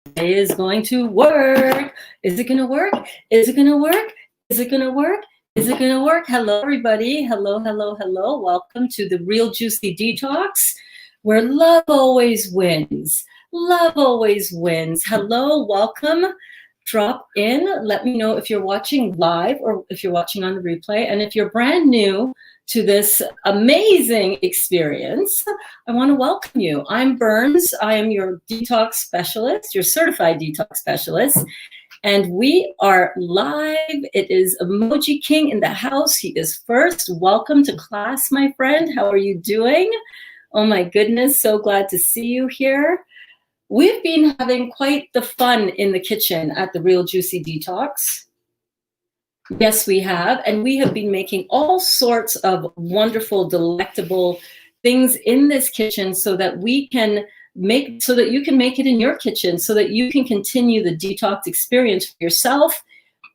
is going to work. Is it going to work? Is it going to work? Is it going to work? Is it going to work? Hello, everybody. Hello, hello, hello. Welcome to the Real Juicy Detox, where love always wins. Love always wins. Hello, welcome. Drop in. Let me know if you're watching live or if you're watching on the replay. And if you're brand new to this amazing experience, I want to welcome you. I'm Burns. I am your detox specialist, your certified detox specialist. And we are live. It is Emoji King in the house. He is first. Welcome to class, my friend. How are you doing? Oh my goodness, so glad to see you here. We've been having quite the fun in the kitchen at the Real Juicy Detox. Yes, we have. And we have been making all sorts of wonderful, delectable things in this kitchen so that you can make it in your kitchen, so that you can continue the detox experience for yourself,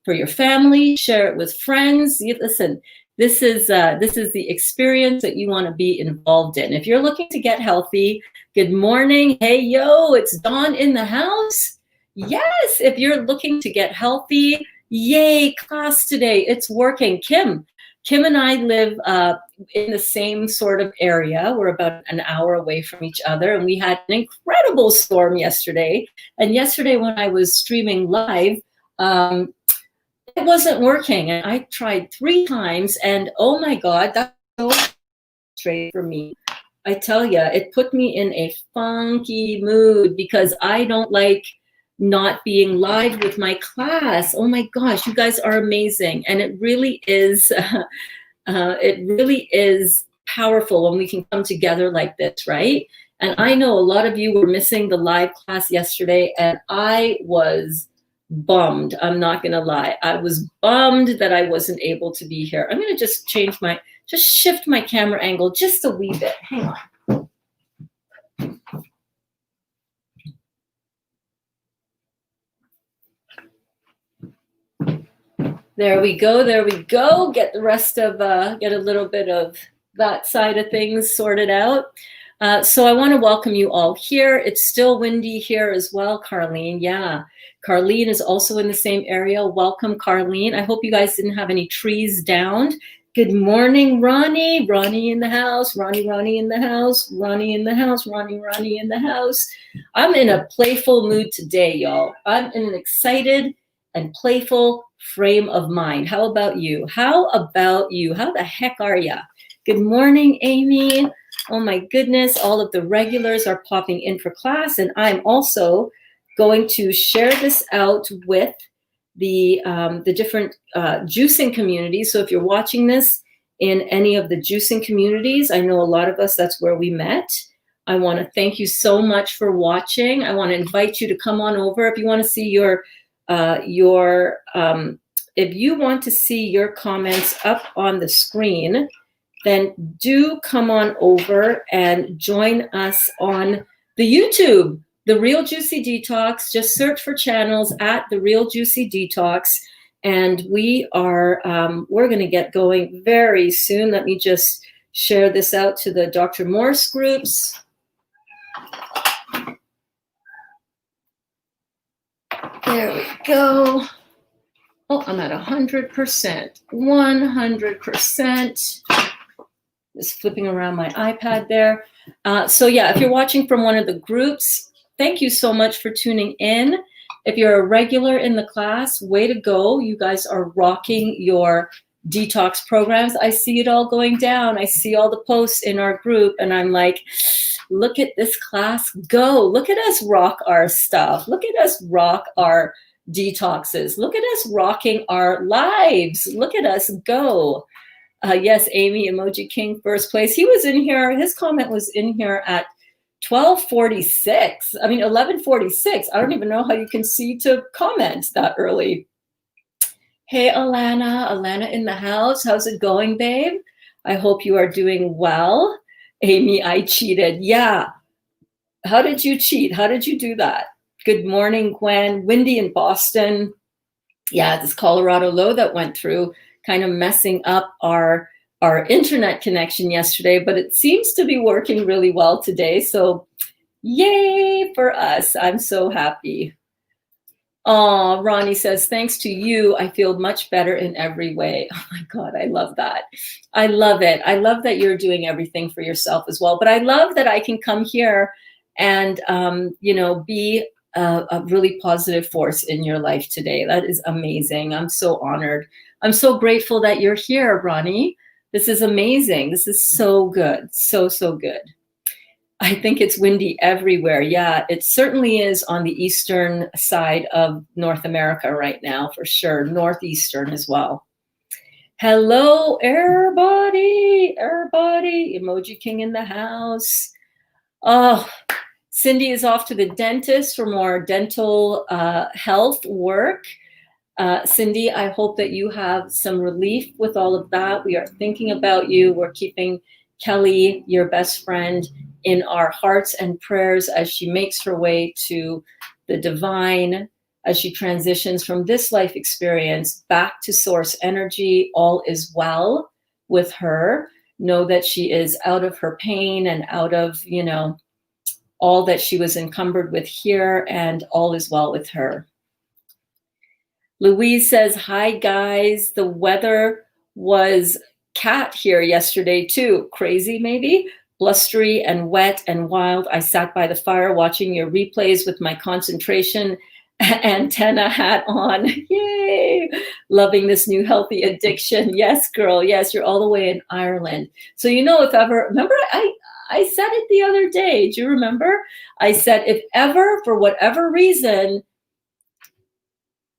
for your family, share it with friends. Listen, this is the experience that you want to be involved in. If you're looking to get healthy, good morning. Hey, yo, it's Dawn in the house. Yes, if you're looking to get healthy, yay, class today. It's working. Kim and I live in the same sort of area. We're about an hour away from each other, and we had an incredible storm yesterday. And yesterday when I was streaming live, it wasn't working. And I tried 3 times, and oh my God, that's so straight for me. I tell you, it put me in a funky mood because I don't like not being live with my class. Oh my gosh, you guys are amazing. And it really is powerful when we can come together like this, right? And I know a lot of you were missing the live class yesterday, and I was bummed. I'm not gonna lie. I was bummed that I wasn't able to be here. I'm gonna just shift my camera angle just a wee bit. Hang on. There we go. There we go. Get a little bit of that side of things sorted out. So I want to welcome you all here. It's still windy here as well, Carlene. Yeah, Carlene is also in the same area. Welcome, Carlene. I hope you guys didn't have any trees downed. Good morning, Ronnie. Ronnie in the house. Ronnie in the house. Ronnie in the house. Ronnie in the house. I'm in a playful mood today, y'all. I'm in an excited and playful frame of mind. How about you? How the heck are ya? Good morning, Amy. Oh my goodness, all of the regulars are popping in for class, and I'm also going to share this out with the different juicing communities. So if you're watching this in any of the juicing communities, I know a lot of us, that's where we met. I want to thank you so much for watching. I want to invite you to come on over if you want to see if you want to see your comments up on the screen, then do come on over and join us on the YouTube, The Real Juicy Detox. Just search for channels at The Real Juicy Detox. And we're going to get going very soon. Let me just share this out to the Dr. Morse groups. There we go. Oh, I'm at 100%, 100%. Just flipping around my iPad there. So yeah, if you're watching from one of the groups, thank you so much for tuning in. If you're a regular in the class, way to go. You guys are rocking your detox programs. I see it all going down. I see all the posts in our group, and I'm like, look at this class go. Look at us rock our stuff. Look at us rock our detoxes. Look at us rocking our lives. Look at us go. Yes, Amy, Emoji King, first place. He was in here. His comment was in here at 11:46. I don't even know how you can see to comment that early. Hey, Alana in the house. How's it going, babe? I hope you are doing well. Amy, I cheated. Yeah. How did you cheat? How did you do that? Good morning, Gwen. Windy in Boston. Yeah, this Colorado low that went through, kind of messing up our internet connection yesterday, but it seems to be working really well today. So Yay for us. I'm so happy. Oh, Ronnie says, thanks to you, I feel much better in every way. Oh my God, I love that. I love it. I love that you're doing everything for yourself as well. But I love that I can come here and, be a really positive force in your life today. That is amazing. I'm so honored. I'm so grateful that you're here, Ronnie. This is amazing. This is so good. So, so good. I think it's windy everywhere. Yeah, it certainly is on the eastern side of North America right now, for sure. Northeastern as well. Hello, everybody. Everybody. Emoji King in the house. Oh, Cindy is off to the dentist for more dental health work. Cindy, I hope that you have some relief with all of that. We are thinking about you. We're keeping Kelly, your best friend, in our hearts and prayers as she makes her way to the divine, as she transitions from this life experience back to source energy. All is well with her. Know that she is out of her pain and out of, all that she was encumbered with here, and all is well with her. Louise says, hi, guys. The weather was cat here yesterday, too. Crazy, maybe? Blustery and wet and wild. I sat by the fire watching your replays with my concentration antenna hat on. Yay! Loving this new healthy addiction. Yes, girl. Yes, you're all the way in Ireland. So, if ever, remember, I said it the other day. Do you remember? I said, if ever, for whatever reason,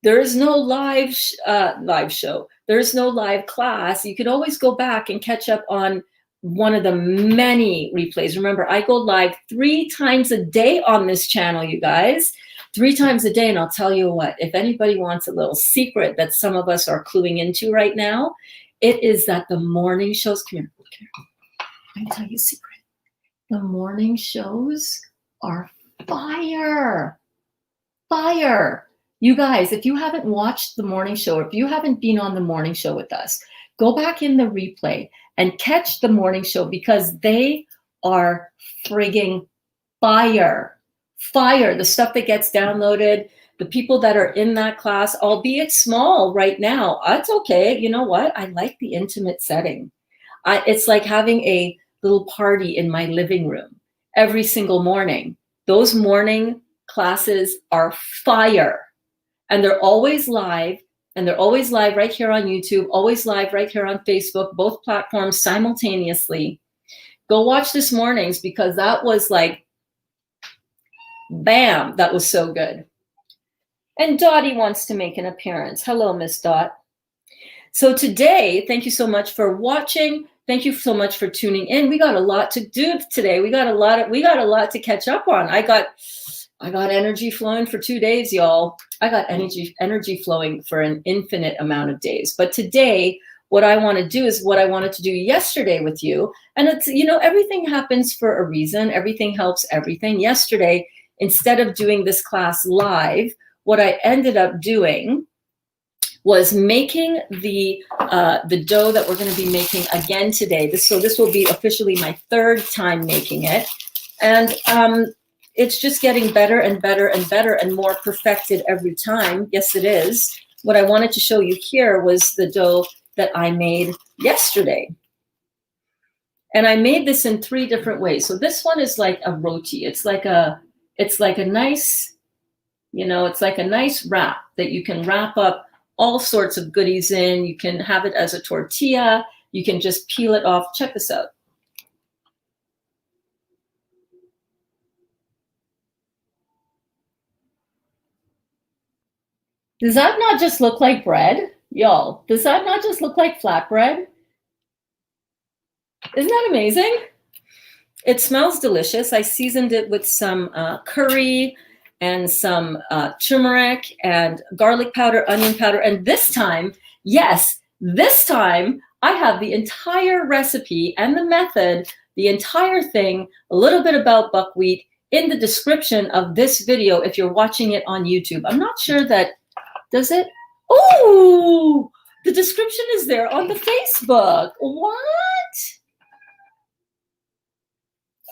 there is no live show, there's no live class, you can always go back and catch up on one of the many replays. Remember, I go live 3 times a day on this channel, you guys. 3 times a day. And I'll tell you what, if anybody wants a little secret that some of us are cluing into right now, it is that the morning shows, come here. Let me tell you a secret. The morning shows are fire. Fire. You guys, if you haven't watched the morning show, or if you haven't been on the morning show with us, go back in the replay and catch the morning show, because they are frigging fire. Fire. The stuff that gets downloaded, the people that are in that class, albeit small right now, that's okay. You know what? I like the intimate setting. It's like having a little party in my living room every single morning. Those morning classes are fire. And they're always live, and they're always live right here on YouTube, always live right here on Facebook, both platforms simultaneously. Go watch this morning's, because that was like, bam, that was so good. And Dottie wants to make an appearance. Hello, Miss Dot. So today, thank you so much for watching. Thank you so much for tuning in. We got a lot to do today. We got a lot to catch up on. I got energy flowing for 2 days, y'all. I got energy flowing for an infinite amount of days. But today, what I want to do is what I wanted to do yesterday with you. And it's, everything happens for a reason. Everything helps everything. Yesterday, instead of doing this class live, what I ended up doing was making the dough that we're going to be making again today. This will be officially my 3rd time making it. And it's just getting better and better and better and more perfected every time. Yes, it is. What I wanted to show you here was the dough that I made yesterday. And I made this in 3 different ways. So this one is like a roti. It's like a nice, it's like a nice wrap that you can wrap up all sorts of goodies in. You can have it as a tortilla. You can just peel it off. Check this out. Does that not just look like bread? Y'all, does that not just look like flatbread? Isn't that amazing? It smells delicious. I seasoned it with some curry and some turmeric and garlic powder, onion powder. And this time, I have the entire recipe and the method, the entire thing, a little bit about buckwheat in the description of this video if you're watching it on YouTube. I'm not sure that, does it? Oh, the description is there on the Facebook. What?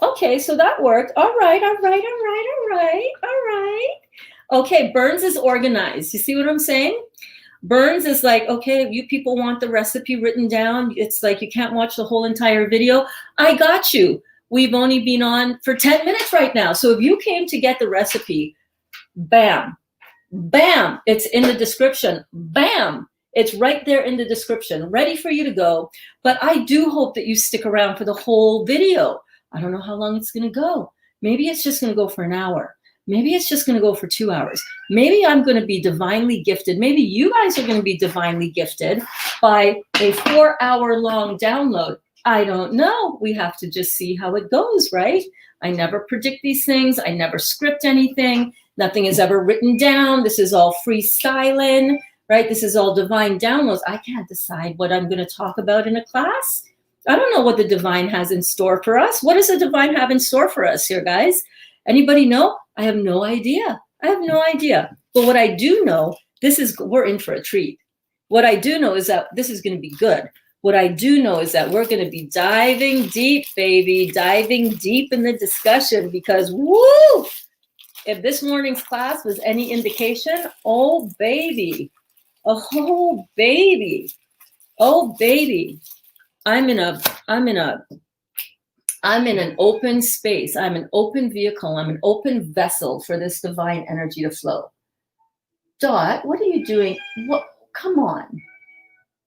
Okay, so that worked. All right, all right, all right, all right, all right. Okay, Burns is organized. You see what I'm saying? Burns is like, okay, you people want the recipe written down. It's like you can't watch the whole entire video. I got you. We've only been on for 10 minutes right now. So if you came to get the recipe, bam, bam, it's in the description. Bam, it's right there in the description, ready for you to go. But I do hope that you stick around for the whole video. I don't know how long it's going to go. Maybe it's just going to go for an hour. Maybe it's just going to go for 2 hours. Maybe I'm going to be divinely gifted. Maybe you guys are going to be divinely gifted by a 4-hour long download. I don't know. We have to just see how it goes, right? I never predict these things. I never script anything. Nothing is ever written down. This is all freestyling, right? This is all divine downloads. I can't decide what I'm going to talk about in a class. I don't know what the divine has in store for us. What does the divine have in store for us here, guys? Anybody know? I have no idea. I have no idea. But what I do know, we're in for a treat. What I do know is that this is going to be good. What I do know is that we're going to be diving deep, baby, diving deep in the discussion because, woo, if this morning's class was any indication, oh, baby, oh, baby, oh, baby, I'm in an open space. I'm an open vehicle. I'm an open vessel for this divine energy to flow. Dot, what are you doing? What? Come on.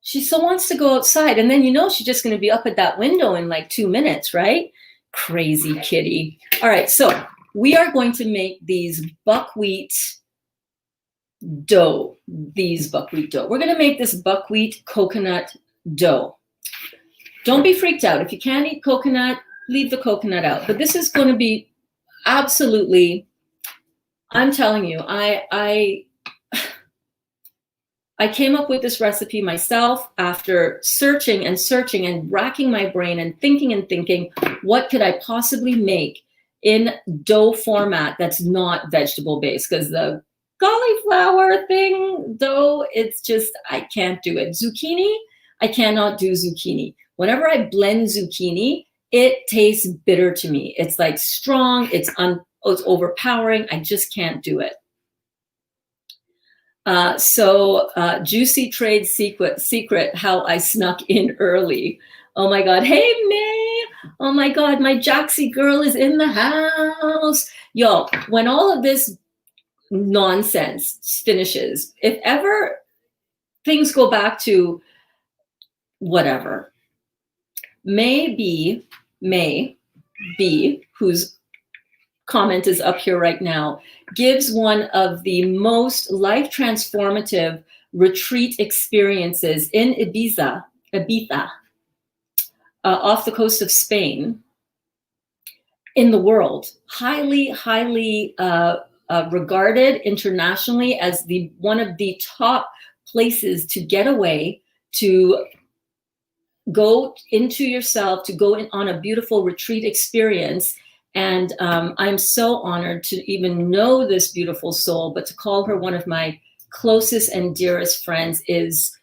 She so wants to go outside. And then, she's just going to be up at that window in like 2 minutes, right? Crazy kitty. All right. So we are going to make these buckwheat dough. We're going to make this buckwheat coconut dough. Don't be freaked out. If you can't eat coconut, leave the coconut out. But this is going to be absolutely, I'm telling you, I came up with this recipe myself after searching and racking my brain and thinking, what could I possibly make in dough format that's not vegetable based? Because the cauliflower dough, it's just, I can't do it. Zucchini, I cannot do zucchini. Whenever I blend zucchini, it tastes bitter to me. It's like strong, it's overpowering. I just can't do it. Juicy trade secret, how I snuck in early. Oh my God. Hey, May. Oh my God. My Jaxie girl is in the house. Yo, when all of this nonsense finishes, if ever things go back to whatever, May B, whose comment is up here right now, gives one of the most life transformative retreat experiences in Ibiza, off the coast of Spain, in the world. Highly regarded internationally as one of the top places to get away, to go into yourself, to go on a beautiful retreat experience. And I'm so honored to even know this beautiful soul, but to call her one of my closest and dearest friends is,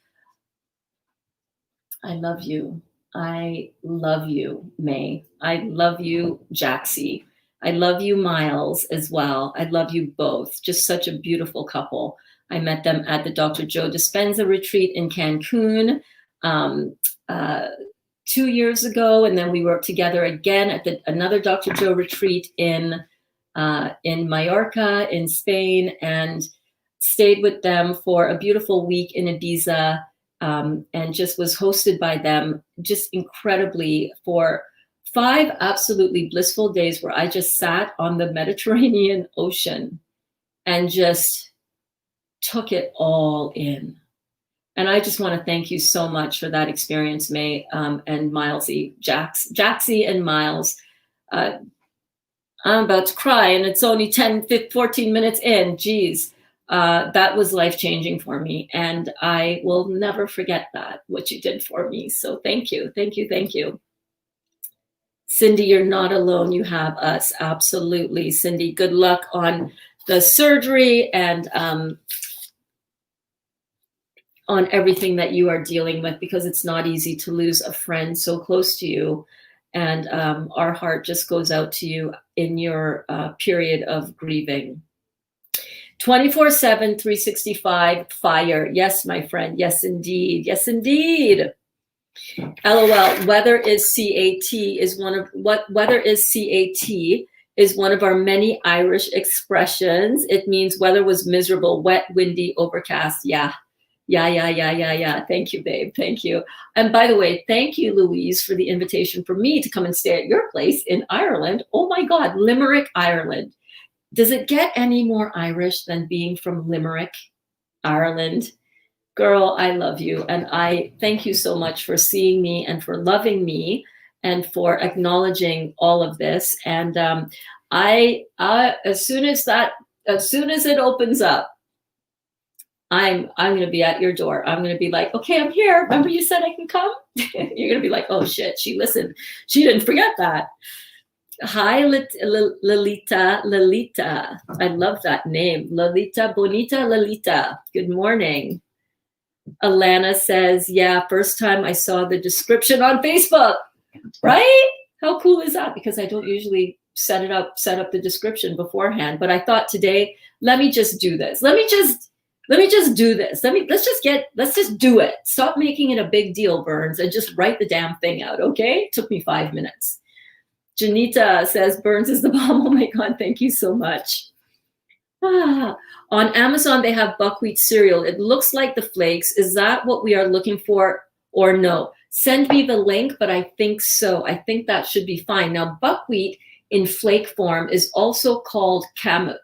I love you. I love you, May. I love you, Jaxie. I love you, Miles, as well. I love you both. Just such a beautiful couple. I met them at the Dr. Joe Dispenza retreat in Cancun 2 years ago, and then we worked together again at another Dr. Joe retreat in Mallorca, in Spain, and stayed with them for a beautiful week in Ibiza, and just was hosted by them just incredibly for 5 absolutely blissful days where I just sat on the Mediterranean Ocean and just took it all in. And I just want to thank you so much for that experience, May, and Milesy, Jaxie and Miles. I'm about to cry, and it's only 14 minutes in. Geez, that was life-changing for me, and I will never forget what you did for me. So thank you, thank you, thank you. Cindy, you're not alone. You have us. Absolutely, Cindy. Good luck on the surgery and on everything that you are dealing with, because it's not easy to lose a friend so close to you. And our heart just goes out to you in your period of grieving. 24/7, 365, fire. Yes, my friend. Yes, indeed. Yes, indeed. LOL. Weather is CAT is one of what weather is CAT is one of our many Irish expressions. It means weather was miserable, wet, windy, overcast. Yeah. Thank you, babe. Thank you. And by the way, thank you, Louise, for the invitation for me to come and stay at your place in Ireland. Oh my God, Limerick, Ireland. Does it get any more Irish than being from Limerick, Ireland? Girl, I love you. And I thank you so much for seeing me and for loving me and for acknowledging all of this. And as soon as it opens up, I'm going to be at your door. I'm going to be like, okay, I'm here. Remember you said I can come? You're going to be like, oh shit, she listened. She didn't forget that. Hi, Lalita. I love that name. Lalita, Bonita Lalita. Good morning. Alana says, yeah, first time I saw the description on Facebook, right? How cool is that? Because I don't usually set up the description beforehand, but I thought today, let me just do this. Let me just do this. Let's just do it. Stop making it a big deal, Burns, and just write the damn thing out, okay? It took me 5 minutes. Janita says, Burns is the bomb. Oh my God, thank you so much. On Amazon, they have buckwheat cereal. It looks like the flakes. Is that what we are looking for or no? Send me the link, but I think so. I think that should be fine. Now, buckwheat in flake form is also called kamut,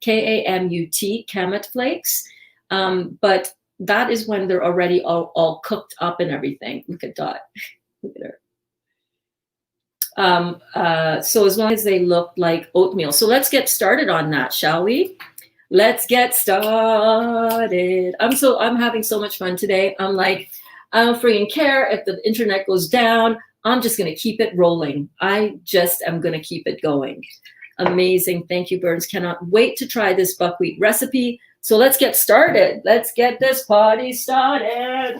K-A-M-U-T, kamut flakes. But that is when they're already all cooked up and everything. Look at Dot. Look at her. So as long as they look like oatmeal. So let's get started on that, shall we? Let's get started. I'm having so much fun today. I'm like, I don't freaking care if the internet goes down. I'm just going to keep it rolling. I just am going to keep it going. Amazing. Thank you, Burns. Cannot wait to try this buckwheat recipe. So let's get started. Let's get this party started.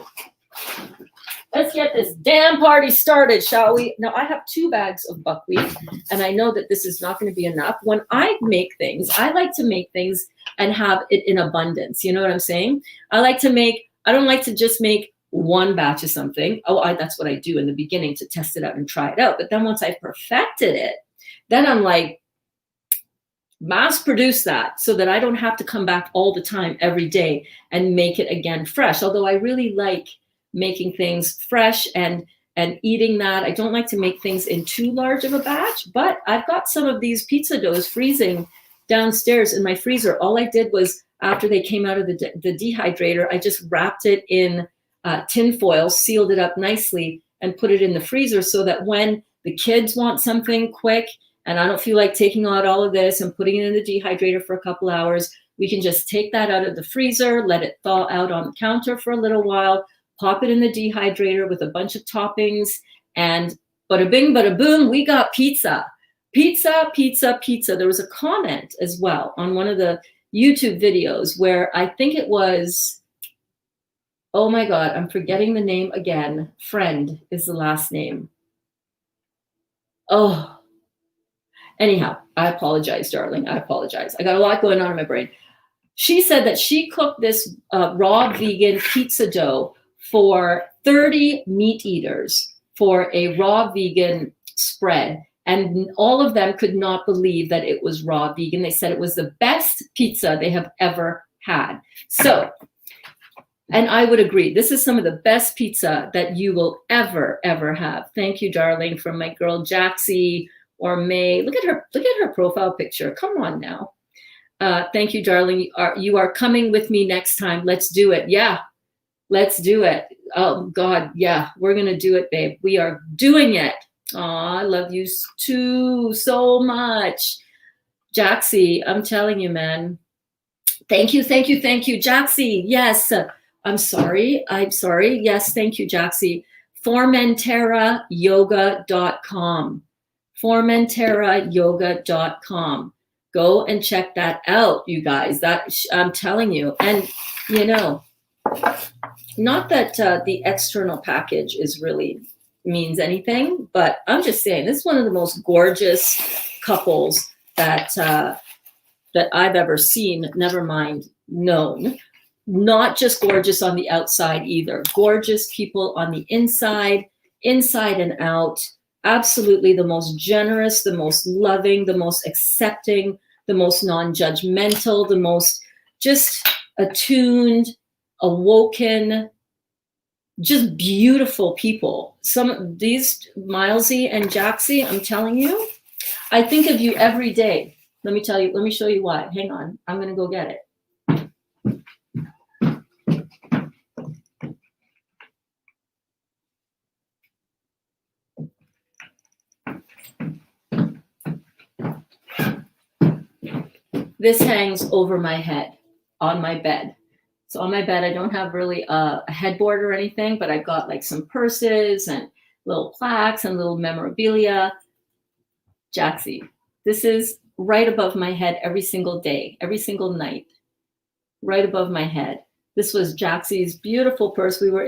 Let's get this damn party started, shall we? Now, I have 2 bags of buckwheat, and I know that this is not going to be enough. When I make things, I like to make things and have it in abundance. You know what I'm saying? I don't like to just make one batch of something. That's what I do in the beginning to test it out and try it out. But then once I've perfected it, then I'm like, mass produce that so that I don't have to come back all the time every day and make it again fresh. Although I really like making things fresh and eating that. I don't like to make things in too large of a batch, but I've got some of these pizza doughs freezing downstairs in my freezer. All I did was, after they came out of the dehydrator, I just wrapped it in tin foil, sealed it up nicely, and put it in the freezer so that when the kids want something quick and I don't feel like taking out all of this and putting it in the dehydrator for a couple hours, we can just take that out of the freezer, let it thaw out on the counter for a little while, pop it in the dehydrator with a bunch of toppings, and bada bing, bada boom, we got pizza. Pizza. There was a comment as well on one of the YouTube videos where I think it was, oh my God, I'm forgetting the name again. Friend is the last name. Oh, anyhow, I apologize, darling. I apologize. I got a lot going on in my brain. She said that she cooked this raw vegan pizza dough for 30 meat eaters for a raw vegan spread. And all of them could not believe that it was raw vegan. They said it was the best pizza they have ever had. So, and I would agree, this is some of the best pizza that you will ever have. Thank you, darling, from my girl Jaxie or May. Look at her profile picture. Come on now. Thank you, darling. You are coming with me next time. Let's do it. Yeah. Let's do it. Oh, God. Yeah, we're going to do it, babe. We are doing it. Oh, I love you too so much. Jaxie, I'm telling you, man. Thank you. Jaxie, yes. I'm sorry. Yes, thank you, Jaxie. FormenteraYoga.com. FormenteraYoga.com. Go and check that out, you guys. That I'm telling you. And, you know, not that the external package is really means anything, but I'm just saying this is one of the most gorgeous couples that I've ever seen, never mind known. Not just gorgeous on the outside either. Gorgeous people on the inside and out. Absolutely the most generous, the most loving, the most accepting, the most non-judgmental, the most just attuned, awoken, just beautiful people. These Milesy and Jaxie, I'm telling you, I think of you every day. Let me show you why. Hang on, I'm gonna go get it. This hangs over my head on my bed. So on my bed, I don't have really a headboard or anything, but I've got like some purses and little plaques and little memorabilia. Jaxie, this is right above my head every single day, every single night, right above my head. This was Jaxie's beautiful purse. We were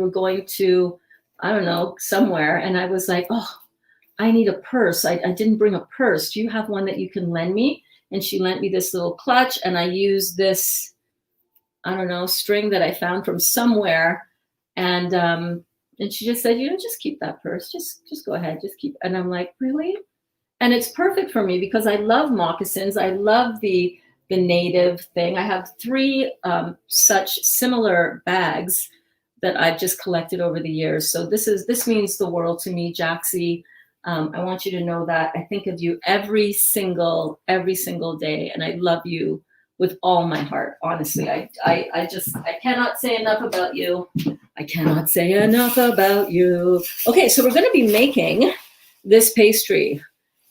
going to, I don't know, somewhere. And I was like, oh, I need a purse. I didn't bring a purse. Do you have one that you can lend me? And she lent me this little clutch, and I used this, I don't know, string that I found from somewhere. And she just said, just keep that purse. Just go ahead, just keep. And I'm like, really? And it's perfect for me because I love moccasins. I love the native thing. I have 3 such similar bags that I've just collected over the years. So this means the world to me, Jaxie. I want you to know that I think of you every single day, and I love you with all my heart. Honestly, I cannot say enough about you. I cannot say enough about you. Okay, so we're going to be making this pastry.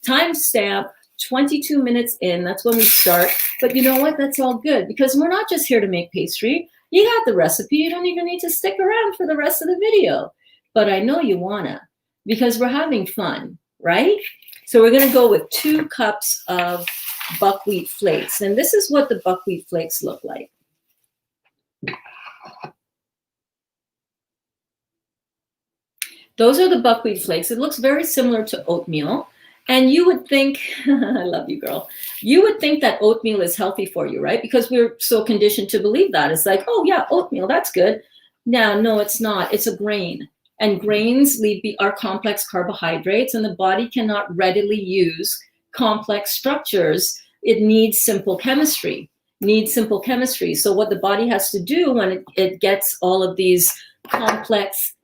Timestamp 22 minutes in. That's when we start. But you know what? That's all good because we're not just here to make pastry. You got the recipe. You don't even need to stick around for the rest of the video. But I know you wanna, because we're having fun, right? So we're gonna go with 2 cups of buckwheat flakes. And this is what the buckwheat flakes look like. Those are the buckwheat flakes. It looks very similar to oatmeal. And you would think, I love you, girl. You would think that oatmeal is healthy for you, right? Because we're so conditioned to believe that. It's like, oh yeah, oatmeal, that's good. No, it's not. It's a grain. And grains are complex carbohydrates, and the body cannot readily use complex structures. It needs simple chemistry. So what the body has to do when it gets all of these complex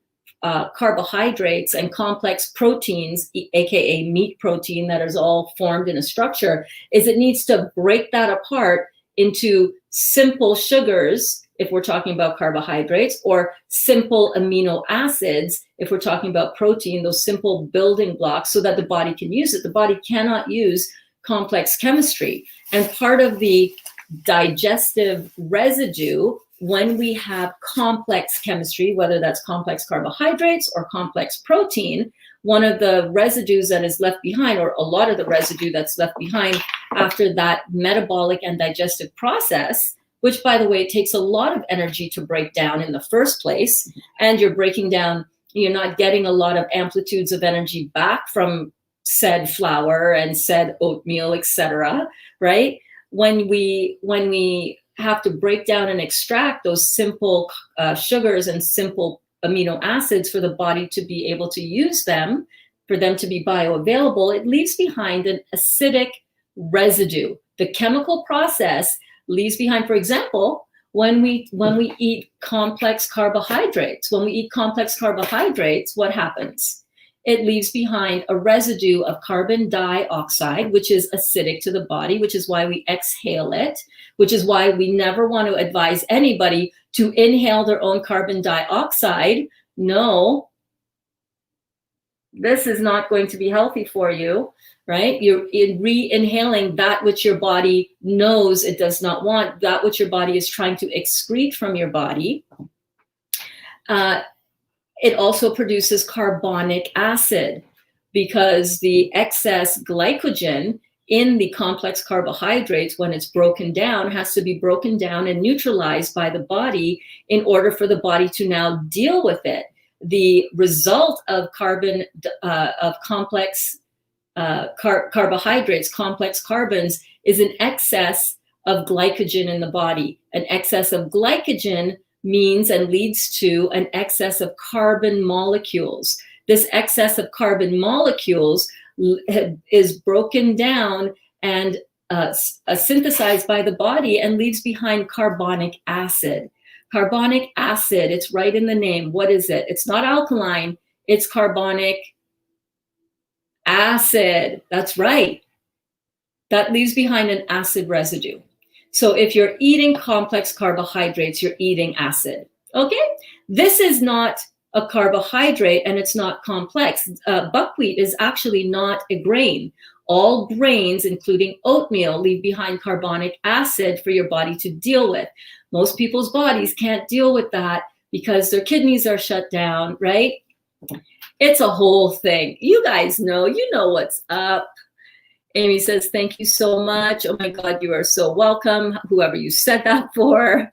carbohydrates and complex proteins, aka meat protein that is all formed in a structure, is it needs to break that apart into simple sugars, if we're talking about carbohydrates, or simple amino acids, if we're talking about protein, those simple building blocks, so that the body can use it. The body cannot use complex chemistry. And part of the digestive residue, when we have complex chemistry, whether that's complex carbohydrates or complex protein, one of the residues that is left behind, or a lot of the residue that's left behind after that metabolic and digestive process, which, by the way, takes a lot of energy to break down in the first place, and you're breaking down, you're not getting a lot of amplitudes of energy back from said flour and said oatmeal, etc., right? When we have to break down and extract those simple sugars and simple amino acids for the body to be able to use them, for them to be bioavailable, it leaves behind an acidic residue. The chemical process leaves behind, for example, when we eat complex carbohydrates. When we eat complex carbohydrates, what happens? It leaves behind a residue of carbon dioxide, which is acidic to the body, which is why we exhale it, which is why we never want to advise anybody to inhale their own carbon dioxide. No, this is not going to be healthy for you, right? You're re-inhaling that which your body knows it does not want, that which your body is trying to excrete from your body. It also produces carbonic acid, because the excess glycogen in the complex carbohydrates, when it's broken down, has to be broken down and neutralized by the body in order for the body to now deal with it. the result of complex carbohydrates, complex carbons, is an excess of glycogen in the body. An excess of glycogen means and leads to an excess of carbon molecules. This excess of carbon molecules is broken down and synthesized by the body and leaves behind carbonic acid. Carbonic acid, it's right in the name. What is it? It's not alkaline, it's carbonic acid. That's right. That leaves behind an acid residue. So if you're eating complex carbohydrates, you're eating acid. Okay? This is not a carbohydrate and it's not complex. Buckwheat is actually not a grain. All grains, including oatmeal, leave behind carbonic acid for your body to deal with. Most people's bodies can't deal with that because their kidneys are shut down, right? It's a whole thing. You guys know, you know what's up. Amy says, thank you so much. Oh my God, you are so welcome. Whoever you said that for.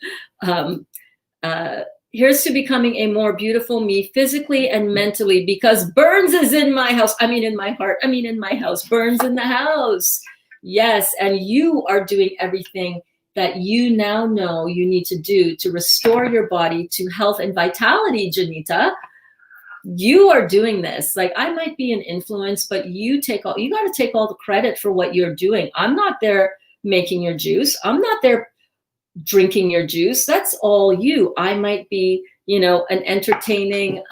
Here's to becoming a more beautiful me physically and mentally, because Burns is in my house. I mean, in my heart. I mean, in my house. Burns in the house. Yes. And you are doing everything that you now know you need to do to restore your body to health and vitality, Janita. You are doing this. Like, I might be an influence, but you got to take all the credit for what you're doing. I'm not there making your juice. I'm not there drinking your juice. That's all you. I might be, an entertaining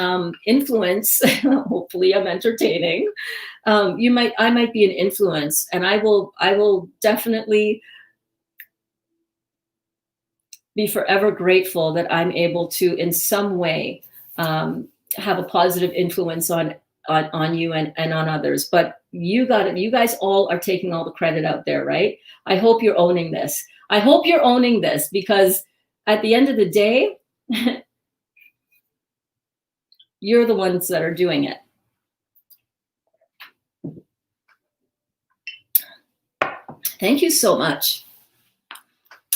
influence. Hopefully I'm entertaining. I might be an influence, and I will definitely be forever grateful that I'm able to, in some way, have a positive influence on you and on others. But you guys all are taking all the credit out there, right? I hope you're owning this. I hope you're owning this, because at the end of the day, you're the ones that are doing it. Thank you so much.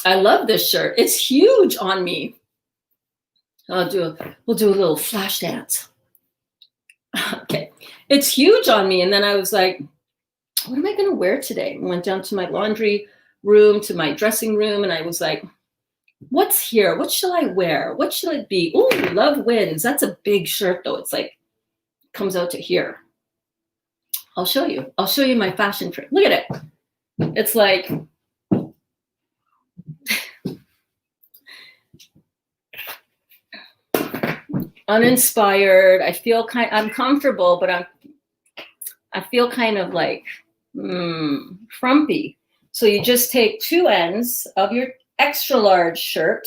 I love this shirt. It's huge on me. We'll do a little flash dance. Okay. It's huge on me. And then I was like, what am I going to wear today? I went down to my laundry room, to my dressing room, and I was like, what's here? What shall I wear? What shall it be? Oh, love wins. That's a big shirt though. It's like, comes out to here. I'll show you my fashion trip. Look at it. It's like, uninspired. I'm comfortable, but I feel kind of like frumpy. So you just take two ends of your extra large shirt,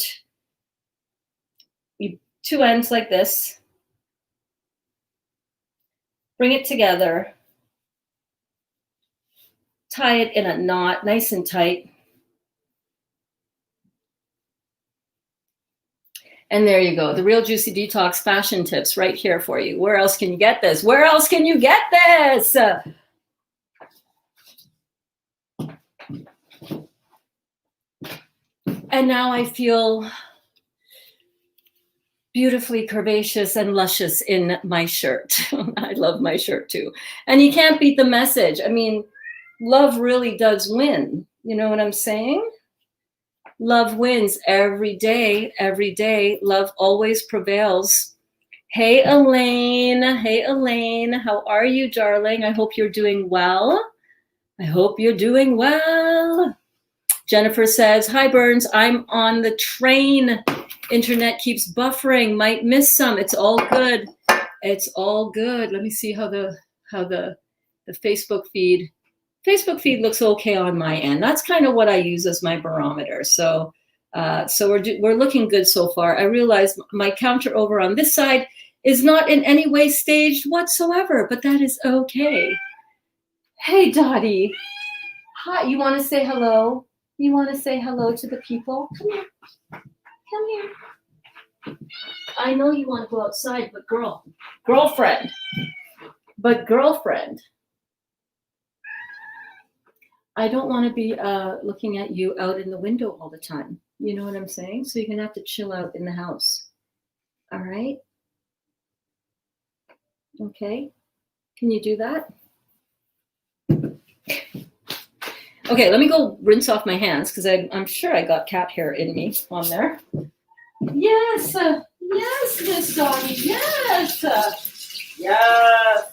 two ends like this, bring it together, tie it in a knot, nice and tight. And there you go. The Real Juicy Detox fashion tips right here for you. Where else can you get this? Where else can you get this? And now I feel beautifully curvaceous and luscious in my shirt. I love my shirt too. And you can't beat the message. I mean, love really does win. You know what I'm saying? Love wins every day, every day. Love always prevails. Hey, Elaine. Hey, Elaine. How are you, darling? I hope you're doing well. I hope you're doing well. Jennifer says, hi, Burns. I'm on the train. Internet keeps buffering. Might miss some. It's all good. It's all good. Let me see how the Facebook feed. Facebook feed looks okay on my end. That's kind of what I use as my barometer. So we're looking good so far. I realize my counter over on this side is not in any way staged whatsoever, but that is okay. Hey, Dottie. Hi, you want to say hello? You want to say hello to the people? Come here. Come here. I know you want to go outside, but girlfriend. I don't want to be looking at you out in the window all the time. You know what I'm saying? So you're going to have to chill out in the house. All right? Okay, can you do that? Okay, let me go rinse off my hands because I'm sure I got cat hair in me on there. Yes, yes, Miss Doggy, yes, yes.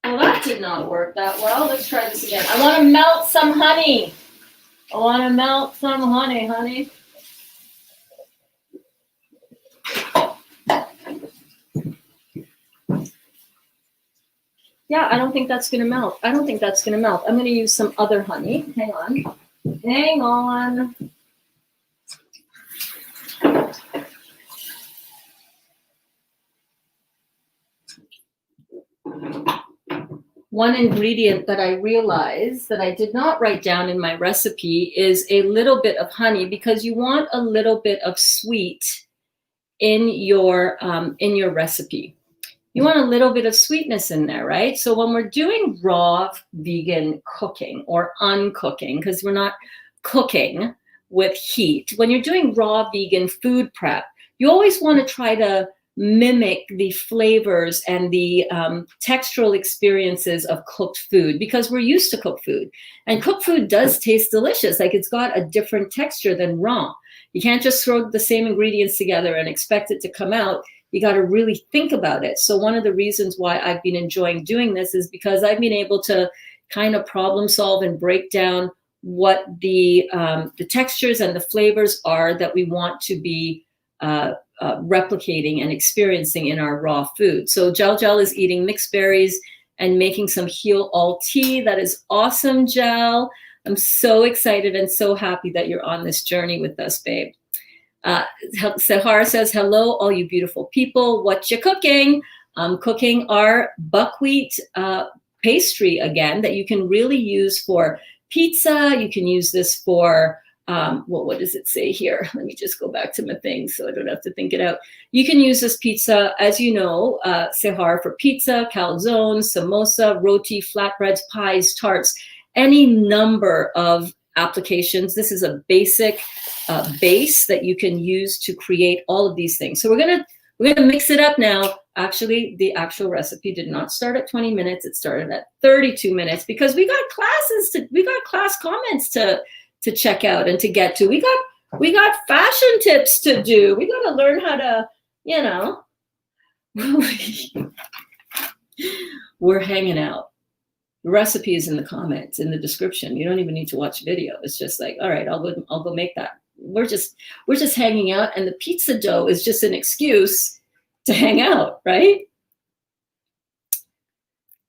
Well, that did not work that well. Let's try this again. I want to melt some honey. I want to melt some honey, honey. Yeah, I don't think that's going to melt. I don't think that's going to melt. I'm going to use some other honey. Hang on. Hang on. One ingredient that I realized that I did not write down in my recipe is a little bit of honey, because you want a little bit of sweet in your recipe. You want a little bit of sweetness in there, right? So when we're doing raw vegan cooking or uncooking, because we're not cooking with heat, when you're doing raw vegan food prep, you always want to try to mimic the flavors and the textural experiences of cooked food, because we're used to cooked food, and cooked food does taste delicious. Like, it's got a different texture than raw. You can't just throw the same ingredients together and expect it to come out. You got to really think about it. So one of the reasons why I've been enjoying doing this is because I've been able to kind of problem solve and break down what the textures and the flavors are that we want to be replicating and experiencing in our raw food. So Gel is eating mixed berries and making some heal all tea. That is awesome, Gel. I'm so excited and so happy that you're on this journey with us, babe. Sahar says, hello, all you beautiful people. What you cooking? I'm cooking our buckwheat pastry again, that you can really use for pizza. You can use this for, what does it say here? Let me just go back to my thing so I don't have to think it out. You can use this pizza, as you know, Sahar, for pizza, calzone, samosa, roti, flatbreads, pies, tarts, any number of applications. This is a basic base that you can use to create all of these things. So we're gonna mix it up now. Actually, the actual recipe did not start at 20 minutes. It started at 32 minutes because we got class comments to check out and to get to. We got fashion tips to do. We got to learn how to, you know, we're hanging out. The recipe is in the comments, in the description. You don't even need to watch video. It's just like, all right, I'll go make that. We're just hanging out, and the pizza dough is just an excuse to hang out, right?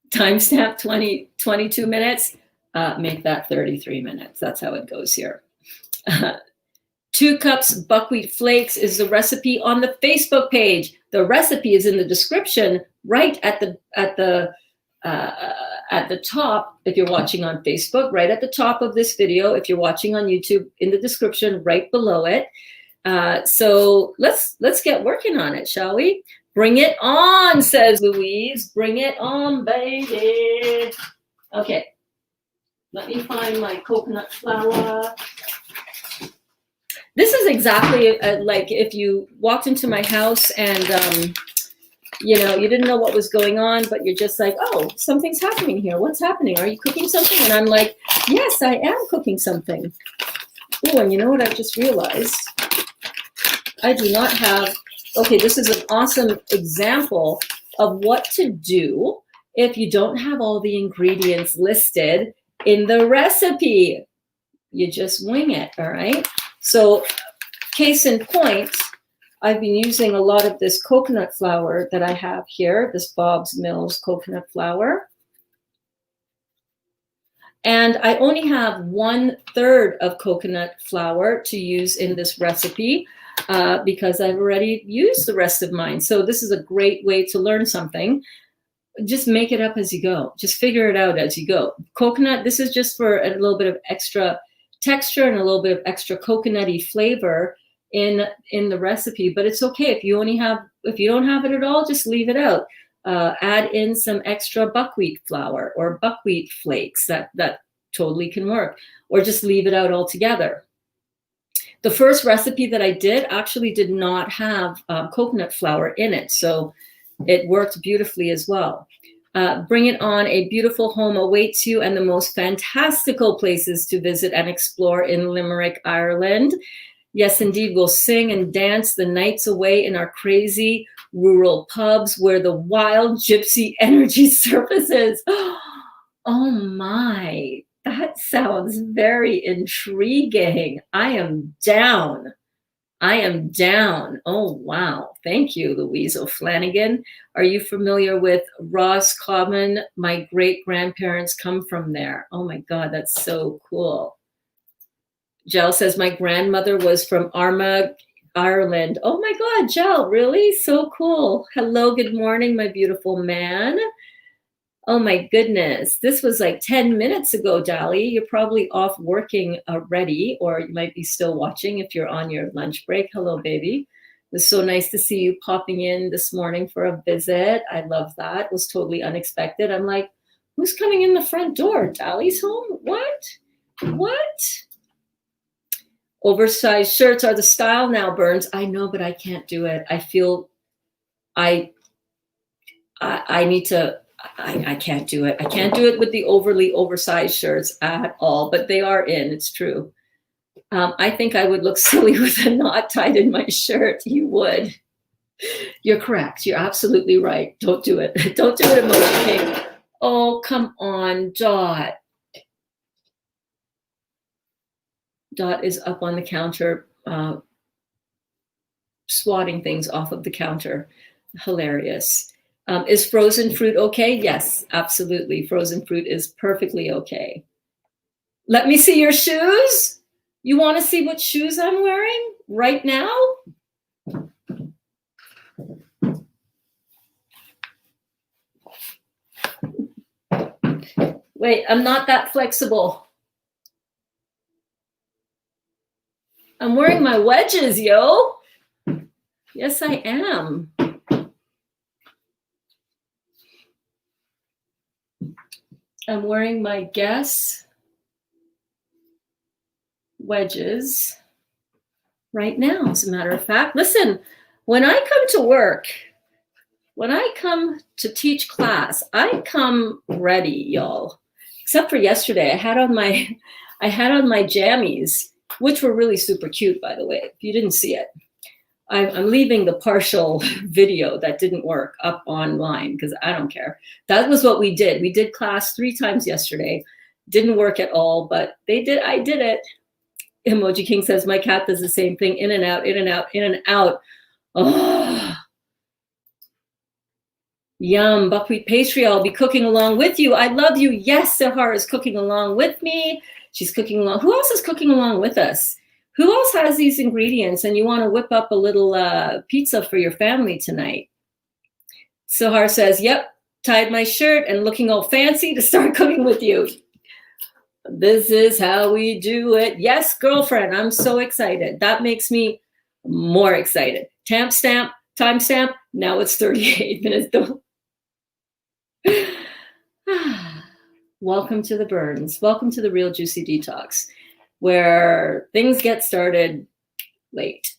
Timestamp 22 minutes. Make that 33 minutes. That's how it goes here. 2 cups buckwheat flakes is the recipe on the Facebook page. The recipe is in the description, right at the top, if you're watching on Facebook, right at the top of this video. If you're watching on YouTube, in the description, right below it. So let's get working on it, shall we? Bring it on, says Louise. Bring it on, baby. Okay, let me find my coconut flour. This is exactly like if you walked into my house and you know, you didn't know what was going on, but you're just like, oh, something's happening here. What's happening? Are you cooking something? And I'm like, yes, I am cooking something. Oh, and you know what I just realized? I do not have, okay, this is an awesome example of what to do if you don't have all the ingredients listed in the recipe. You just wing it, all right? So case in point, I've been using a lot of this coconut flour that I have here, this Bob's Mills coconut flour. And I only have 1/3 of coconut flour to use in this recipe because I've already used the rest of mine. So this is a great way to learn something. Just make it up as you go. Just figure it out as you go. Coconut, this is just for a little bit of extra texture and a little bit of extra coconutty flavor in the recipe, but it's okay if you don't have it at all, just leave it out. Add in some extra buckwheat flour or buckwheat flakes. That totally can work, or just leave it out altogether. The first recipe that I did actually did not have coconut flour in it, so it worked beautifully as well. Bring it on. A beautiful home awaits you and the most fantastical places to visit and explore in Limerick, Ireland. Yes, indeed, we'll sing and dance the nights away in our crazy rural pubs where the wild gypsy energy surfaces. Oh my, that sounds very intriguing. I am down. I am down. Oh, wow. Thank you, Louise O'Flanagan. Are you familiar with Roscommon? My great-grandparents come from there. Oh my God, that's so cool. Jel says, my grandmother was from Armagh, Ireland. Oh my God, Jel, really? So cool. Hello, good morning, my beautiful man. Oh my goodness, this was like 10 minutes ago, Dali. You're probably off working already, or you might be still watching if you're on your lunch break. Hello, baby. It was so nice to see you popping in this morning for a visit. I love that. It was totally unexpected. I'm like, who's coming in the front door? Dali's home? What? Oversized shirts are the style now, Burns. I know, but I can't do it. I feel I need to, I can't do it. I can't do it with the overly oversized shirts at all, but they are in, it's true. I think I would look silly with a knot tied in my shirt. You would. You're correct. You're absolutely right. Don't do it. Don't do it, Emoji King. Oh, come on, Dot. Dot is up on the counter, swatting things off of the counter. Hilarious. Is frozen fruit okay? Yes, absolutely. Frozen fruit is perfectly okay. Let me see your shoes. You want to see what shoes I'm wearing right now? Wait, I'm not that flexible. I'm wearing my wedges, yo. Yes, I am. I'm wearing my Guess wedges right now, as a matter of fact. Listen, when I come to work, when I come to teach class, I come ready, y'all. Except for yesterday, I had on my jammies, which were really super cute, by the way. If you didn't see it, I'm leaving the partial video that didn't work up online because I don't care. That was what we did. We did class 3 times yesterday. Didn't work at all, but they did. I did it. Emoji King says, my cat does the same thing. In and out, in and out, in and out. Oh, yum. Buckwheat pastry. I'll be cooking along with you. I love you. Yes, Sahar is cooking along with me. She's cooking along. Who else is cooking along with us? Who else has these ingredients and you want to whip up a little pizza for your family tonight? Sahar says, yep, tied my shirt and looking all fancy to start cooking with you. This is how we do it. Yes, girlfriend, I'm so excited. That makes me more excited. Timestamp, now it's 38 minutes. Welcome to the Burns. Welcome to the Real Juicy Detox, where things get started late.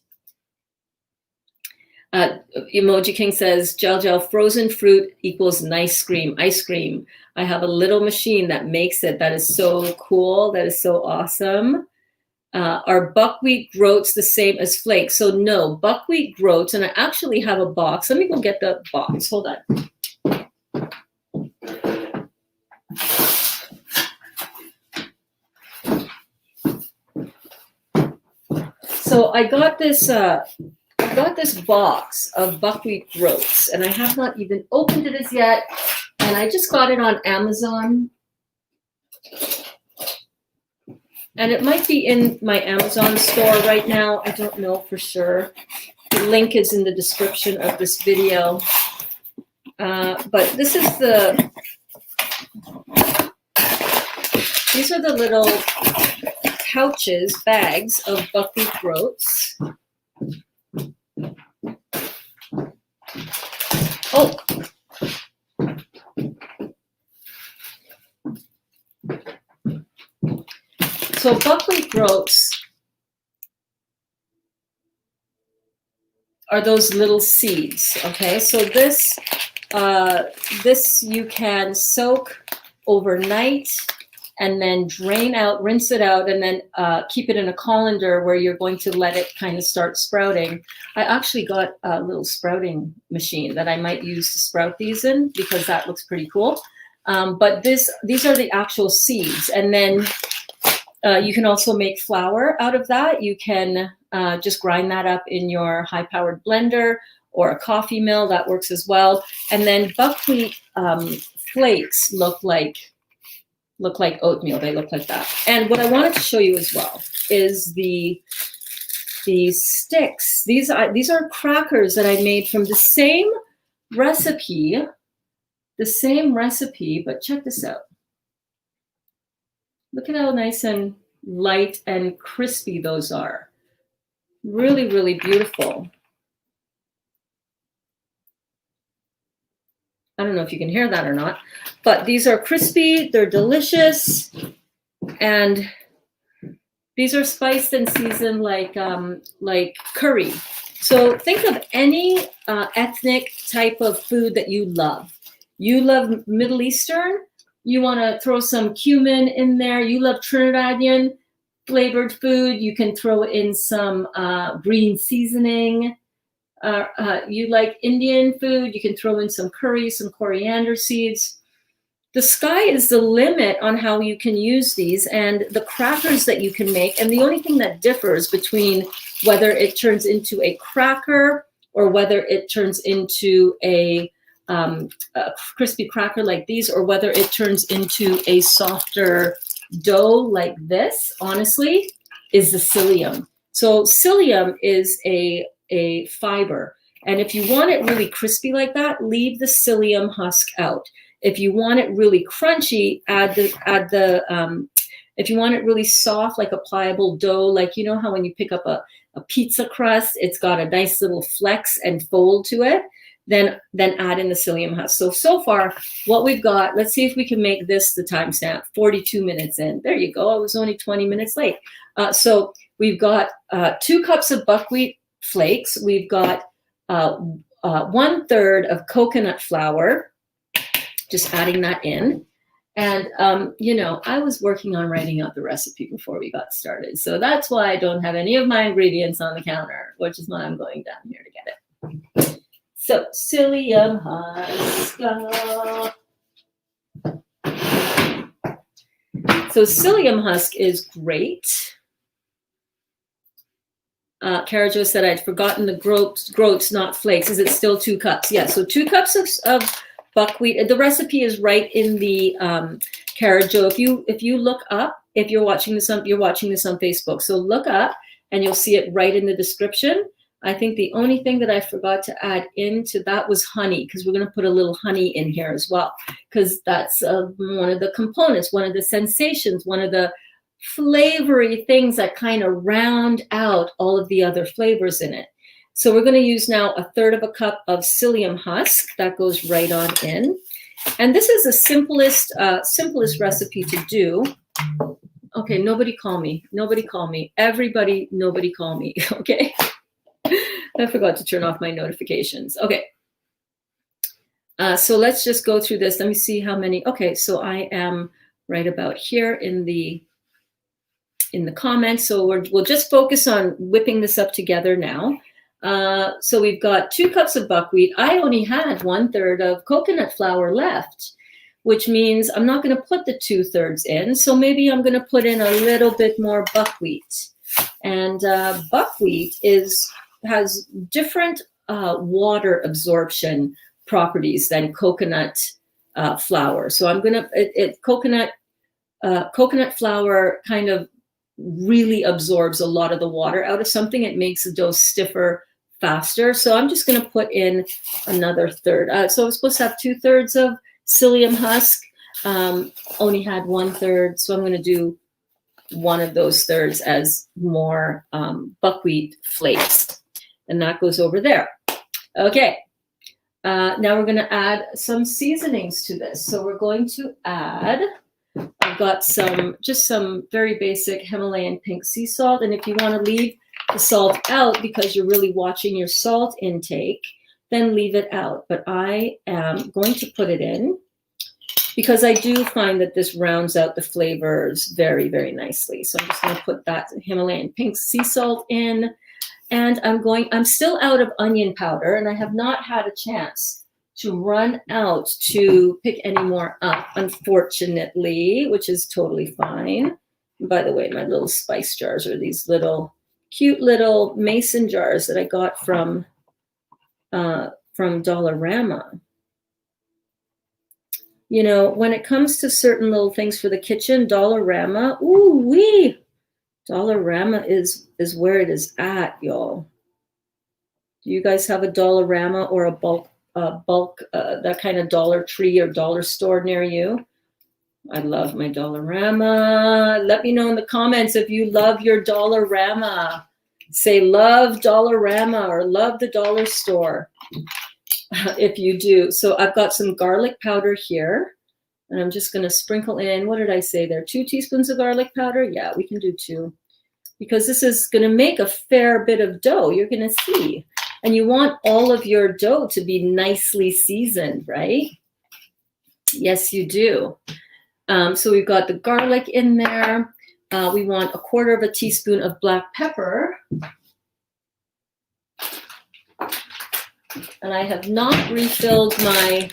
Emoji King says, gel, frozen fruit equals nice ice cream. I have a little machine that makes it. That is so cool. That is so awesome. Are buckwheat groats the same as flakes? So no, buckwheat groats, and I actually have a box. Let me go get the box. Hold on. So I got this box of buckwheat groats, and I have not even opened it as yet. And I just got it on Amazon. And it might be in my Amazon store right now. I don't know for sure. The link is in the description of this video. But this is these are the little pouches, bags of buckwheat groats. Oh. So buckwheat groats are those little seeds. Okay, so this you can soak overnight and then drain out, rinse it out, and then keep it in a colander where you're going to let it kind of start sprouting. I actually got a little sprouting machine that I might use to sprout these in because that looks pretty cool. But these are the actual seeds. And then you can also make flour out of that. You can just grind that up in your high-powered blender or a coffee mill. That works as well. And then buckwheat flakes look like oatmeal. They look like that. And what I wanted to show you as well is the sticks. These are crackers that I made from the same recipe, but check this out. Look at how nice and light and crispy those are. Really, really beautiful. I don't know if you can hear that or not, but these are crispy, they're delicious, and these are spiced and seasoned like curry. So think of any ethnic type of food that you love. You love Middle Eastern, you want to throw some cumin in there. You love Trinidadian flavored food, you can throw in some green seasoning. You like Indian food, you can throw in some curry, some coriander seeds. The sky is the limit on how you can use these and the crackers that you can make. And the only thing that differs between whether it turns into a cracker or whether it turns into a crispy cracker like these, or whether it turns into a softer dough like this, honestly, is the psyllium. So psyllium is a fiber. And if you want it really crispy like that, leave the psyllium husk out. If you want it really crunchy, if you want it really soft, like a pliable dough, like you know how when you pick up a pizza crust, it's got a nice little flex and fold to it, then add in the psyllium husk. So far, what we've got, let's see if we can make this the timestamp, 42 minutes in. There you go, I was only 20 minutes late. So we've got 2 cups of buckwheat flakes. We've got 1/3 of coconut flour, just adding that in. And, you know, I was working on writing out the recipe before we got started. So that's why I don't have any of my ingredients on the counter, which is why I'm going down here to get it. So psyllium husk. So psyllium husk is great. Kara said I'd forgotten the groats, not flakes. Is it still 2 cups? Yeah, so 2 cups of buckwheat. The recipe is right in the Kara Jo. If you look up, if you're watching this on Facebook, so look up and you'll see it right in the description. I think the only thing that I forgot to add into that was honey, because we're going to put a little honey in here as well, because that's one of the components, one of the sensations, one of the flavory things that kind of round out all of the other flavors in it. So we're going to use now 1/3 cup of psyllium husk. That goes right on in. And this is the simplest recipe to do. Okay, nobody call me. Nobody call me. Everybody, nobody call me. Okay. I forgot to turn off my notifications. Okay. So let's just go through this. Let me see how many. Okay, so I am right about here in the comments. So we'll just focus on whipping this up together now. So we've got 2 cups of buckwheat. I only had 1/3 of coconut flour left, which means I'm not going to put the 2/3 in. So maybe I'm going to put in a little bit more buckwheat. And buckwheat has different water absorption properties than coconut flour. So I'm going to, coconut flour kind of really absorbs a lot of the water out of something. It makes the dough stiffer faster. So I'm just going to put in another 1/3. So I was supposed to have 2/3 of psyllium husk. Only had 1/3. So I'm going to do one of those thirds as more buckwheat flakes. And that goes over there. Okay. Now we're going to add some seasonings to this. So we're going to add, I've got some very basic Himalayan pink sea salt. And if you want to leave the salt out because you're really watching your salt intake, then leave it out. But I am going to put it in because I do find that this rounds out the flavors very, very nicely. So I'm just going to put that Himalayan pink sea salt in. And I'm still out of onion powder, and I have not had a chance to run out to pick any more up, unfortunately, which is totally fine. By the way, my little spice jars are these little cute little mason jars that I got from Dollarama. You know, when it comes to certain little things for the kitchen, Dollarama, ooh wee, Dollarama is where it is at, y'all. Do you guys have a Dollarama or a bulk that kind of Dollar Tree or dollar store near you? I love my Dollarama. Let me know in the comments if you love your Dollarama. Say love Dollarama or love the dollar store if you do. So I've got some garlic powder here, and I'm just going to sprinkle in, what did I say there? 2 teaspoons of garlic powder? Yeah, we can do 2. Because this is going to make a fair bit of dough, you're going to see. And you want all of your dough to be nicely seasoned, right? Yes, you do. So we've got the garlic in there. We want 1/4 teaspoon of black pepper. And I have not refilled my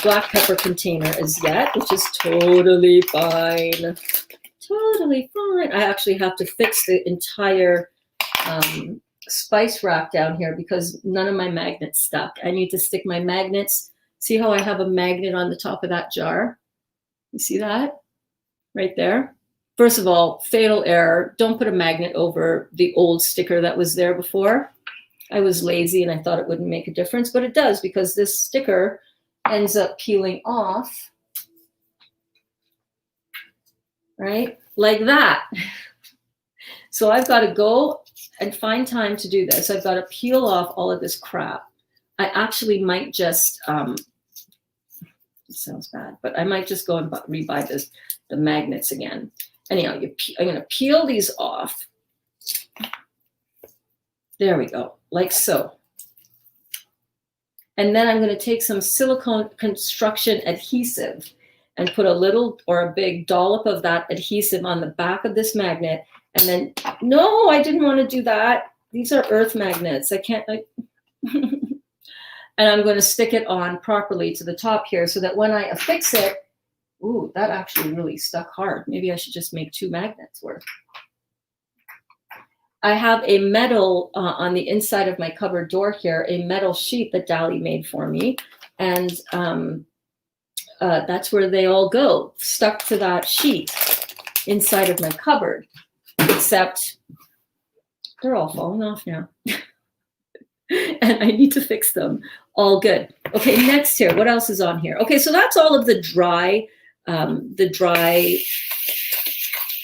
black pepper container as yet, which is totally fine. Totally fine. I actually have to fix the entire spice rack down here because none of my magnets stuck. I need to stick my magnets. See how I have a magnet on the top of that jar? You see that? Right there. First of all, fatal error. Don't put a magnet over the old sticker that was there before. I was lazy and I thought it wouldn't make a difference, but it does because this sticker ends up peeling off. Right? Like that. So I've got to go and find time to do this. I've got to peel off all of this crap. I actually might just, it sounds bad, but I might just go and rebuy the magnets again. Anyhow, I'm going to peel these off. There we go, like so. And then I'm going to take some silicone construction adhesive and put a little or a big dollop of that adhesive on the back of this magnet. And then, no, I didn't want to do that. These are earth magnets. I can't, and I'm going to stick it on properly to the top here so that when I affix it, ooh, that actually really stuck hard. Maybe I should just make 2 magnets worth. I have a metal on the inside of my cupboard door here, a metal sheet that Dali made for me. And that's where they all go, stuck to that sheet inside of my cupboard, except they're all falling off now. And I need to fix them. All good. Okay, next here, what else is on here? Okay, so that's all of the dry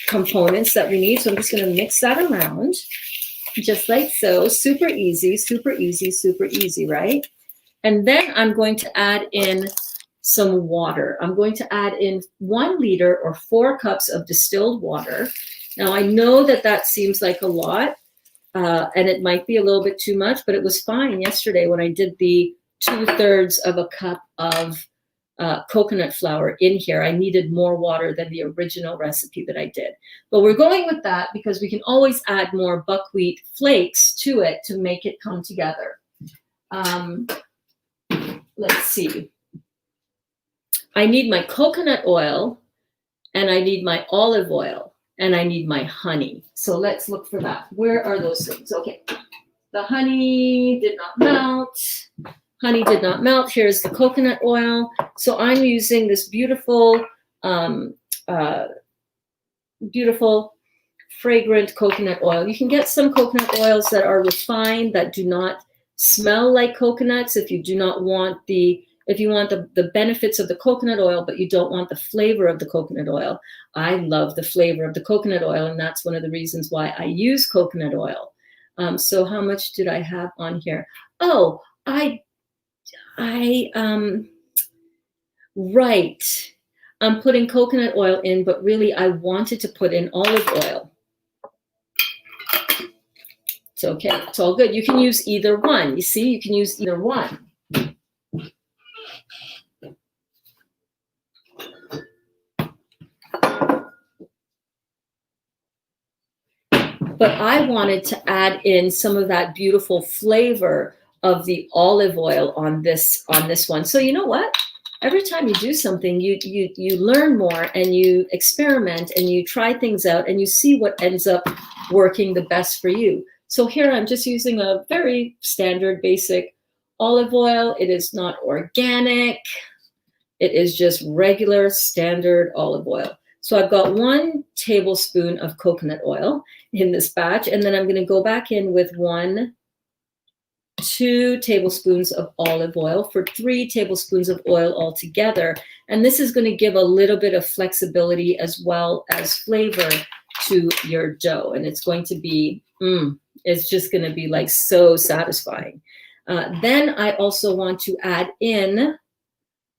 components that we need. So I'm just going to mix that around just like so. Super easy, super easy, super easy, right? And then I'm going to add in some water. I'm going to add in 1 liter or 4 cups of distilled water. Now I know that that seems like a lot and it might be a little bit too much, but it was fine yesterday when I did the 2/3 of a cup of coconut flour in here. I needed more water than the original recipe that I did. But we're going with that because we can always add more buckwheat flakes to it to make it come together. Let's see. I need my coconut oil and I need my olive oil and I need my honey. So let's look for that. Where are those things? Okay. The honey did not melt. Honey did not melt. Here's the coconut oil. So I'm using this beautiful, beautiful, fragrant coconut oil. You can get some coconut oils that are refined that do not smell like coconuts. If you do not want if you want the benefits of the coconut oil, but you don't want the flavor of the coconut oil. I love the flavor of the coconut oil, and that's one of the reasons why I use coconut oil. So how much did I have on here? Oh, right. I'm putting coconut oil in, but really I wanted to put in olive oil. It's okay. It's all good. You can use either one. You see, you can use either one. But I wanted to add in some of that beautiful flavor of the olive oil on this one. So you know what? Every time you do something, you learn more and you experiment and you try things out and you see what ends up working the best for you. So here I'm just using a very standard basic olive oil. It is not organic. It is just regular standard olive oil. So I've got 1 tablespoon of coconut oil in this batch, and then I'm going to go back in with 2 tablespoons of olive oil for 3 tablespoons of oil altogether. And this is going to give a little bit of flexibility as well as flavor to your dough. And it's going to be, it's just going to be like so satisfying. Then I also want to add in,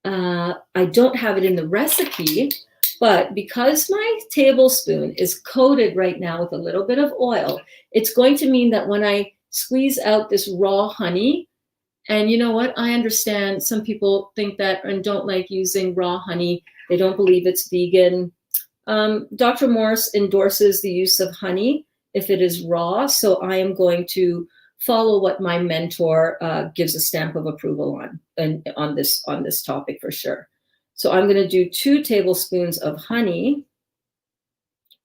I don't have it in the recipe, but because my tablespoon is coated right now with a little bit of oil, it's going to mean that when I squeeze out this raw honey, and you know what? I understand some people think that and don't like using raw honey. They don't believe it's vegan. Dr. Morse endorses the use of honey if it is raw. So I am going to follow what my mentor gives a stamp of approval on, and on this topic for sure. So I'm going to do 2 tablespoons of honey.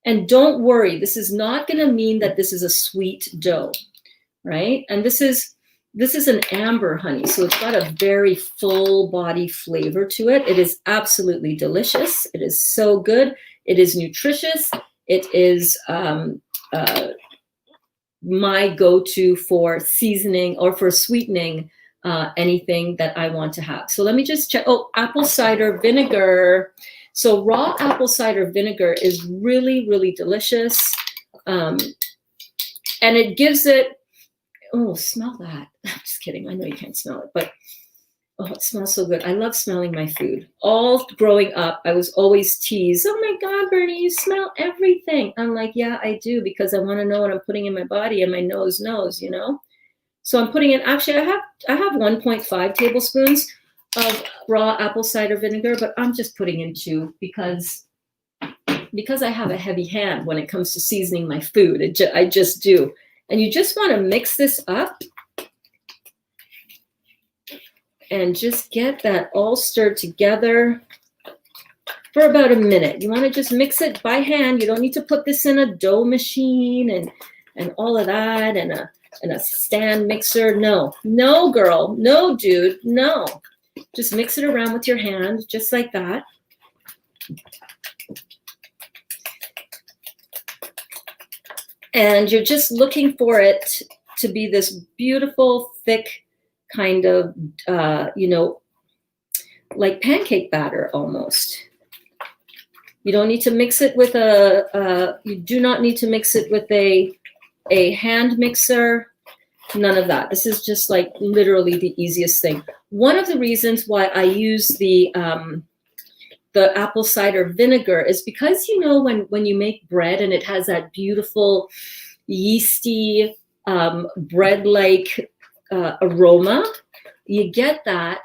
And don't worry, this is not going to mean that this is a sweet dough, right? And this is an amber honey, so it's got a very full body flavor to it. It is absolutely delicious. It is so good. It is nutritious. It is my go-to for seasoning or for sweetening anything that I want to have. So let me just check. Oh, apple cider vinegar. So raw apple cider vinegar is really, really delicious. And it gives it, oh, smell that. I'm just kidding. I know you can't smell it, but oh, it smells so good. I love smelling my food. All growing up, I was always teased, oh my God, Bernie, you smell everything. I'm like, yeah, I do, because I want to know what I'm putting in my body, and my nose knows, you know? So I'm putting in, actually, I have 1.5 tablespoons of raw apple cider vinegar, but I'm just putting in 2 because I have a heavy hand when it comes to seasoning my food. I just do. And you just want to mix this up and just get that all stirred together for about a minute. You want to just mix it by hand. You don't need to put this in a dough machine and all of that and a stand mixer. No, girl, no, dude, no. Just mix it around with your hand, just like that. And you're just looking for it to be this beautiful, thick kind of, like pancake batter almost. You don't need to mix it with you do not need to mix it with a hand mixer. None of that. This is just like literally the easiest thing. One of the reasons why I use the apple cider vinegar is because, you know, when you make bread and it has that beautiful yeasty bread-like aroma, you get that,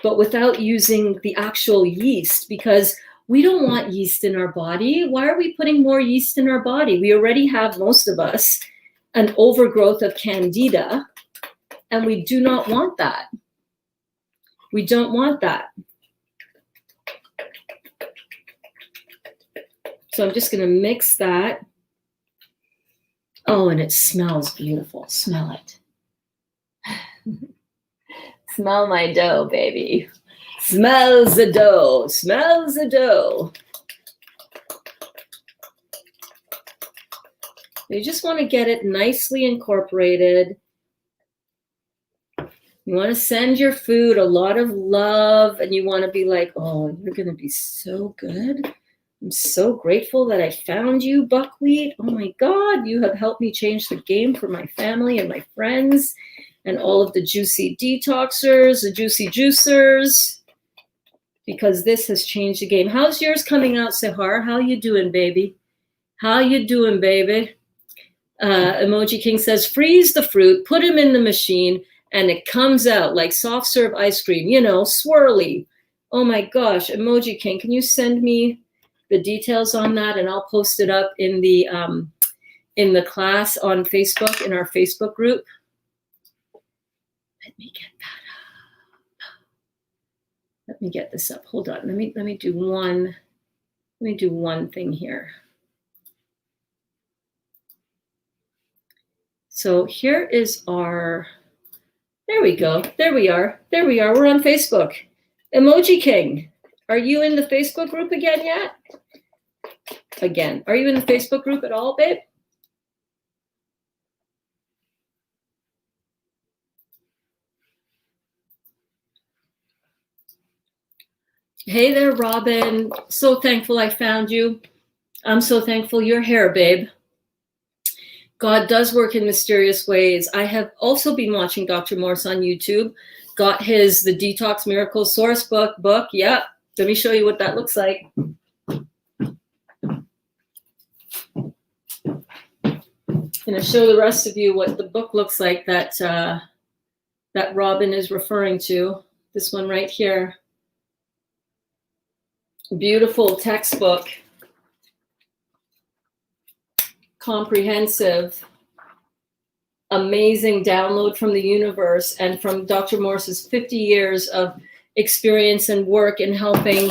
but without using the actual yeast, because we don't want yeast in our body. Why are we putting more yeast in our body? We already have, most of us, an overgrowth of candida, and we do not want that. We don't want that. So I'm just going to mix that. Oh, and it smells beautiful. Smell it. Smell my dough, baby. Smells the dough. Smells the dough. You just want to get it nicely incorporated. You want to send your food a lot of love, and you want to be like, oh, you're going to be so good. I'm so grateful that I found you, Buckwheat. Oh my God, you have helped me change the game for my family and my friends and all of the juicy detoxers, the juicy juicers, because this has changed the game. How's yours coming out, Sahar? How you doing, baby? How you doing, baby? Emoji King says, freeze the fruit, put them in the machine, and it comes out like soft serve ice cream, you know, swirly. Oh my gosh, Emoji King, can you send me the details on that, and I'll post it up in the class on Facebook, in our Facebook group. Let me get that up. Let me get this up. Hold on. Let me do one thing here. So here is our, there we go. There we are. There we are. We're on Facebook. Emoji King, are you in the Facebook group again yet? Again, are you in the Facebook group at all, babe? Hey there, Robin. So thankful I found you. I'm so thankful you're here, babe. God does work in mysterious ways. I have also been watching Dr. Morse on YouTube. Got the Detox Miracle Source book. Yeah, let me show you what that looks like. I'm going to show the rest of you what the book looks like that Robin is referring to. This one right here. Beautiful textbook. Comprehensive. Amazing download from the universe and from Dr. Morse's 50 years of experience and work in helping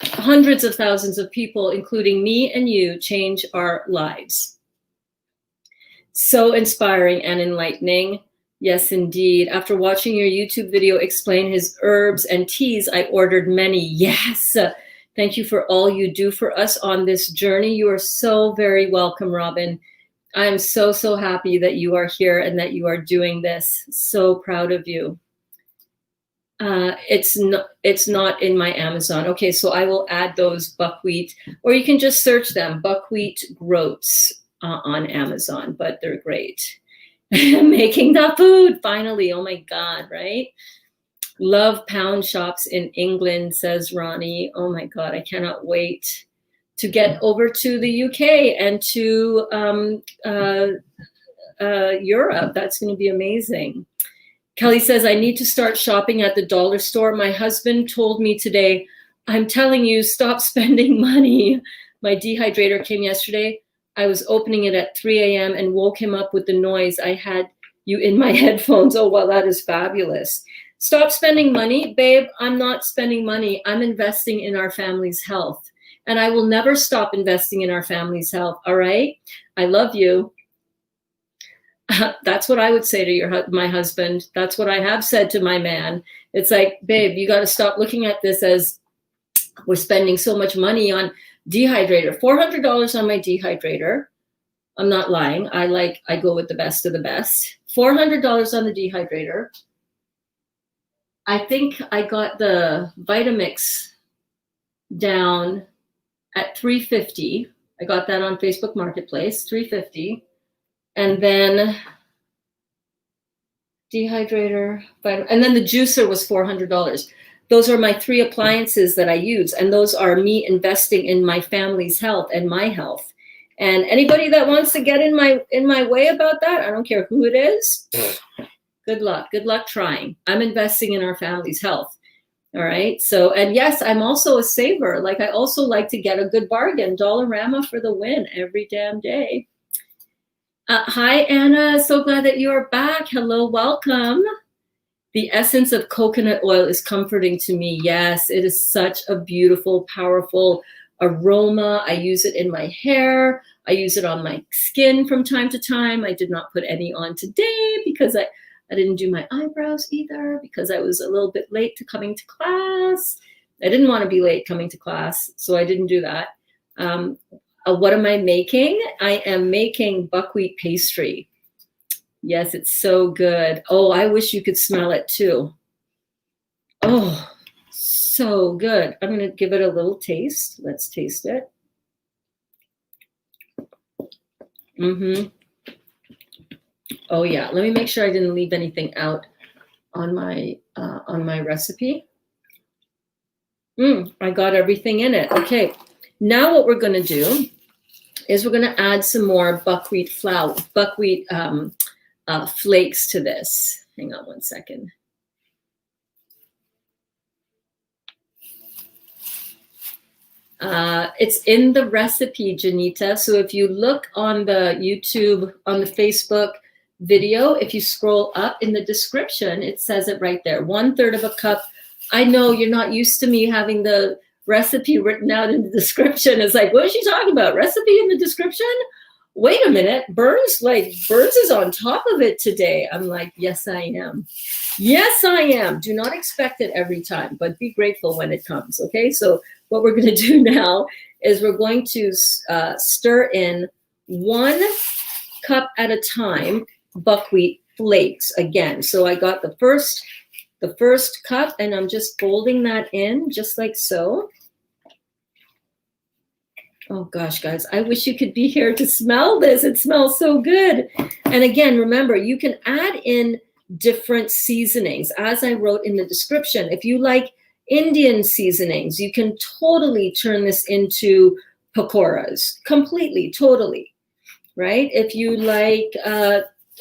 hundreds of thousands of people, including me and you, change our lives. So inspiring and enlightening. Yes, indeed. After watching your YouTube video explain his herbs and teas, I ordered many. Yes. Thank you for all you do for us on this journey. You are so very welcome, Robin. I am so, so happy that you are here and that you are doing this. So proud of you. It's not in my Amazon. Okay, so I will add those buckwheat, or you can just search them, buckwheat groats on Amazon, but they're great. Making the food, finally. Oh my God, right? Love pound shops in England, says Ronnie. Oh my God, I cannot wait to get over to the UK and to Europe. That's going to be amazing. Kelly says, I need to start shopping at the dollar store. My husband told me today, I'm telling you, stop spending money. My dehydrator came yesterday. I was opening it at 3 a.m. and woke him up with the noise. I had you in my headphones. Oh, well, that is fabulous. Stop spending money. Babe, I'm not spending money. I'm investing in our family's health. And I will never stop investing in our family's health. All right? I love you. That's what I would say to my husband. That's what I have said to my man. It's like, babe, you got to stop looking at this as we're spending so much money on dehydrator. $400 on my dehydrator. I'm not lying. I go with the best of the best. $400 on the dehydrator. I think I got the Vitamix down at $350. I got that on Facebook Marketplace, $350. And then dehydrator, and then the juicer was $400. Those are my 3 appliances that I use. And those are me investing in my family's health and my health. And anybody that wants to get in my way about that, I don't care who it is. Good luck. Good luck trying. I'm investing in our family's health. All right. So, and yes, I'm also a saver. Like I also like to get a good bargain. Dollarama for the win every damn day. Hi, Anna. So glad that you are back. Hello. Welcome. The essence of coconut oil is comforting to me. Yes, it is such a beautiful, powerful aroma. I use it in my hair. I use it on my skin from time to time. I did not put any on today because I didn't do my eyebrows either because I was a little bit late to coming to class. I didn't want to be late coming to class, so I didn't do that. What am I making? I am making buckwheat pastry. Yes, it's so good. Oh, I wish you could smell it too. Oh, so good. I'm going to give it a little taste. Let's taste it. Oh yeah, let me make sure I didn't leave anything out on my recipe. I got everything in it. Okay, now what we're going to do is we're going to add some more buckwheat flour, buckwheat flakes to this. Hang on one second. It's in the recipe, Janita. So if you look on the YouTube, on the Facebook video, if you scroll up in the description, it says it right there. 1/3 of a cup. I know you're not used to me having the recipe written out in the description. It's like, what is she talking about? Recipe in the description? Wait a minute. Burns is on top of it today. I'm like, yes, I am. Yes, I am. Do not expect it every time, but be grateful when it comes. Okay. So what we're going to do now is we're going to stir in 1 cup at a time buckwheat flakes again. So I got the first cup, and I'm just folding that in just like so. Oh gosh, guys, I wish you could be here to smell this. It smells so good. And again, remember, you can add in different seasonings, as I wrote in the description. If you like Indian seasonings, you can totally turn this into pakoras, completely, totally, right? If you like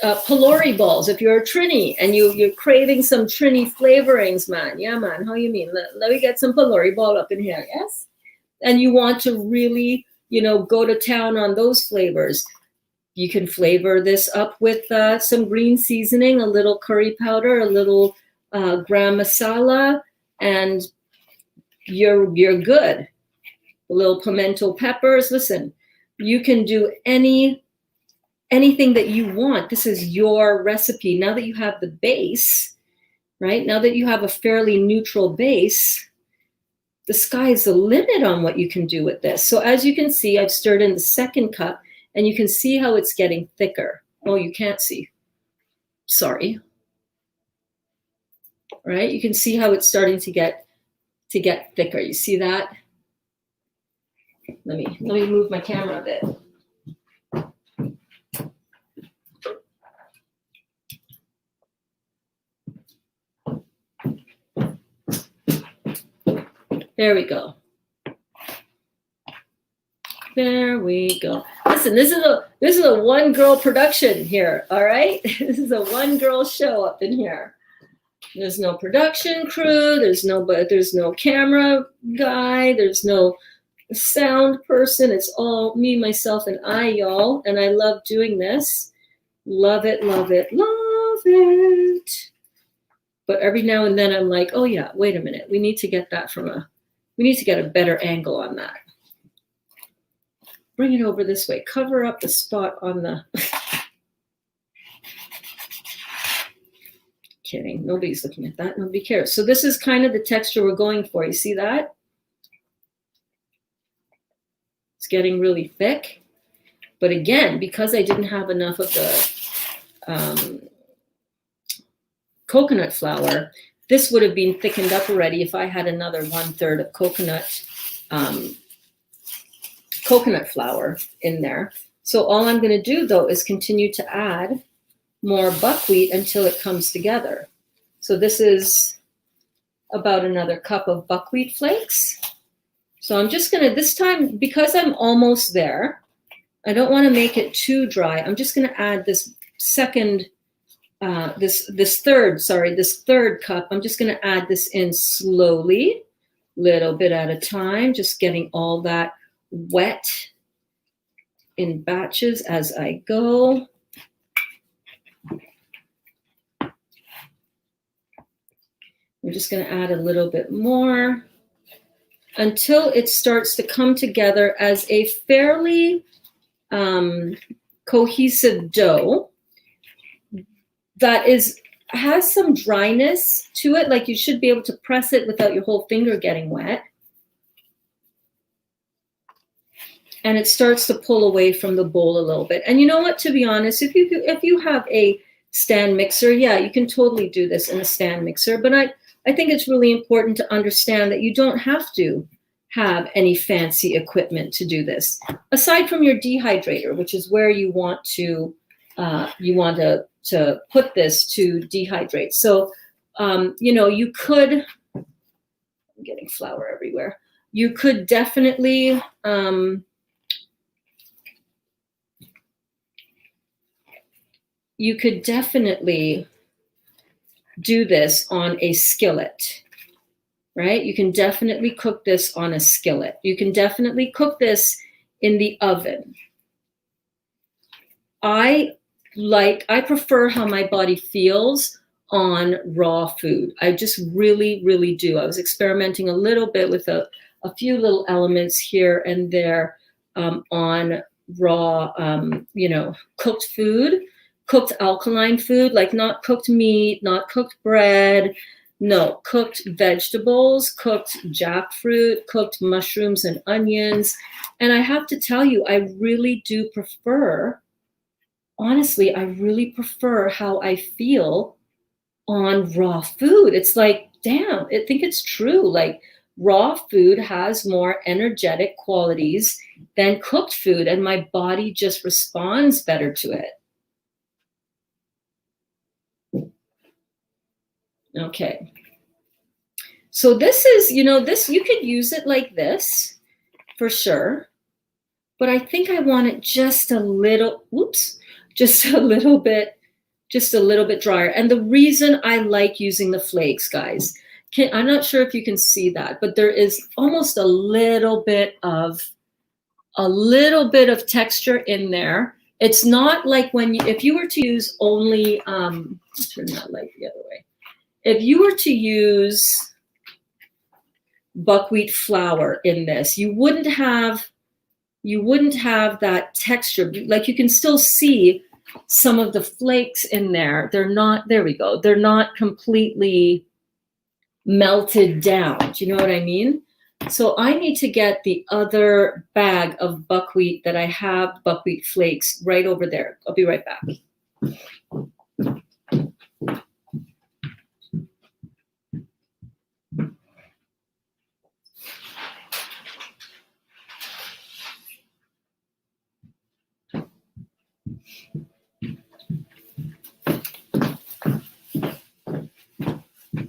pylori balls, if you're a Trini and you're craving some Trini flavorings, man, yeah, man, how you mean? Let me get some pylori ball up in here, yes? And you want to really, go to town on those flavors, you can flavor this up with some green seasoning, a little curry powder, a little gram masala, and you're good. A little pimento peppers. Listen, you can do anything that you want. This is your recipe. Now that you have the base, right? Now that you have a fairly neutral base, the sky's the limit on what you can do with this. So as you can see, I've stirred in the 2nd cup, and you can see how it's getting thicker. Oh, you can't see. Sorry. Right? You can see how it's starting to get thicker. You see that? Let me move my camera a bit. There we go. There we go. Listen, this is a one-girl production here, all right? This is a one-girl show up in here. There's no production crew, there's no camera guy, there's no sound person. It's all me, myself, and I, y'all. And I love doing this. Love it, love it, love it. But every now and then I'm like, oh yeah, wait a minute. We need to get a better angle on that. Bring it over this way. Cover up the spot on the... Kidding. Nobody's looking at that. Nobody cares. So this is kind of the texture we're going for. You see that? It's getting really thick. But again, because I didn't have enough of the coconut flour, this would have been thickened up already if I had another 1/3 of coconut flour in there. So all I'm going to do, though, is continue to add more buckwheat until it comes together. So this is about another cup of buckwheat flakes. So I'm just going to, this time, because I'm almost there, I don't want to make it too dry. I'm just going to add this third cup. I'm just going to add this in slowly, little bit at a time, just getting all that wet in batches as I go. I'm just going to add a little bit more until it starts to come together as a fairly cohesive dough that has some dryness to it. Like you should be able to press it without your whole finger getting wet. And it starts to pull away from the bowl a little bit. And you know what, to be honest, if you have a stand mixer, yeah, you can totally do this in a stand mixer. But I think it's really important to understand that you don't have to have any fancy equipment to do this, aside from your dehydrator, which is where you want to put this to dehydrate. So, you could, I'm getting flour everywhere. You could definitely you could definitely do this on a skillet, right? You can definitely cook this on a skillet. You can definitely cook this in the oven. I prefer how my body feels on raw food. I just really, really do. I was experimenting a little bit with a few little elements here and there on raw, cooked food, cooked alkaline food, like not cooked meat, not cooked bread, no, cooked vegetables, cooked jackfruit, cooked mushrooms and onions. And I have to tell you, I really do prefer, honestly, I really prefer how I feel on raw food. It's like, damn, I think it's true. Like raw food has more energetic qualities than cooked food, and my body just responds better to it. Okay. So this is, this, you could use it like this for sure. But I think I want it just a little, just a little bit drier. And the reason I like using the flakes, guys, I'm not sure if you can see that, but there is almost a little bit of texture in there. It's not like if you were to use only, turn that light the other way. If you were to use buckwheat flour in this, you wouldn't have that texture. Like you can still see some of the flakes in there. They're not, there we go. They're not completely melted down. Do you know what I mean? So I need to get the other bag of buckwheat that I have, buckwheat flakes, right over there. I'll be right back.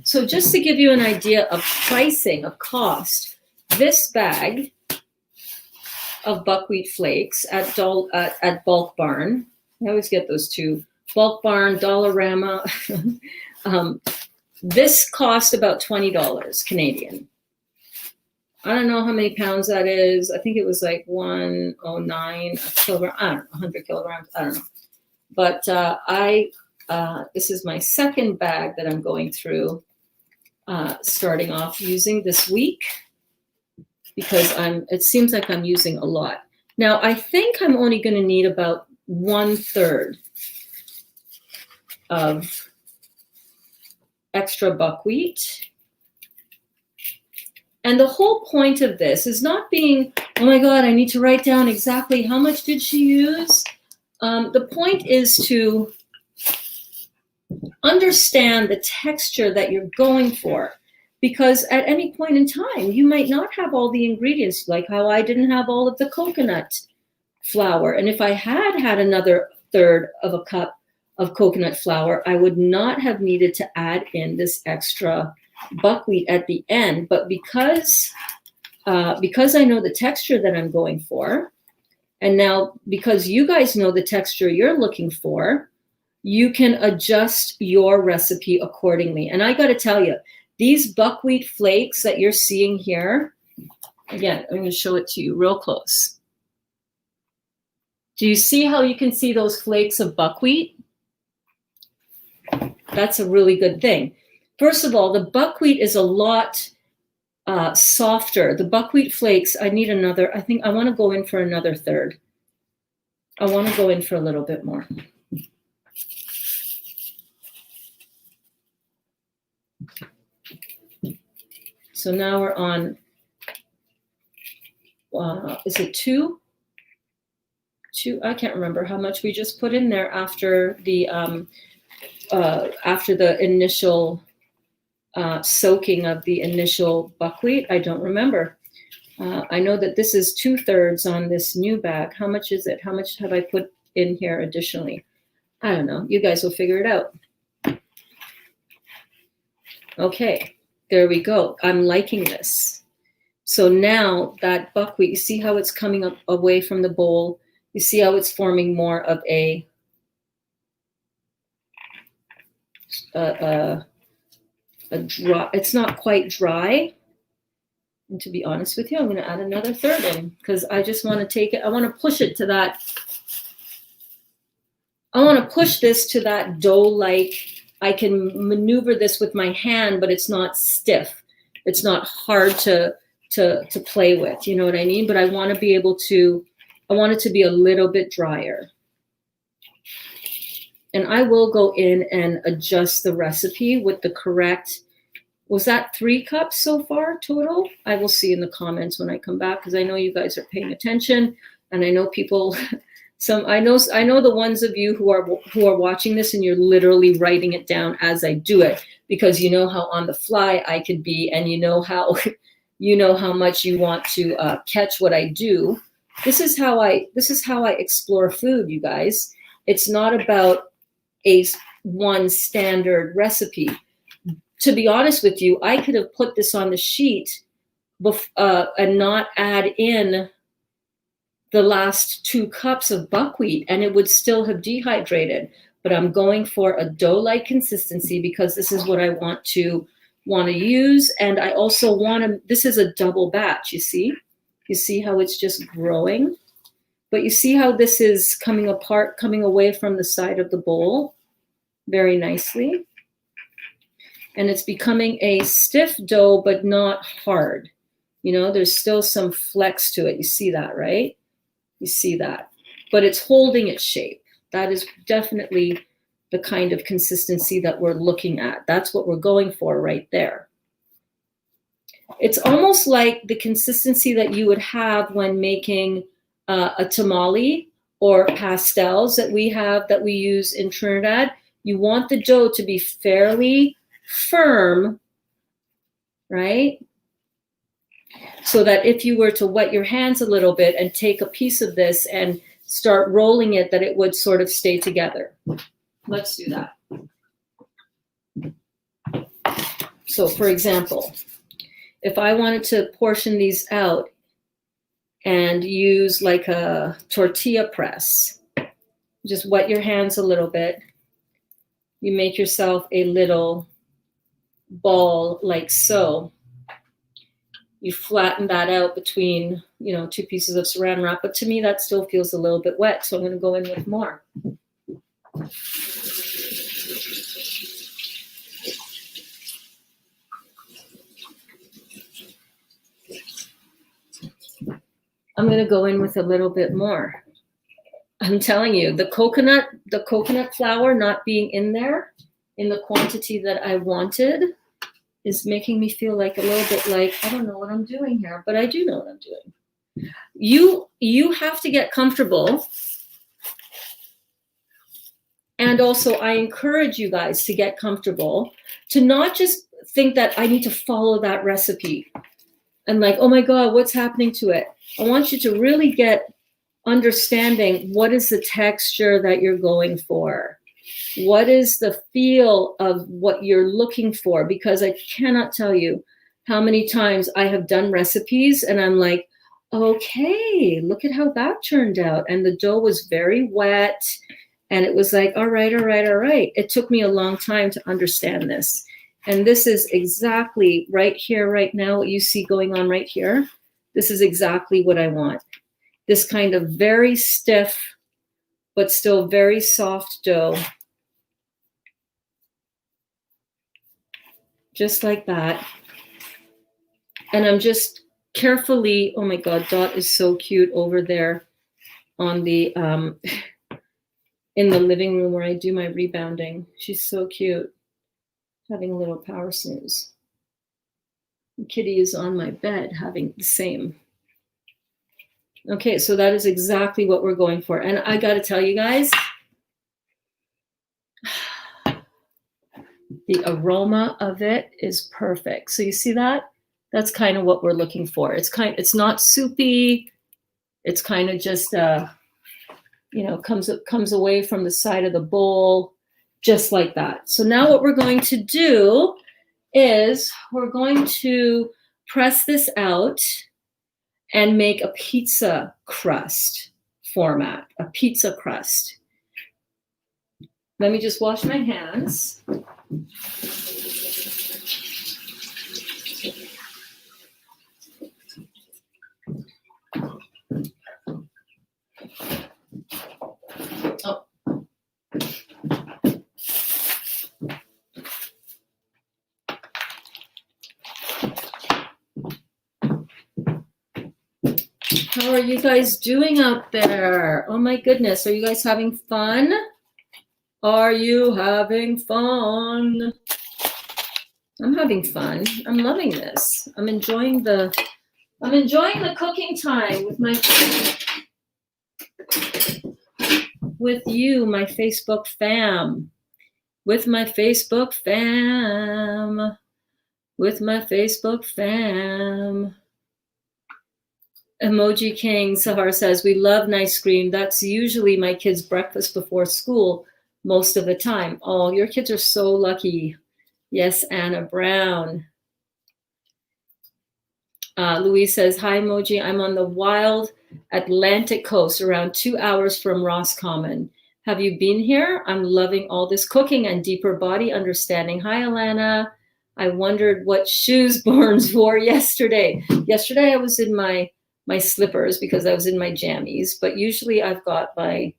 So just to give you an idea of pricing, of cost, this bag of buckwheat flakes at Bulk Barn, I always get those two, Bulk Barn, Dollarama, this cost about $20 Canadian. I don't know how many pounds that is. I think it was like 109 a kilogram. I don't know, 100 kilograms. I don't know. But this is my second bag that I'm going through, starting off using this week, because it seems like I'm using a lot. Now, I think I'm only going to need about 1/3 of extra buckwheat. And the whole point of this is not being, oh my God, I need to write down exactly how much did she use. The point is to understand the texture that you're going for, because at any point in time, you might not have all the ingredients, like how I didn't have all of the coconut flour. And if I had another 1/3 of a cup of coconut flour, I would not have needed to add in this extra buckwheat at the end. But because I know the texture that I'm going for, and now because you guys know the texture you're looking for, you can adjust your recipe accordingly. And I got to tell you, these buckwheat flakes that you're seeing here, again, I'm going to show it to you real close. Do you see how you can see those flakes of buckwheat? That's a really good thing. First of all, the buckwheat is a lot softer. The buckwheat flakes, I need another, I think I want to go in for another 1/3. I want to go in for a little bit more. So now we're on, is it 2? 2, I can't remember how much we just put in there after the initial soaking of the initial buckwheat. I don't remember. I know that this is 2/3 on this new bag. How much is it? How much have I put in here additionally? I don't know. You guys will figure it out. Okay, there we go. I'm liking this. So now that buckwheat, you see how it's coming up away from the bowl? You see how it's forming more of a a dry, it's not quite dry. And to be honest with you, I'm going to add another third in because I just want to take it. I want to push it to that. I want to push this to that dough-like. I can maneuver this with my hand, but it's not stiff. It's not hard to play with. You know what I mean? But I want to be able to, I want it to be a little bit drier. And I will go in and adjust the recipe with the correct. Was that 3 cups so far total? I will see in the comments when I come back because I know you guys are paying attention, and I know people. I know the ones of you who are watching this and you're literally writing it down as I do it because you know how on the fly I could be, and you know how much you want to catch what I do. This is how I explore food, you guys. It's not about one standard recipe. To be honest with you, I could have put this on the sheet and not add in the last 2 cups of buckwheat, and it would still have dehydrated. But I'm going for a dough-like consistency because this is what I want to use. And I also want to, this is a double batch, you see? You see how it's just growing? But you see how this is coming apart, coming away from the side of the bowl very nicely. And it's becoming a stiff dough, but not hard. You know, there's still some flex to it. You see that, right? You see that. But it's holding its shape. That is definitely the kind of consistency that we're looking at. That's what we're going for right there. It's almost like the consistency that you would have when making a tamale or pastels that we use in Trinidad. You want the dough to be fairly firm, right? So that if you were to wet your hands a little bit and take a piece of this and start rolling it, that it would sort of stay together. Let's do that. So for example, if I wanted to portion these out and use like a tortilla press, just wet your hands a little bit. You make yourself a little ball like so. You flatten that out between, 2 pieces of saran wrap. But to me, that still feels a little bit wet. So I'm going to go in with more. I'm going to go in with a little bit more. I'm telling you, the coconut flour not being in there in the quantity that I wanted is making me feel like a little bit like, I don't know what I'm doing here, but I do know what I'm doing. You have to get comfortable. And also I encourage you guys to get comfortable, to not just think that I need to follow that recipe and like, oh my God, what's happening to it? I want you to really get understanding what is the texture that you're going for. What is the feel of what you're looking for? Because I cannot tell you how many times I have done recipes and I'm like, okay, look at how that turned out. And the dough was very wet. And it was like, all right. It took me a long time to understand this. And this is exactly right here, right now, what you see going on right here. This is exactly what I want. This kind of very stiff, but still very soft dough. Just like that. And I'm just carefully, oh my God, Dot is so cute over there on the, in the living room where I do my rebounding. She's so cute, having a little power snooze. And Kitty is on my bed having the same. Okay, so that is exactly what we're going for. And I got to tell you guys, the aroma of it is perfect. So you see that? That's kind of what we're looking for. It's not soupy. It's kind of just, comes away from the side of the bowl, just like that. So now what we're going to do is we're going to press this out and make a pizza crust format, a pizza crust. Let me just wash my hands. Oh. How are you guys doing out there? Oh my goodness, are you guys having fun? Are you having fun? I'm having fun. I'm loving this. I'm enjoying the cooking time with you, my Facebook fam. With my Facebook fam. Emoji King Sahar says, we love nice cream. That's usually my kids' breakfast before school most of the time. Oh, your kids are so lucky. Yes, Anna Brown. Louise says, hi, Emoji. I'm on the wild Atlantic coast, around 2 hours from Roscommon. Have you been here? I'm loving all this cooking and deeper body understanding. Hi, Alana. I wondered what shoes Barnes wore yesterday. Yesterday, I was in my slippers because I was in my jammies, but usually I've got my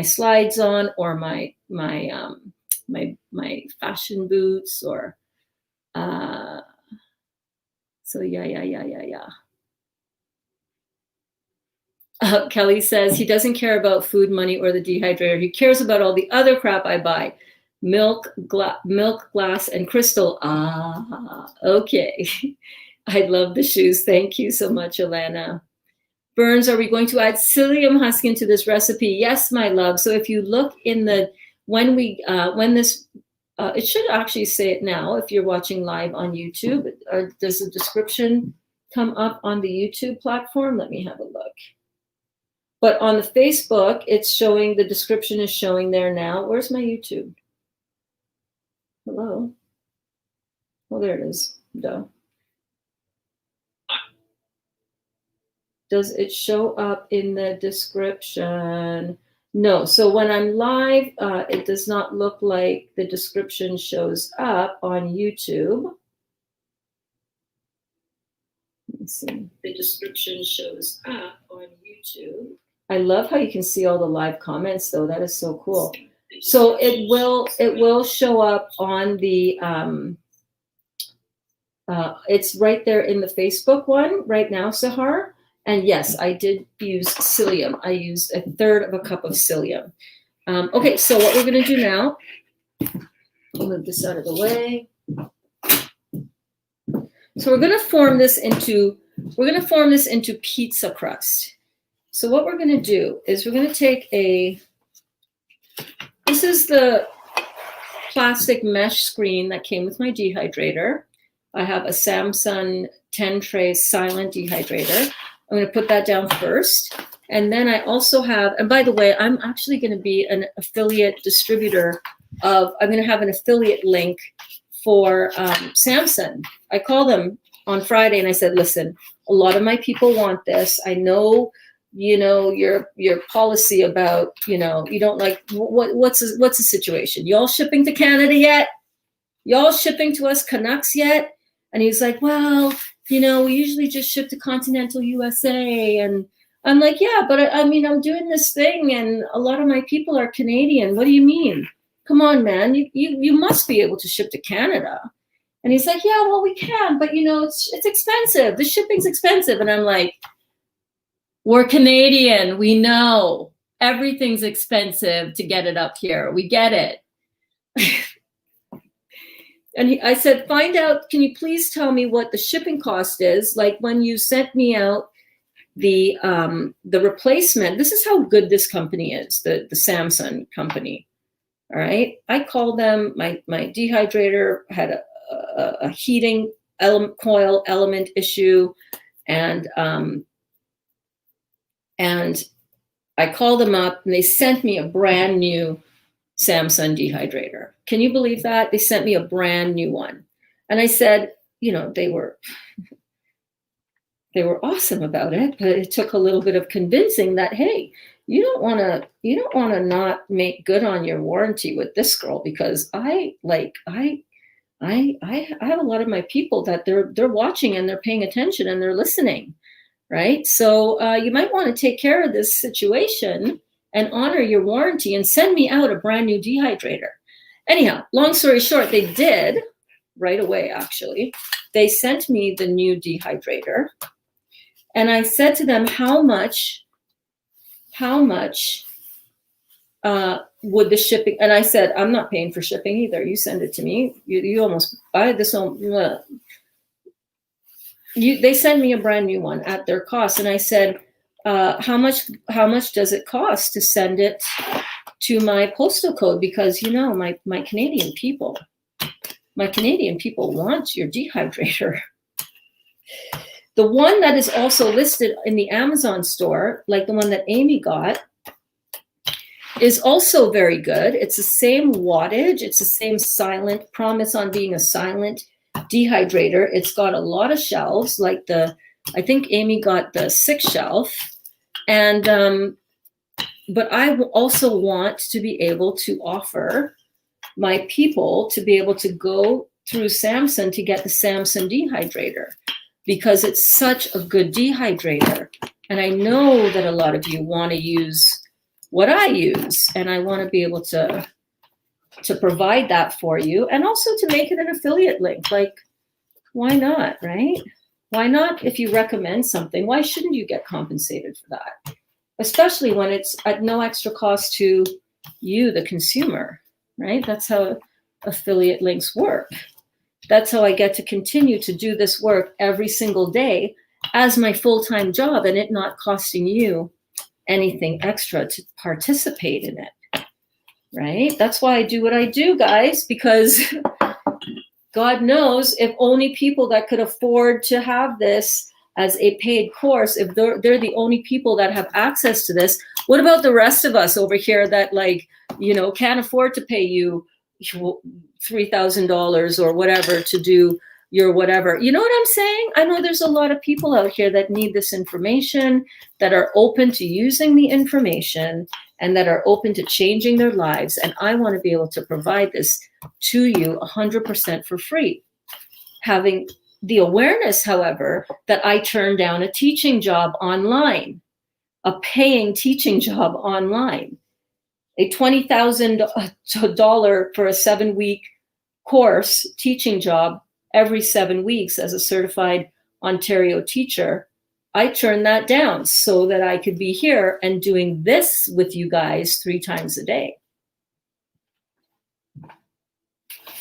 slides on or my fashion boots or so yeah. Kelly says he doesn't care about food, money, or the dehydrator. He cares about all the other crap I buy. Milk, glass, and crystal. Okay. I love the shoes. Thank you so much, Alana. Burns, are we going to add psyllium husk into this recipe? Yes, my love. So if you look in the, it should actually say it now if you're watching live on YouTube. Does the description come up on the YouTube platform? Let me have a look. But on the Facebook, it's showing, the description is showing there now. Where's my YouTube? Hello? Oh, there it is. Duh. Does it show up in the description? No. So when I'm live, it does not look like the description shows up on YouTube. Let me see. The description shows up on YouTube. I love how you can see all the live comments, though. That is so cool. So it will show up on the it's right there in the Facebook one right now, Sahar. And yes, I did use psyllium. I used 1/3 of a cup of psyllium. Okay, so what we're going to do now, I'll move this out of the way. So we're going to form this into pizza crust. So what we're going to do is we're going to take this is the plastic mesh screen that came with my dehydrator. I have a Samsung 10 tray silent dehydrator. I'm going to put that down first. And then I also have, and by the way, I'm actually going to be an affiliate distributor I'm going to have an affiliate link for Samsung. I called them on Friday and I said, listen, a lot of my people want this. I know, your policy about, you don't like, what's the situation? Y'all shipping to Canada yet? Y'all shipping to us Canucks yet? And he's like, well, we usually just ship to continental USA. And I'm like, yeah, but I'm doing this thing and a lot of my people are Canadian. What do you mean? Come on, man, you must be able to ship to Canada. And he's like, yeah, well, we can, but it's expensive. The shipping's expensive. And I'm like, we're Canadian. We know everything's expensive to get it up here. We get it. And I said, find out, can you please tell me what the shipping cost is? Like when you sent me out the replacement, this is how good this company is, the Samsung company. All right. I called them, my dehydrator had a heating coil element issue. And I called them up and they sent me a brand new Samsung dehydrator. Can you believe that? They sent me a brand new one. And I said, they were they were awesome about it, but it took a little bit of convincing that, hey, you don't want to not make good on your warranty with this girl, because I have a lot of my people that they're watching and they're paying attention and they're listening, right? So you might want to take care of this situation and honor your warranty and send me out a brand new dehydrator. Anyhow, long story short, they did right away, actually. They sent me the new dehydrator. And I said to them, how much would the shipping, and I said, I'm not paying for shipping either. You send it to me. You almost buy this on, they send me a brand new one at their cost. And I said, how much does it cost to send it to my postal code? Because, my Canadian people want your dehydrator. The one that is also listed in the Amazon store, like the one that Amy got, is also very good. It's the same wattage. It's the same silent promise on being a silent dehydrator. It's got a lot of shelves, like I think Amy got the 6 shelf. And, but I also want to be able to offer my people to be able to go through Samson to get the Samson dehydrator, because it's such a good dehydrator. And I know that a lot of you want to use what I use, and I want to be able to provide that for you, and also to make it an affiliate link. Like, why not, right? Why not? If you recommend something, why shouldn't you get compensated for that? Especially when it's at no extra cost to you, the consumer, right? That's how affiliate links work. That's how I get to continue to do this work every single day as my full-time job, and it not costing you anything extra to participate in it, right? That's why I do what I do, guys, because God knows, if only people that could afford to have this as a paid course, if they're the only people that have access to this, what about the rest of us over here that, can't afford to pay you $3,000 or whatever to do your whatever? You know what I'm saying? I know there's a lot of people out here that need this information, that are open to using the information, and that are open to changing their lives. And I want to be able to provide this to you 100% for free. Having the awareness, however, that I turned down a teaching job online, a paying teaching job online, a $20,000 for a 7-week course teaching job every 7 weeks as a certified Ontario teacher. I turned that down so that I could be here and doing this with you guys 3 times a day.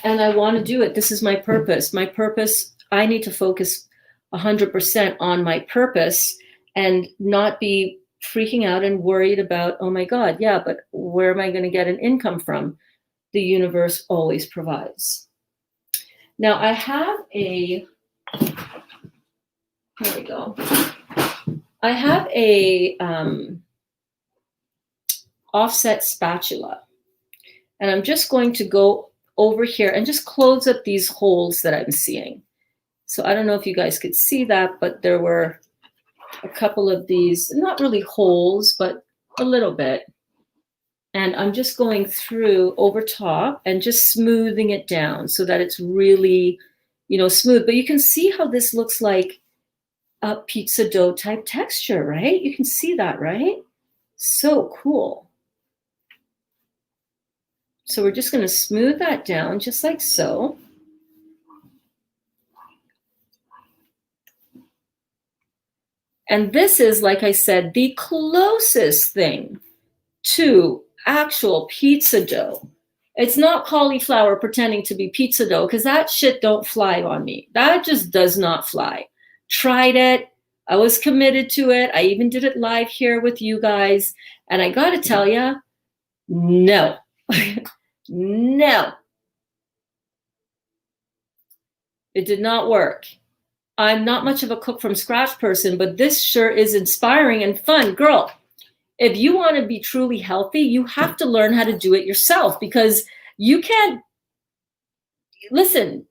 And I want to do it. This is my purpose. My purpose, I need to focus 100% on my purpose and not be freaking out and worried about, oh my God, yeah, but where am I going to get an income from? The universe always provides. Now I have here we go. I have a offset spatula, and I'm just going to go over here and just close up these holes that I'm seeing. So I don't know if you guys could see that, but there were a couple of these, not really holes, but a little bit. And I'm just going through over top and just smoothing it down so that it's really, smooth. But you can see how this looks like a pizza dough type texture, right? You can see that, right? So cool. So we're just going to smooth that down just like so. And this is, like I said, the closest thing to actual pizza dough. It's not cauliflower pretending to be pizza dough, because that shit don't fly on me. That just does not fly. Tried it. I was committed to it. I even did it live here with you guys. And I got to tell you, no. No. It did not work. I'm not much of a cook from scratch person, but this sure is inspiring and fun. Girl, if you want to be truly healthy, you have to learn how to do it yourself, because you can't, listen,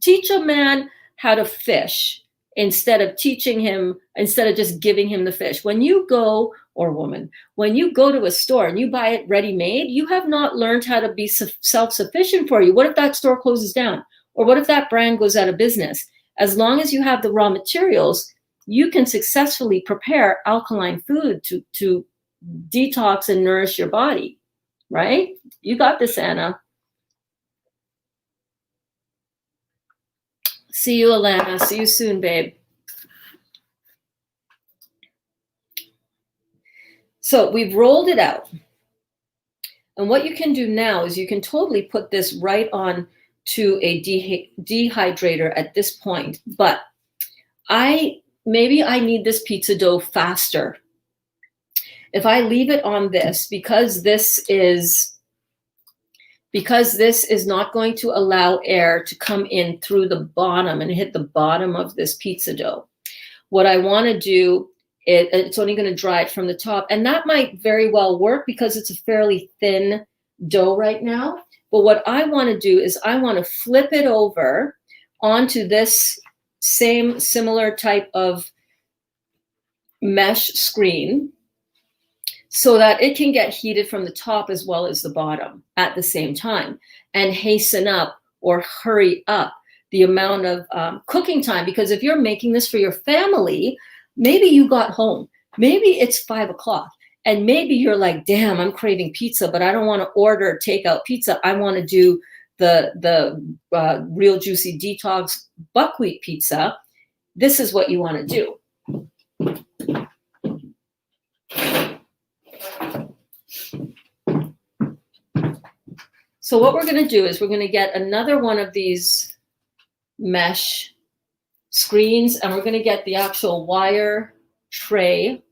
teach a man how to fish instead of teaching him, instead of just giving him the fish. When you go, or woman, when you go to a store and you buy it ready-made, you have not learned how to be self-sufficient for you. What if that store closes down? Or what if that brand goes out of business? As long as you have the raw materials, you can successfully prepare alkaline food to detox and nourish your body, right? You got this, Anna. See you, Alana. See you soon, babe. So we've rolled it out. And what you can do now is you can totally put this right on to a dehydrator at this point. But maybe I need this pizza dough faster. If I leave it on this, because this is not going to allow air to come in through the bottom and hit the bottom of this pizza dough. What I want to do, it's only going to dry it from the top. And that might very well work because it's a fairly thin dough right now. But what I want to do is I want to flip it over onto this similar type of mesh screen so that it can get heated from the top as well as the bottom at the same time and hasten up or hurry up the amount of cooking time. Because if you're making this for your family, maybe you got home, maybe it's 5 o'clock, and maybe you're like, damn, I'm craving pizza, but I don't want to order takeout pizza. I want to do the Real Juicy Detox buckwheat pizza. This is what you want to do. So what we're going to do is we're going to get another one of these mesh screens, and we're going to get the actual wire tray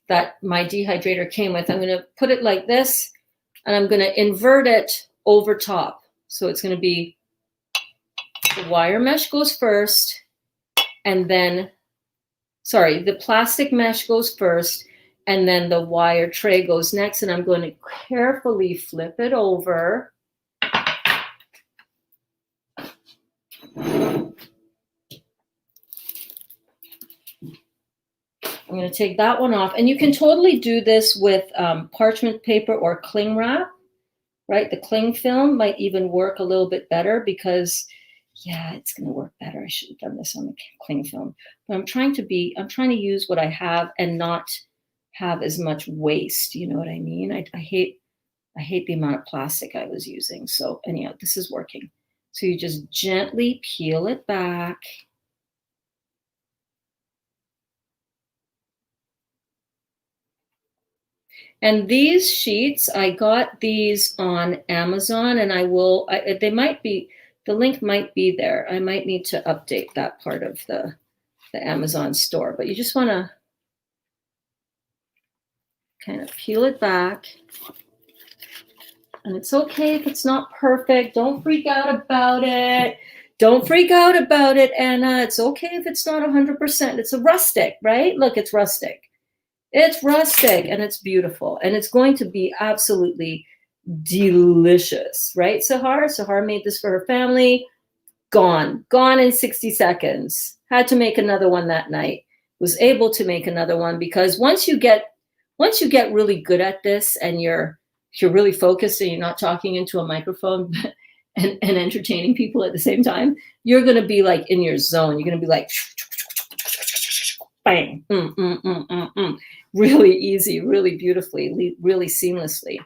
that my dehydrator came with. I'm going to put it like this, and I'm going to invert it over top. So it's going to be the wire mesh goes first, and then, sorry, the plastic mesh goes first, and then the wire tray goes next, and I'm going to carefully flip it over. I'm going to take that one off. And you can totally do this with parchment paper or cling wrap, right? The cling film might even work a little bit better because, yeah, it's going to work better. I should have done this on the cling film. But I'm trying to use what I have and not have as much waste. You know what I mean? I hate the amount of plastic I was using. So anyhow, this is working. So you just gently peel it back. And these sheets, I got these on Amazon, and they might be, the link might be there. I might need to update that part of the Amazon store, but you just want to kind of peel it back. And it's okay if it's not perfect. Don't freak out about it. Don't freak out about it, Anna. It's okay if it's not 100%. It's a rustic, right? Look, it's rustic. It's rustic and it's beautiful. And it's going to be absolutely delicious, right, Sahar? Sahar made this for her family. Gone in 60 seconds. Had to make another one that night. Was able to make another one because once you get really good at this and you're really focused and you're not talking into a microphone and entertaining people at the same time, you're going to be like in your zone. You're going to be like, bang, really easy, really beautifully, really seamlessly.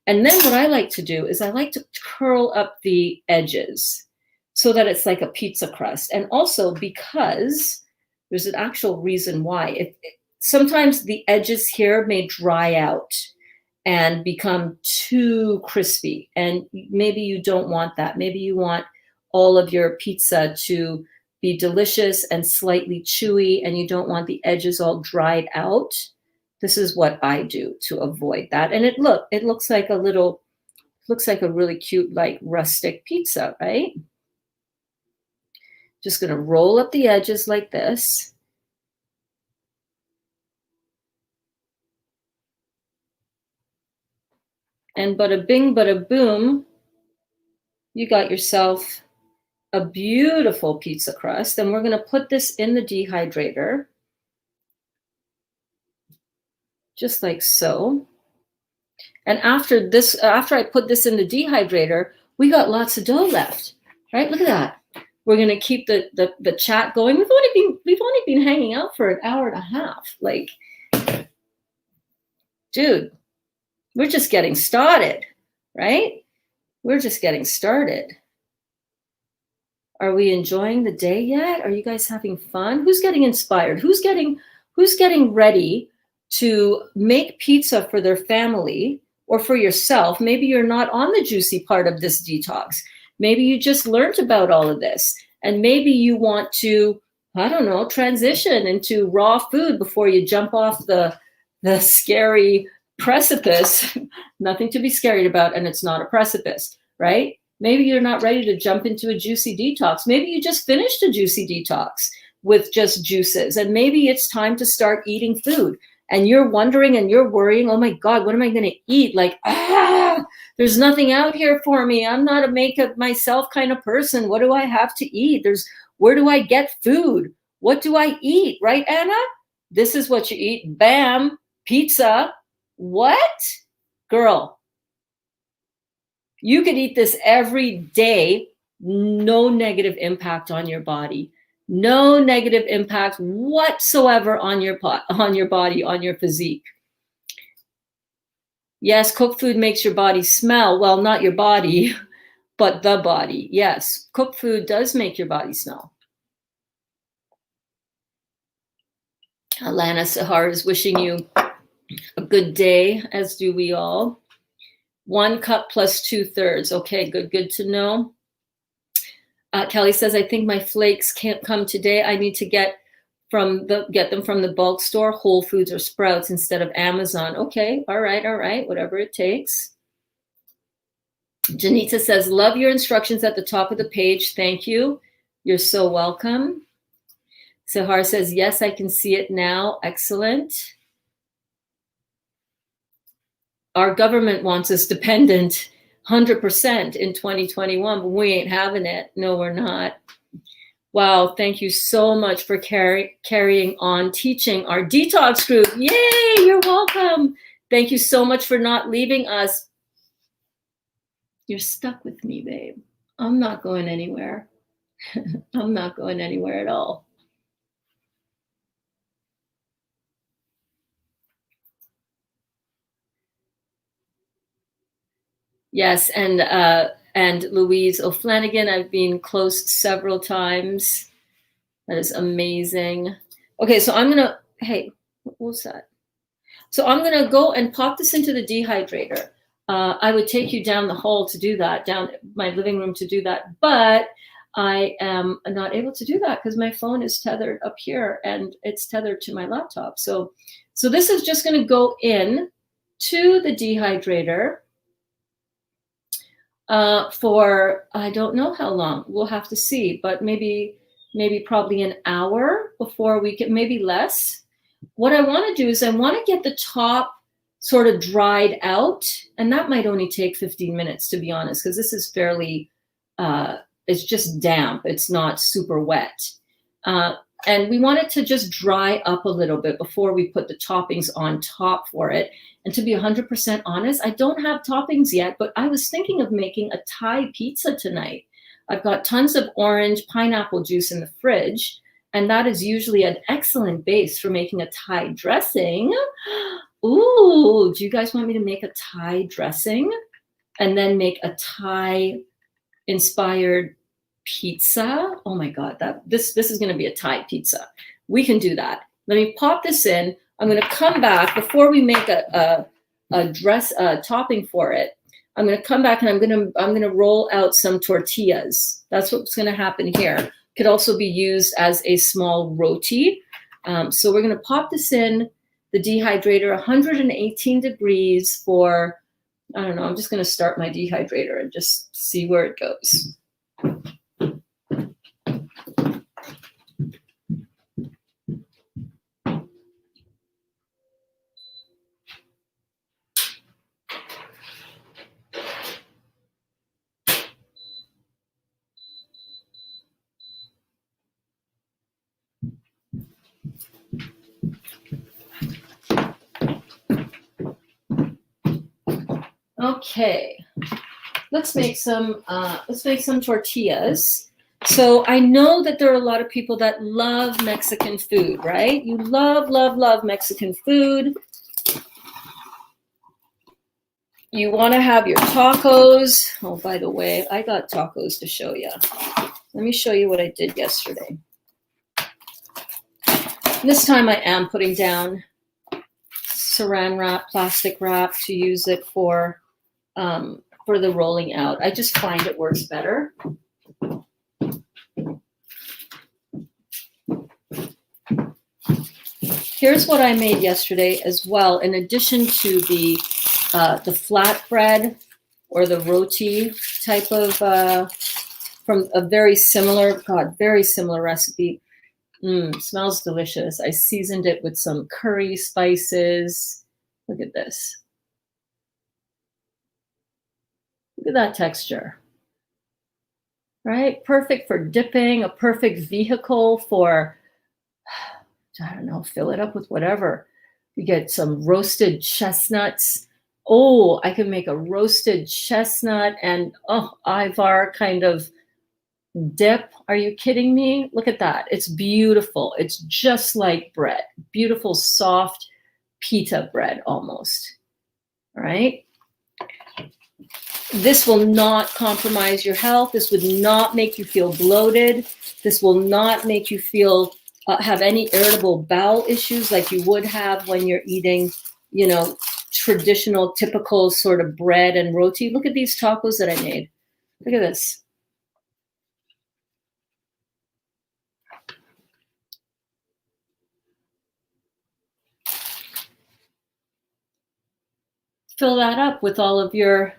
And then what I like to do is I like to curl up the edges so that it's like a pizza crust. And also because there's an actual reason why. Sometimes the edges here may dry out and become too crispy. And maybe you don't want that. Maybe you want all of your pizza to be delicious and slightly chewy, and you don't want the edges all dried out. This is what I do to avoid that. And it looks like a really cute, like rustic pizza, right? Just gonna roll up the edges like this. And bada bing, bada boom, you got yourself a beautiful pizza crust, and we're going to put this in the dehydrator, just like so. And after I put this in the dehydrator, we got lots of dough left, right? Look at that. We're going to keep the chat going. We've only been hanging out for an hour and a half. Like, dude, we're just getting started, right? We're just getting started. Are we enjoying the day yet? Are you guys having fun? Who's getting inspired? Who's getting ready to make pizza for their family or for yourself? Maybe you're not on the juicy part of this detox. Maybe you just learned about all of this, and maybe you want to, I don't know, transition into raw food before you jump off the scary precipice. Nothing to be scared about, and it's not a precipice, right? Maybe you're not ready to jump into a juicy detox. Maybe you just finished a juicy detox with just juices, and maybe it's time to start eating food. And you're wondering and you're worrying, oh my God, what am I going to eat? Like, there's nothing out here for me. I'm not a make of myself kind of person. What do I have to eat? Where do I get food? What do I eat? Right, Anna? This is what you eat. Bam, pizza. What? Girl, you could eat this every day. No negative impact on your body. No negative impact whatsoever on your body, on your physique. Yes, cooked food makes your body smell. Well, not your body, but the body. Yes, cooked food does make your body smell. Alana Sahar is wishing you a good day, as do we all. 1 cup plus 2/3. Okay, good to know. Kelly says, I think my flakes can't come today. I need to get them from the bulk store, Whole Foods or Sprouts instead of Amazon. Okay, all right, whatever it takes. Janita says, love your instructions at the top of the page. Thank you. You're so welcome. Sahar says, yes, I can see it now. Excellent. Our government wants us dependent 100% in 2021, but we ain't having it. No, we're not. Wow, thank you so much for carrying on teaching our detox group. Yay, you're welcome. Thank you so much for not leaving us. You're stuck with me, babe. I'm not going anywhere. I'm not going anywhere at all. Yes, and Louise O'Flanagan, I've been close several times. That is amazing. Okay, so I'm gonna, hey, what was that? So I'm gonna go and pop this into the dehydrator. I would take you down the hall to do that, down my living room to do that, but I am not able to do that because my phone is tethered up here and it's tethered to my laptop. So this is just gonna go in to the dehydrator for, I don't know how long, we'll have to see, but maybe probably an hour before we get, maybe less. What I want to do is I want to get the top sort of dried out, and that might only take 15 minutes, to be honest, because this is fairly, it's just damp. It's not super wet. And we want it to just dry up a little bit before we put the toppings on top for it. And to be 100% honest, I don't have toppings yet, but I was thinking of making a Thai pizza tonight. I've got tons of orange pineapple juice in the fridge, and that is usually an excellent base for making a Thai dressing. Ooh, do you guys want me to make a Thai dressing and then make a Thai-inspired pizza? Oh my God, this is going to be a Thai pizza. We can do that. Let me pop this in. I'm going to come back before we make a topping for it. I'm going to come back and I'm going to roll out some tortillas. That's what's going to happen here. Could also be used as a small roti. So we're going to pop this in the dehydrator, 118 degrees for, I don't know, I'm just going to start my dehydrator and just see where it goes. Okay, let's make some tortillas. So I know that there are a lot of people that love Mexican food, right? You love Mexican food. You want to have your tacos. Oh, by the way, I got tacos to show you. Let me show you what I did yesterday. This time I am putting down saran wrap, plastic wrap, to use it for the rolling out. I just find it works better. Here's what I made yesterday as well, in addition to the flatbread or the roti type of from a very similar recipe. Smells delicious. I seasoned it with some curry spices. Look at this. Look at that texture. Right? Perfect for dipping, a perfect vehicle for, I don't know, fill it up with whatever. You get some roasted chestnuts. Oh, I can make a roasted chestnut and Ivar kind of dip. Are you kidding me? Look at that. It's beautiful. It's just like bread. Beautiful, soft pita bread almost. All right. This will not compromise your health. This would not make you feel bloated. This will not make you feel have any irritable bowel issues like you would have when you're eating, you know, traditional, typical sort of bread and roti. Look at these tacos that I made. Look at this. Fill that up with all of your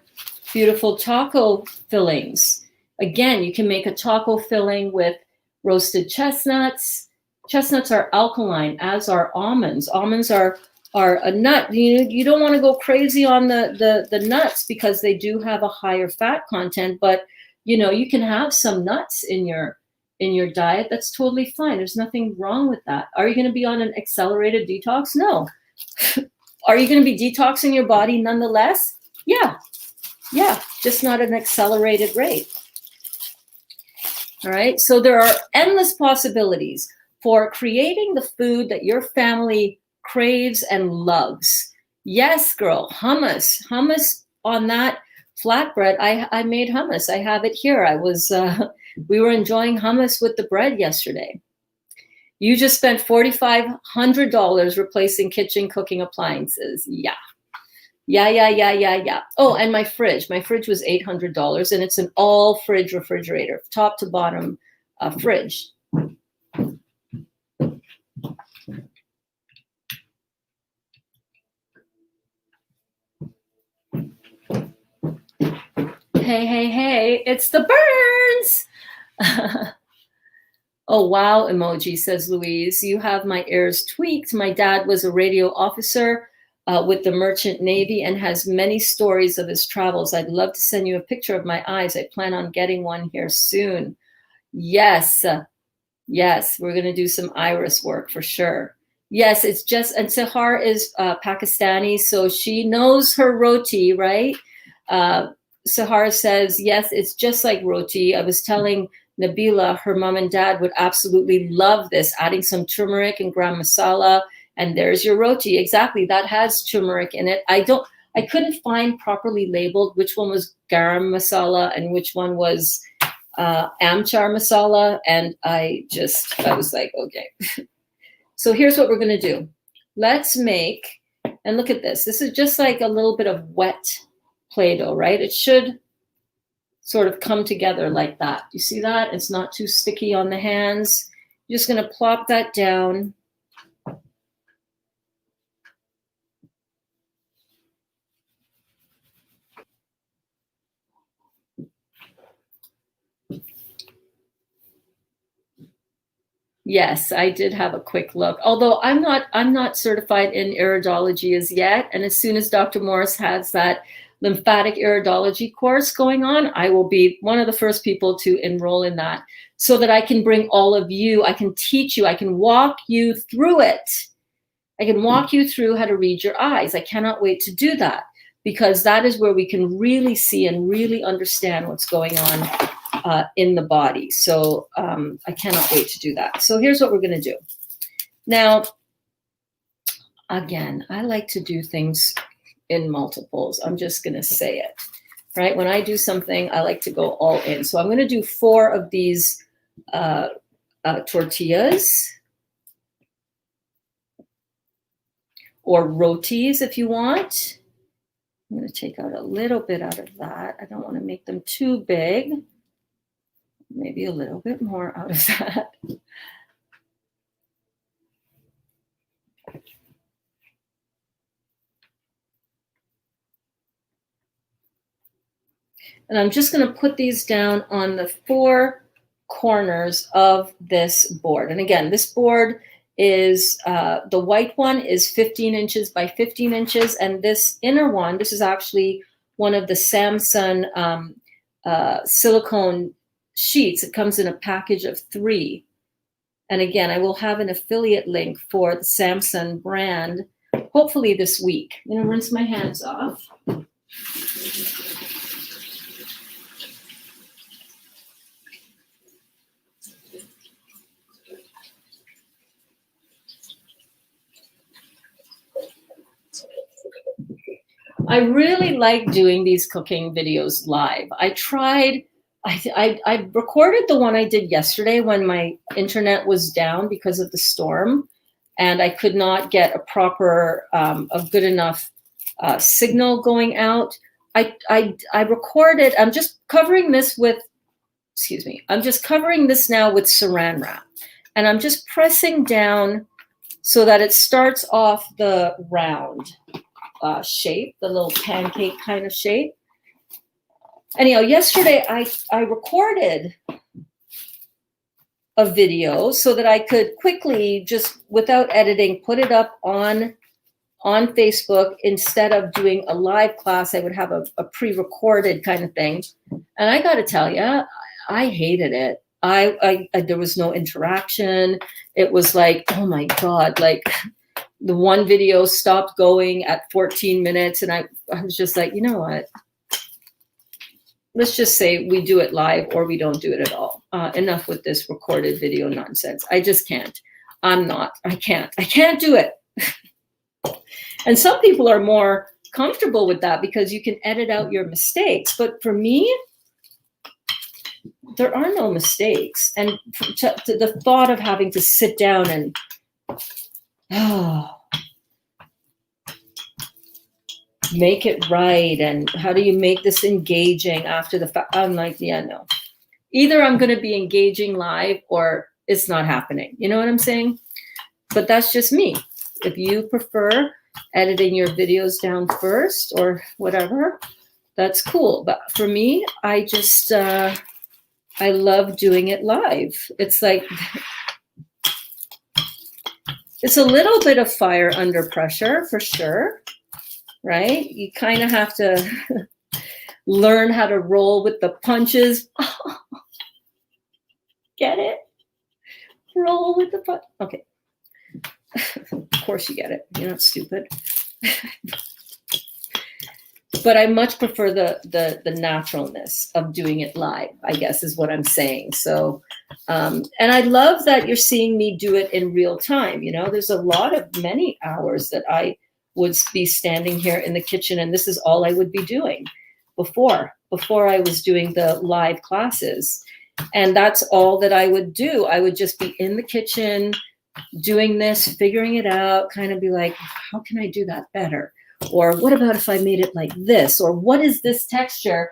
beautiful taco fillings. Again, you can make a taco filling with roasted chestnuts. Chestnuts are alkaline, as are almonds. Almonds are a nut. You don't want to go crazy on the nuts because they do have a higher fat content, but you know, you can have some nuts in your diet. That's totally fine. There's nothing wrong with that. Are you going to be on an accelerated detox? No. Are you going to be detoxing your body nonetheless? Yeah, just not at an accelerated rate. All right, so there are endless possibilities for creating the food that your family craves and loves. Yes, girl, hummus on that flatbread. I made hummus. I have it here. We were enjoying hummus with the bread yesterday. You just spent $4,500 replacing kitchen cooking appliances. Yeah. Oh, and my fridge. My fridge was $800, and it's an all fridge refrigerator, top to bottom fridge. Hey, it's the burns. Oh, wow, emoji, says Louise. You have my ears tweaked. My dad was a radio officer with the Merchant Navy and has many stories of his travels. I'd love to send you a picture of my eyes. I plan on getting one here soon. Yes, we're going to do some iris work for sure. Yes, it's just, and Sahar is Pakistani, so she knows her roti, right? Sahar says, yes, it's just like roti. I was telling Nabila, her mom and dad would absolutely love this, adding some turmeric and gram masala, and there's your roti. Exactly, that has turmeric in it. I couldn't find properly labeled which one was garam masala and which one was amchar masala, and I was like, okay. So here's what we're going to do. Let's make, and look at this. This is just like a little bit of wet Play-Doh, right? It should sort of come together like that. You see that? It's not too sticky on the hands. You're just going to plop that down. Yes, I did have a quick look. Although I'm not certified in iridology as yet, and as soon as Dr. Morris has that lymphatic iridology course going on, I will be one of the first people to enroll in that so that I can bring all of you, I can teach you, I can walk you through it. I can walk you through how to read your eyes. I cannot wait to do that. because that is where we can really see and really understand what's going on in the body. So I cannot wait to do that. So here's what we're going to do. Now, again, I like to do things in multiples. I'm just going to say it, right? When I do something, I like to go all in. So I'm going to do 4 of these tortillas, or rotis if you want. I'm going to take out a little bit out of that. I don't want to make them too big. Maybe a little bit more out of that. And I'm just going to put these down on the 4 corners of this board. And again, this board is, the white one is 15 inches by 15 inches. And this inner one, this is actually one of the Samosa silicone sheets. It comes in a package of 3. And again, I will have an affiliate link for the Samosa brand, hopefully this week. I'm going to rinse my hands off. I really like doing these cooking videos live. I recorded the one I did yesterday when my internet was down because of the storm, and I could not get a proper, a good enough signal going out. I recorded, I'm just covering this with, excuse me, I'm just covering this now with saran wrap, and I'm just pressing down so that it starts off the round shape, the little pancake kind of shape. Anyhow, yesterday I recorded a video so that I could quickly, just without editing, put it up on Facebook. Instead of doing a live class, I would have a pre-recorded kind of thing. And I got to tell you, I hated it. I there was no interaction. It was like, oh my God, like the one video stopped going at 14 minutes. And I was just like, you know what? Let's just say we do it live or we don't do it at all. Enough with this recorded video nonsense. I just can't. I can't do it. And some people are more comfortable with that because you can edit out your mistakes. But for me, there are no mistakes. And the thought of having to sit down and, make it right, and how do you make this engaging after the fact? I'm like, yeah, no. Either I'm going to be engaging live or it's not happening. You know what I'm saying? But that's just me. If you prefer editing your videos down first or whatever, that's cool. But for me, I just, I love doing it live. It's like, it's a little bit of fire under pressure for sure, right? You kind of have to learn how to roll with the punches. Get it? Roll with the punch. Okay. Of course you get it. You're not stupid. But I much prefer the naturalness of doing it live, I guess is what I'm saying. So, and I love that you're seeing me do it in real time. You know, there's many hours that I would be standing here in the kitchen, and this is all I would be doing before I was doing the live classes. And that's all that I would do. I would just be in the kitchen doing this, figuring it out, kind of be like, how can I do that better? Or what about if I made it like this? Or what is this texture?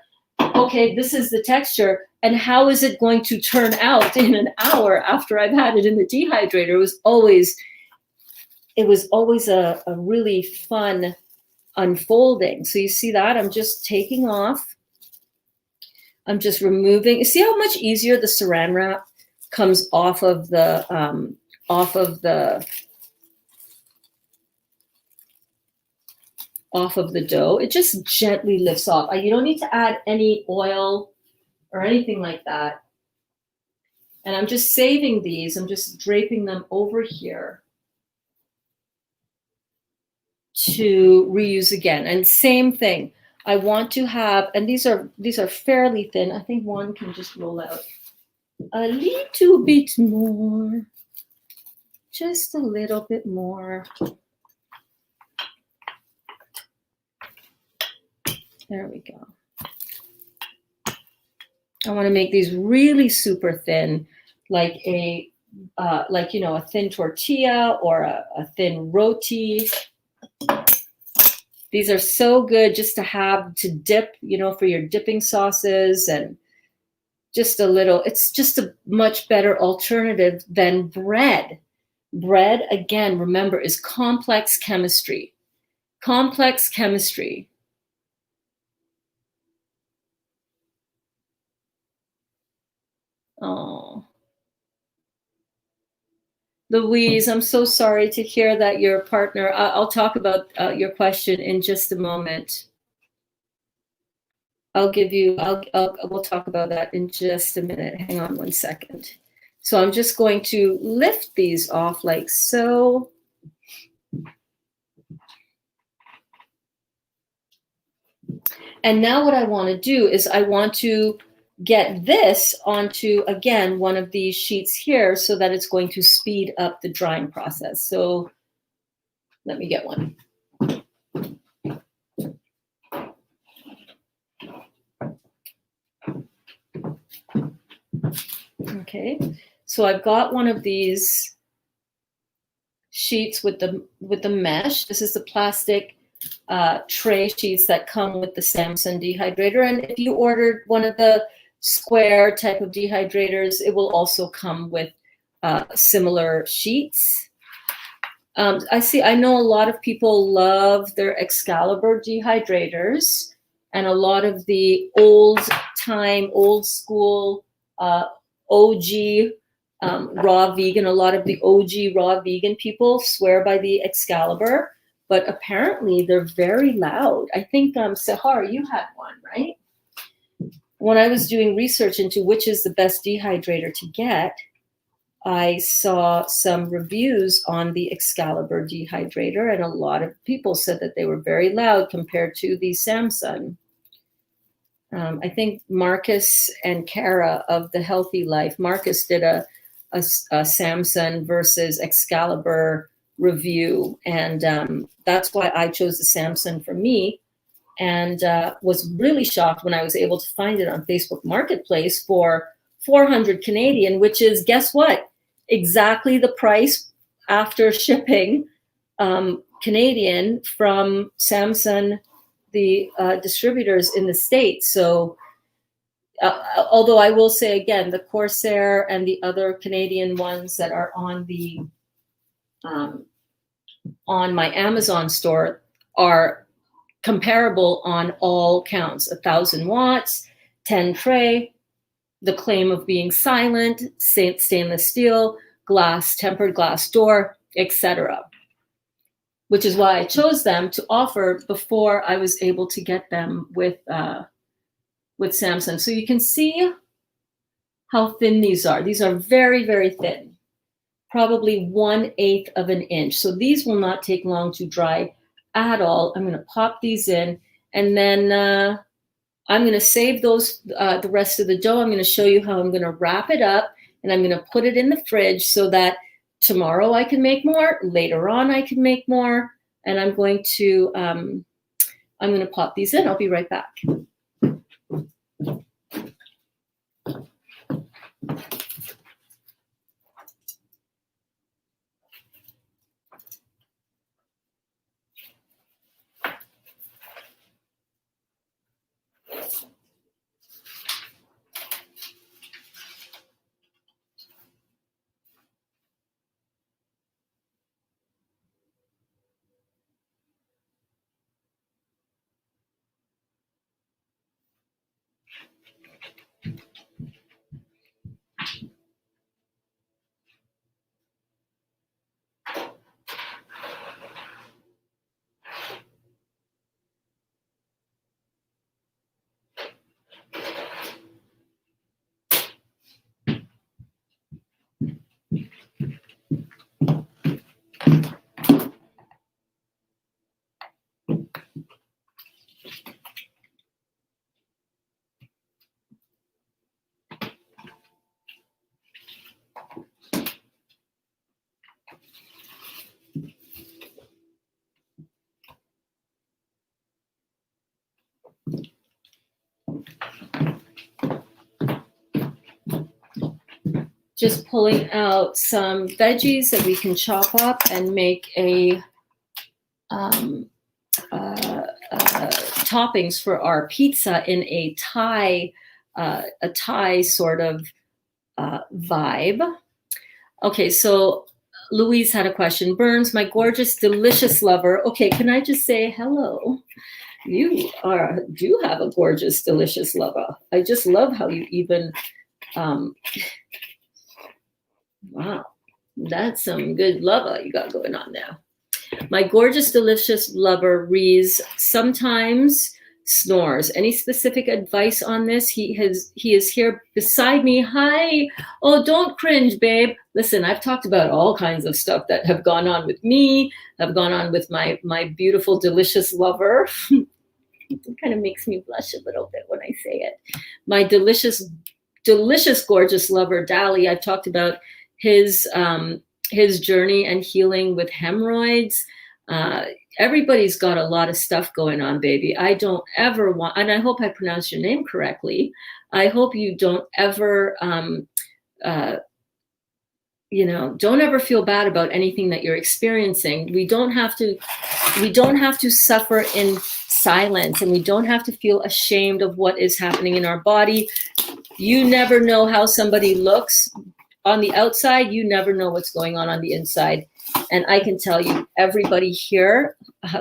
Okay, this is the texture. And how is it going to turn out in an hour after I've had it in the dehydrator? It was always a really fun unfolding. So you see that? I'm just taking off. I'm just removing. You see how much easier the saran wrap comes off of the dough. It just gently lifts off. You don't need to add any oil or anything like that. And I'm just saving these. I'm just draping them over here to reuse again. And same thing. I want to have, and these are fairly thin. I think one can just roll out a little bit more, just a little bit more. There we go. I want to make these really super thin, like a thin tortilla or a thin roti. These are so good just to have to dip, for your dipping sauces, and just a little. It's just a much better alternative than bread. Bread, again, remember, is complex chemistry. Complex chemistry. Oh, Louise, I'm so sorry to hear that your partner. I'll talk about your question in just a moment. We'll talk about that in just a minute. Hang on one second. So I'm just going to lift these off like so. And now what I want to do is I want to get this onto, again, one of these sheets here so that it's going to speed up the drying process. So let me get one. Okay, so I've got one of these sheets with the mesh. This is the plastic tray sheets that come with the Samosa dehydrator. And if you ordered one of the square type of dehydrators, it will also come with similar sheets. I know a lot of people love their Excalibur dehydrators, and a lot of the old school OG raw vegan, a lot of the OG raw vegan people swear by the Excalibur, but apparently they're very loud. I think, Sahar, you had one, right? When I was doing research into which is the best dehydrator to get, I saw some reviews on the Excalibur dehydrator, and a lot of people said that they were very loud compared to the Samsung. I think Marcus and Kara of The Healthy Life, Marcus did a Samsung versus Excalibur review, and that's why I chose the Samsung for me, and was really shocked when I was able to find it on Facebook Marketplace for 400 Canadian, which is, guess what? Exactly the price after shipping Canadian from Samsung, the distributors in the States. So although I will say again, the Corsair and the other Canadian ones that are on the on my Amazon store are comparable on all counts: 1,000 watts, 10 tray, the claim of being silent, stainless steel, glass, tempered glass door, etc. Which is why I chose them to offer before I was able to get them with Samsung. So you can see how thin these are. These are very, very thin, probably 1/8 of an inch. So these will not take long to dry at all. I'm going to pop these in, and then I'm going to save those, the rest of the dough. I'm going to show you how I'm going to wrap it up, and I'm going to put it in the fridge so that tomorrow I can make more, later on I can make more, and I'm going to pop these in. I'll be right back. Just pulling out some veggies that we can chop up and make toppings for our pizza in a Thai sort of vibe. Okay, so Louise had a question. Burns, my gorgeous, delicious lover. Okay, can I just say hello? You do have a gorgeous, delicious lover. I just love how you even, wow, that's some good lover you got going on now. My gorgeous, delicious lover, Rees, sometimes snores. Any specific advice on this? He is here beside me. Hi. Oh, don't cringe, babe. Listen, I've talked about all kinds of stuff that have gone on with me, have gone on with my beautiful, delicious lover. It kind of makes me blush a little bit when I say it. My delicious, gorgeous lover, Dali. I've talked about his journey and healing with hemorrhoids. Everybody's got a lot of stuff going on, baby. I don't ever want, and I hope I pronounced your name correctly. I hope you don't ever, don't ever feel bad about anything that you're experiencing. We don't have to suffer in silence, and we don't have to feel ashamed of what is happening in our body. You never know how somebody looks on the outside. You never know what's going on the inside. And I can tell you, everybody here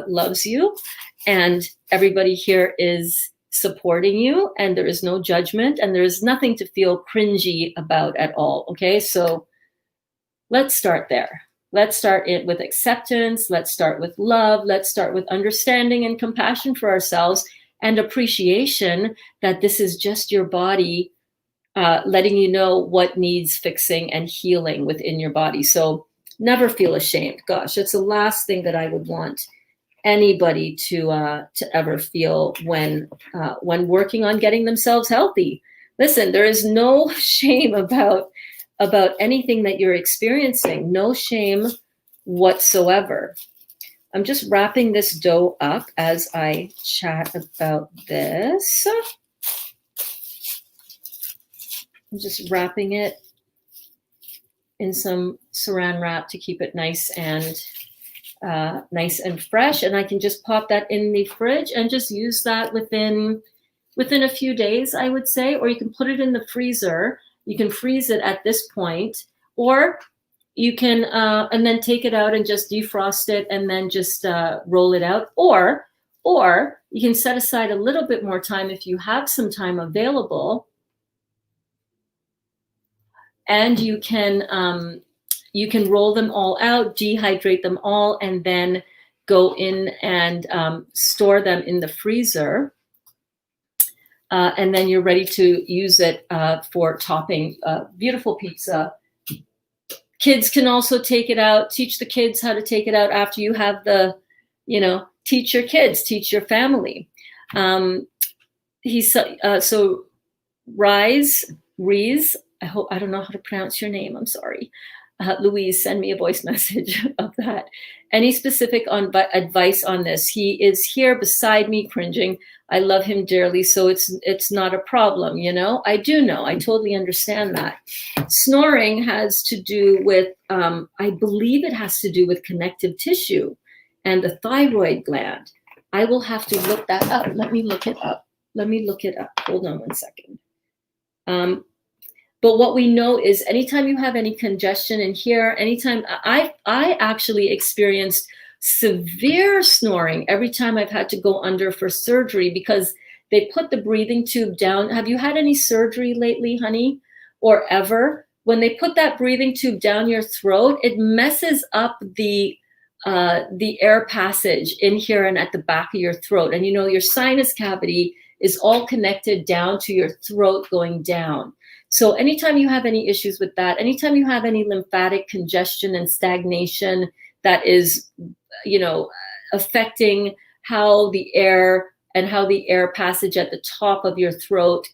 loves you, and everybody here is supporting you, and there is no judgment, and there is nothing to feel cringy about at all. Okay, so let's start there. Let's start it with acceptance. Let's start with love. Let's start with understanding and compassion for ourselves, and appreciation that this is just your body letting you know what needs fixing and healing within your body. So never feel ashamed. Gosh, that's the last thing that I would want anybody to ever feel when working on getting themselves healthy. Listen, there is no shame about anything that you're experiencing. No shame whatsoever. I'm just wrapping this dough up as I chat about this. I'm just wrapping it in some saran wrap to keep it nice and fresh, and I can just pop that in the fridge and just use that within a few days, I would say. Or you can put it in the freezer. You can freeze it at this point, or you can and then take it out and just defrost it and then just roll it out. Or you can set aside a little bit more time if you have some time available, and you can roll them all out, dehydrate them all, and then go in and store them in the freezer. And then you're ready to use it for topping beautiful pizza. Kids can also take it out. Teach the kids how to take it out after you have teach your kids, teach your family. So Rees, I don't know how to pronounce your name. I'm sorry. Louise, send me a voice message of that. Any specific advice on this? He is here beside me cringing. I love him dearly, so it's not a problem, I do know. I totally understand that. Snoring has to do with, I believe it has to do with connective tissue and the thyroid gland. I will have to look that up. Let me look it up. Hold on one second. But what we know is anytime you have any congestion in here, anytime I actually experienced severe snoring every time I've had to go under for surgery because they put the breathing tube down. Have you had any surgery lately, honey, or ever? When they put that breathing tube down your throat, it messes up the air passage in here and at the back of your throat. And your sinus cavity is all connected down to your throat going down. So anytime you have any issues with that, anytime you have any lymphatic congestion and stagnation that is, affecting how the air passage at the top of your throat,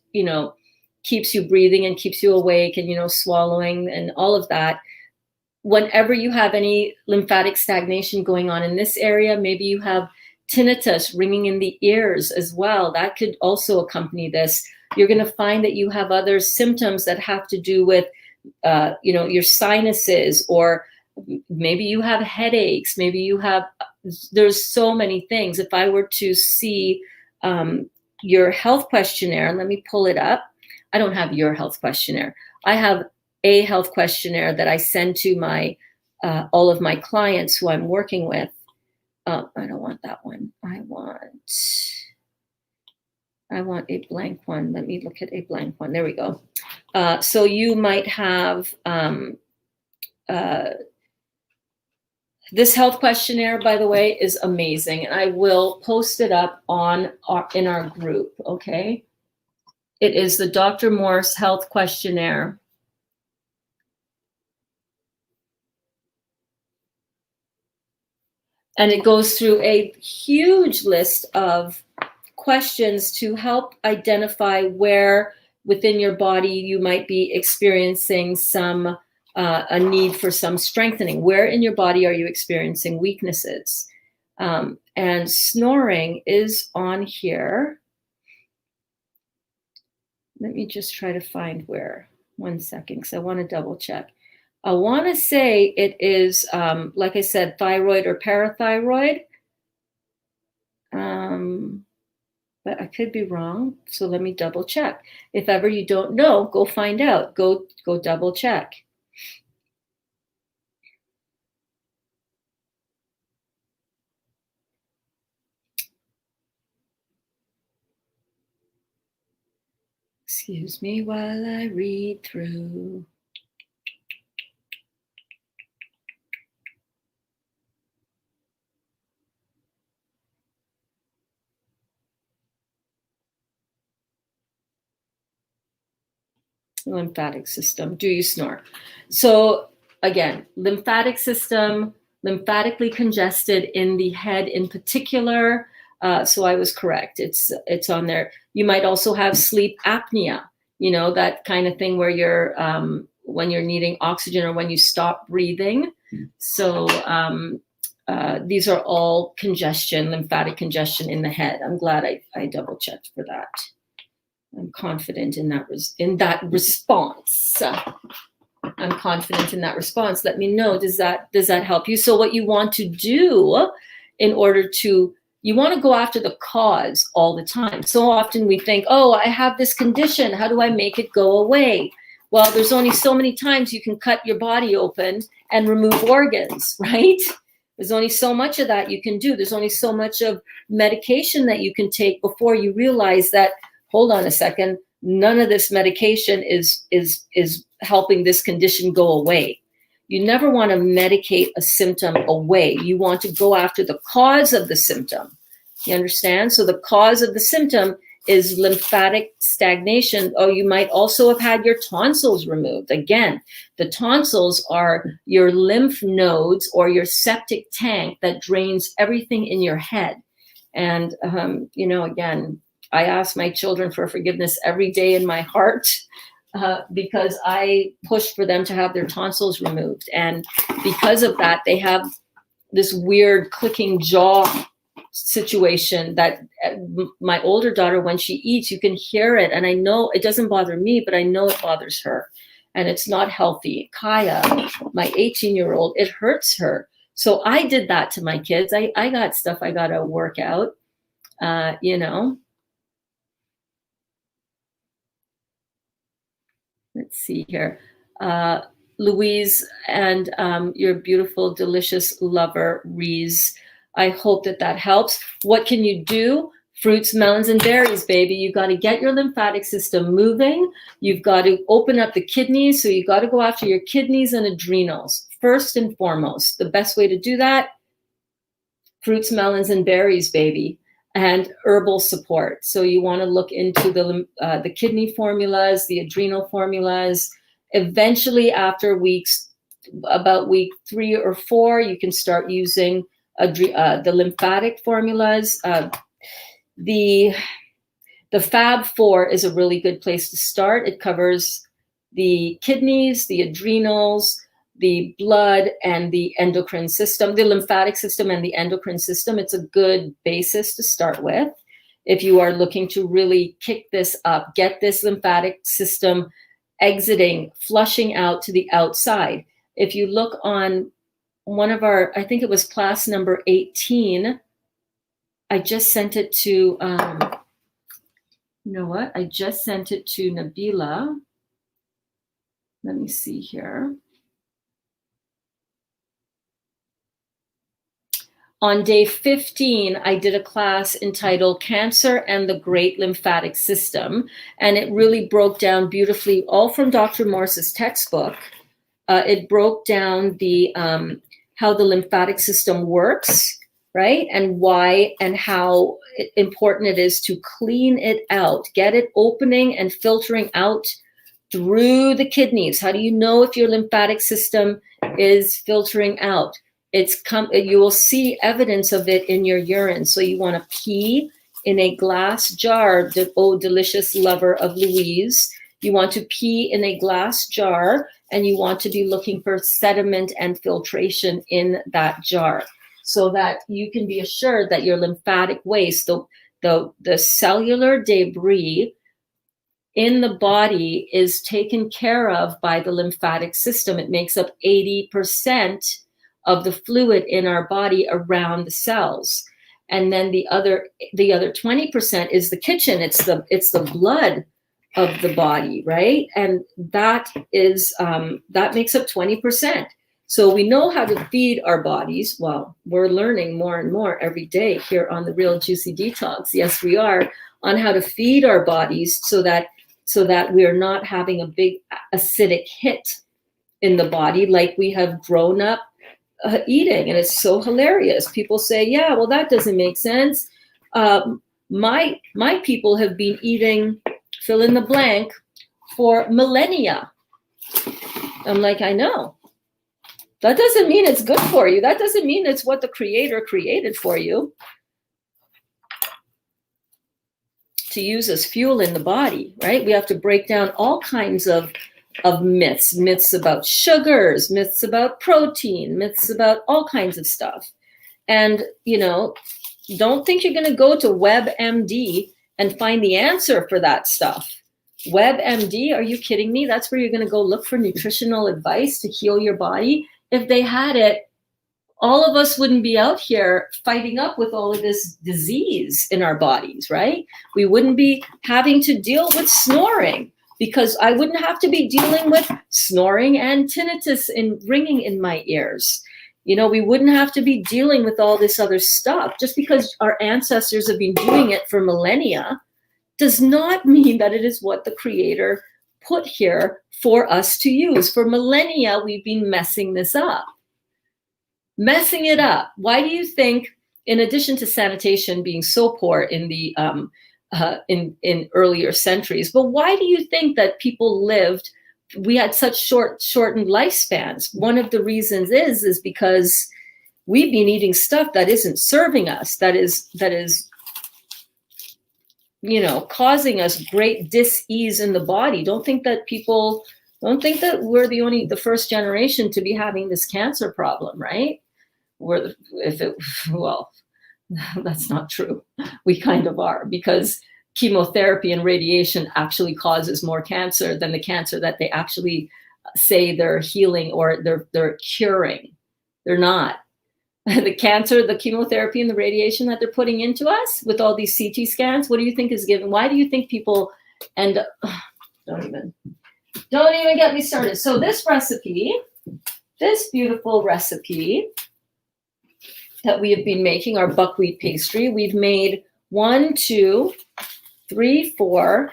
keeps you breathing and keeps you awake and, swallowing and all of that. Whenever you have any lymphatic stagnation going on in this area, maybe you have tinnitus, ringing in the ears as well. That could also accompany this. You're going to find that you have other symptoms that have to do with, your sinuses, or maybe you have headaches. Maybe you have, there's so many things. If I were to see your health questionnaire, let me pull it up. I don't have your health questionnaire. I have a health questionnaire that I send to my all of my clients who I'm working with. I don't want that one. I want a blank one. Let me look at a blank one. There we go. So you might have this health questionnaire, by the way, is amazing. And I will post it up in our group, okay? It is the Dr. Morse Health Questionnaire. And it goes through a huge list of questions to help identify where within your body you might be experiencing some a need for some strengthening. Where in your body are you experiencing weaknesses? And snoring is on here. Let me just try to find where. 1 second, because I want to double check. I want to say it is, like I said, thyroid or parathyroid. But I could be wrong. So let me double check. If ever you don't know, go find out. Go double check. Excuse me while I read through. Lymphatic system. Do you snore? So again, lymphatic system, lymphatically congested in the head in particular. So I was correct. It's on there. You might also have sleep apnea, that kind of thing where you're when you're needing oxygen or when you stop breathing. So these are all congestion, lymphatic congestion in the head. I'm glad I double checked for that. I'm confident in that response. I'm confident in that response. Let me know. Does that help you? So what you want to do in order to, you want to go after the cause all the time. So often we think, oh, I have this condition. How do I make it go away? Well, there's only so many times you can cut your body open and remove organs, right? There's only so much of that you can do. There's only so much of medication that you can take before you realize that, hold on a second, none of this medication is helping this condition go away. You never want to medicate a symptom away. You want to go after the cause of the symptom. You understand? So the cause of the symptom is lymphatic stagnation. Oh, you might also have had your tonsils removed. Again, the tonsils are your lymph nodes or your septic tank that drains everything in your head. And, again, I ask my children for forgiveness every day in my heart because I push for them to have their tonsils removed. And because of that, they have this weird clicking jaw situation that my older daughter, when she eats, you can hear it. And I know it doesn't bother me, but I know it bothers her. And it's not healthy. Kaya, my 18-year-old, it hurts her. So I did that to my kids. I got stuff I got to work out, Let's see here. Louise and your beautiful, delicious lover, Reese. I hope that helps. What can you do? Fruits, melons, and berries, baby. You got to get your lymphatic system moving. You've got to open up the kidneys. So you got to go after your kidneys and adrenals first and foremost. The best way to do that, fruits, melons, and berries, baby. And herbal support. So you want to look into the kidney formulas, the adrenal formulas. Eventually, after about week 3 or 4, you can start using the lymphatic formulas. The Fab 4 is a really good place to start. It covers the kidneys, the adrenals, the blood and the endocrine system, the lymphatic system and the endocrine system. It's a good basis to start with. If you are looking to really kick this up, get this lymphatic system exiting, flushing out to the outside. If you look on one of our, I think it was class number 18, I just sent it to, you know what? I just sent it to Nabila. Let me see here. On day 15, I did a class entitled Cancer and the Great Lymphatic System, and it really broke down beautifully, all from Dr. Morse's textbook. It broke down the how the lymphatic system works, right? And why and how important it is to clean it out, get it opening and filtering out through the kidneys. How do you know if your lymphatic system is filtering out? You will see evidence of it in your urine. So you want to pee in a glass jar. Oh, delicious lover of Louise. You want to pee in a glass jar, and you want to be looking for sediment and filtration in that jar, so that you can be assured that your lymphatic waste, the cellular debris in the body, is taken care of by the lymphatic system. It makes up 80% of the fluid in our body around the cells. And then the other 20% is the kitchen. It's the blood of the body, right? And that is that makes up 20%. So we know how to feed our bodies. Well, we're learning more and more every day here on the Real Juicy Detox. Yes, we are, on how to feed our bodies so that we are not having a big acidic hit in the body like we have grown up eating. And it's so hilarious. People say, yeah, well, that doesn't make sense. My people have been eating fill in the blank for millennia. I'm like, I know. That doesn't mean it's good for you. That doesn't mean it's what the Creator created for you to use as fuel in the body, right? We have to break down all kinds of myths about sugars, myths about protein, myths about all kinds of stuff. And, don't think you're going to go to WebMD and find the answer for that stuff. WebMD, are you kidding me? That's where you're going to go look for nutritional advice to heal your body. If they had it, all of us wouldn't be out here fighting up with all of this disease in our bodies, right? We wouldn't be having to deal with snoring, because I wouldn't have to be dealing with snoring and tinnitus and ringing in my ears. We wouldn't have to be dealing with all this other stuff. Just because our ancestors have been doing it for millennia does not mean that it is what the Creator put here for us to use. For millennia, we've been messing this up. Messing it up. Why do you think, in addition to sanitation being so poor in the in earlier centuries, but why do you think that people lived? We had such shortened lifespans. One of the reasons is because we've been eating stuff that isn't serving us. That is causing us great dis-ease in the body. Don't think that we're the first generation to be having this cancer problem, right? That's not true. We kind of are, because chemotherapy and radiation actually causes more cancer than the cancer that they actually say they're healing or they're curing. They're not. The cancer, the chemotherapy and the radiation that they're putting into us with all these CT scans, what do you think is given? Why do you think people end up, don't even get me started. So this beautiful recipe that we have been making, our buckwheat pastry, we've made 1, 2, 3, 4,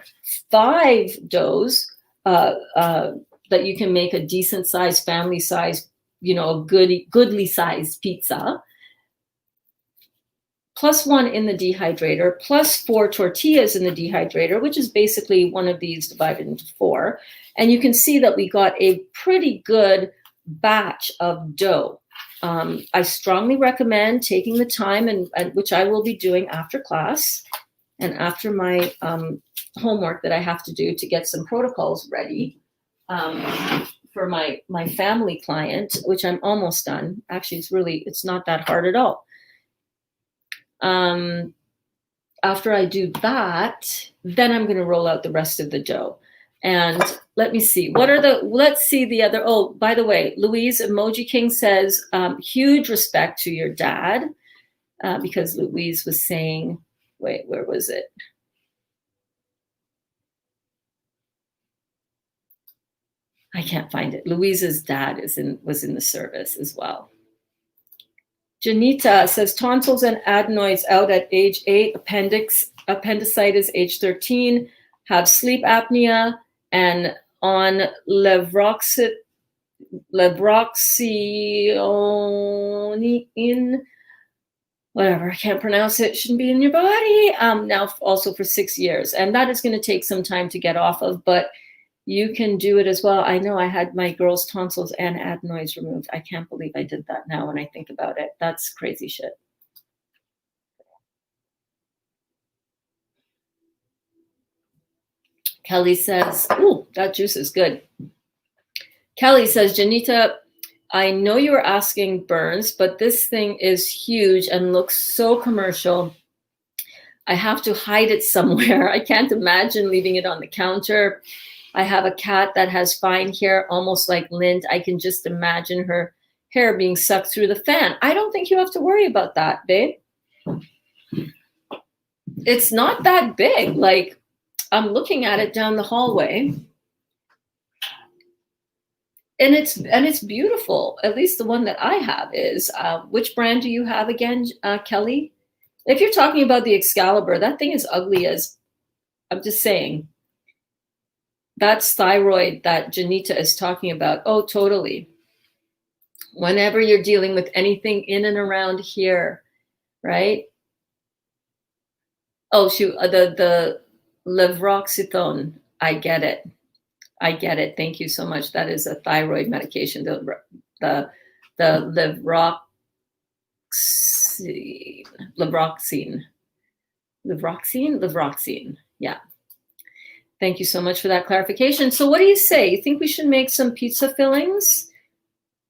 5 doughs that you can make a decent size, family size, a goodly sized pizza, plus 1 in the dehydrator, plus 4 tortillas in the dehydrator, which is basically one of these divided into 4. And you can see that we got a pretty good batch of dough. I strongly recommend taking the time, and which I will be doing after class and after my homework that I have to do to get some protocols ready for my family client, which I'm almost done. Actually, it's not that hard at all. After I do that, then I'm going to roll out the rest of the dough. And let me see, let's see the other, oh, by the way, Louise Emoji King says, huge respect to your dad, because Louise was saying, wait, where was it? I can't find it. Louise's dad was in the service as well. Janita says tonsils and adenoids out at age 8, appendicitis age 13, have sleep apnea, and on levroxine, whatever, I can't pronounce it, shouldn't be in your body, now also for 6 years. And that is going to take some time to get off of, but you can do it as well. I know I had my girls' tonsils and adenoids removed. I can't believe I did that now when I think about it. That's crazy shit. Kelly says, ooh, that juice is good. Kelly says, Janita, I know you were asking Burns, but this thing is huge and looks so commercial. I have to hide it somewhere. I can't imagine leaving it on the counter. I have a cat that has fine hair, almost like lint. I can just imagine her hair being sucked through the fan. I don't think you have to worry about that, babe. It's not that big. Like, I'm looking at it down the hallway. And it's beautiful. At least the one that I have is. Which brand do you have again, Kelly? If you're talking about the Excalibur, that thing is ugly as, I'm just saying. That's thyroid that Janita is talking about. Oh, totally. Whenever you're dealing with anything in and around here, right? Oh, shoot, the levroxetone. I get it. I get it. Thank you so much. That is a thyroid medication. The levroxine. Yeah. Thank you so much for that clarification. So what do you say? You think we should make some pizza fillings?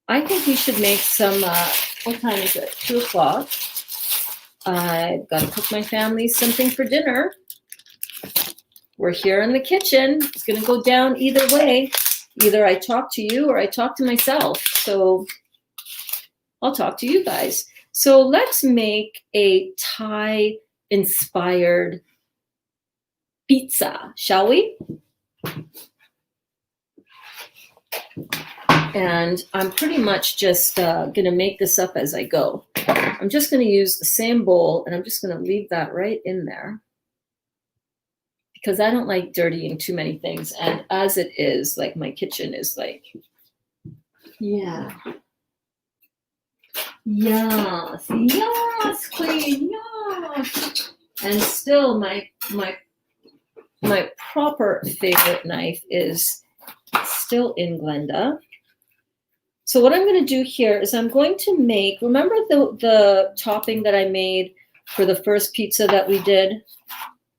I think we should make some, what time is it? 2 o'clock. I've got to cook my family something for dinner. We're here in the kitchen. It's going to go down either way. Either I talk to you or I talk to myself. So I'll talk to you guys. So let's make a Thai-inspired pizza, shall we? And I'm pretty much just going to make this up as I go. I'm just going to use the same bowl, and I'm just going to leave that right in there because I don't like dirtying too many things. And as it is, like my kitchen is like, yeah. Yes, yes, queen, yes. And still my proper favorite knife is still in Glenda. So what I'm going to do here is I'm going to make, remember the topping that I made for the first pizza that we did?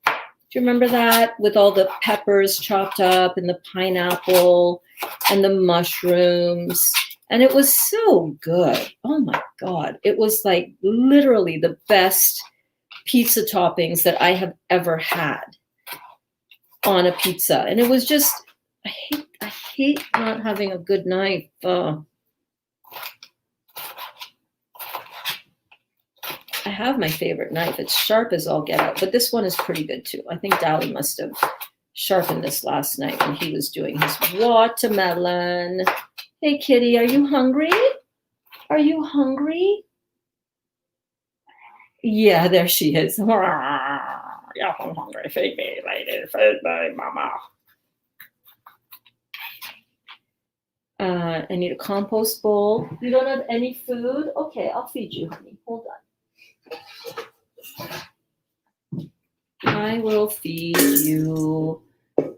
Do you remember that? With all the peppers chopped up and the pineapple and the mushrooms. And it was so good. Oh my God. It was like literally the best pizza toppings that I have ever had on a pizza. And it was just, I hate not having a good knife. I have my favorite knife. It's sharp as all get out, but this one is pretty good too. I think Dally must have sharpened this last night when he was doing his watermelon. Hey, kitty, are you hungry? Are you hungry? Yeah, there she is. Yeah, I'm hungry. Feed me, lady. Feed me, mama. I need a compost bowl. You don't have any food? Okay, I'll feed you, honey. Hold on. I will feed you.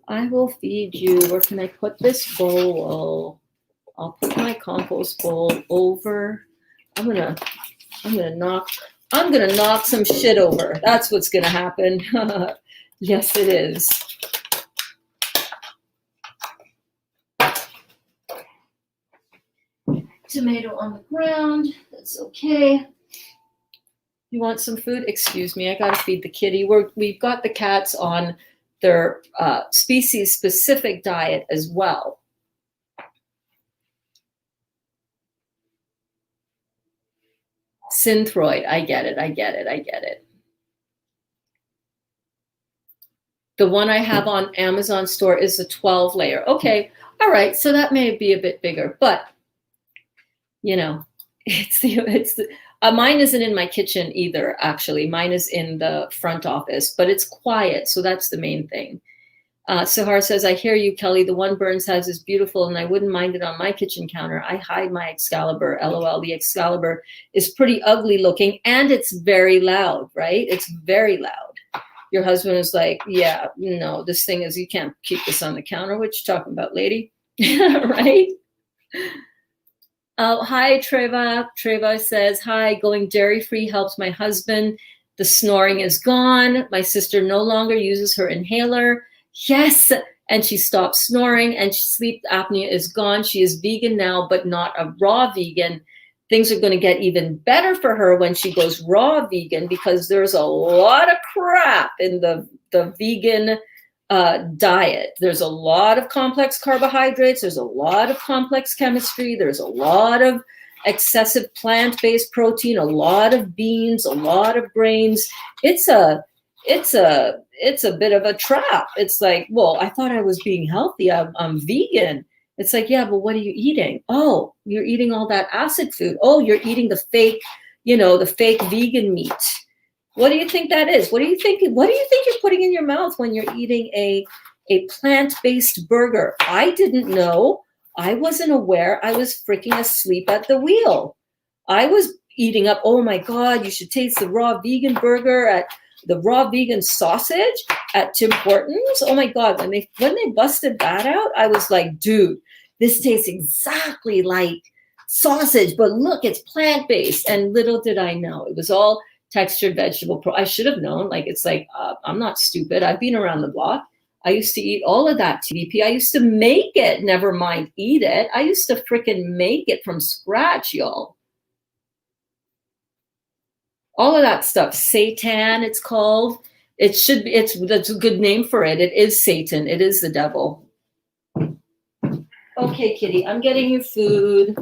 I will feed you. Where can I put this bowl? I'll put my compost bowl over. I'm gonna knock some shit over. That's what's gonna happen. Yes, it is. Tomato on the ground. That's okay. You want some food? Excuse me, I gotta feed the kitty. We've got the cats on their species-specific diet as well. Synthroid, I get it. The one I have on Amazon store is a 12 layer. Okay, all right, so that may be a bit bigger, but you know, mine isn't in my kitchen either, actually. Mine is in the front office, but it's quiet, so that's the main thing. Sahar says, I hear you, Kelly. The one Burns has is beautiful, and I wouldn't mind it on my kitchen counter. I hide my Excalibur. LOL, the Excalibur is pretty ugly looking, and it's very loud, right? It's very loud. Your husband is like, yeah, no, this thing is, you can't keep this on the counter. What you talking about, lady? Right? Oh, hi, Treva. Treva says, hi, going dairy-free helps my husband. The snoring is gone. My sister no longer uses her inhaler. Yes, and she stopped snoring, and sleep apnea is gone. She is vegan now, but not a raw vegan. Things are going to get even better for her when she goes raw vegan, because there's a lot of crap in the vegan diet. There's a lot of complex carbohydrates. There's a lot of complex chemistry. There's a lot of excessive plant-based protein, a lot of beans, a lot of grains. It's a bit of a trap. It's like, well, I thought I was being healthy. I'm vegan. It's like, yeah, but what are you eating? Oh, you're eating all that acid food. Oh, you're eating the fake, the fake vegan meat. What do you think that is? What do you think you're putting in your mouth when you're eating a plant-based burger? I didn't know. I wasn't aware. I was freaking asleep at the wheel. I was eating up, oh my God, you should taste the raw vegan burger at the raw vegan sausage at Tim Hortons. Oh my God, when they busted that out, I was like, dude, this tastes exactly like sausage, but look, it's plant-based. And little did I know, it was all textured vegetable. I should have known. I'm not stupid. I've been around the block. I used to eat all of that TDP. I used to make it, never mind eat it. I used to freaking make it from scratch, y'all. All of that stuff, seitan, it's called. That's a good name for it. It is Satan. It is the devil. Okay, kitty, I'm getting you food.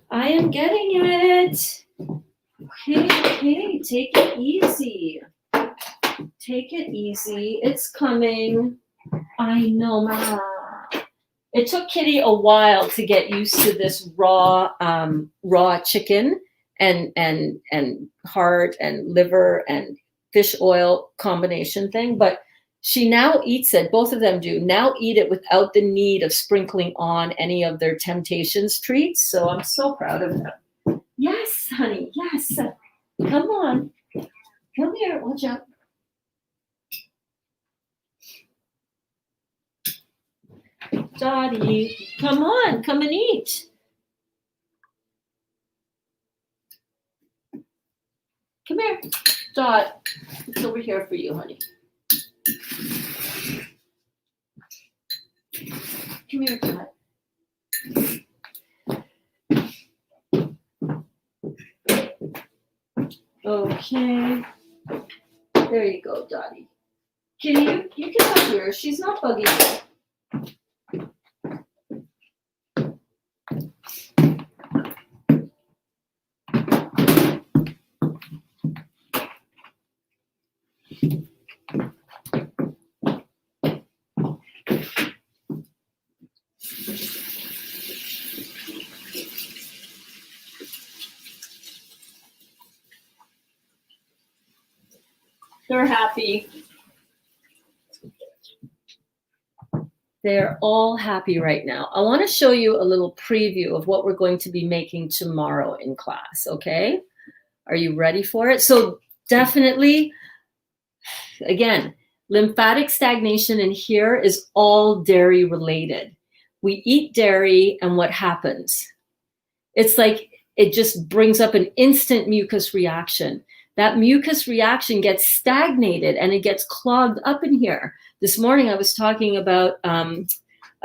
I am getting it. Okay, take it easy. Take it easy. It's coming. I know, Ma. It took Kitty a while to get used to this raw chicken and heart and liver and fish oil combination thing, but she now eats it. Both of them do now eat it without the need of sprinkling on any of their Temptations treats. So I'm so proud of them. Yes, honey. Yes. Come on. Come here. Watch out. Dottie, come on. Come and eat. Come here. Dot, it's over here for you, honey. Come here, Dot. Okay. There you go, Dottie. Kitty, you can have yours. She's not bugging you. They're happy. They're all happy right now. I want to show you a little preview of what we're going to be making tomorrow in class, okay? Are you ready for it? So definitely, again, lymphatic stagnation in here is all dairy related. We eat dairy and what happens? It's like it just brings up an instant mucus reaction. That mucus reaction gets stagnated and it gets clogged up in here. this morning I was talking about, I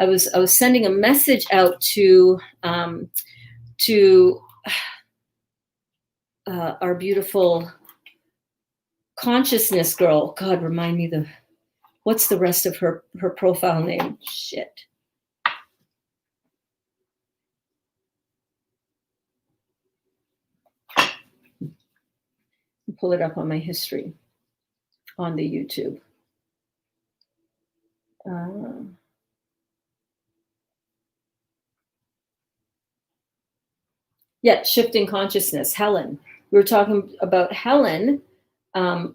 was sending a message out to our beautiful consciousness girl. God, remind me what's the rest of her profile name? Shit. Pull it up on my history on the YouTube. Yeah, shifting consciousness. Helen. We were talking about Helen and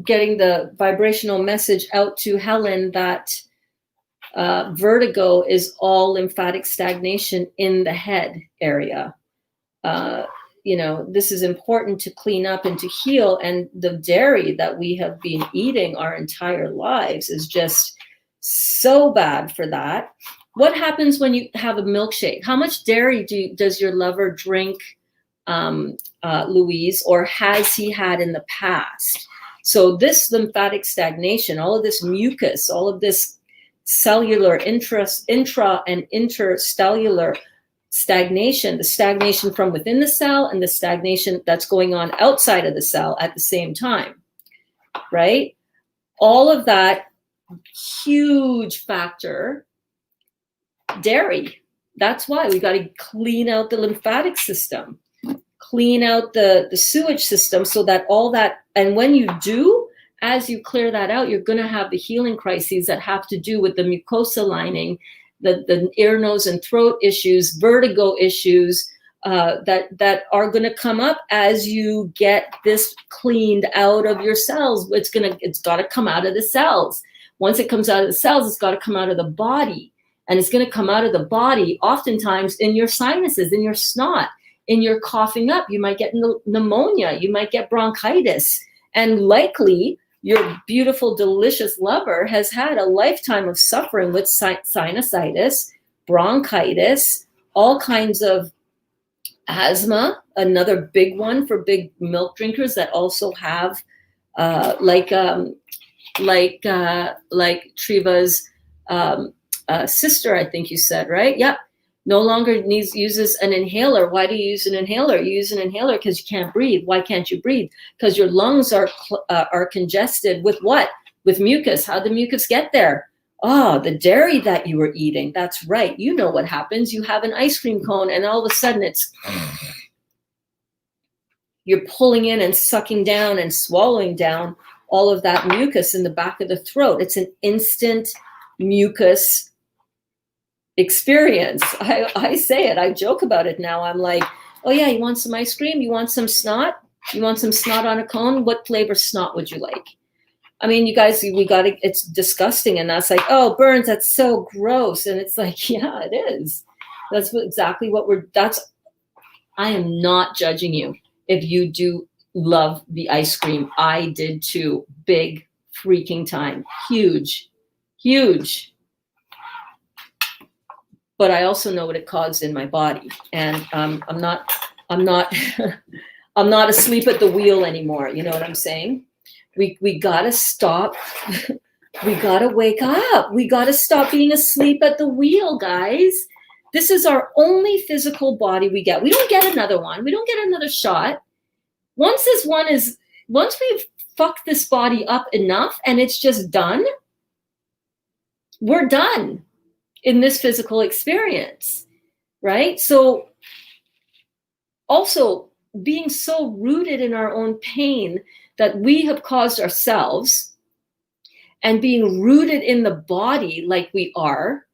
getting the vibrational message out to Helen that vertigo is all lymphatic stagnation in the head area. This is important to clean up and to heal. And the dairy that we have been eating our entire lives is just so bad for that. What happens when you have a milkshake? How much dairy does your lover drink, Louise, or has he had in the past? So this lymphatic stagnation, all of this mucus, all of this cellular intra and intercellular stagnation, the stagnation from within the cell and the stagnation that's going on outside of the cell at the same time, right? All of that huge factor, dairy. That's why we got to clean out the lymphatic system, clean out the sewage system so that all that, and when you do, as you clear that out, you're going to have the healing crises that have to do with the mucosa lining, the ear, nose, and throat issues, vertigo issues that are going to come up as you get this cleaned out of your cells. It's got to come out of the cells. Once it comes out of the cells, it's got to come out of the body, and it's going to come out of the body oftentimes in your sinuses, in your snot, in your coughing up. You might get pneumonia. You might get bronchitis, and likely your beautiful, delicious lover has had a lifetime of suffering with sinusitis, bronchitis, all kinds of asthma, another big one for big milk drinkers that also have, like Triva's sister, I think you said, right? Yep. No longer uses an inhaler. Why do you use an inhaler? You use an inhaler because you can't breathe. Why can't you breathe? Because your lungs are congested with what? With mucus. How'd the mucus get there? Oh, the dairy that you were eating. That's right. You know what happens. You have an ice cream cone and all of a sudden you're pulling in and sucking down and swallowing down all of that mucus in the back of the throat. It's an instant mucus experience. I say it, I joke about it now. I'm like, oh yeah, you want some ice cream? You want some snot? You want some snot on a cone? What flavor snot would you like? I mean, you guys, it's disgusting. And that's like, oh, Burns, that's so gross. And it's like, yeah, it is. That's exactly what I am not judging you if you do love the ice cream. I did too. Big freaking time. Huge. But I also know what it caused in my body, and I'm not I'm not asleep at the wheel anymore. You know what I'm saying? We gotta stop. We gotta wake up. We gotta stop being asleep at the wheel, guys. This is our only physical body we get. We don't get another one. We don't get another shot. Once we've fucked this body up enough and it's just done, we're done in this physical experience, right? So also being so rooted in our own pain that we have caused ourselves and being rooted in the body like we are,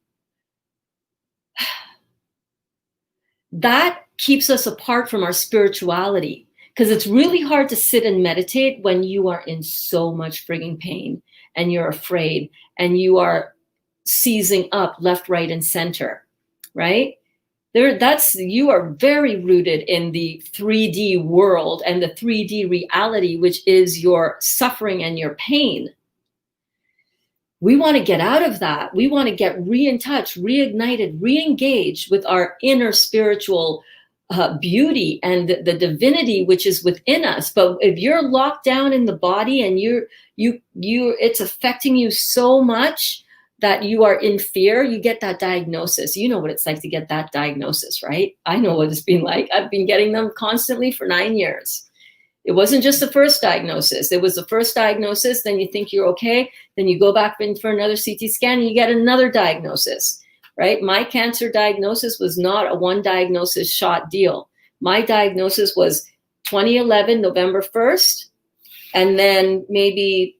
that keeps us apart from our spirituality, because it's really hard to sit and meditate when you are in so much frigging pain and you're afraid and you are seizing up left, right, and center, right? You are very rooted in the 3D world and the 3D reality, which is your suffering and your pain. We want to get out of that. We want to get in touch, reignited, re-engaged with our inner spiritual beauty and the divinity which is within us. But if you're locked down in the body and it's affecting you so much that you are in fear, you get that diagnosis. You know what it's like to get that diagnosis, right? I know what it's been like. I've been getting them constantly for 9 years. It wasn't just the first diagnosis. It was the first diagnosis, then you think you're okay, then you go back in for another CT scan and you get another diagnosis, right? My cancer diagnosis was not a one diagnosis shot deal. My diagnosis was 2011, November 1st, and then maybe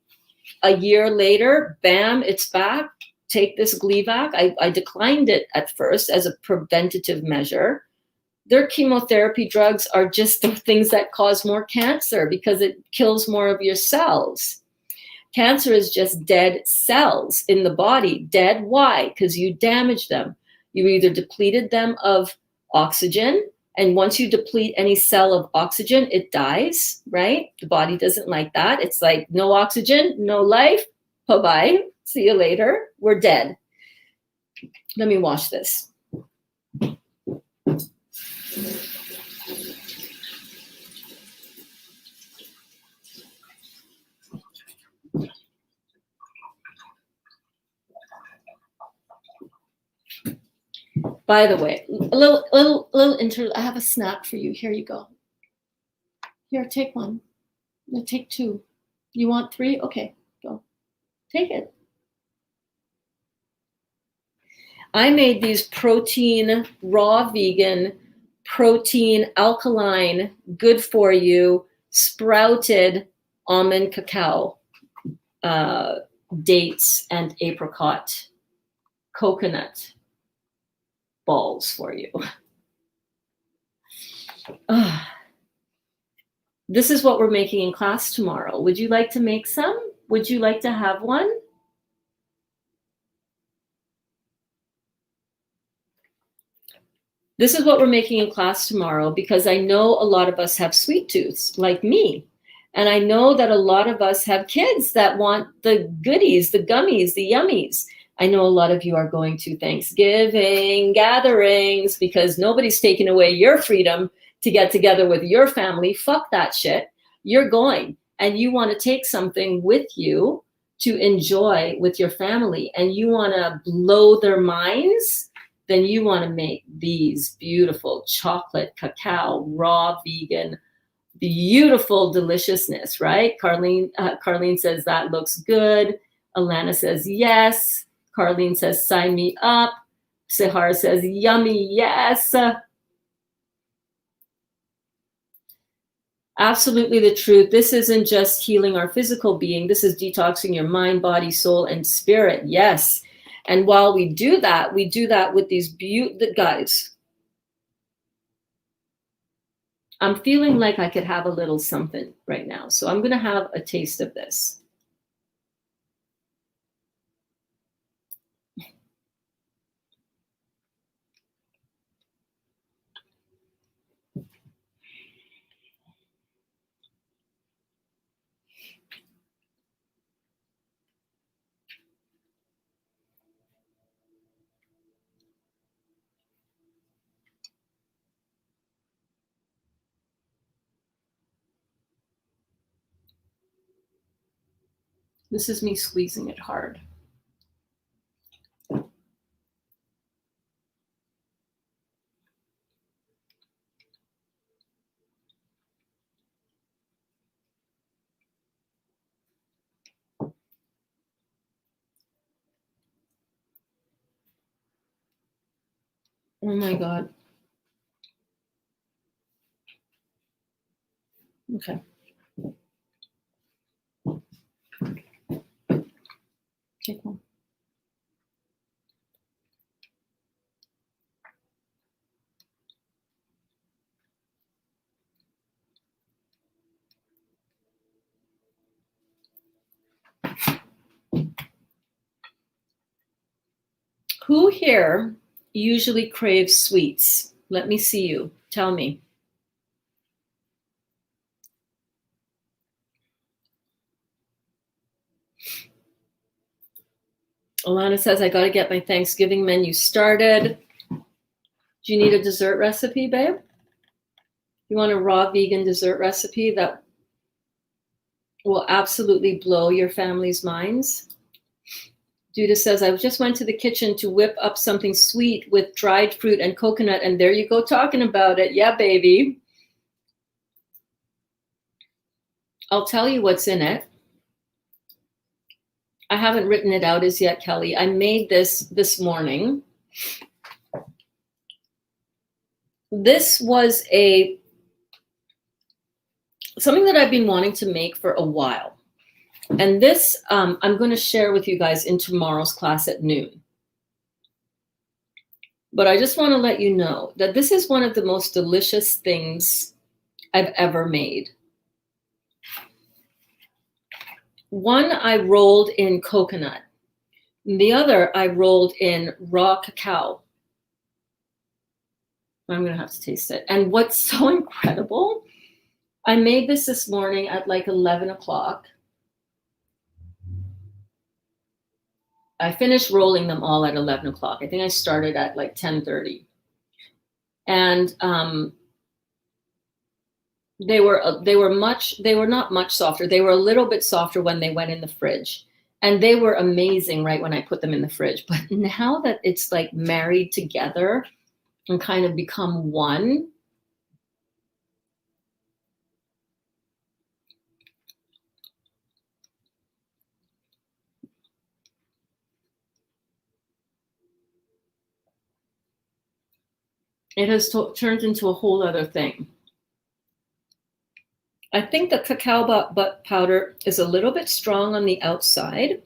a year later, bam, it's back. Take this Gleevec. I declined it at first as a preventative measure. Their chemotherapy drugs are just the things that cause more cancer because it kills more of your cells. Cancer is just dead cells in the body. Dead, why? Because you damaged them. You either depleted them of oxygen, and once you deplete any cell of oxygen, it dies, right? The body doesn't like that. It's like, no oxygen, no life, bye-bye, see you later, we're dead. Let me wash this. By the way, a little interlude. I have a snack for you. Here you go. Here, take one. No, take two. You want three? Okay, go. Take it. I made these protein, raw vegan, protein, alkaline, good for you, sprouted almond cacao, dates, and apricot, coconut balls for you. This is what we're making in class tomorrow. Would you like to make some? Would you like to have one? This is what we're making in class tomorrow because I know a lot of us have sweet tooths like me. And I know that a lot of us have kids that want the goodies, the gummies, the yummies. I know a lot of you are going to Thanksgiving gatherings because nobody's taking away your freedom to get together with your family. Fuck that shit. You're going and you want to take something with you to enjoy with your family and you want to blow their minds. Then you want to make these beautiful chocolate, cacao, raw, vegan, beautiful deliciousness, right? Carlene says that looks good. Alana says yes. Carlene says sign me up. Sahar says yummy, yes. Absolutely the truth. This isn't just healing our physical being. This is detoxing your mind, body, soul, and spirit. Yes. And while we do that with these guys. I'm feeling like I could have a little something right now. So I'm going to have a taste of this. This is me squeezing it hard. Oh my God. Okay. Take one. Who here usually craves sweets? Let me see you. Tell me. Alana says, I got to get my Thanksgiving menu started. Do you need a dessert recipe, babe? You want a raw vegan dessert recipe that will absolutely blow your family's minds? Judah says, I just went to the kitchen to whip up something sweet with dried fruit and coconut, and there you go talking about it. Yeah, baby. I'll tell you what's in it. I haven't written it out as yet, Kelly. I made this morning. This was something that I've been wanting to make for a while. And this I'm going to share with you guys in tomorrow's class at noon. But I just want to let you know that this is one of the most delicious things I've ever made. One I rolled in coconut. The other I rolled in raw cacao. I'm going to have to taste it. And what's so incredible, I made this morning at like 11 o'clock. I finished rolling them all at 11 o'clock. I think I started at like 10:30. And they were not much softer. They were a little bit softer when they went in the fridge. And they were amazing right when I put them in the fridge. But now that it's like married together and kind of become one, it has turned into a whole other thing. I think the cacao butt powder is a little bit strong on the outside.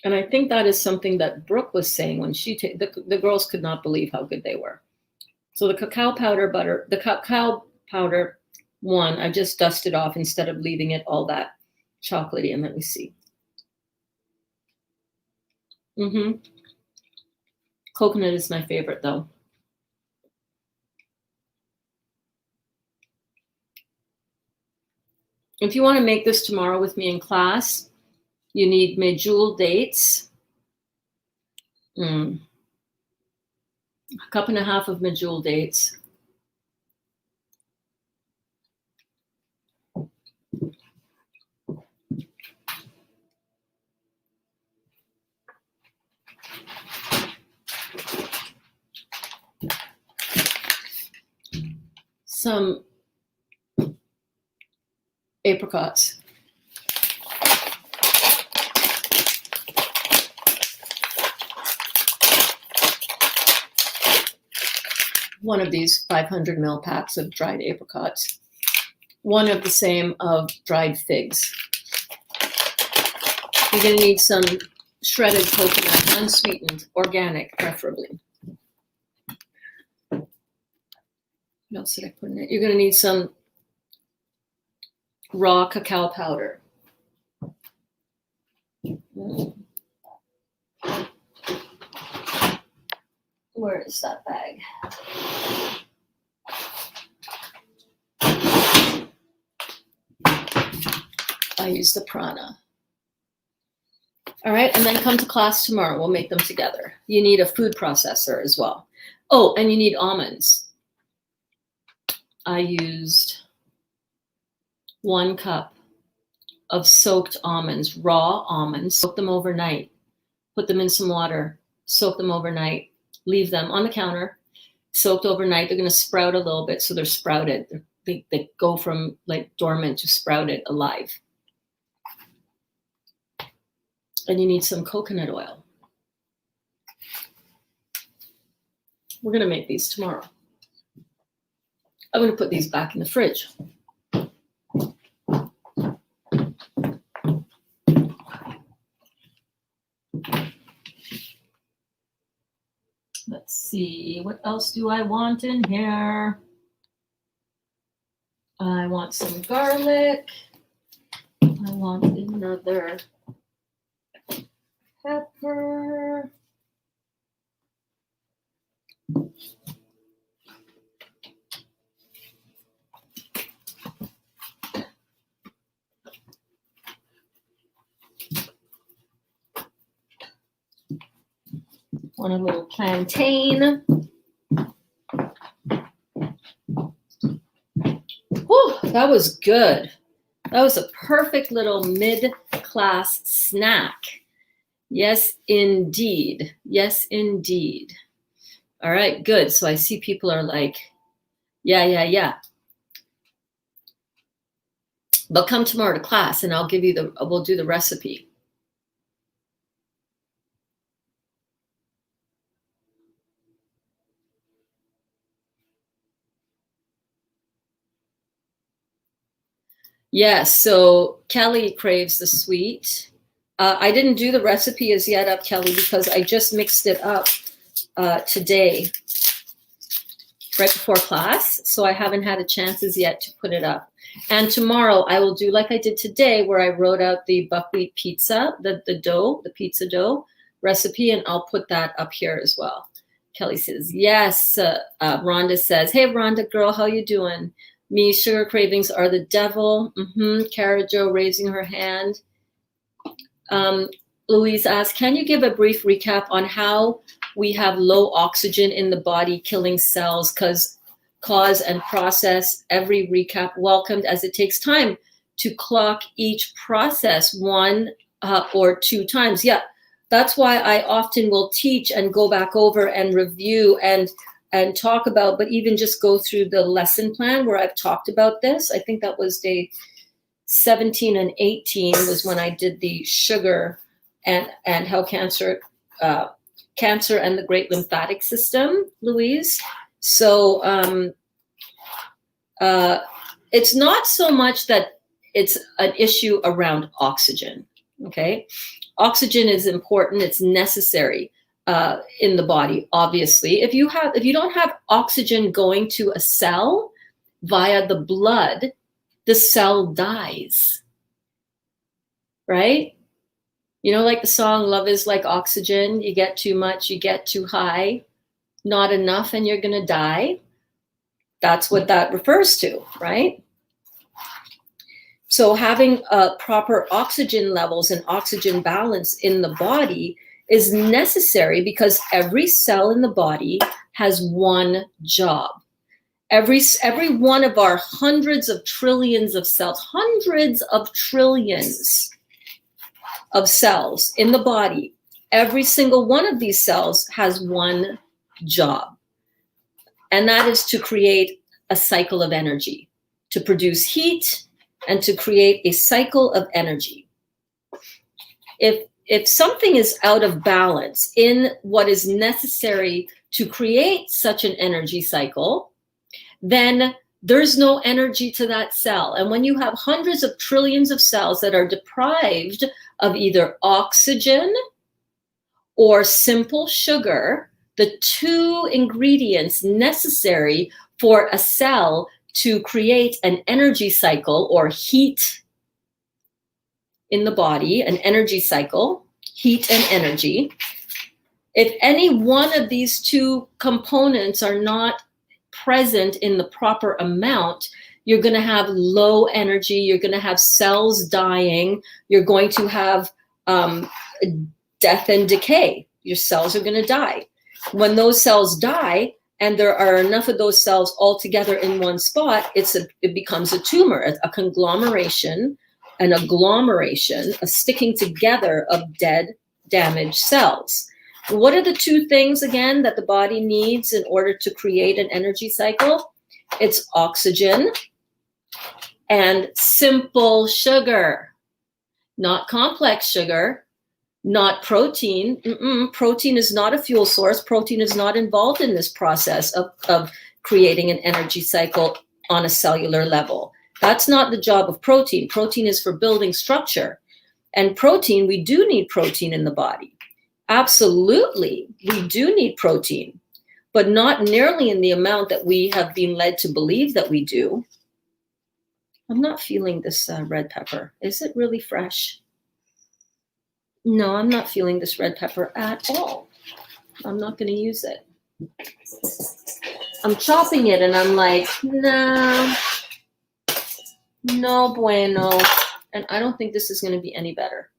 And I think that is something that Brooke was saying when the girls could not believe how good they were. So the cacao powder one, I just dusted off instead of leaving it all that chocolatey. And let me see. Coconut is my favorite though. If you want to make this tomorrow with me in class, you need medjool dates. A cup and a half of medjool dates. Some apricots. One of these 500 ml packs of dried apricots. One of the same of dried figs. You're going to need some shredded coconut, unsweetened, organic, preferably. What else did I put in it? You're going to need some raw cacao powder. Where is that bag? I use the Prana. All right, and then come to class tomorrow. We'll make them together. You need a food processor as well. Oh, and you need almonds. I used 1 cup of soaked almonds, raw almonds. Soak them overnight. Put them in some water. Soak them overnight. Leave them on the counter, soaked overnight. They're going to sprout a little bit, so they're sprouted. They go from like dormant to sprouted alive. And you need some coconut oil. We're going to make these tomorrow. I'm going to put these back in the fridge. Let's see, what else do I want in here? I want some garlic. I want another pepper. want a little plantain. Whew, that was good. That was a perfect little mid-class snack. Yes, indeed. Yes, indeed. All right, good. So I see people are like, yeah. But come tomorrow to class and I'll give you we'll do the recipe. Yes, so Kelly craves the sweet. I didn't do the recipe as yet up, Kelly, because I just mixed it up today, right before class. So I haven't had a chance as yet to put it up. And tomorrow I will do like I did today, where I wrote out the buckwheat pizza, the dough, the pizza dough recipe, and I'll put that up here as well. Kelly says, yes. Rhonda says, hey, Rhonda girl, how you doing? Me, sugar cravings are the devil. Cara Jo raising her hand. Louise asks, can you give a brief recap on how we have low oxygen in the body, killing cells, cause and process? Every recap welcomed, as it takes time to clock each process 1 or 2 times. Yeah, that's why I often will teach and go back over and review and talk about, but even just go through the lesson plan where I've talked about this. I think that was day 17 and 18 was when I did the sugar and how cancer and the great lymphatic system, Louise. So it's not so much that it's an issue around oxygen, okay? Oxygen is important, it's necessary in the body, obviously. If you don't have oxygen going to a cell via the blood, the cell dies, right? You know, like the song, love is like oxygen. You get too much, you get too high, not enough, and you're gonna die. That's what that refers to, right? So having proper oxygen levels and oxygen balance in the body is necessary because every cell in the body has one job. Every one of our hundreds of trillions of cells, hundreds of trillions of cells in the body, every single one of these cells has one job. And that is to create a cycle of energy, to produce heat and to create a cycle of energy. If something is out of balance in what is necessary to create such an energy cycle, then there's no energy to that cell. And when you have hundreds of trillions of cells that are deprived of either oxygen or simple sugar, the 2 ingredients necessary for a cell to create an energy cycle or heat in the body, an energy cycle, heat and energy. If any one of these 2 components are not present in the proper amount, you're going to have low energy, you're going to have cells dying, you're going to have death and decay. Your cells are going to die. When those cells die, and there are enough of those cells all together in one spot, it becomes a tumor, a conglomeration, an agglomeration, a sticking together of dead, damaged cells. What are the 2 things, again, that the body needs in order to create an energy cycle? It's oxygen and simple sugar, not complex sugar, not protein. Protein is not a fuel source. Protein is not involved in this process of creating an energy cycle on a cellular level. That's not the job of protein. Protein is for building structure. And protein, we do need protein in the body. Absolutely, we do need protein, but not nearly in the amount that we have been led to believe that we do. I'm not feeling this red pepper. Is it really fresh? No, I'm not feeling this red pepper at all. I'm not going to use it. I'm chopping it and I'm like, no bueno. And I don't think this is going to be any better.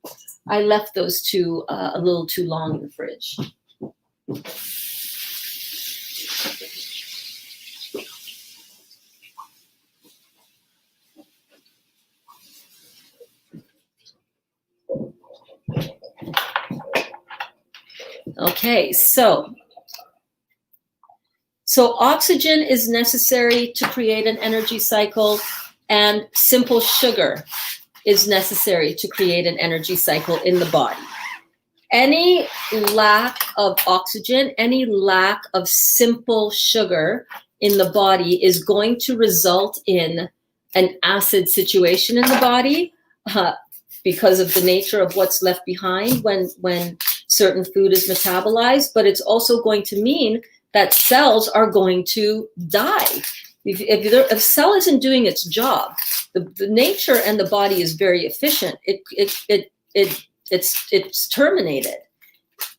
I left those 2 a little too long in the fridge. Okay, so oxygen is necessary to create an energy cycle, and simple sugar is necessary to create an energy cycle in the body. Any lack of oxygen, any lack of simple sugar in the body is going to result in an acid situation in the body because of the nature of what's left behind when certain food is metabolized, but it's also going to mean that cells are going to die. If a cell isn't doing its job, the nature and the body is very efficient. It's terminated,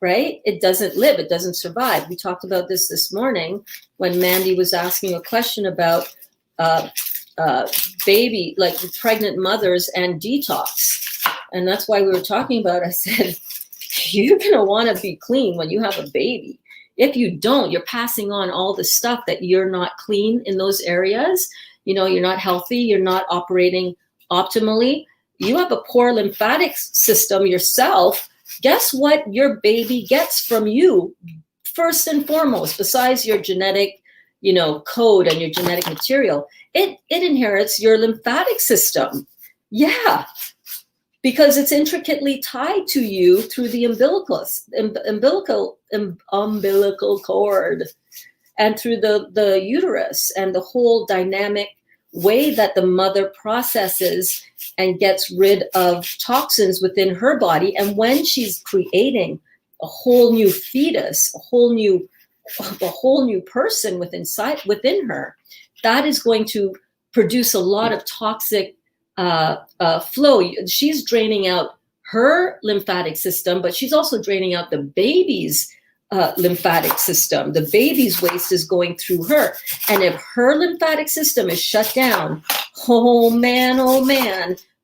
right? It doesn't live. It doesn't survive. We talked about this morning when Mandy was asking a question about baby, like pregnant mothers and detox. And that's why we were talking about, I said, you're going to want to be clean when you have a baby. If you don't, you're passing on all the stuff that you're not clean in those areas. You know, you're not healthy. You're not operating optimally. You have a poor lymphatic system yourself. Guess what your baby gets from you first and foremost, besides your genetic, code and your genetic material? It inherits your lymphatic system. Yeah. Because it's intricately tied to you through the umbilical cord and through the uterus, and the whole dynamic way that the mother processes and gets rid of toxins within her body. And when she's creating a whole new fetus, a whole new person within her, that is going to produce a lot of toxic flow. She's draining out her lymphatic system, but she's also draining out the baby's lymphatic system. The baby's waste is going through her. And if her lymphatic system is shut down, oh man,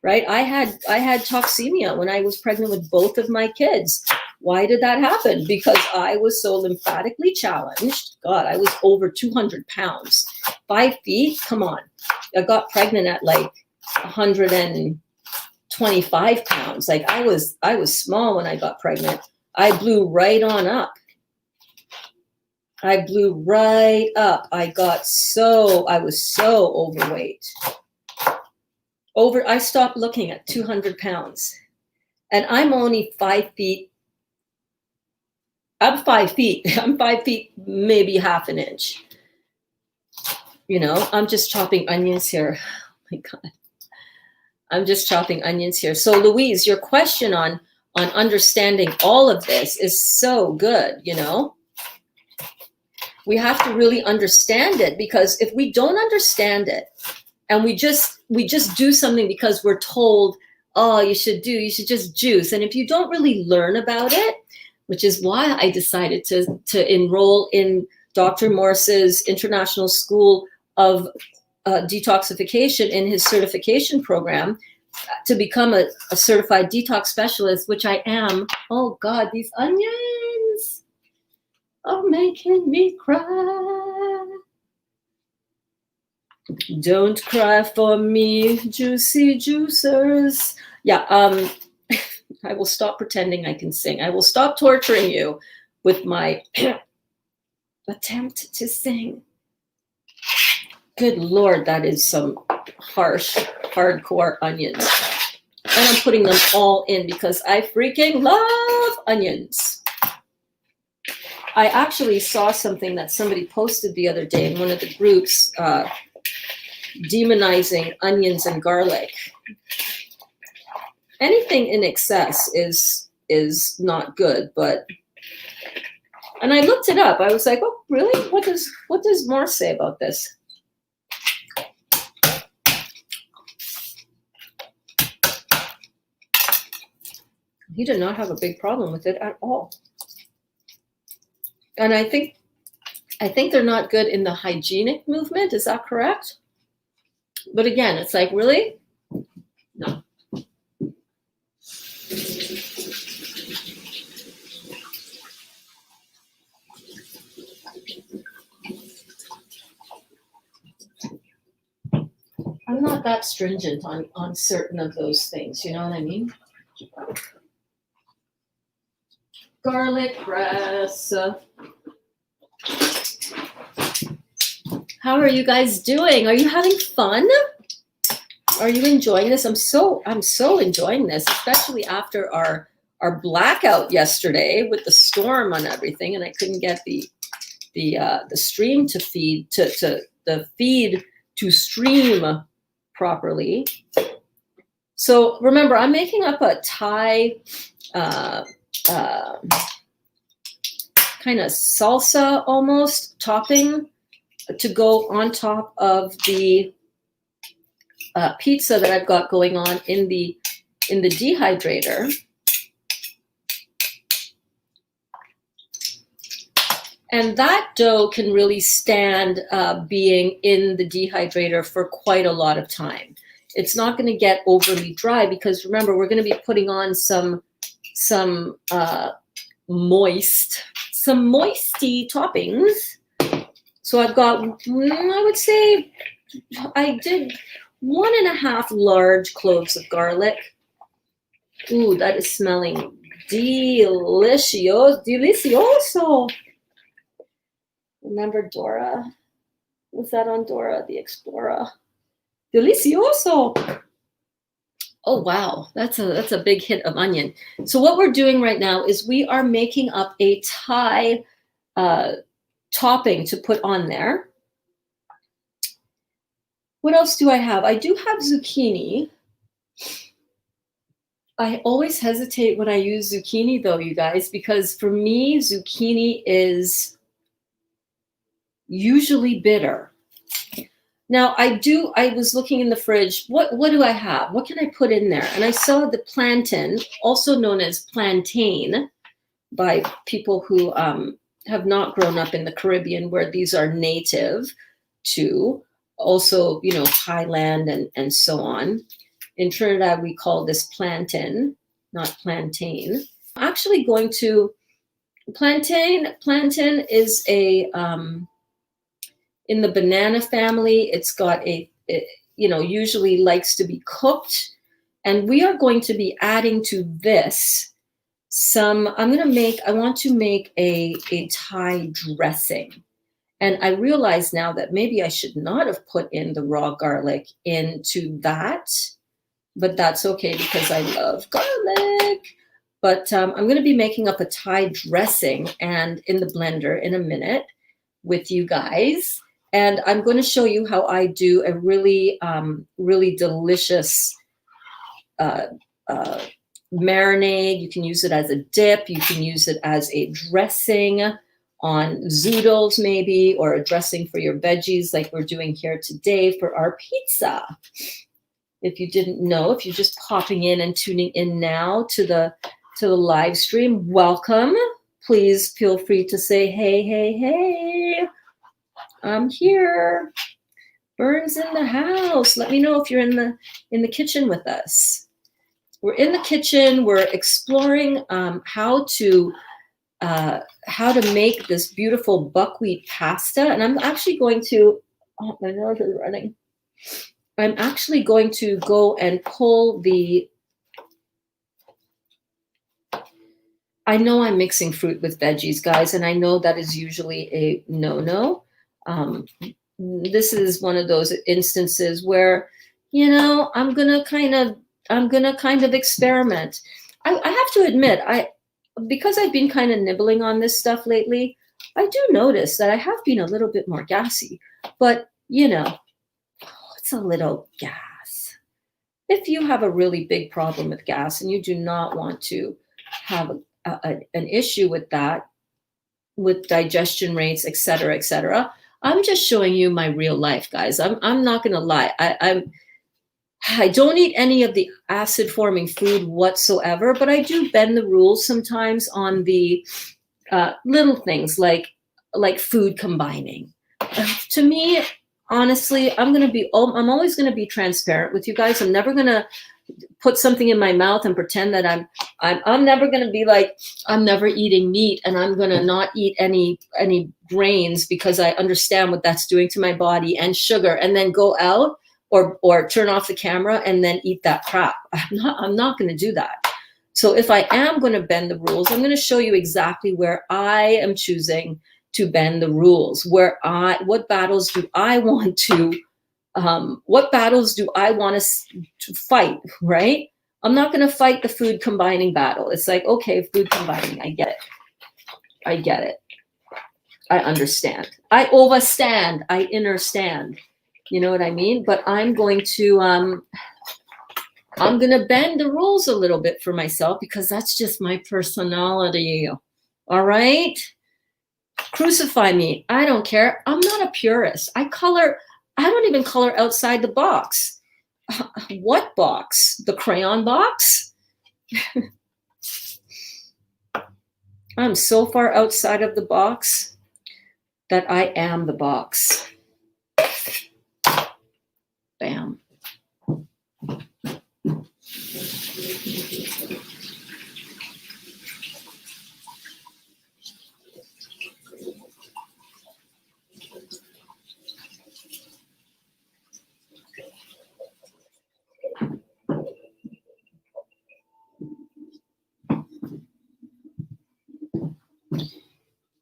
right? I had toxemia when I was pregnant with both of my kids. Why did that happen? Because I was so lymphatically challenged. God, I was over 200 pounds. 5 feet, come on. I got pregnant at like 125 pounds. Like I was small when I got pregnant. I blew right on up. I was so overweight. I stopped looking at 200 pounds. And I'm only 5 feet. I'm 5 feet. I'm 5 feet, maybe half an inch. I'm just chopping onions here. Oh my God. I'm just chopping onions here. So Louise, your question on understanding all of this is so good, We have to really understand it, because if we don't understand it and we just do something because we're told, oh, you should just juice. And if you don't really learn about it, which is why I decided to enroll in Dr. Morse's International School of Detoxification in his certification program, to become a certified detox specialist, which I am. Oh God, these onions are making me cry. Don't cry for me, juicy juicers. Yeah, I will stop pretending I can sing. I will stop torturing you with my attempt to sing. Good Lord, that is some harsh, hardcore onions. And I'm putting them all in because I freaking love onions. I actually saw something that somebody posted the other day in one of the groups, demonizing onions and garlic. Anything in excess is not good, and I looked it up. I was like, oh, really? What does Morse say about this? He did not have a big problem with it at all. And I think they're not good in the hygienic movement. Is that correct? But again, it's like, really? No. that stringent on certain of those things. You know what I mean? Garlic press. How are you guys doing? Are you having fun? Are you enjoying this? I'm so enjoying this, especially after our blackout yesterday with the storm on everything, and I couldn't get the stream to feed to the feed to stream properly. So remember, I'm making up a Thai kind of salsa almost topping to go on top of the pizza that I've got going on in the dehydrator. And that dough can really stand being in the dehydrator for quite a lot of time. It's not going to get overly dry because remember, we're going to be putting on some moisty toppings. So I've got, I would say, I did 1.5 large cloves of garlic. Ooh, that is smelling delicioso. Remember Dora? Was that on Dora the Explorer? Delicioso. Oh wow, that's a big hit of onion. So what we're doing right now is we are making up a Thai topping to put on there. What else do I have? I do have zucchini. I always hesitate when I use zucchini though, you guys, because for me, zucchini is usually bitter. Now I was looking in the fridge, what do I have? What can I put in there? And I saw the plantain, also known as plantain, by people who have not grown up in the Caribbean where these are native to. Also, you know, Thailand and so on. In Trinidad, we call this plantain, not plantain. I'm actually going to, plantain is a, in the banana family, it's got usually likes to be cooked. And we are going to be adding to this I want to make a Thai dressing. And I realize now that maybe I should not have put in the raw garlic into that, but that's okay because I love garlic. But I'm going to be making up a Thai dressing and in the blender in a minute with you guys. And I'm going to show you how I do a really, really delicious marinade. You can use it as a dip. You can use it as a dressing on zoodles maybe, or a dressing for your veggies like we're doing here today for our pizza. If you didn't know, if you're just popping in and tuning in now to the live stream, welcome. Please feel free to say, hey, I'm here. Burns in the house. Let me know if you're in the kitchen with us. We're in the kitchen. We're exploring how to make this beautiful buckwheat pasta. And I'm actually going to, oh, my nose is running. I'm actually going to go and pull I know I'm mixing fruit with veggies, guys, and I know that is usually a no-no. This is one of those instances where, you know, I'm gonna kind of experiment. I have to admit, because I've been kind of nibbling on this stuff lately, I do notice that I have been a little bit more gassy, but you know, it's a little gas. If you have a really big problem with gas and you do not want to have an issue with that, with digestion rates, et cetera, I'm just showing you my real life, guys. I'm not gonna lie. I don't eat any of the acid forming food whatsoever, but I do bend the rules sometimes on the little things like food combining. To me, honestly, I'm always going to be transparent with you guys. I'm never going to put something in my mouth and pretend that I'm never going to be like, I'm never eating meat and I'm going to not eat any grains because I understand what that's doing to my body and sugar, and then go out or turn off the camera and then eat that crap. I'm not going to do that. So if I am going to bend the rules, I'm going to show you exactly where I am choosing to bend the rules, what battles do I want to fight, right? I'm not going to fight the food combining battle. It's like, okay, food combining, I get it. I understand. I overstand. I understand. You know what I mean? But I'm going to bend the rules a little bit for myself because that's just my personality. All right? Crucify me. I don't care. I'm not a purist. I don't even color outside the box. What box? The crayon box? I'm so far outside of the box that I am the box. Bam.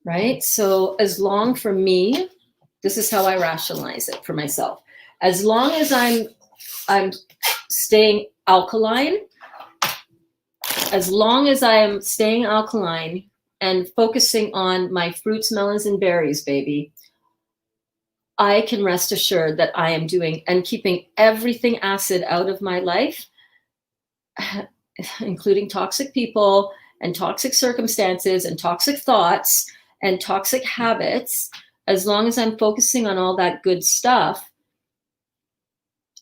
Right? So for me, this is how I rationalize it for myself. As long as I'm staying alkaline, as long as I am staying alkaline and focusing on my fruits, melons, and berries, baby, I can rest assured that I am doing and keeping everything acid out of my life, including toxic people and toxic circumstances and toxic thoughts and toxic habits. As long as I'm focusing on all that good stuff,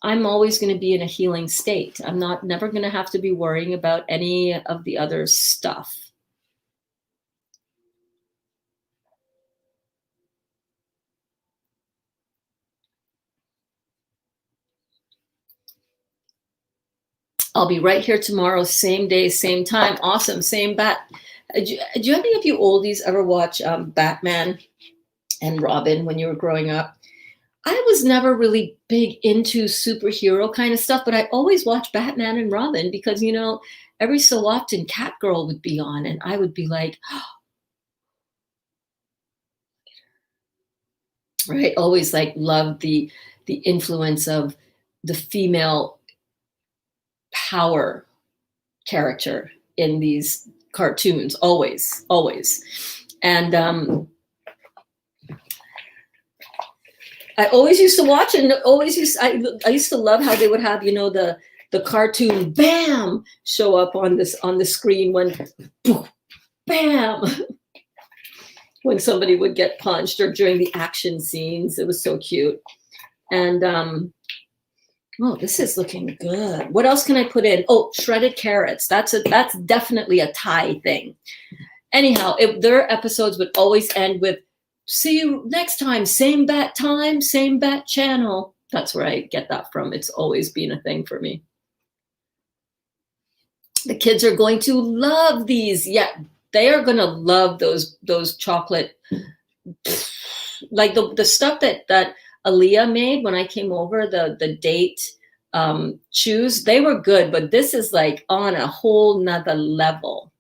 I'm always going to be in a healing state. I'm never going to have to be worrying about any of the other stuff. I'll be right here tomorrow, same day, same time. Awesome. Same bat. Do any of you oldies ever watch Batman and Robin when you were growing up? I was never really big into superhero kind of stuff, but I always watched Batman and Robin because, every so often Catgirl would be on and I would be like, right? Always loved the influence of the female power character in these cartoons, always. And I always used to watch it, and I used to love how they would have, the cartoon bam show up on the screen when bam when somebody would get punched, or during the action scenes. It was so cute. And oh, this is looking good. What else can I put in? Oh, shredded carrots. That's definitely a Thai thing. Anyhow, their episodes would always end with, see you next time, same bat time, same bat channel. That's where I get that from. It's always been a thing for me. The kids are going to love these. Yeah, they are going to love those chocolate, like the stuff that Aaliyah made when I came over, the date chews. They were good, but this is like on a whole nother level.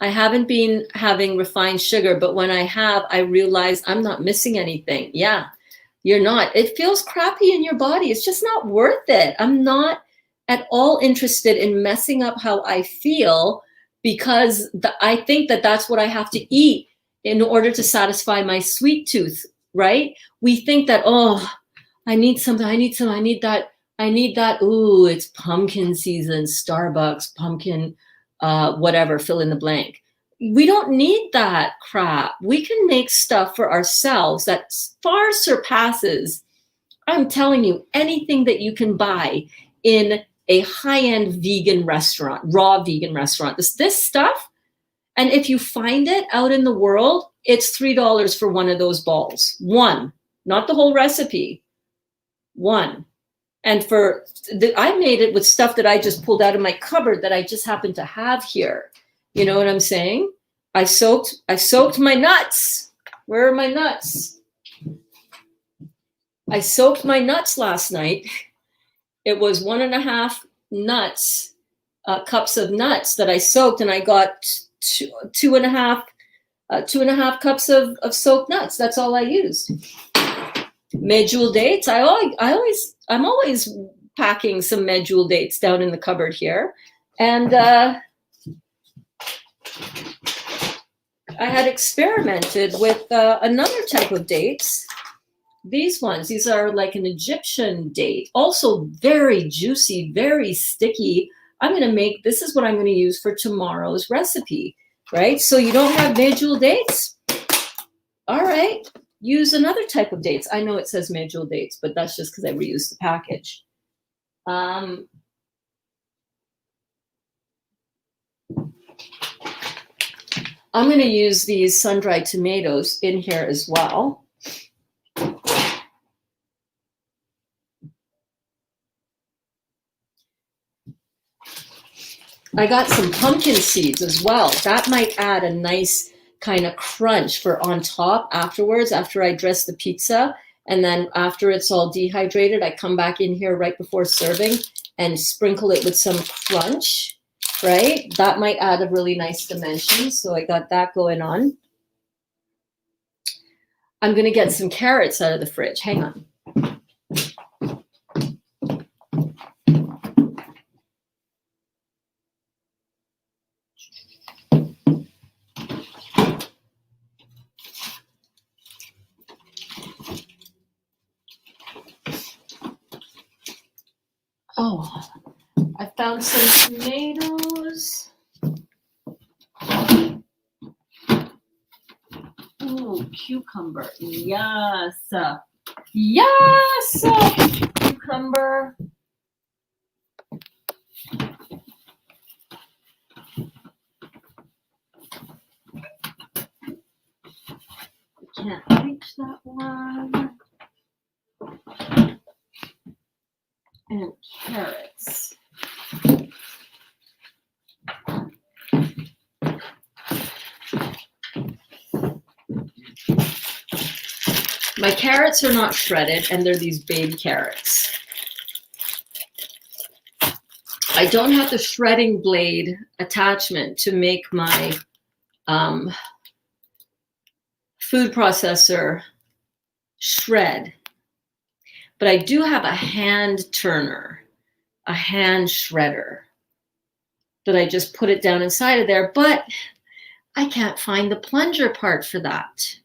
I haven't been having refined sugar, but when I have, I realize I'm not missing anything. Yeah, you're not. It feels crappy in your body. It's just not worth it. I'm not at all interested in messing up how I feel because I think that's what I have to eat in order to satisfy my sweet tooth, right? We think that, oh, I need something. I need that. Ooh, it's pumpkin season, Starbucks, pumpkin, whatever, fill in the blank. We don't need that crap. We can make stuff for ourselves that far surpasses, I'm telling you, anything that you can buy in a high-end vegan restaurant, raw vegan restaurant. This stuff, and if you find it out in the world, it's $3 for one of those balls. One, not the whole recipe. One. And I made it with stuff that I just pulled out of my cupboard that I just happened to have here. You know what I'm saying? I soaked my nuts. Where are my nuts? I soaked my nuts last night. It was 1.5 nuts, cups of nuts that I soaked, and I got 2.5 cups of soaked nuts. That's all I used. Medjool dates. I'm always packing some medjool dates down in the cupboard here, and I had experimented with another type of dates. These ones, these are like an Egyptian date, also very juicy, very sticky. This is what I'm going to use for tomorrow's recipe, right? So you don't have medjool dates? All right, use another type of dates. I know it says medjool dates, but that's just because I reused the package. I'm going to use these sun-dried tomatoes in here as well. I got some pumpkin seeds as well. That might add a nice kind of crunch for on top afterwards, after I dress the pizza. And then after it's all dehydrated, I come back in here right before serving and sprinkle it with some crunch, right? That might add a really nice dimension. So I got that going on. I'm going to get some carrots out of the fridge. Hang on. Oh, I found some tomatoes. Ooh, cucumber. Yes. Yes. Cucumber. Can't reach that one. And carrots. My carrots are not shredded, and they're these baby carrots. I don't have the shredding blade attachment to make my food processor shred, but I do have a hand turner, a hand shredder that I just put it down inside of there, but I can't find the plunger part for that.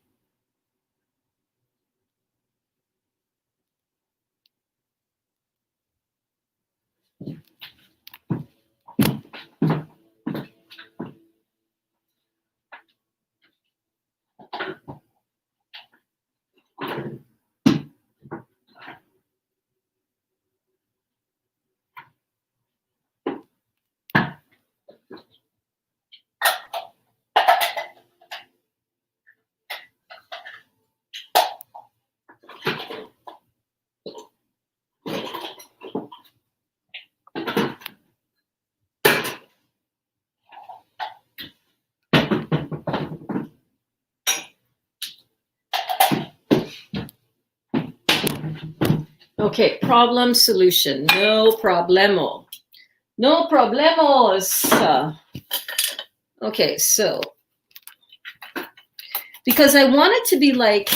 Okay, problem solution. No problemo. No problemos. Okay, so because I want it to be like,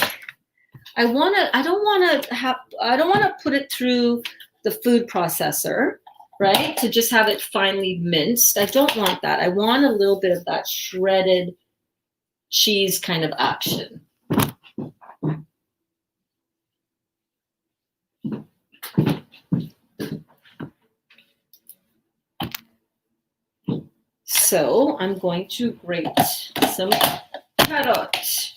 I don't want to put it through the food processor, right? To just have it finely minced. I don't want that. I want a little bit of that shredded cheese kind of action. So I'm going to grate some carrots.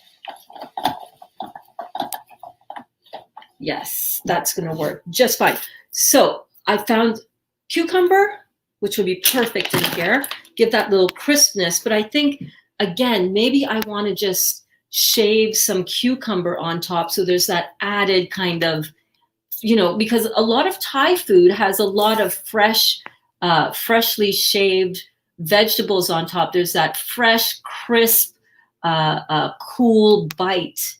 Yes, that's going to work just fine. So I found cucumber, which would be perfect in here. Give that little crispness. But I think, again, maybe I want to just shave some cucumber on top. So there's that added kind of, because a lot of Thai food has a lot of freshly shaved vegetables on top. There's that fresh, crisp, cool bite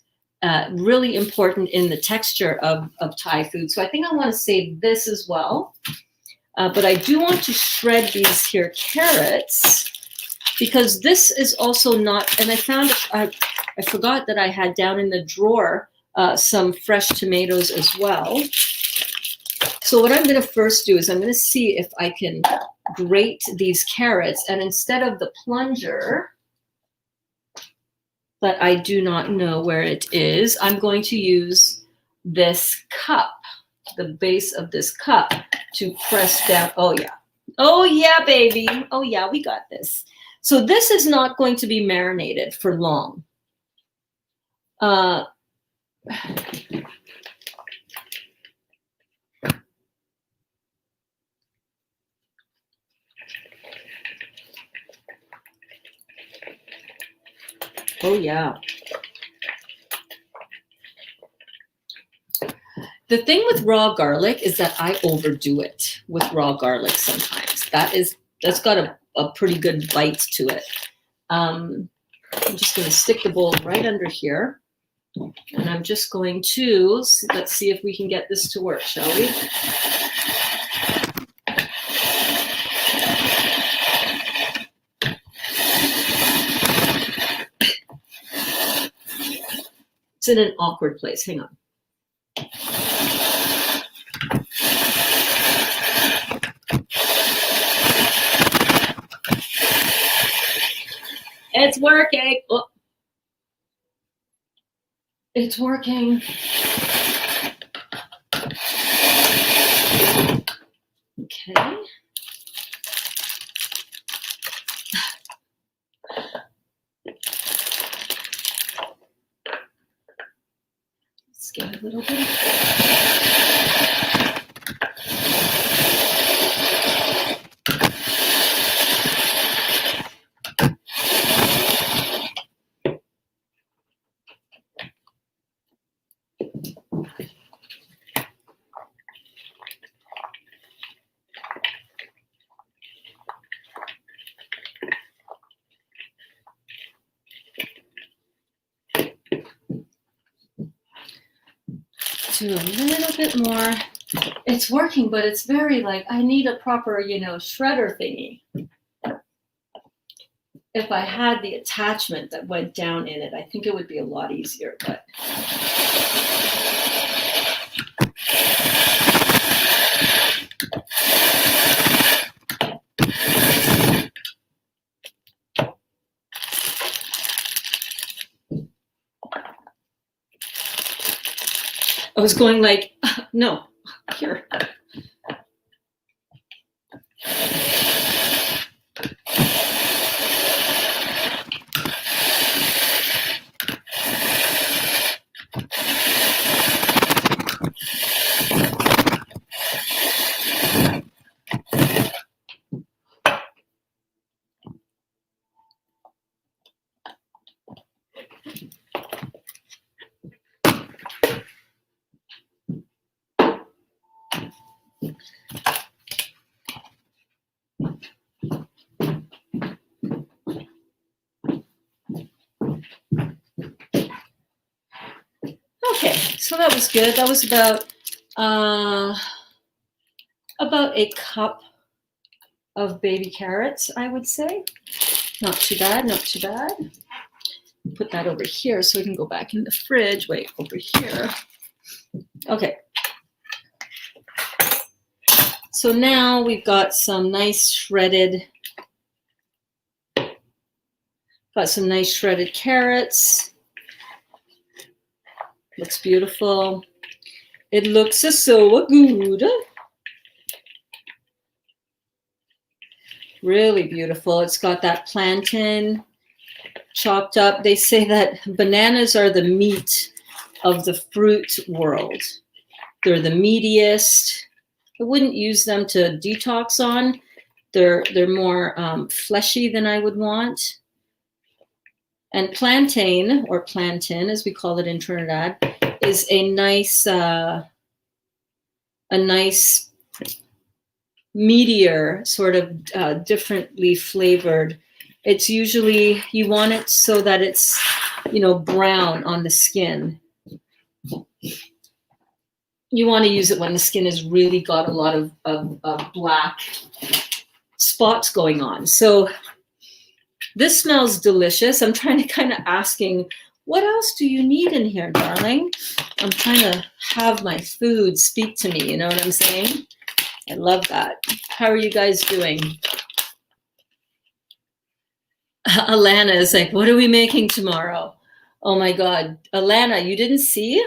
really important in the texture of Thai food. So I think I want to save this as well. But I do want to shred these here carrots, because this is also not, and I found, I forgot that I had down in the drawer some fresh tomatoes as well. So what I'm going to first do is I'm going to see if I can grate these carrots, and instead of the plunger, but I do not know where it is, I'm going to use this cup, the base of this cup, to press down. Oh yeah. Oh yeah, baby. Oh yeah, we got this. So this is not going to be marinated for long. Oh yeah. The thing with raw garlic is that I overdo it with raw garlic sometimes. That's got a pretty good bite to it. I'm just going to stick the bowl right under here. And I'm just going to, let's see if we can get this to work, shall we? It's in an awkward place. Hang on. It's working. Oh. It's working. Okay. Let's get a little bit. Do a little bit more. It's working, but it's very like, I need a proper, shredder thingy. If I had the attachment that went down in it, I think it would be a lot easier, but. I was going like, no, here. Okay, so that was good. That was about a cup of baby carrots, I would say. Not too bad, not too bad. Put that over here so we can go back in the fridge. Wait, over here. Okay. So now we've got some nice shredded carrots. Looks beautiful. It looks so good. Really beautiful. It's got that plantain chopped up. They say that bananas are the meat of the fruit world. They're the meatiest. I wouldn't use them to detox on. They're more fleshy than I would want. And plantain, or plantain as we call it in Trinidad, is a nice meatier, sort of differently flavored. It's usually, you want it so that it's, brown on the skin. You want to use it when the skin has really got a lot of black spots going on. So this smells delicious. I'm trying to kind of asking, what else do you need in here, darling? I'm trying to have my food speak to me. You know what I'm saying? I love that. How are you guys doing? Alana is like, what are we making tomorrow? Oh my God. Alana, you didn't see?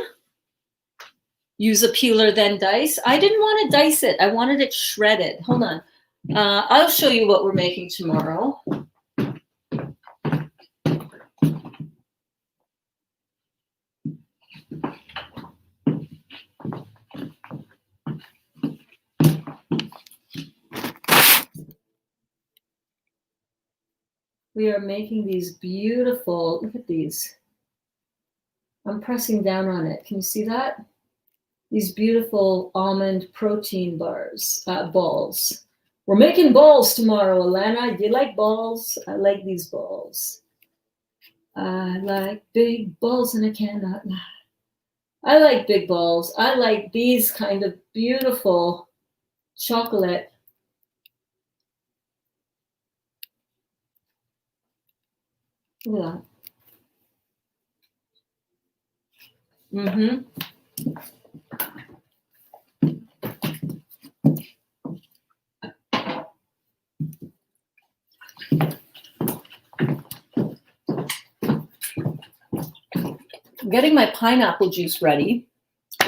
Use a peeler, then dice. I didn't want to dice it. I wanted it shredded. Hold on. I'll show you what we're making tomorrow. We are making these beautiful, look at these. I'm pressing down on it. Can you see that? These beautiful almond protein bars, balls. We're making balls tomorrow, Alana. Do you like balls? I like these balls. I like big balls and I cannot lie. I like big balls. I like these kind of beautiful chocolate. Look at that. I'm getting my pineapple juice ready,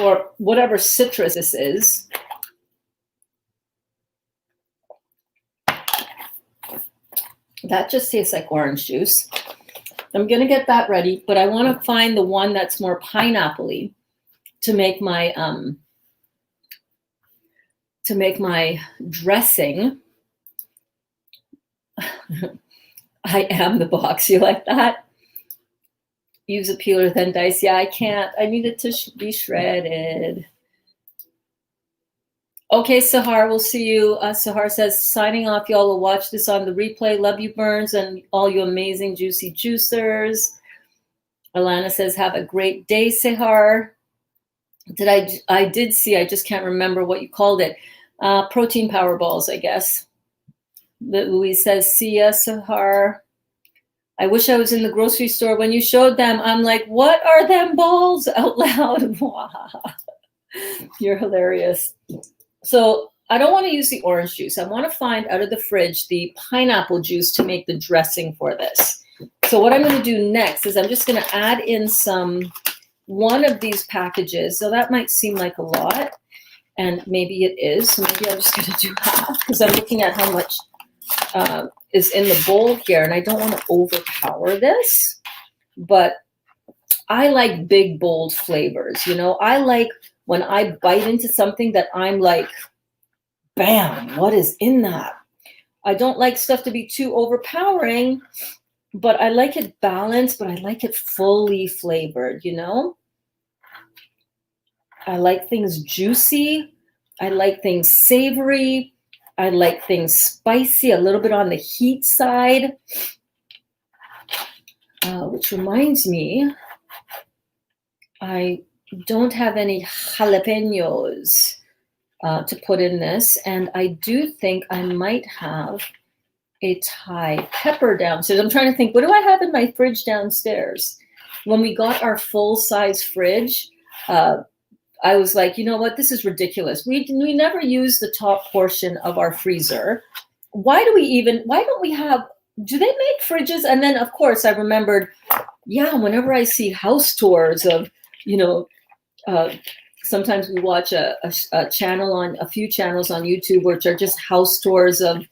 or whatever citrus this is. That just tastes like orange juice. I'm gonna get that ready, but I want to find the one that's more pineapple-y to make my dressing. I am the box. You like that? Use a peeler, then dice. Yeah, I can't. I need it to be shredded. Okay, Sahar, we'll see you. Sahar says, signing off. Y'all will watch this on the replay. Love you, Burns, and all you amazing juicy juicers. Alana says, have a great day, Sahar. I did see, I just can't remember what you called it. Protein power balls, I guess. Louise says, see ya, Sahar. I wish I was in the grocery store when you showed them. I'm like, what are them balls? Out loud. Wow. You're hilarious. So I don't want to use the orange juice. I want to find out of the fridge the pineapple juice to make the dressing for this. So what I'm going to do next is I'm just going to add in one of these packages. So that might seem like a lot, and maybe it is. So maybe I'm just going to do half because I'm looking at how much is in the bowl here, and I don't want to overpower this. But I like big, bold flavors. You know, I like when I bite into something that I'm like, bam, what is in that? I don't like stuff to be too overpowering, but I like it balanced, but I like it fully flavored, you know? I like things juicy. I like things savory. I like things spicy, a little bit on the heat side. Which reminds me, I don't have any jalapenos to put in this, and I do think I might have a Thai pepper downstairs. I'm trying to think, what do I have in my fridge downstairs? When we got our full-size fridge, I was like, you know what, this is ridiculous. We never use the top portion of our freezer. Why don't we have, do they make fridges? And then, of course, I remembered, yeah, whenever I see house tours of, you know, sometimes we watch a few channels on YouTube, which are just house tours of,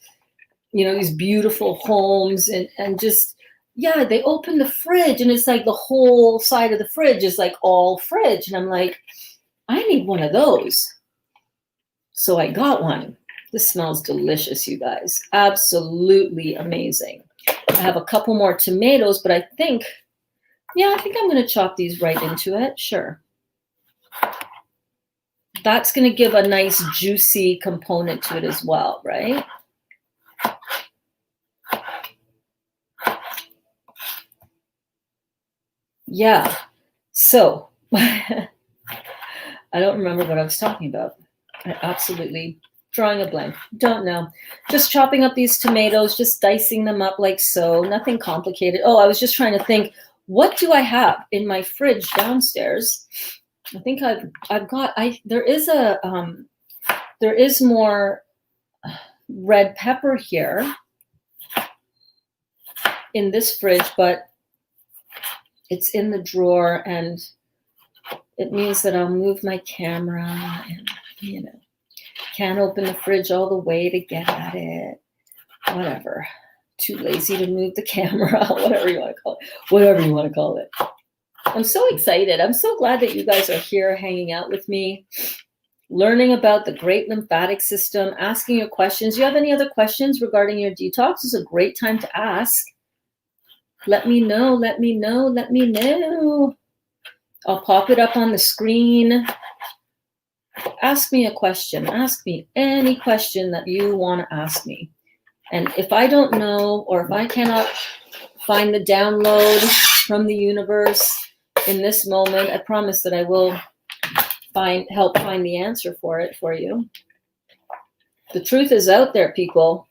you know, these beautiful homes and just, yeah, they open the fridge and it's like the whole side of the fridge is like all fridge. And I'm like, I need one of those. So I got one. This smells delicious, you guys. Absolutely amazing. I have a couple more tomatoes, but I think I'm going to chop these right into it. Sure. That's going to give a nice juicy component to it as well, right? Yeah. So I don't remember what I was talking about. I absolutely drawing a blank. Don't know. Just chopping up these tomatoes, just dicing them up like so. Nothing complicated. Oh, I was just trying to think, what do I have in my fridge downstairs? I think there is more red pepper here in this fridge, but it's in the drawer, and it means that I'll move my camera and, can't open the fridge all the way to get at it. Whatever. Too lazy to move the camera, whatever you want to call it. Whatever you want to call it. I'm so excited. I'm so glad that you guys are here hanging out with me, learning about the great lymphatic system, asking your questions. You have any other questions regarding your detox? It's a great time to ask. Let me know, let me know, let me know. I'll pop it up on the screen. Ask me a question. Ask me any question that you want to ask me. And if I don't know, or if I cannot find the download from the universe in this moment, I promise that I will help find the answer for it for you. The truth is out there, people.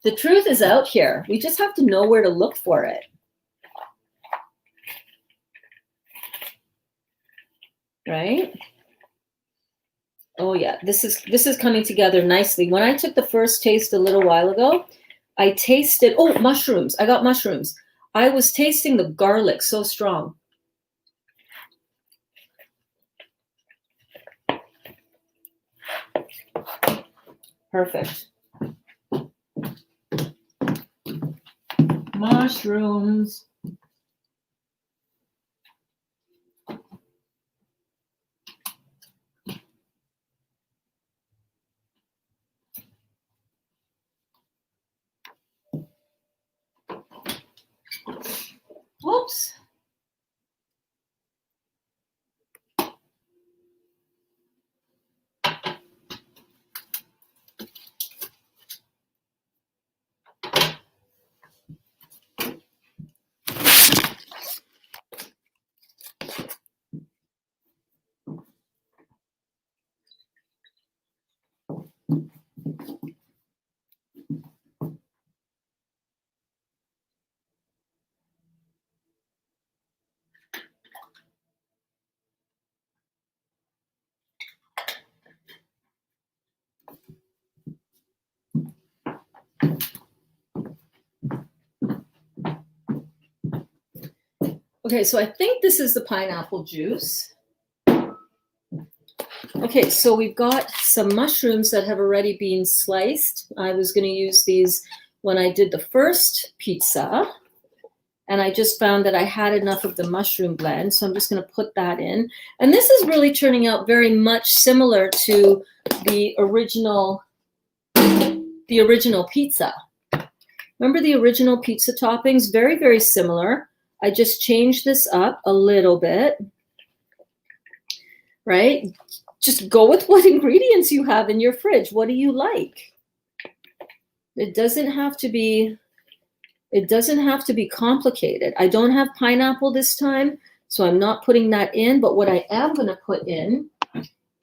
The truth is out here. We just have to know where to look for it. Right? Oh yeah, this is coming together nicely. When I took the first taste a little while ago, I tasted, mushrooms. I got mushrooms. I was tasting the garlic so strong. Perfect. Mushrooms. Whoops. Okay, so I think this is the pineapple juice. Okay, so we've got some mushrooms that have already been sliced. I was going to use these when I did the first pizza, and I just found that I had enough of the mushroom blend, so I'm just going to put that in. And this is really turning out very much similar to the original pizza. Remember the original pizza toppings? Very, very similar. I just changed this up a little bit, right? Just go with what ingredients you have in your fridge. What do you like? It doesn't have to be complicated. I don't have pineapple this time, so I'm not putting that in, but what I am going to put in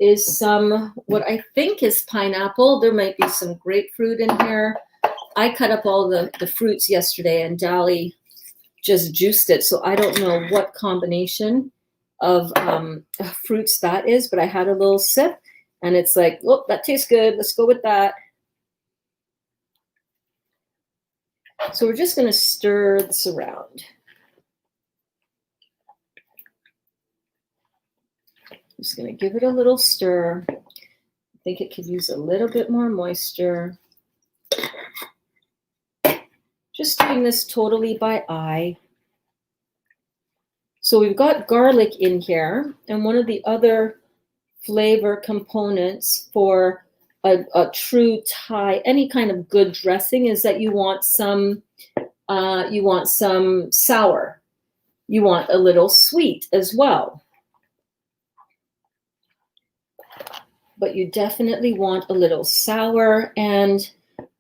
is some, what I think is pineapple. There might be some grapefruit in here. I cut up all the fruits yesterday, and Dali just juiced it, so I don't know what combination of fruits that is, but I had a little sip, and it's like, oh, that tastes good. Let's go with that. So we're just going to stir this around. Just going to give it a little stir. I think it could use a little bit more moisture. Just doing this totally by eye. So we've got garlic in here, and one of the other flavor components for a true Thai, any kind of good dressing, is that you want some sour. You want a little sweet as well. But you definitely want a little sour. And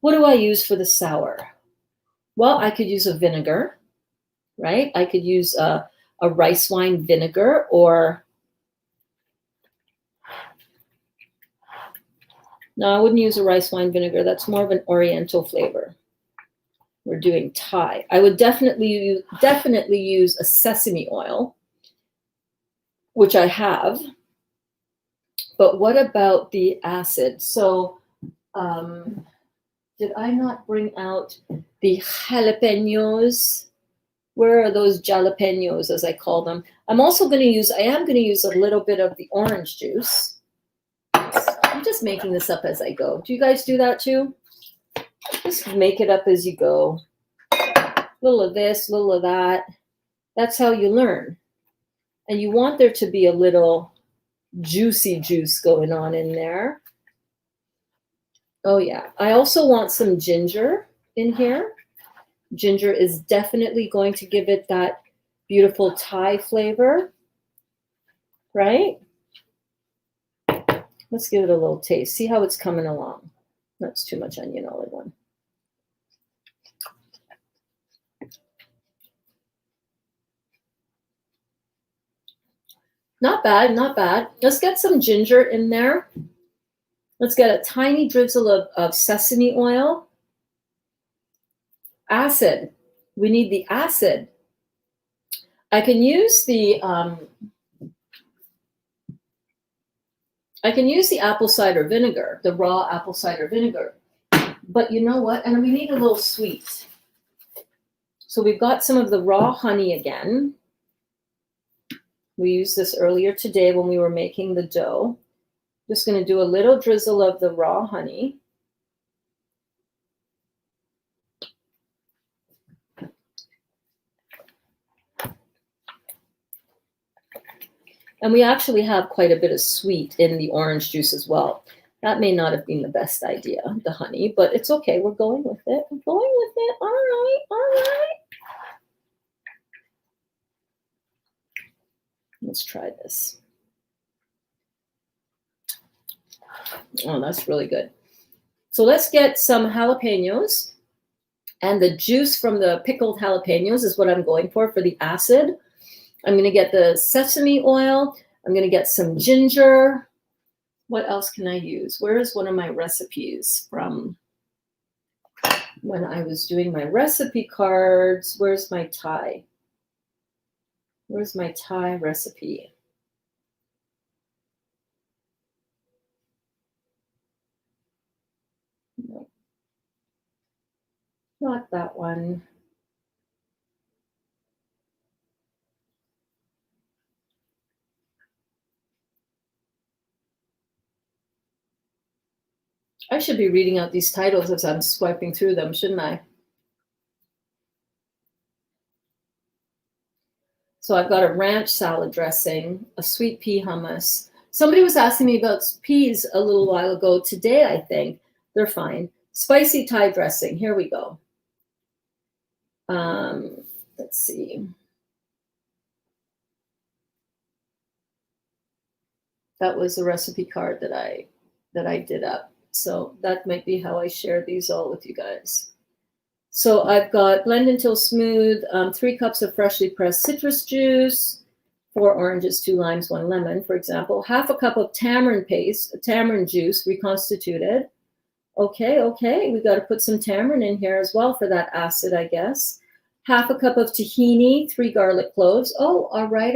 what do I use for the sour? Well, I could use a vinegar, right? I could use a rice wine vinegar, or No, I wouldn't use a rice wine vinegar. That's more of an oriental flavor. We're doing Thai. I would definitely use a sesame oil, which I have. But what about the acid? So did I not bring out the jalapenos? Where are those jalapenos, as I call them? I am going to use a little bit of the orange juice. I'm just making this up as I go. Do you guys do that too? Just make it up as you go. A little of this, a little of that. That's how you learn. And you want there to be a little juicy juice going on in there. Oh yeah. I also want some ginger in here. Ginger is definitely going to give it that beautiful Thai flavor, right? Let's give it a little taste. See how it's coming along. That's too much onion all in one. Not bad, not bad. Let's get some ginger in there. Let's get a tiny drizzle of sesame oil. Acid. We need the acid. I can use the apple cider vinegar, the raw apple cider vinegar. But you know what? And we need a little sweet. So we've got some of the raw honey again. We used this earlier today when we were making the dough. Just going to do a little drizzle of the raw honey. And we actually have quite a bit of sweet in the orange juice as well. That may not have been the best idea, the honey, but it's okay. We're going with it. We're going with it. All right, all right. Let's try this. Oh, that's really good. So let's get some jalapenos. And the juice from the pickled jalapenos is what I'm going for the acid. I'm going to get the sesame oil. I'm going to get some ginger. What else can I use? Where is one of my recipes from when I was doing my recipe cards? Where's my Thai? Where's my Thai recipe? No, not that one. I should be reading out these titles as I'm swiping through them, shouldn't I? So I've got a ranch salad dressing, a sweet pea hummus. Somebody was asking me about peas a little while ago. Today, I think. They're fine. Spicy Thai dressing. Here we go. Let's see. That was the recipe card that I did up. So that might be how I share these all with you guys. So I've got blend until smooth, 3 cups of freshly pressed citrus juice, 4 oranges, 2 limes, 1 lemon, for example, half a cup of tamarind juice reconstituted. Okay, we got to put some tamarind in here as well for that acid, I guess. Half a cup of tahini, 3 garlic cloves. Oh, all right.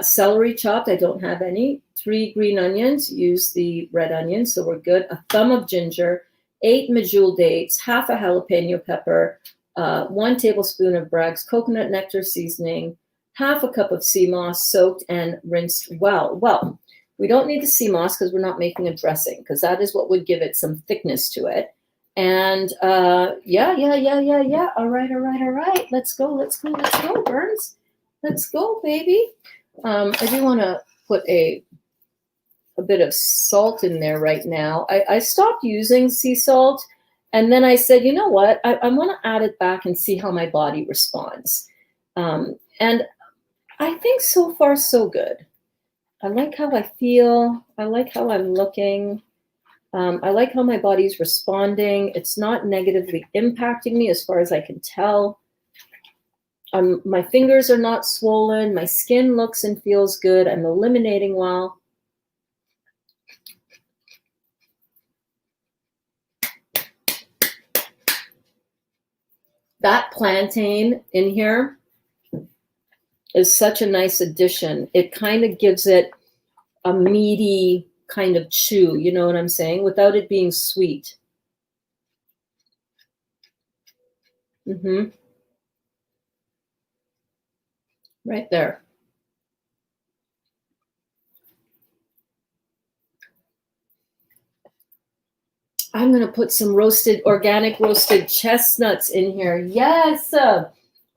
Celery chopped, I don't have any. 3 green onions, use the red onions, so we're good. A thumb of ginger, 8 medjool dates, half a jalapeno pepper, 1 tablespoon of Bragg's coconut nectar seasoning, half a cup of sea moss soaked and rinsed well. Well, we don't need the sea moss because we're not making a dressing, because that is what would give it some thickness to it. And yeah. All right. Let's go, Burns. Let's go, baby. I do want to put a bit of salt in there right now. I stopped using sea salt, and then I said, you know what? I want to add it back and see how my body responds. And I think so far so good. I like how I feel. I like how I'm looking. I like how my body's responding. It's not negatively impacting me as far as I can tell. My fingers are not swollen. My skin looks and feels good. I'm eliminating well. That plantain in here is such a nice addition. It kind of gives it a meaty kind of chew, you know what I'm saying, without it being sweet. Right there. I'm going to put some organic roasted chestnuts in here. Yes.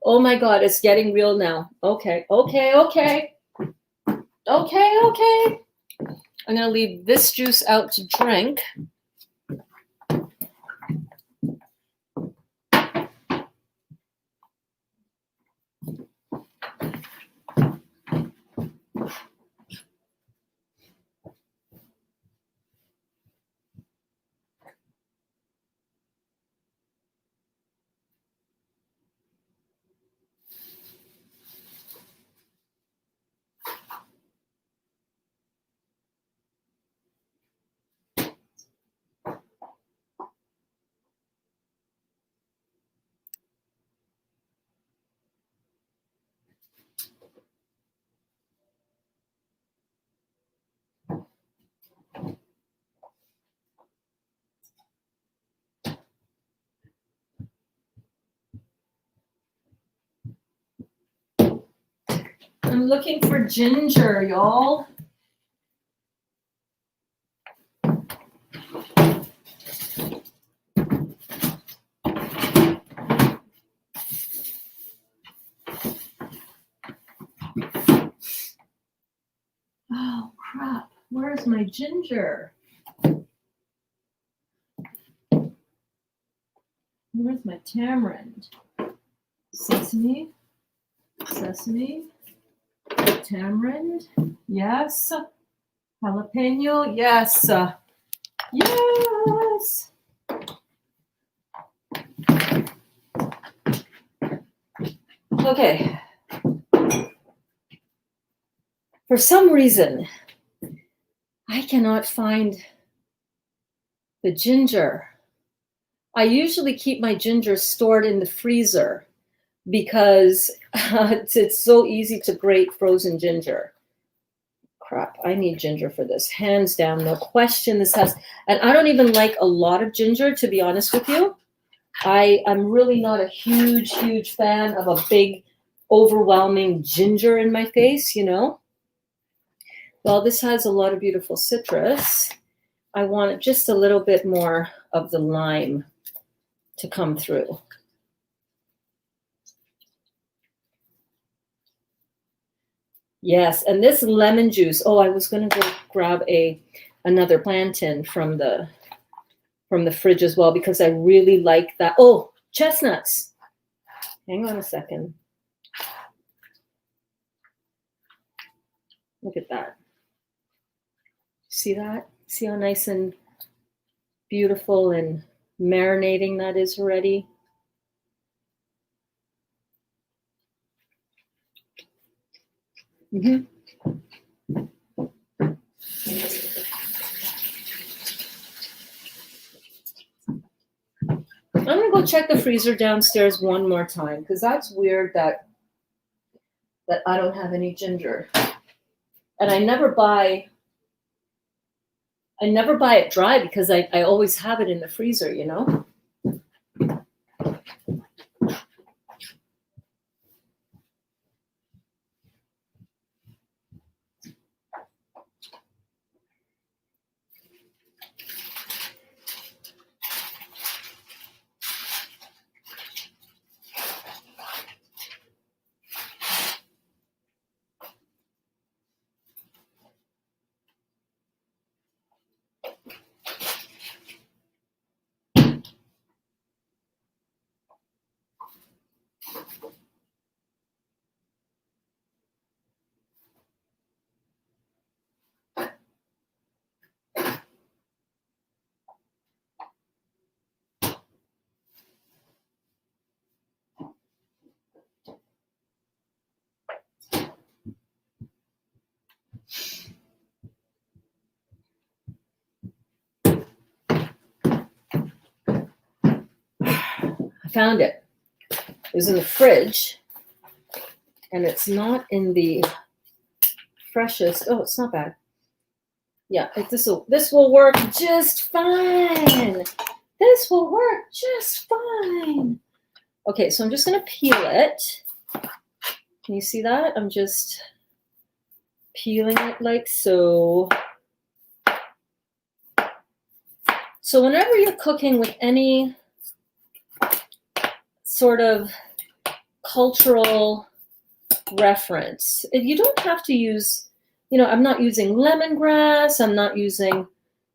Oh my God, it's getting real now. Okay. I'm going to leave this juice out to drink. I'm looking for ginger, y'all. Oh, crap. Where's my ginger? Where's my tamarind? Sesame, tamarind, yes. Jalapeno, yes. Yes. Okay. For some reason, I cannot find the ginger. I usually keep my ginger stored in the freezer because it's so easy to grate frozen ginger. Crap, I need ginger for this. Hands down, no question. This has, and I don't even like a lot of ginger, to be honest with you. I'm really not a huge fan of a big, overwhelming ginger in my face, you know. Well, this has a lot of beautiful citrus. I want just a little bit more of the lime to come through. Yes, and this lemon juice. Oh, I was going to go grab another plantain from the fridge as well because I really like that. Oh, chestnuts. Hang on a second. Look at that. See that? See how nice and beautiful and marinating that is already? I'm gonna go check the freezer downstairs one more time because that's weird that I don't have any ginger. And I never buy it dry because I always have it in the freezer, you know? I found it. was in the fridge, and it's not in the freshest. Oh, it's not bad. Yeah, this will work just fine. This will work just fine. Okay, so I'm just going to peel it. Can you see that? I'm just peeling it like so. So whenever you're cooking with any sort of cultural reference, you don't have to use, I'm not using lemongrass. I'm not using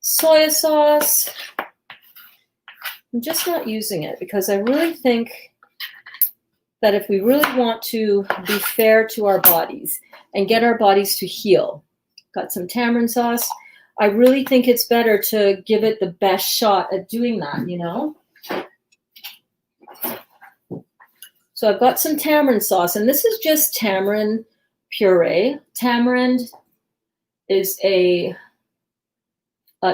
soy sauce. I'm just not using it because I really think that if we really want to be fair to our bodies and get our bodies to heal, got some tamarind sauce, I really think it's better to give it the best shot at doing that, So I've got some tamarind sauce, and this is just tamarind puree. Tamarind is a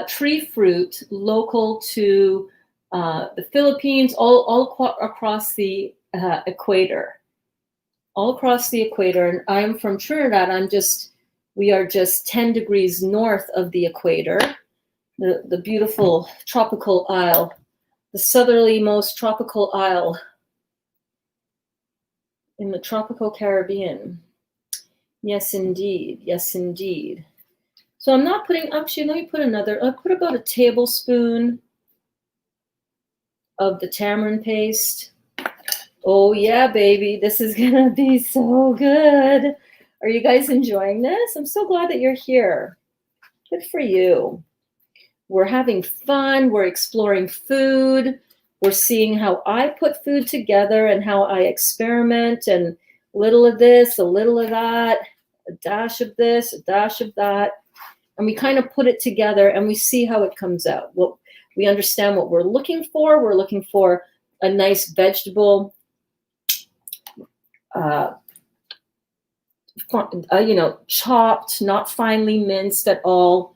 tree fruit local to the Philippines, all across the equator. All across the equator, and I'm from Trinidad. We are just 10 degrees north of the equator, the beautiful tropical isle, the southerlymost tropical isle in the tropical Caribbean. Yes, indeed. Yes, indeed. So I'm not putting, actually, let me put I'll put about a tablespoon of the tamarind paste. Oh yeah, baby, this is gonna be so good. Are you guys enjoying this? I'm so glad that you're here. Good for you. We're having fun. We're exploring food. We're seeing how I put food together and how I experiment, and a little of this, a little of that, a dash of this, a dash of that. And we kind of put it together and we see how it comes out. Well, we understand what we're looking for. We're looking for a nice vegetable, chopped, not finely minced at all,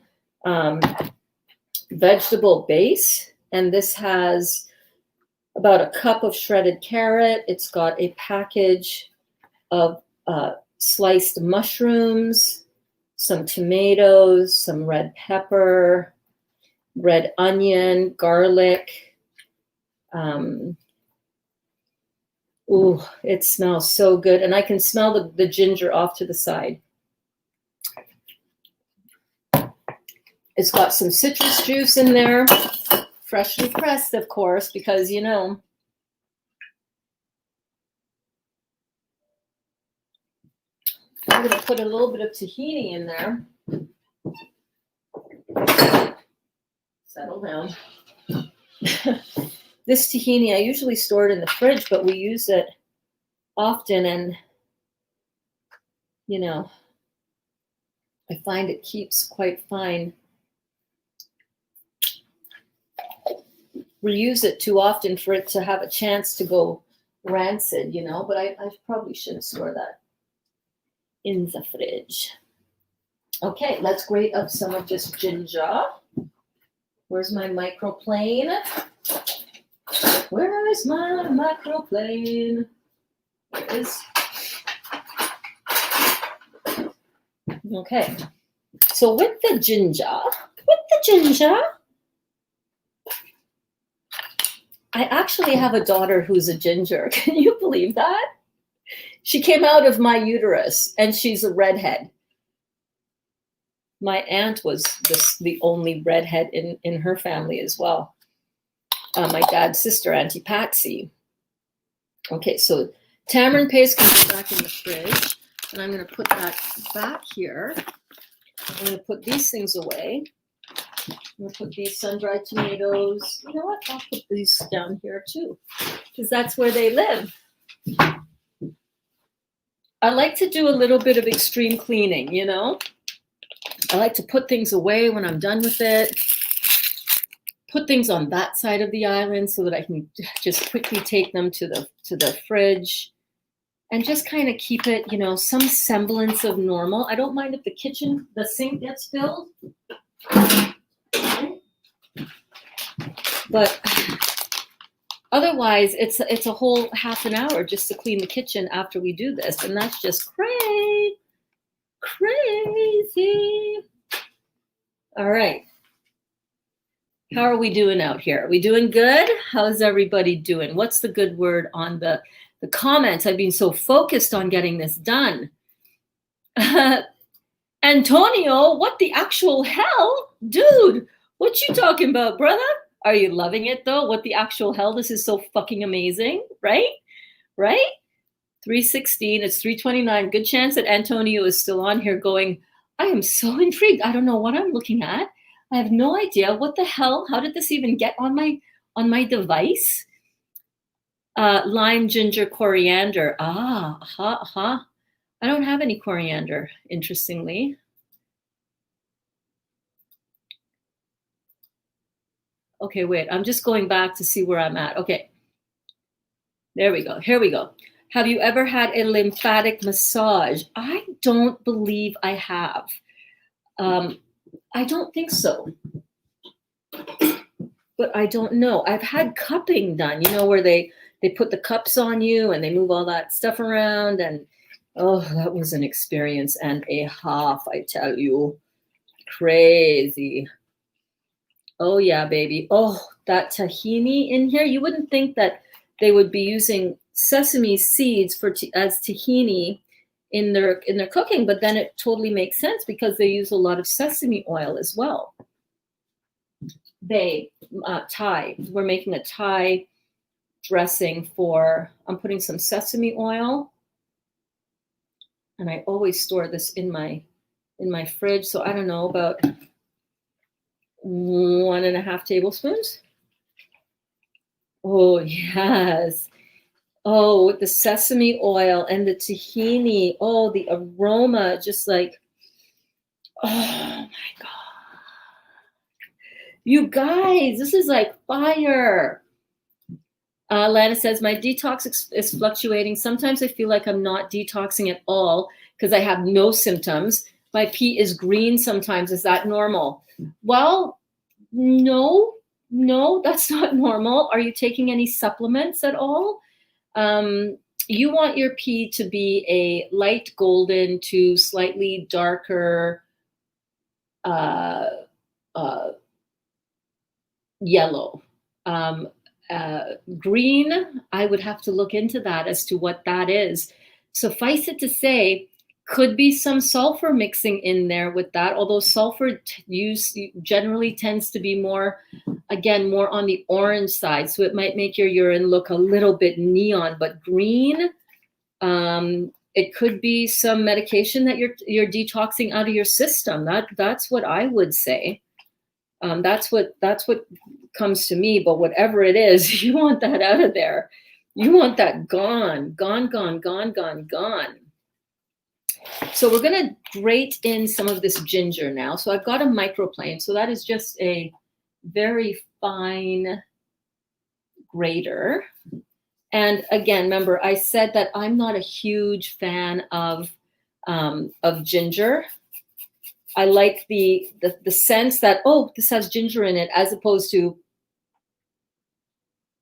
vegetable base. And this has about a cup of shredded carrot. It's got a package of sliced mushrooms, some tomatoes, some red pepper, red onion, garlic. Ooh, it smells so good. And I can smell the ginger off to the side. It's got some citrus juice in there, freshly pressed, of course, because, I'm going to put a little bit of tahini in there. Settle down. This tahini, I usually store it in the fridge, but we use it often, and, I find it keeps quite fine. We use it too often for it to have a chance to go rancid, but I probably shouldn't store that in the fridge. Okay, let's grate up some of this ginger. Where's my microplane? Where is my microplane? There it is. Okay, so with the ginger, I actually have a daughter who's a ginger. Can you believe that? She came out of my uterus, and she's a redhead. My aunt was the only redhead in her family as well. My dad's sister, Auntie Patsy. Okay, so tamarind paste can go back in the fridge, and I'm going to put that back here. I'm going to put these things away. I'm going to put these sun-dried tomatoes. You know what? I'll put these down here too, because that's where they live. I like to do a little bit of extreme cleaning, I like to put things away when I'm done with it. Put things on that side of the island so that I can just quickly take them to the fridge and just kind of keep it, some semblance of normal. I don't mind if the sink gets filled. But Otherwise, it's a whole half an hour just to clean the kitchen after we do this, and that's just crazy. All right. How are we doing out here? Are we doing good? How's everybody doing? What's the good word on the comments? I've been so focused on getting this done. Antonio, what the actual hell? Dude, what you talking about, brother? Are you loving it though? What the actual hell? This is so fucking amazing, right? Right? 316, it's 329. Good chance that Antonio is still on here going, I am so intrigued. I don't know what I'm looking at. I have no idea. What the hell? How did this even get on my device? Lime, ginger, coriander. I don't have any coriander, interestingly. Okay, wait, I'm just going back to see where I'm at. Okay, there we go. Here we go. Have you ever had a lymphatic massage? I don't believe I have. I don't think so. But I don't know. I've had cupping done, where they put the cups on you and they move all that stuff around. And oh, that was an experience and a half, I tell you. Crazy. Oh, yeah, baby. Oh, that tahini in here. You wouldn't think that they would be using sesame seeds as tahini in their cooking, but then it totally makes sense because they use a lot of sesame oil as well. Thai. We're making a Thai dressing I'm putting some sesame oil, and I always store this in my fridge. So I don't know, about 1.5 tablespoons. Oh, yes. Oh, with the sesame oil and the tahini. Oh, the aroma, just like, oh my God. You guys, this is like fire. Lana says, my detox is fluctuating. Sometimes I feel like I'm not detoxing at all because I have no symptoms. My pee is green sometimes. Is that normal? Well, no, that's not normal. Are you taking any supplements at all? You want your pee to be a light golden to slightly darker yellow. Green, I would have to look into that as to what that is. Suffice it to say, could be some sulfur mixing in there with that, although sulfur use generally tends to be more on the orange side. So it might make your urine look a little bit neon, but green, it could be some medication that you're detoxing out of your system. That's what I would say. That's what comes to me, but whatever it is, you want that out of there. You want that gone. So we're going to grate in some of this ginger now. So I've got a microplane. So that is just a very fine grater. And again, remember, I said that I'm not a huge fan of ginger. I like the sense that, oh, this has ginger in it, as opposed to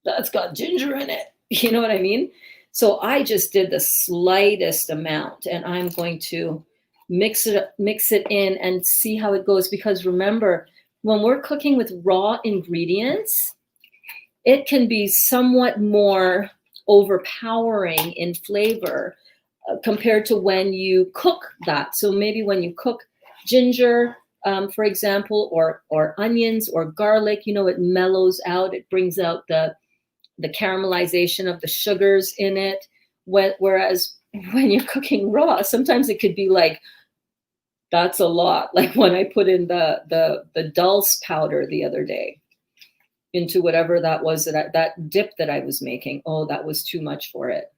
that's got ginger in it. You know what I mean? So I just did the slightest amount, and I'm going to mix it in and see how it goes. Because remember, when we're cooking with raw ingredients, it can be somewhat more overpowering in flavor compared to when you cook that. So maybe when you cook ginger, for example, or onions or garlic, it mellows out. It brings out the caramelization of the sugars in it. Whereas when you're cooking raw, sometimes it could be like, that's a lot. Like when I put in the dulse powder the other day into whatever that was, that dip that I was making. Oh, that was too much for it.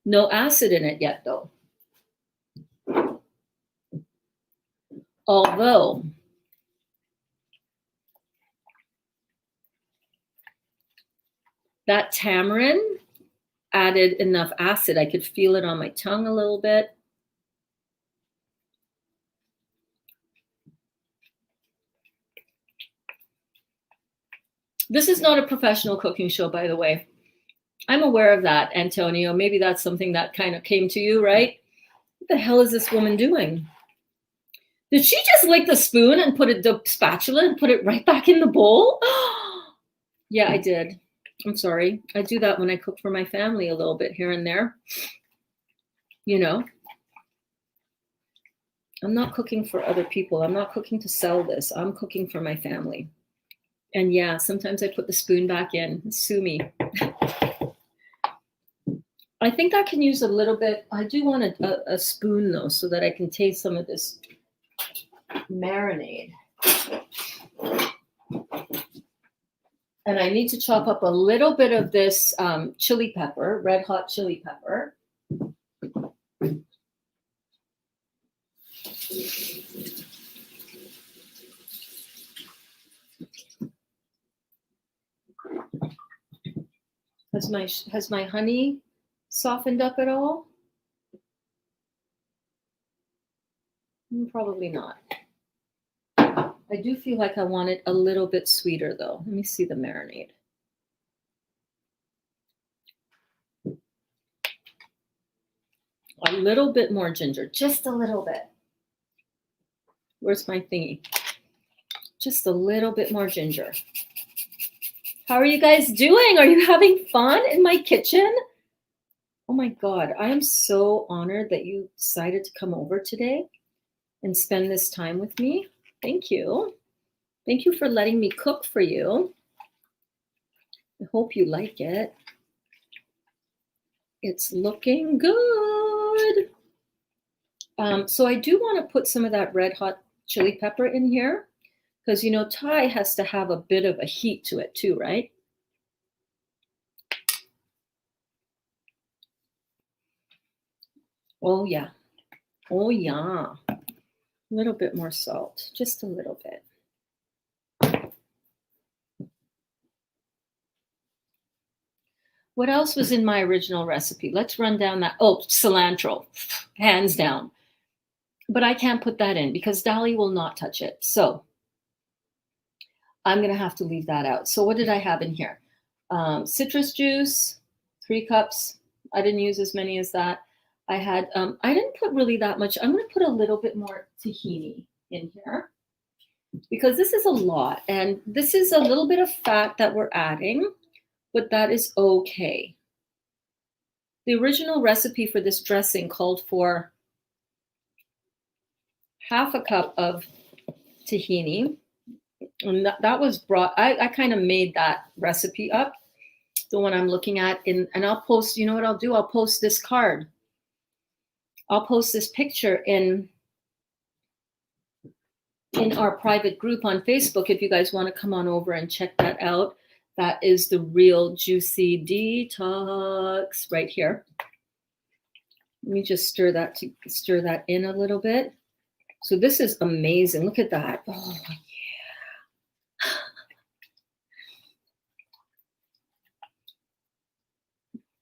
No acid in it yet, though. Although that tamarind added enough acid. I could feel it on my tongue a little bit. This is not a professional cooking show, by the way. I'm aware of that, Antonio. Maybe that's something that kind of came to you, right? What the hell is this woman doing? Did she just lick the spoon and put the spatula and put it right back in the bowl? Yeah, I did. I'm sorry. I do that when I cook for my family a little bit here and there. You know, I'm not cooking for other people. I'm not cooking to sell this. I'm cooking for my family. And yeah, sometimes I put the spoon back in. Sue me. I think I can use a little bit. I do want a spoon though, so that I can taste some of this marinade. And I need to chop up a little bit of this chili pepper, red hot chili pepper. Has my honey softened up at all? Probably not. I do feel like I want it a little bit sweeter though. Let me see the marinade. A little bit more ginger, just a little bit. Where's my thingy? Just a little bit more ginger. How are you guys doing? Are you having fun in my kitchen? Oh my God, I am so honored that you decided to come over today and spend this time with me. Thank you. Thank you for letting me cook for you. I hope you like it. It's looking good. So I do want to put some of that red hot chili pepper in here because, you know, Thai has to have a bit of a heat to it too, right? Oh, yeah. Oh, yeah. A little bit more salt, just a little bit. What else was in my original recipe? Let's run down that. Oh, cilantro, hands down. But I can't put that in because Dolly will not touch it. So I'm going to have to leave that out. So what did I have in here? Citrus juice, 3 cups. I didn't use as many as that. I had, I didn't put really that much. I'm going to put a little bit more tahini in here because this is a lot. And this is a little bit of fat that we're adding, but that is okay. The original recipe for this dressing called for half a cup of tahini. And that was brought, I kind of made that recipe up, the one I'm looking at. And I'll post, you know what I'll do? I'll post this card. I'll post this picture in our private group on Facebook if you guys want to come on over and check that out. That is the Real Juicy Detox right here. Let me just stir that in a little bit. So this is amazing. Look at that. Oh,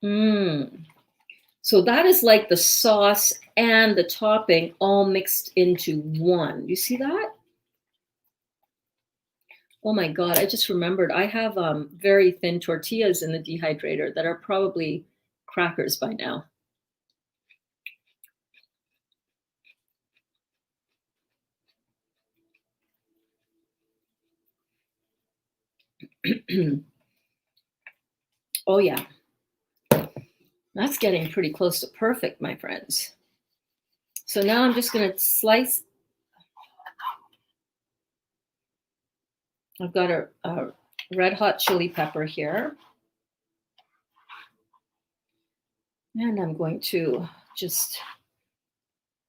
yeah. So that is like the sauce and the topping all mixed into one. You see that? Oh my God, I just remembered I have very thin tortillas in the dehydrator that are probably crackers by now. Oh yeah. That's getting pretty close to perfect, my friends. So now I'm just going to slice. I've got a red hot chili pepper here. And I'm going to just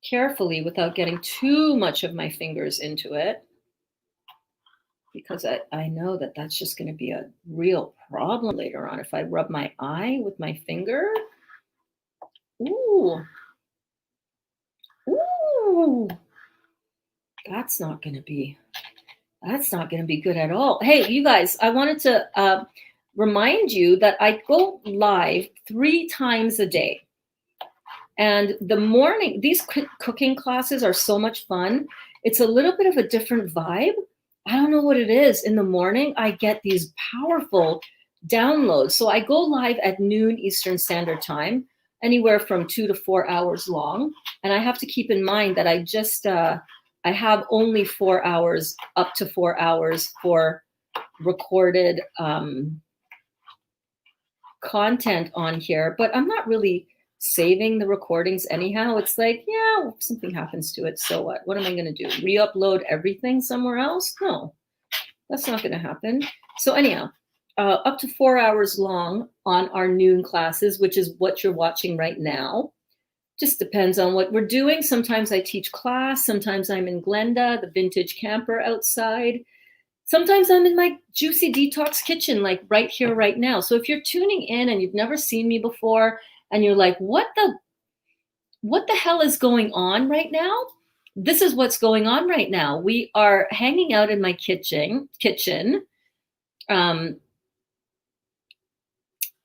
carefully, without getting too much of my fingers into it, because I know that that's just going to be a real problem later on if I rub my eye with my finger. Ooh. Ooh. That's not going to be good at all. Hey, you guys, I wanted to remind you that I go live 3 times a day. And the morning, these cooking classes are so much fun. It's a little bit of a different vibe. I don't know what it is. In the morning, I get these powerful downloads. So I go live at noon Eastern Standard Time, anywhere from 2 to 4 hours long. And I have to keep in mind that I have only 4 hours, up to 4 hours for recorded content on here, but I'm not really saving the recordings anyhow. It's like, yeah, if something happens to it, so what? What am I going to do? Re-upload everything somewhere else? No, that's not going to happen. So anyhow, up to 4 hours long on our noon classes, which is what you're watching right now. Just depends on what we're doing. Sometimes I teach class. Sometimes I'm in Glenda, the vintage camper outside. Sometimes I'm in my juicy detox kitchen, like right here, right now. So if you're tuning in and you've never seen me before and you're like, what the hell is going on right now? This is what's going on right now. We are hanging out in my kitchen.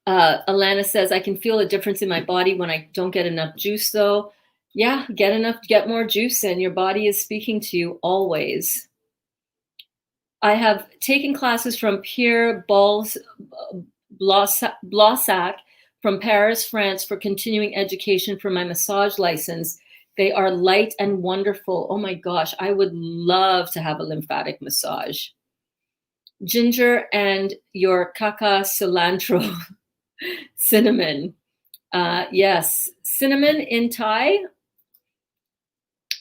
Alana says, I can feel a difference in my body when I don't get enough juice though. Yeah, get more juice in. Your body is speaking to you always. I have taken classes from Pierre Blossac from Paris, France for continuing education for my massage license. They are light and wonderful. Oh my gosh, I would love to have a lymphatic massage. Ginger and your caca cilantro cinnamon. Yes, cinnamon in Thai.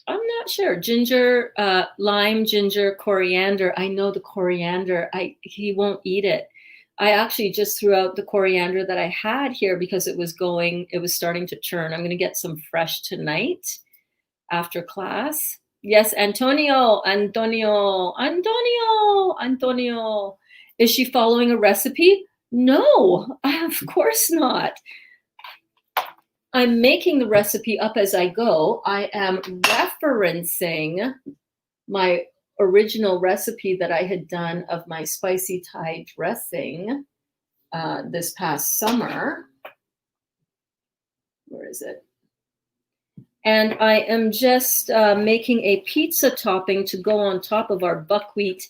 I'm not sure. Ginger, lime, ginger, coriander. I know the coriander. He won't eat it. I actually just threw out the coriander that I had here because it was starting to churn. I'm going to get some fresh tonight after class. Yes, Antonio. Is she following a recipe? No, of course not. I'm making the recipe up as I go. I am referencing my original recipe that I had done of my spicy Thai dressing this past summer. Where is it? And I am just making a pizza topping to go on top of our buckwheat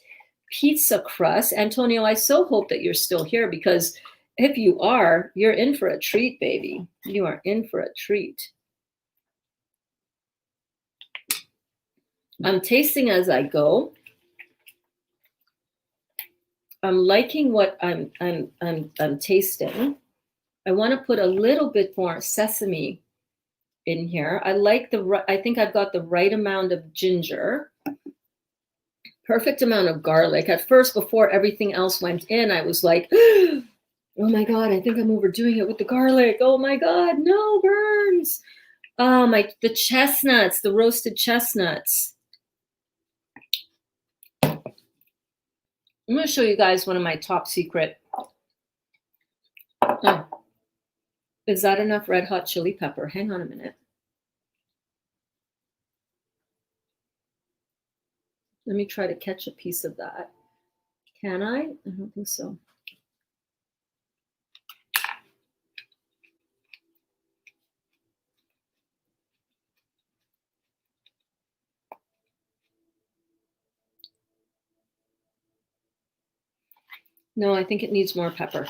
pizza crust. Antonio, I so hope that you're still here, because if you are, you're in for a treat, baby. You are in for a treat. I'm tasting as I go. I'm liking what I'm tasting. I want to put a little bit more sesame in here. I think I've got the right amount of ginger. Perfect amount of garlic. At first, before everything else went in, I was like, oh my God, I think I'm overdoing it with the garlic. Oh my God, no, burns. The chestnuts, the roasted chestnuts. I'm going to show you guys one of my top secret. Oh, is that enough red hot chili pepper? Hang on a minute. Let me try to catch a piece of that. Can I? I don't think so. No, I think it needs more pepper.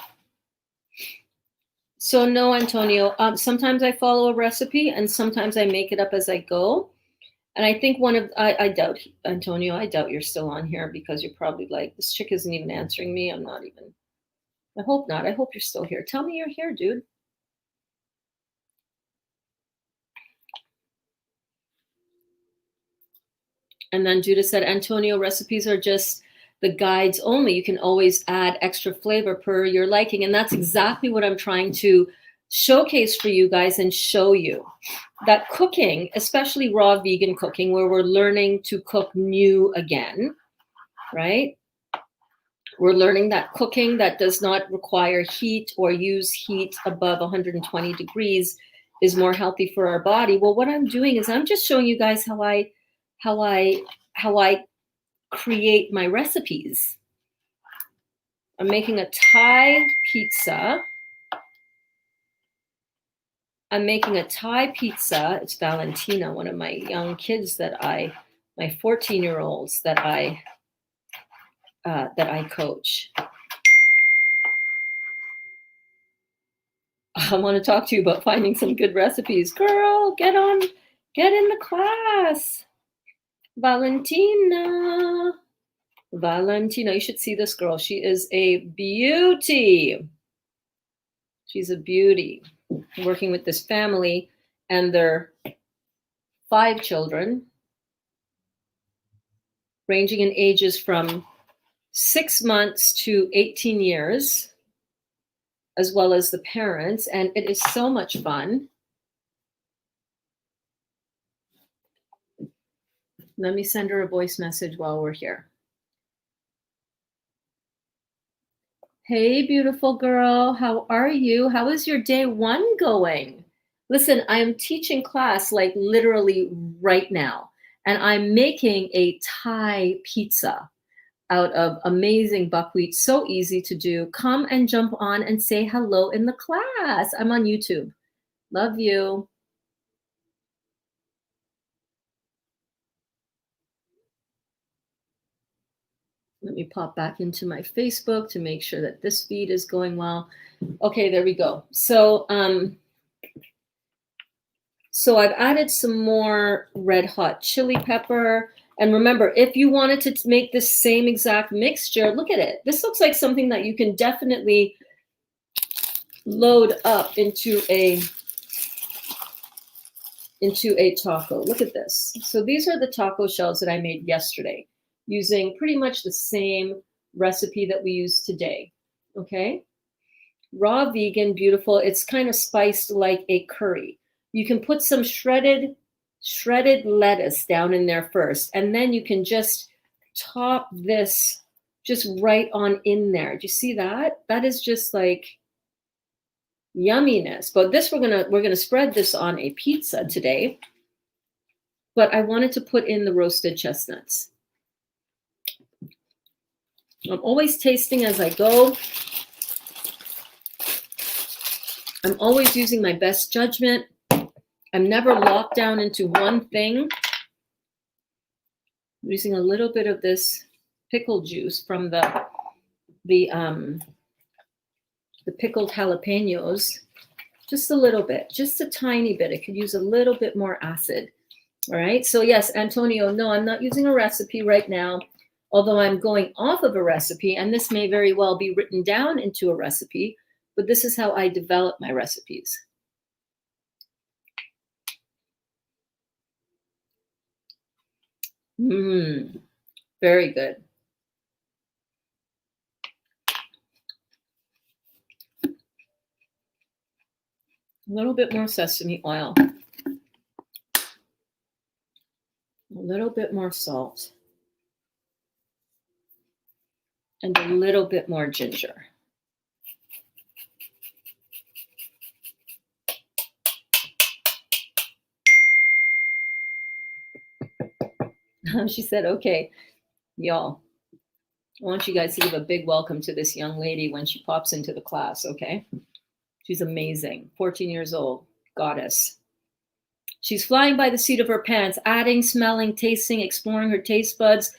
So no, Antonio, sometimes I follow a recipe and sometimes I make it up as I go. And I think I doubt, Antonio, I doubt you're still on here, because you're probably like, this chick isn't even answering me. I hope not. I hope you're still here. Tell me you're here, dude. And then Judah said, Antonio, recipes are just the guides only. You can always add extra flavor per your liking. And that's exactly what I'm trying to showcase for you guys and show you. That cooking, especially raw vegan cooking, where we're learning to cook new again, right? We're learning that cooking that does not require heat or use heat above 120 degrees is more healthy for our body. Well, what I'm doing is I'm just showing you guys how I create my recipes. I'm making a Thai pizza. It's Valentina, one of my young kids my 14-year-olds that I coach. I want to talk to you about finding some good recipes. Girl, get in the class. Valentina, you should see this girl. She is a beauty. She's a beauty. Working with this family and their 5 children, ranging in ages from 6 months to 18 years, as well as the parents. And it is so much fun. Let me send her a voice message while we're here. Hey, beautiful girl. How are you? How is your day 1 going? Listen, I am teaching class like literally right now, and I'm making a Thai pizza out of amazing buckwheat. So easy to do. Come and jump on and say hello in the class. I'm on YouTube. Love you. Let me pop back into my Facebook to make sure that this feed is going well. Okay, there we go. So I've added some more red hot chili pepper. And remember, if you wanted to make this same exact mixture, look at it. This looks like something that you can definitely load up into a taco. Look at this. So these are the taco shells that I made yesterday, using pretty much the same recipe that we use today. Okay? Raw, vegan, beautiful. It's kind of spiced like a curry. You can put some shredded lettuce down in there first, and then you can just top this just right on in there. Do you see that? That is just like yumminess. But this we're gonna spread this on a pizza today. But I wanted to put in the roasted chestnuts. I'm always tasting as I go. I'm always using my best judgment. I'm never locked down into one thing. I'm using a little bit of this pickle juice from the pickled jalapenos. Just a little bit, just a tiny bit. It could use a little bit more acid. All right. So yes, Antonio, no, I'm not using a recipe right now, although I'm going off of a recipe, and this may very well be written down into a recipe, but this is how I develop my recipes. Very good. A little bit more sesame oil. A little bit more salt. And a little bit more ginger. She said, okay, y'all, I want you guys to give a big welcome to this young lady when she pops into the class, okay? She's amazing, 14 years old, goddess. She's flying by the seat of her pants, adding, smelling, tasting, exploring her taste buds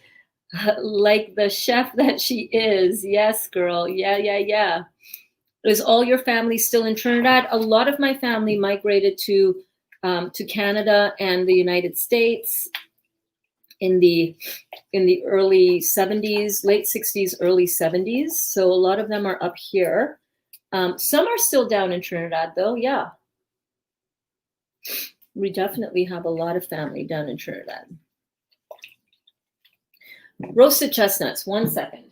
like the chef that she is. Yes, girl, yeah. Is all your family still in Trinidad? A lot of my family migrated to Canada and the United States in the early 70s, late 60s, early 70s. So a lot of them are up here. Some are still down in Trinidad, though. Yeah. We definitely have a lot of family down in Trinidad. Roasted chestnuts, 1 second.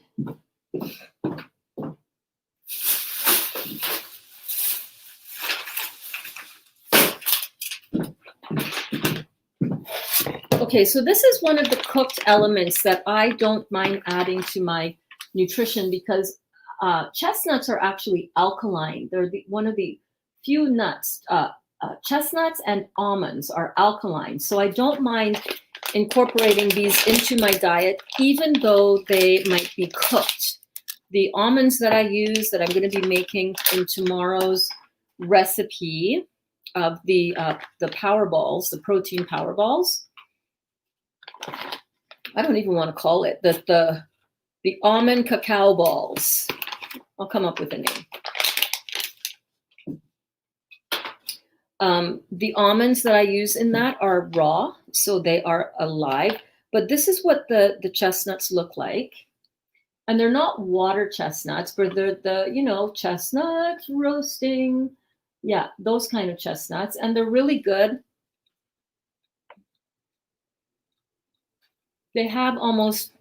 Okay, so this is one of the cooked elements that I don't mind adding to my nutrition because chestnuts are actually alkaline. They're one of the few nuts. Chestnuts and almonds are alkaline. So I don't mind incorporating these into my diet, even though they might be cooked. the almonds that I use that I'm going to be making in tomorrow's recipe of the power balls, the protein power balls. I don't even want to call it the almond cacao balls. I'll come up with a name. The almonds that I use in that are raw, so they are alive. But this is what the chestnuts look like. And they're not water chestnuts, but they're the, chestnuts roasting. Yeah, those kind of chestnuts. And they're really good. They have almost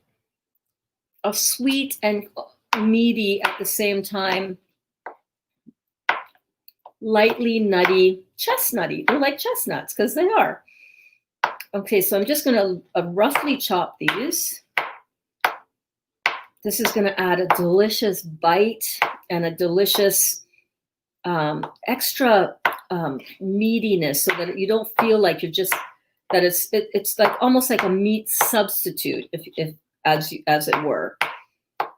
a sweet and meaty at the same time, lightly nutty, chestnutty. They're like chestnuts because they are. Okay, so I'm just going to roughly chop these. This is going to add a delicious bite and a delicious extra meatiness, so that you don't feel like you're just that it's like almost like a meat substitute, if as it were.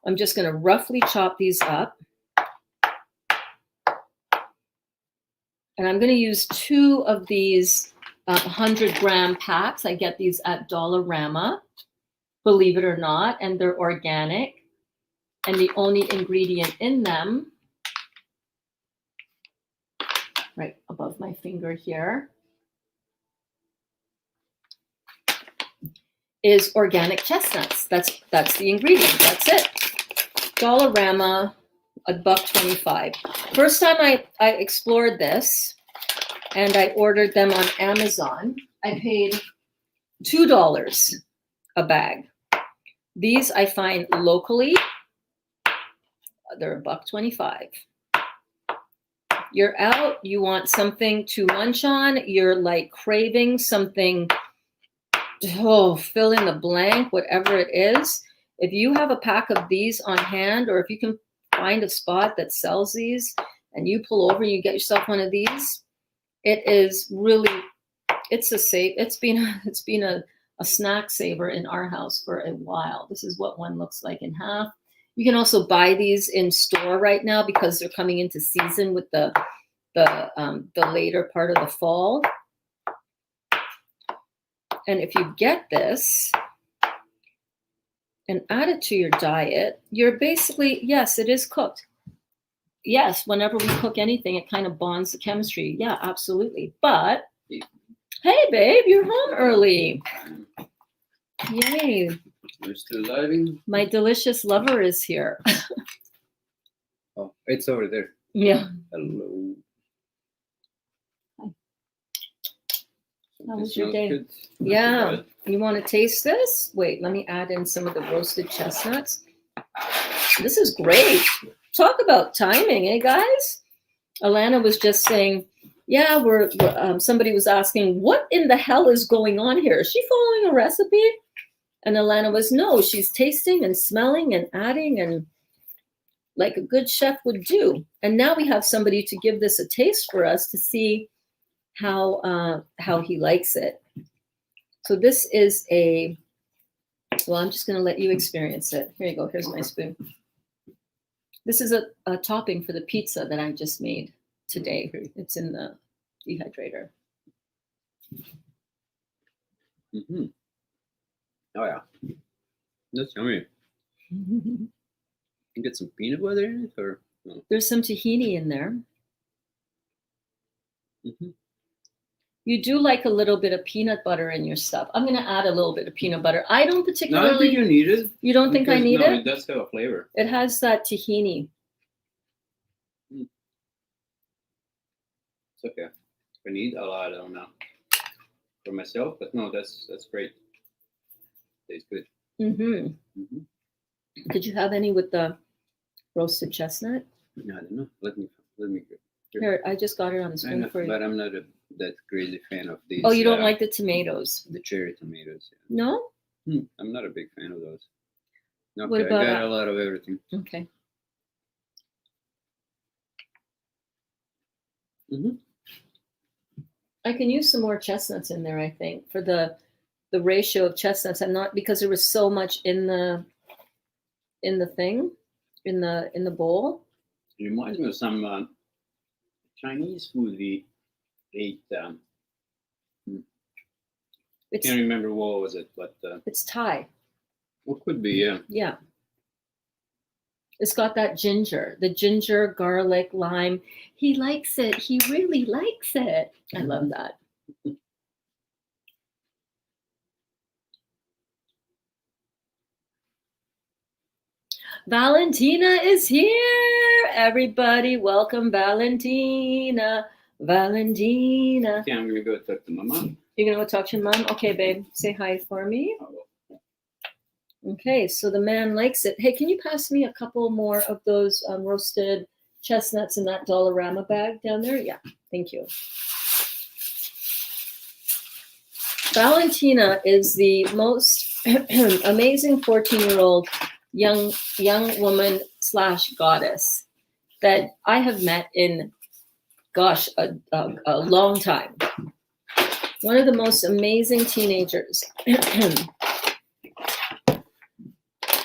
I'm just going to roughly chop these up, and I'm going to use 2 of these 100-gram packs. I get these at Dollarama, believe it or not, and they're organic. And the only ingredient in them, right above my finger here, is organic chestnuts. That's the ingredient. That's it. Dollarama, $1.25. First time I explored this, and I ordered them on Amazon, I paid $2 a bag. These I find locally, they're $1.25. You're out, you want something to munch on, you're like craving something, fill in the blank, whatever it is. If you have a pack of these on hand, or if you can find a spot that sells these and you pull over and you get yourself one of these, it is really, it's been a snack saver in our house for a while. This is what one looks like in half. You can also buy these in store right now because they're coming into season with the later part of the fall. And if you get this and add it to your diet, you're basically, yes, it is cooked. Yes, whenever we cook anything, it kind of bonds the chemistry. Yeah, absolutely. But, hey, babe, you're home early. Yay. We're still living. My delicious lover is here. Oh, it's over there. Yeah. Hello. How was your day? Good. Yeah. You want to taste this? Wait, let me add in some of the roasted chestnuts. This is great. Talk about timing, eh, guys? Alana was just saying, yeah, somebody was asking, what in the hell is going on here? Is she following a recipe? And Alana was, no, she's tasting and smelling and adding, and like a good chef would do. And now we have somebody to give this a taste for us to see how he likes it. So this is I'm just going to let you experience it. Here you go. Here's my spoon. This is a topping for the pizza that I just made today. It's in the dehydrator. Mm-hmm. Oh, yeah. That's yummy. You get some peanut butter in it, or no? There's some tahini in there. Mm-hmm. You do like a little bit of peanut butter in your stuff. I'm going to add a little bit of peanut butter. I don't particularly. No, I think you need it. You don't think I need it? No, it does have a flavor. It has that tahini. It's okay. If I need a lot, I don't know. For myself, but no, that's great. Tastes good. Mm-hmm. Mm-hmm. Did you have any with the roasted chestnut? No, I don't know. Let me. Here, I just got it on the spoon for you. But I'm not that crazy fan of these. Oh, you don't like the tomatoes? The cherry tomatoes. Yeah. No? I'm not a big fan of those. Okay, what about I got a lot of everything. Okay. Mm-hmm. I can use some more chestnuts in there, I think, for the ratio of chestnuts. I'm not, because there was so much in the thing. in the bowl. It reminds me of some Chinese food we ate. It's Can't remember what was it, but it's Thai. what could be, yeah. Yeah. It's got that ginger, the ginger, garlic, lime. He likes it. He really likes it. I love that. Valentina is here. Everybody, welcome Valentina. Valentina. Okay, I'm gonna go talk to Mama. You're gonna go talk to your mom? Okay, babe. Say hi for me. I will. Okay, so the man likes it. Hey, can you pass me a couple more of those roasted chestnuts in that Dollarama bag down there? Yeah, thank you. Valentina is the most amazing 14-year-old young woman / goddess that I have met in, gosh, a long time. One of the most amazing teenagers.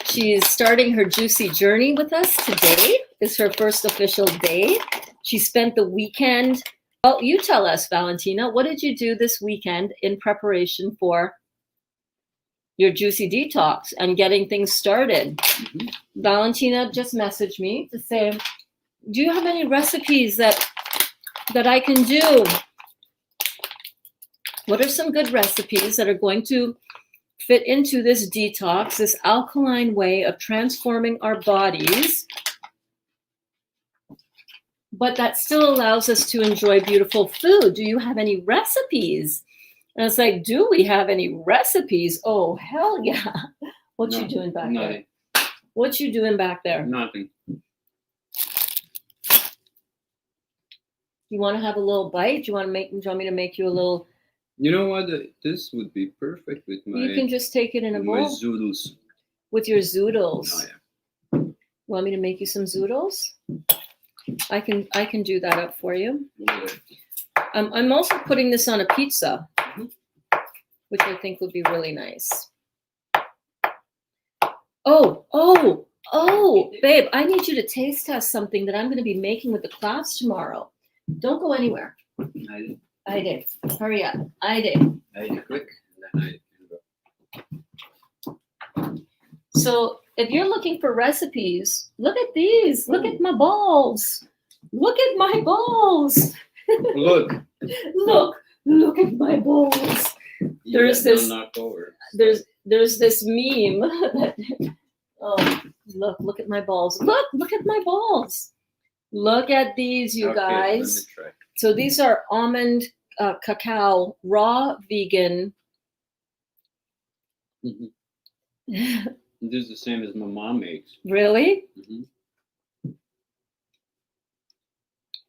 She's starting her juicy journey with us today. It's her first official day. She spent the weekend. Oh, you tell us, Valentina, what did you do this weekend in preparation for your juicy detox and getting things started? Mhm. Valentina just messaged me to say, do you have any recipes that I can do? What are some good recipes that are going to fit into this detox, this alkaline way of transforming our bodies, but that still allows us to enjoy beautiful food? Do you have any recipes? And I was like, do we have any recipes? Oh, hell yeah. What you doing back there? What you doing back there? Nothing. You want to have a little bite? Do you want me to make you a little? You know what? This would be perfect with my. You can just take it in a my bowl zoodles. with your zoodles. Oh yeah. Want me to make you some zoodles? I can do that up for you. Yeah. I'm also putting this on a pizza, which I think would be really nice. Oh, babe, I need you to taste test something that I'm going to be making with the class tomorrow. Don't go anywhere. I did. Hurry up. I did. Quick, and then So if you're looking for recipes, look at these. Look at my balls. Look at my balls. Look. Look at my balls. There's this. Knock over. There's this meme that. Oh, look at my balls. Look at my balls. Look at these, you guys. Let me try. So these are almond cacao, raw, vegan. Mhm. This is the same as my mom makes. Really? Mm-hmm.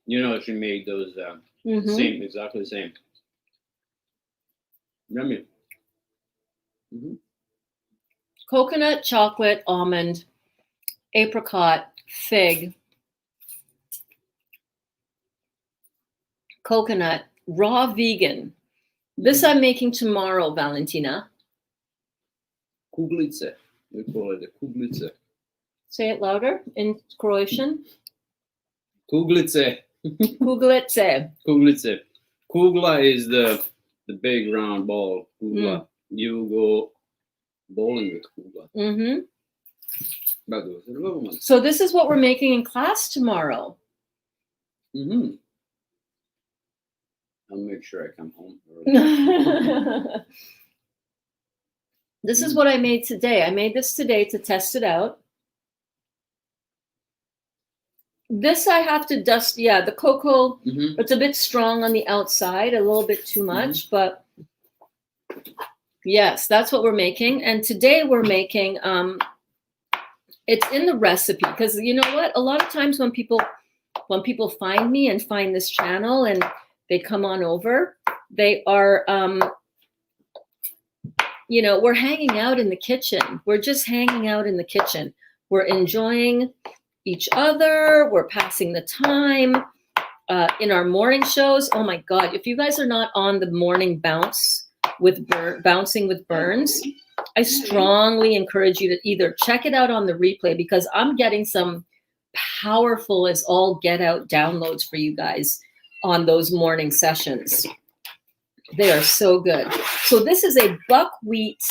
You know, she made those same, exactly the same. Yummy. Mm-hmm. Coconut, chocolate, almond, apricot, fig, coconut, raw, vegan. This I'm making tomorrow, Valentina. Kuglice. We call it a kuglice. Say it louder in Croatian. Kuglice. Kuglice. Kuglice. Kugla is the big round ball. Kugla. You go bowling with kugla. Mm-hmm. But those are the little ones. So this is what we're making in class tomorrow. Mm-hmm. I'll make sure I come home early. This is what I made today. I made this today to test it out. This I have to dust. Yeah, the cocoa, it's a bit strong on the outside, a little bit too much, but yes, that's what we're making. And today we're making, it's in the recipe, because you know what? A lot of times when people find me and find this channel and they come on over, they are, you know, we're hanging out in the kitchen. We're just hanging out in the kitchen. We're enjoying each other. We're passing the time in our morning shows. Oh my God. If you guys are not on the morning bounce with Bouncing with Burns, I strongly encourage you to either check it out on the replay, because I'm getting some powerful as all get out downloads for you guys on those morning sessions. They are so good. So this is a buckwheat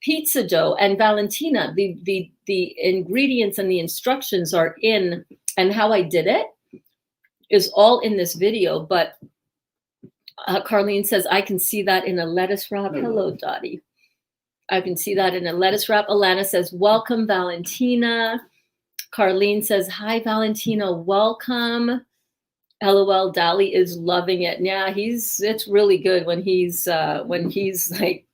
pizza dough, and Valentina, the ingredients and the instructions are in, and how I did it is all in this video. But Carlene says, I can see that in a lettuce wrap. Hello, Dottie. I can see that in a lettuce wrap. Alana says, welcome, Valentina. Carlene says, hi, Valentina, welcome. LOL, Dali is loving it. Yeah, it's really good when he's like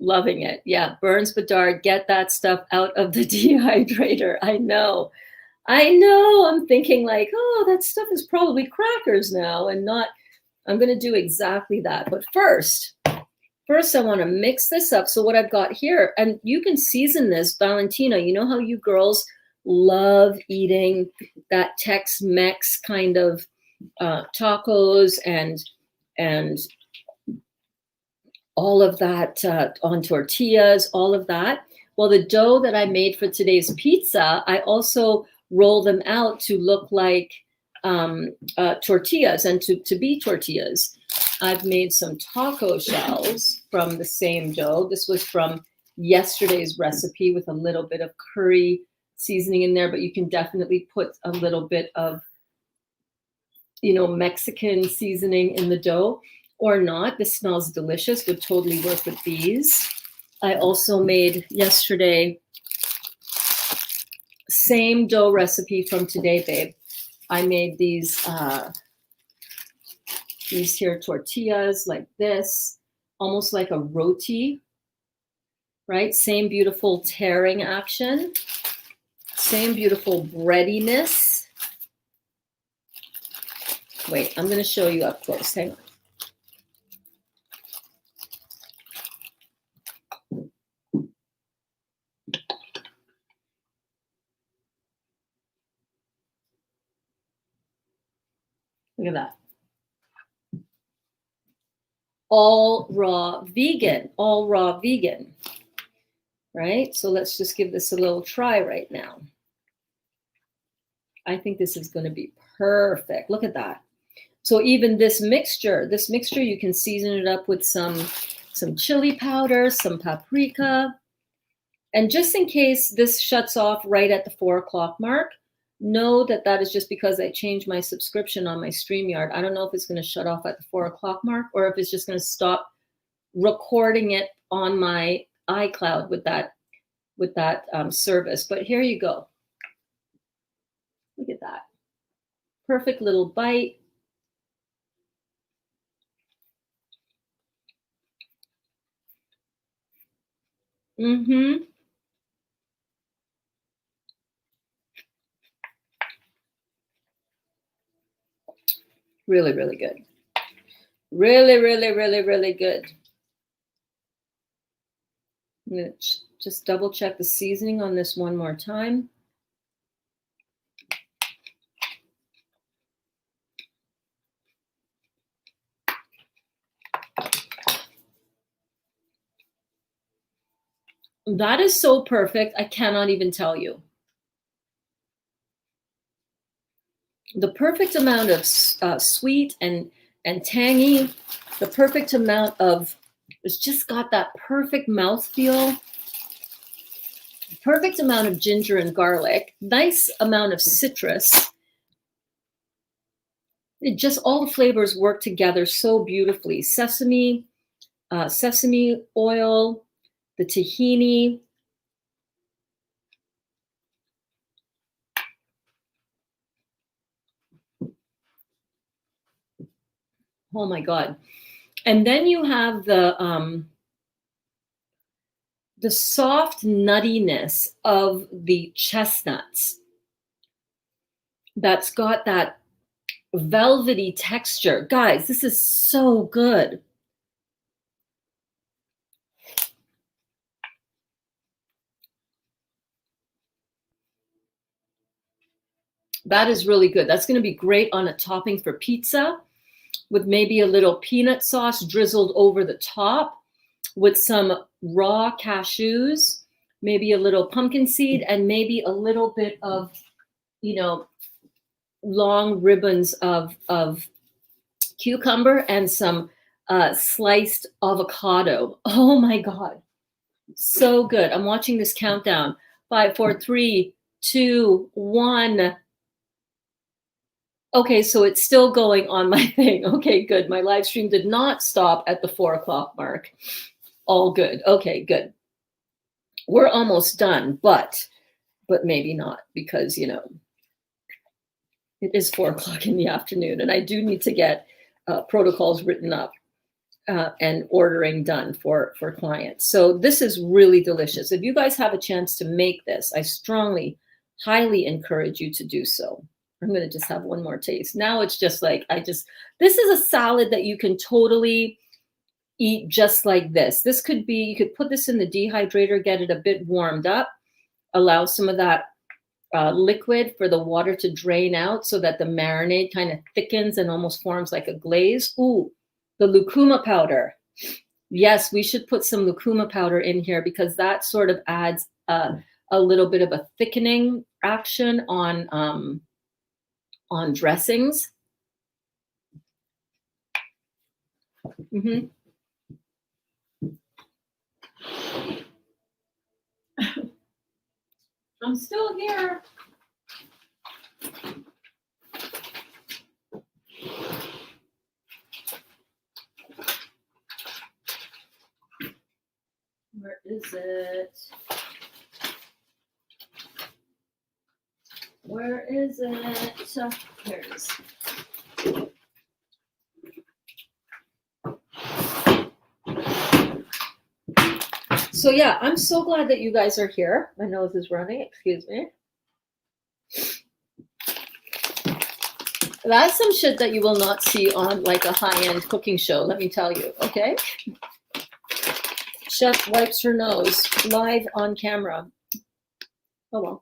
loving it. Yeah, Burns Bedard, get that stuff out of the dehydrator. I know. I'm thinking like, oh, that stuff is probably crackers now, and not, I'm going to do exactly that. But first, I want to mix this up. So what I've got here, and you can season this, Valentina, you know how you girls love eating that Tex-Mex kind of tacos and all of that on tortillas, all of that. Well, the dough that I made for today's pizza, I also roll them out to look like tortillas and to be tortillas. I've made some taco shells from the same dough. This was from yesterday's recipe with a little bit of curry seasoning in there, but you can definitely put a little bit of, Mexican seasoning in the dough or not. This smells delicious, would totally work with these. I also made yesterday, same dough recipe from today, babe. I made these here tortillas like this, almost like a roti, right? Same beautiful tearing action, same beautiful breadiness. Wait, I'm going to show you up close. Hang on. Look at that. All raw vegan, right? So let's just give this a little try right now. I think this is going to be perfect. Look at that. So even this mixture, you can season it up with some chili powder, some paprika. And just in case this shuts off right at the 4 o'clock mark, know that is just because I changed my subscription on my StreamYard. I don't know if it's going to shut off at the 4 o'clock mark or if it's just going to stop recording it on my iCloud with that service. But here you go. Look at that. Perfect little bite. Mm-hmm. Really, really good. Really, really, really, really good. I'm going to just double check the seasoning on this one more time. That is so perfect. I cannot even tell you. The perfect amount of sweet and tangy, the perfect amount of, it's just got that perfect mouthfeel, perfect amount of ginger and garlic, nice amount of citrus. It just, all the flavors work together so beautifully. Sesame oil, the tahini. Oh my God. And then you have the soft nuttiness of the chestnuts that's got that velvety texture. Guys, this is so good. That is really good. That's going to be great on a topping for pizza with maybe a little peanut sauce drizzled over the top. with some raw cashews, maybe a little pumpkin seed, and maybe a little bit of, long ribbons of cucumber and some sliced avocado. Oh my God. So good. I'm watching this countdown. 5, 4, 3, 2, 1. Okay, so it's still going on my thing. Okay, good. My live stream did not stop at the 4 o'clock mark. All good. Okay, good. We're almost done, but maybe not, because, it is 4 o'clock in the afternoon, and I do need to get protocols written up and ordering done for clients. So this is really delicious. If you guys have a chance to make this, I strongly, highly encourage you to do so. I'm going to just have one more taste. Now it's just like, this is a salad that you can totally eat just like this. This could be, you could put this in the dehydrator, get it a bit warmed up, allow some of that liquid for the water to drain out so that the marinade kind of thickens and almost forms like a glaze. Ooh, the lucuma powder. Yes, we should put some lucuma powder in here, because that sort of adds a little bit of a thickening action on dressings. Mm-hmm. I'm still here. Where is it? Where is it? Here it is. So yeah, I'm so glad that you guys are here. My nose is running, excuse me. That's some shit that you will not see on like a high-end cooking show, let me tell you, okay? Chef wipes her nose live on camera. Oh well.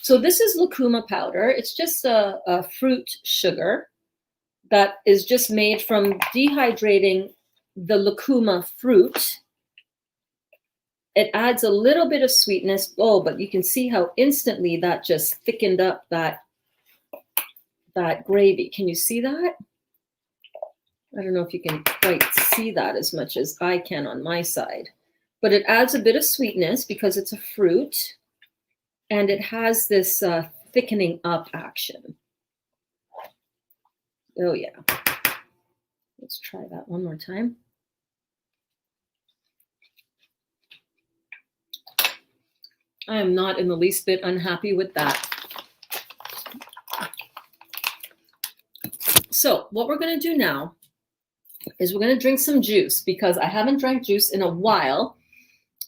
So this is lucuma powder. It's just a fruit sugar that is just made from dehydrating the lucuma fruit. It adds a little bit of sweetness. Oh, but you can see how instantly that just thickened up that gravy. Can you see that? I don't know if you can quite see that as much as I can on my side. But it adds a bit of sweetness because it's a fruit. And it has this thickening up action. Oh, yeah. Let's try that one more time. I am not in the least bit unhappy with that. So what we're going to do now is we're going to drink some juice, because I haven't drank juice in a while,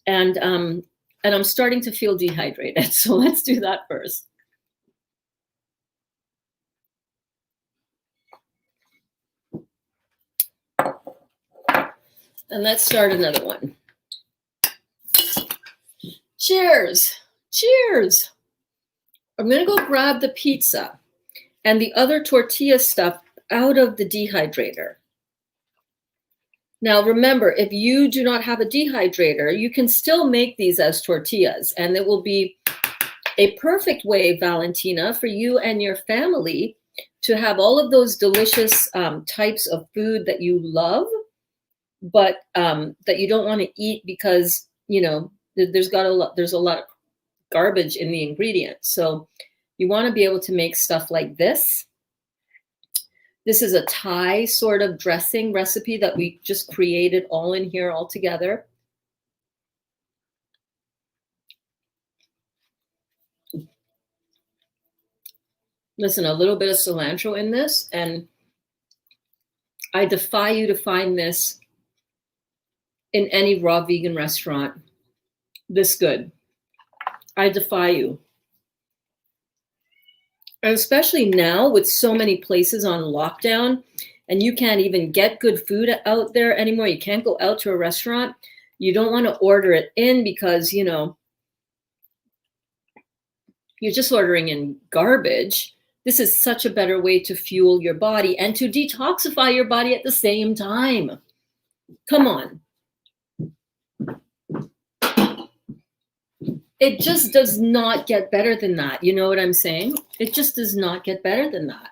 and I'm starting to feel dehydrated. So let's do that first. And let's start another one. Cheers. Cheers. I'm going to go grab the pizza and the other tortilla stuff out of the dehydrator. Now, remember, if you do not have a dehydrator, you can still make these as tortillas, and it will be a perfect way, Valentina, for you and your family to have all of those delicious types of food that you love, but that you don't want to eat because, there's a lot of garbage in the ingredients. So you want to be able to make stuff like this. This is a Thai sort of dressing recipe that we just created all in here all together. Listen, a little bit of cilantro in this, and I defy you to find this in any raw vegan restaurant this good. I defy you. And especially now with so many places on lockdown, and you can't even get good food out there anymore. You can't go out to a restaurant. You don't want to order it in because, you're just ordering in garbage. This is such a better way to fuel your body and to detoxify your body at the same time. Come on. It just does not get better than that. You know what I'm saying? It just does not get better than that.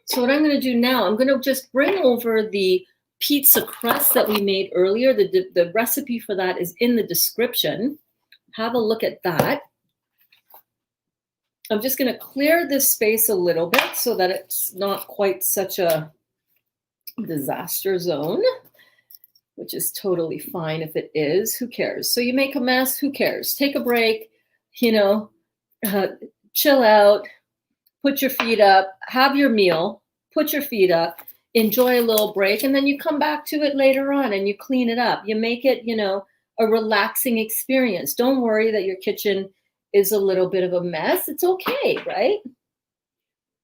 So what I'm going to do now, I'm going to just bring over the pizza crust that we made earlier. The recipe for that is in the description. Have a look at that. I'm just going to clear this space a little bit so that it's not quite such a disaster zone, which is totally fine if it is. Who cares? So you make a mess, who cares? Take a break, you know, chill out, put your feet up, have your meal, put your feet up, enjoy a little break, and then you come back to it later on and you clean it up. You make it, you know, a relaxing experience. Don't worry that your kitchen is a little bit of a mess. It's okay, right?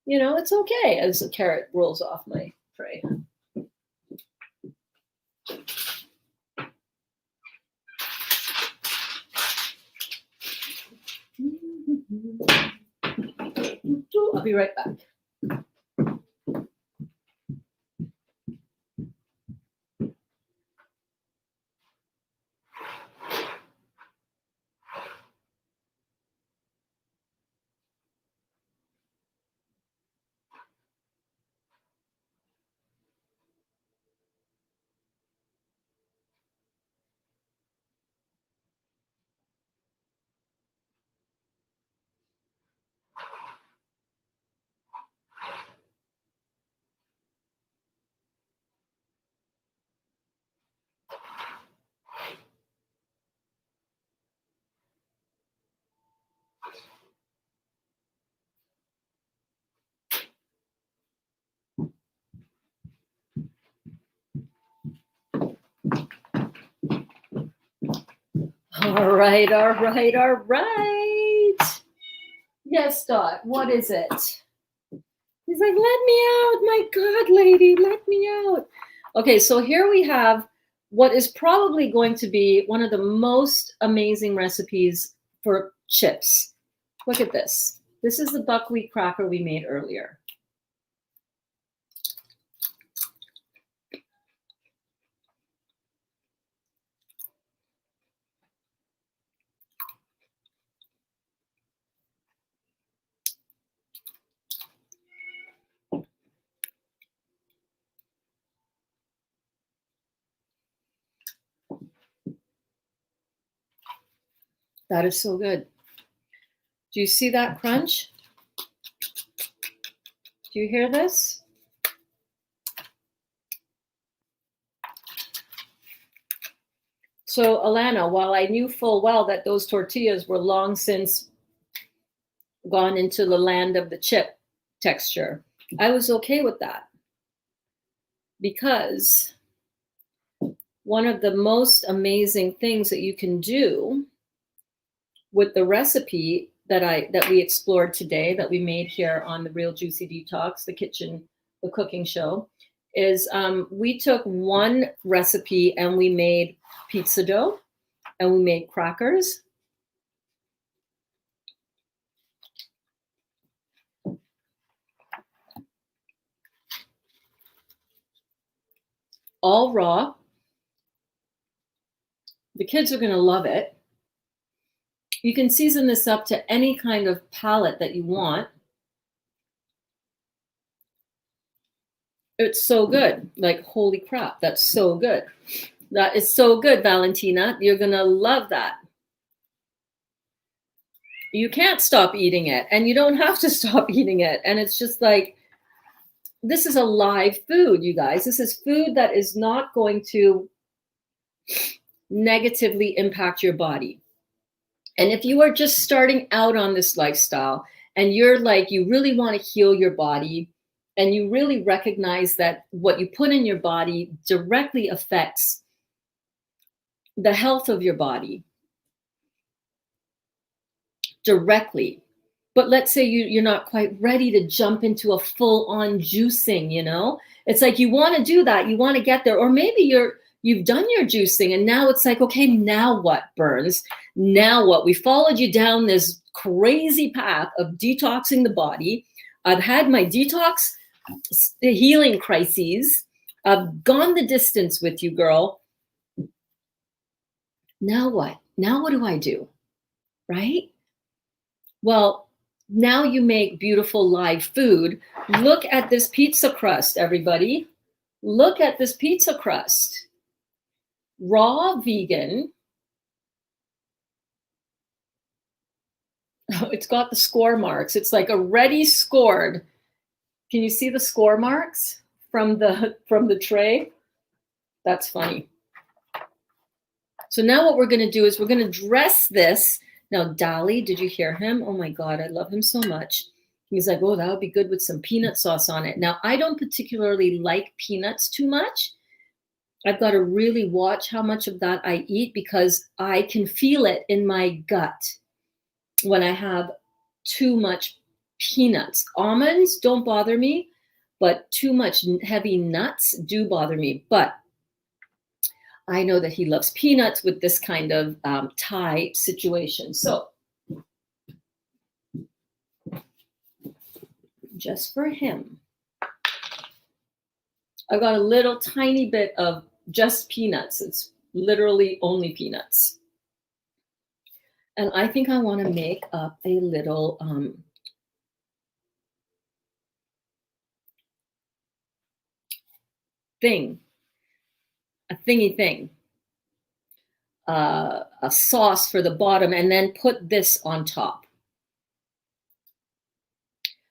You know, it's okay as the carrot rolls off my tray. I'll be right back. All right. Yes, Dot, what is it? He's like, let me out. My God, lady, let me out. Okay, so here we have what is probably going to be one of the most amazing recipes for chips. Look at this. This is the buckwheat cracker we made earlier. That is so good. Do you see that crunch? Do you hear this? So, Alana, while I knew full well that those tortillas were long since gone into the land of the chip texture, I was okay with that because one of the most amazing things that you can do with the recipe that we explored today, that we made here on the Real Juicy Detox, the cooking show, is we took one recipe and we made pizza dough and we made crackers. All raw. The kids are going to love it. You can season this up to any kind of palate that you want. It's so good. Like, holy crap, that's so good. That is so good, Valentina. You're going to love that. You can't stop eating it, and you don't have to stop eating it. And it's just like, this is a live food, you guys. This is food that is not going to negatively impact your body. And if you are just starting out on this lifestyle and you're like, you really want to heal your body and you really recognize that what you put in your body directly affects the health of your body directly. But let's say you're not quite ready to jump into a full-on juicing, you know? It's like you want to do that. You want to get there. Or maybe you've done your juicing and now it's like, okay, now what, Burns? Now what? We followed you down this crazy path of detoxing the body. I've had my detox healing crises. I've gone the distance with you, girl. Now what? Now what do I do? right? Well, now you make beautiful live food. Look at this pizza crust, everybody. Look at this pizza crust. Raw, vegan. Oh, it's got the score marks. It's like already scored. Can you see the score marks from the tray? That's funny. So now what we're going to do is we're going to dress this. Now, Dali, did you hear him? Oh my God, I love him so much. He's like, oh, that would be good with some peanut sauce on it. Now, I don't particularly like peanuts too much. I've got to really watch how much of that I eat because I can feel it in my gut when I have too much peanuts. Almonds don't bother me, but too much heavy nuts do bother me. But I know that he loves peanuts with this kind of Thai situation. So just for him, I've got a little tiny bit of just peanuts. It's literally only peanuts. And I think I want to make up a little thing, a thingy thing, a sauce for the bottom, and then put this on top.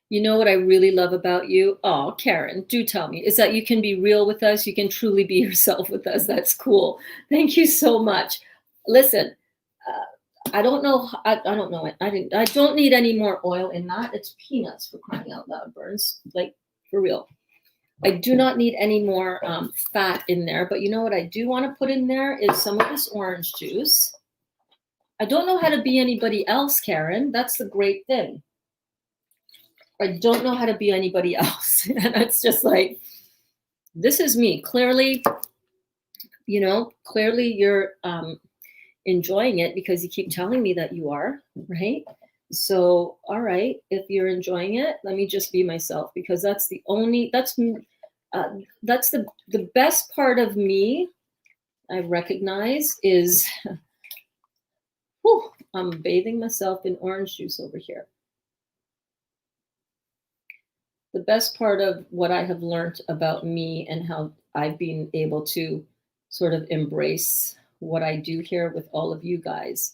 You know what I really love about you? Oh, Karen, do tell me, is that you can be real with us. You can truly be yourself with us. That's cool. Thank you so much. Listen, I don't know. I don't know it. I don't need any more oil in that. It's peanuts, for crying out loud, Burns. Like, for real. I do not need any more fat in there. But you know what I do want to put in there is some of this orange juice. I don't know how to be anybody else, Karen. That's the great thing. I don't know how to be anybody else. And it's just like, this is me. Clearly, clearly you're enjoying it because you keep telling me that you are, right? So, all right, if you're enjoying it, let me just be myself because that's the best part of me I recognize is, whew, I'm bathing myself in orange juice over here. The best part of what I have learned about me and how I've been able to sort of embrace what I do here with all of you guys,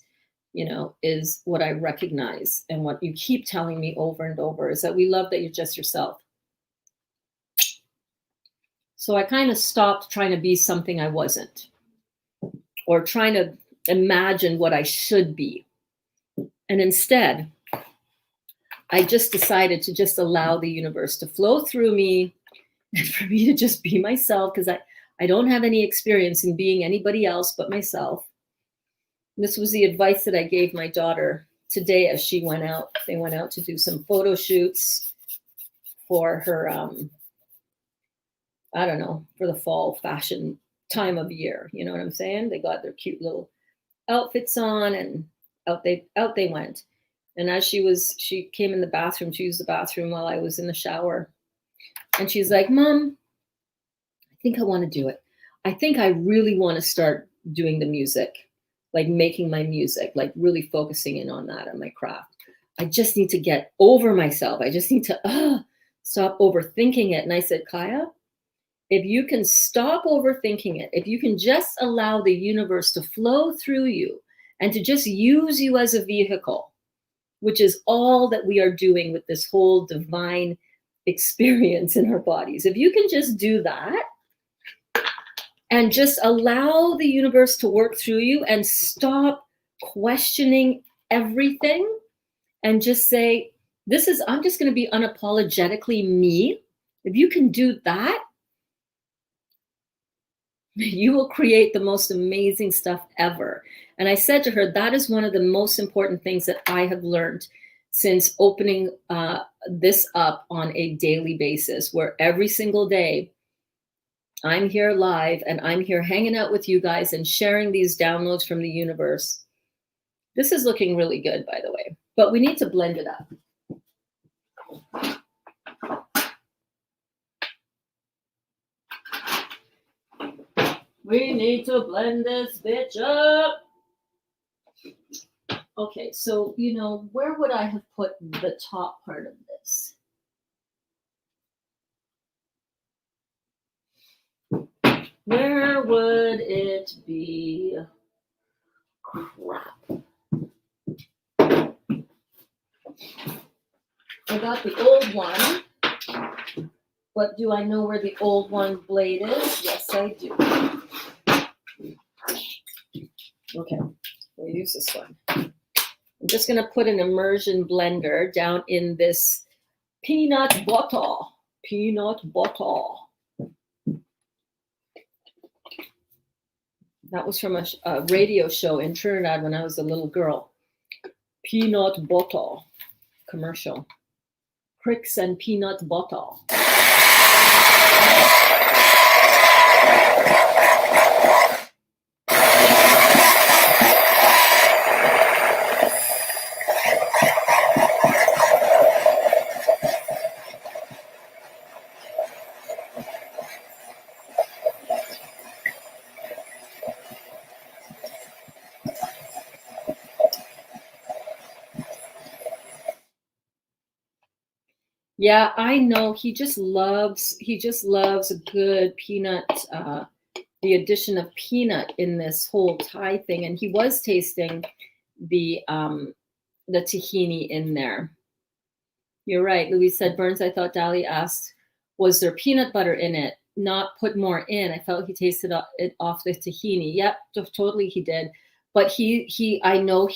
is what I recognize and what you keep telling me over and over is that we love that you're just yourself. So I kind of stopped trying to be something I wasn't or trying to imagine what I should be. And instead, I just decided to just allow the universe to flow through me and for me to just be myself because I don't have any experience in being anybody else but myself. And this was the advice that I gave my daughter today as she went out. They went out to do some photo shoots for her, I don't know, for the fall fashion time of year. You know what I'm saying? They got their cute little outfits on and out they went. And as she came in the bathroom to use the bathroom while I was in the shower. And she's like, Mom, I think I want to do it. I think I really want to start doing the music, like making my music, like really focusing in on that and my craft. I just need to get over myself. I just need to stop overthinking it. And I said, Kaya, if you can stop overthinking it, if you can just allow the universe to flow through you and to just use you as a vehicle, which is all that we are doing with this whole divine experience in our bodies. If you can just do that and just allow the universe to work through you and stop questioning everything and just say, I'm just going to be unapologetically me. If you can do that, you will create the most amazing stuff ever. And I said to her, that is one of the most important things that I have learned since opening this up on a daily basis, where every single day I'm here live and I'm here hanging out with you guys and sharing these downloads from the universe. This is looking really good, by the way, but we need to blend it up. We need to blend this bitch up. Okay, so, you know, where would I have put the top part of this? Where would it be? Crap. I got the old one, but do I know where the old one blade is? Yes, I do. Okay, we'll use this one. I'm just going to put an immersion blender down in this peanut butter. Peanut butter. That was from a radio show in Trinidad when I was a little girl. Peanut butter commercial. Cricks and peanut butter. Yeah, I know. He just loves a good peanut, the addition of peanut in this whole Thai thing. And he was tasting the tahini in there. You're right. Louise said, Burns, I thought Dali asked, was there peanut butter in it? Not put more in. I felt he tasted it off the tahini. Yep, totally he did. But I know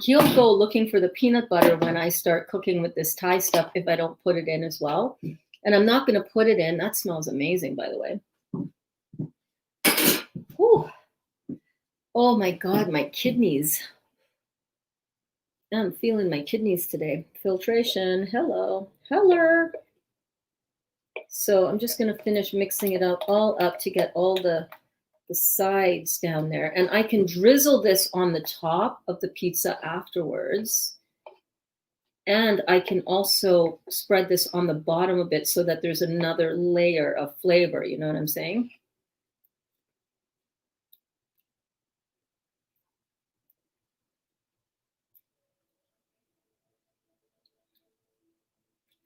he'll go looking for the peanut butter when I start cooking with this Thai stuff if I don't put it in as well. And I'm not going to put it in. That smells amazing, by the way. Whew. Oh my God, my kidneys. I'm feeling my kidneys today. Filtration. Hello. Hello. So I'm just going to finish mixing it all up to get all the sides down there. And I can drizzle this on the top of the pizza afterwards. And I can also spread this on the bottom a bit so that there's another layer of flavor. You know what I'm saying?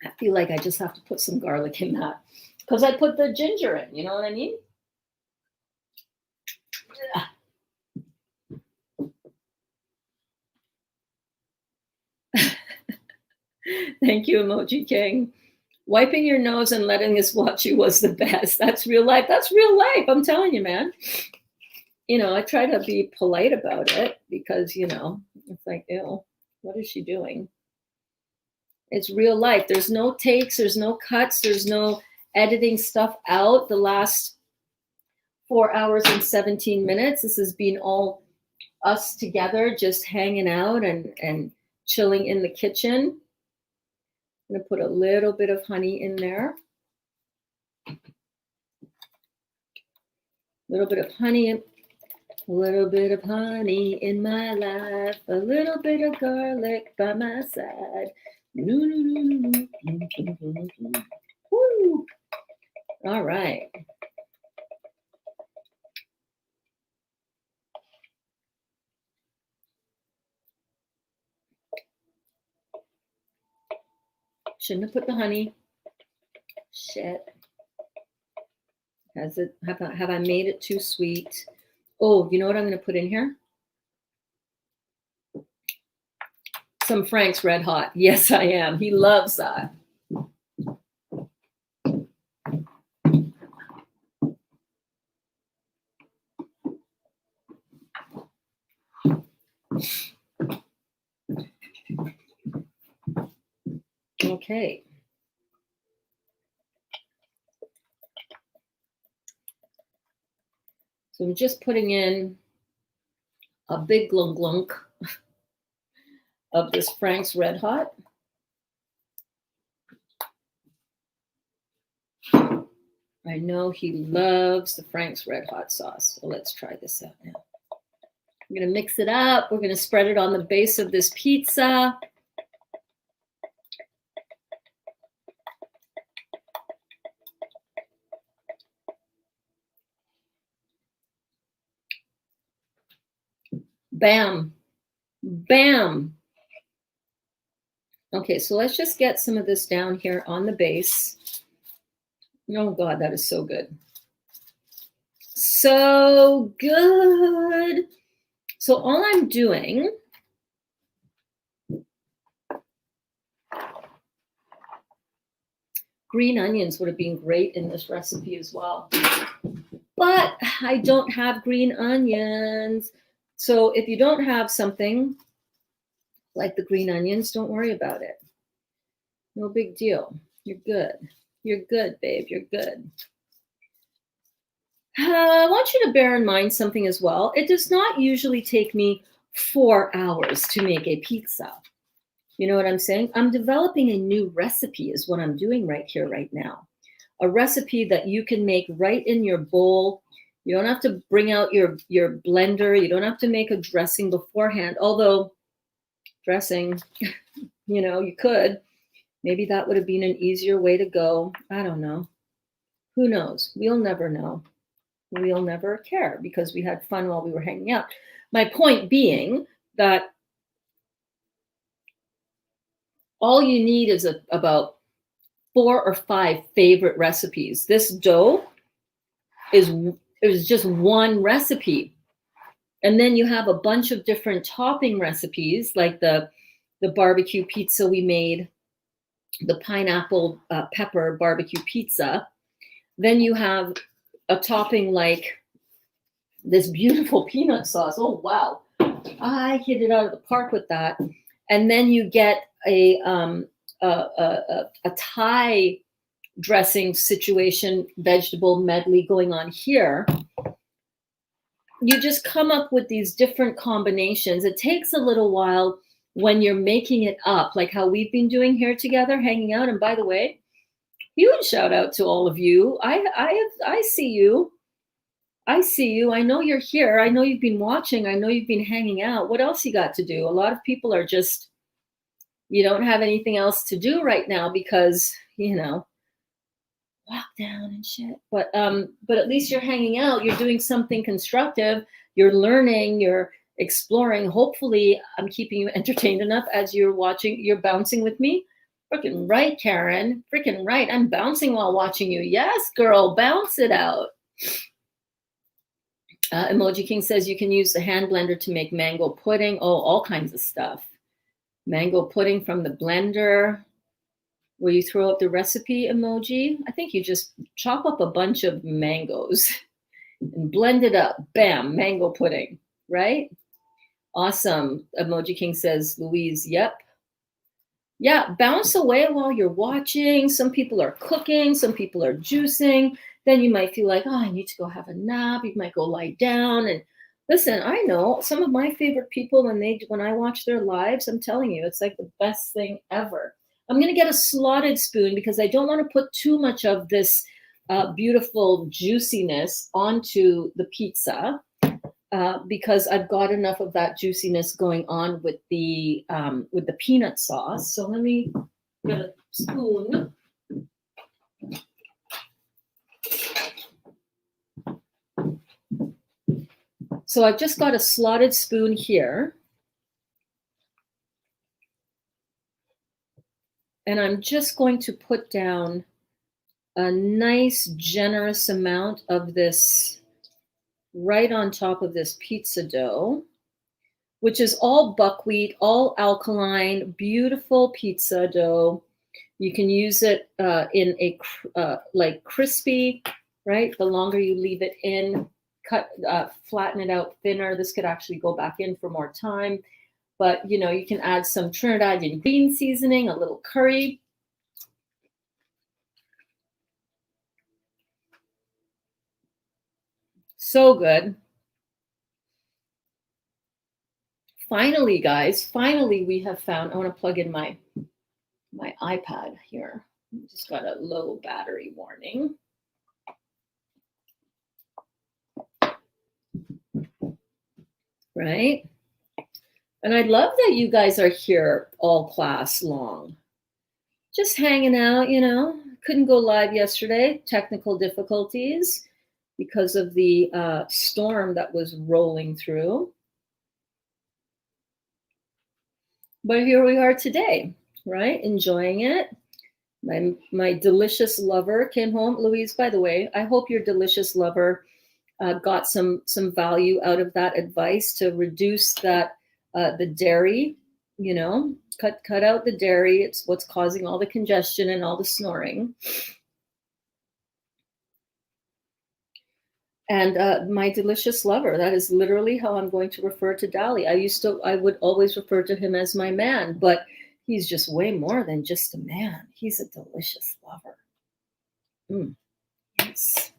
I feel like I just have to put some garlic in that because I put the ginger in. You know what I mean? Thank you, Emoji King. Wiping your nose and letting us watch you was the best. That's real life. That's real life. I'm telling you, man. You know, I try to be polite about it because, you know, it's like, ew, what is she doing? It's real life. There's no takes. There's no cuts. There's no editing stuff out the last 4 hours and 17 minutes. This has been all us together, just hanging out and chilling in the kitchen. I'm going to put a little bit of honey in there. A little bit of honey in my life. A little bit of garlic by my side. Woo. All right. Shouldn't have put the honey. Shit. Have I made it too sweet? Oh, you know what I'm going to put in here? Some Frank's Red Hot. Yes, I am. He loves that. Okay. So I'm just putting in a big glunk of this Frank's Red Hot. I know he loves the Frank's Red Hot sauce. So let's try this out now. I'm going to mix it up. We're going to spread it on the base of this pizza. Bam. Bam. Okay, so let's just get some of this down here on the base. Oh God, that is so good. So good. So all I'm doing, green onions would have been great in this recipe as well. But I don't have green onions. So if you don't have something like the green onions, don't worry about it. No big deal. You're good. You're good, babe. You're good. I want you to bear in mind something as well. It does not usually take me 4 hours to make a pizza. You know what I'm saying? I'm developing a new recipe is what I'm doing right here, right now. A recipe that you can make right in your bowl. You don't have to bring out your blender. You don't have to make a dressing beforehand. Although dressing, you know, you could. Maybe that would have been an easier way to go. I don't know. Who knows? We'll never know. We'll never care because we had fun while we were hanging out. My point being that all you need is about 4 or 5 favorite recipes. This dough is just one recipe. And then you have a bunch of different topping recipes, like the barbecue pizza we made, the pineapple pepper barbecue pizza. Then you have a topping like this beautiful peanut sauce. Oh, wow. I hit it out of the park with that. And then you get a Thai dressing situation, vegetable medley going on here. You just come up with these different combinations. It takes a little while when you're making it up, like how we've been doing here together, hanging out. And by the way, huge shout out to all of you. I see you. I see you. I know you're here. I know you've been watching. I know you've been hanging out. What else you got to do? A lot of people are just, you don't have anything else to do right now because, you know, lockdown and shit. But at least you're hanging out. You're doing something constructive. You're learning. You're exploring. Hopefully, I'm keeping you entertained enough as you're watching. You're bouncing with me. Freaking right, Karen. Freaking right. I'm bouncing while watching you. Yes, girl, bounce it out. Emoji King says you can use the hand blender to make mango pudding. Oh, all kinds of stuff. Mango pudding from the blender. Will you throw up the recipe emoji? I think you just chop up a bunch of mangoes and blend it up. Bam, mango pudding, right? Awesome. Emoji King says, Louise, yep. Yeah, bounce away while you're watching. Some people are cooking. Some people are juicing. Then you might feel like, oh, I need to go have a nap. You might go lie down. And listen, I know some of my favorite people when I watch their lives, I'm telling you, it's like the best thing ever. I'm going to get a slotted spoon because I don't want to put too much of this beautiful juiciness onto the pizza because I've got enough of that juiciness going on with the peanut sauce. So let me get a spoon. So I've just got a slotted spoon here. And I'm just going to put down a nice, generous amount of this right on top of this pizza dough, which is all buckwheat, all alkaline, beautiful pizza dough. You can use it in a like crispy, right? The longer you leave it in, flatten it out thinner. This could actually go back in for more time. But, you know, you can add some Trinidadian green seasoning, a little curry. So good. Finally, guys, we have found, I want to plug in my iPad here. Just got a low battery warning. Right? And I'd love that you guys are here all class long. Just hanging out, you know. Couldn't go live yesterday. Technical difficulties because of the storm that was rolling through. But here we are today, right? Enjoying it. My delicious lover came home. Louise, by the way, I hope your delicious lover got some value out of that advice to reduce that the dairy. You know, cut out the dairy. It's what's causing all the congestion and all the snoring. And my delicious lover, that is literally how I'm going to refer to Dali. I would always refer to him as my man, but he's just way more than just a man. He's a delicious lover. Yes.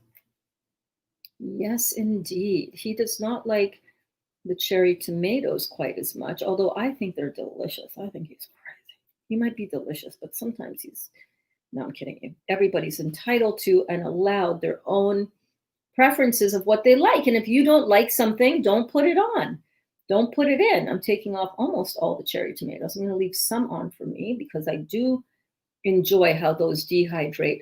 Yes, indeed. He does not like the cherry tomatoes quite as much, although I think they're delicious. I think he's crazy. He might be delicious, but sometimes no, I'm kidding you. Everybody's entitled to and allowed their own preferences of what they like. And if you don't like something, don't put it on. Don't put it in. I'm taking off almost all the cherry tomatoes. I'm going to leave some on for me because I do enjoy how those dehydrate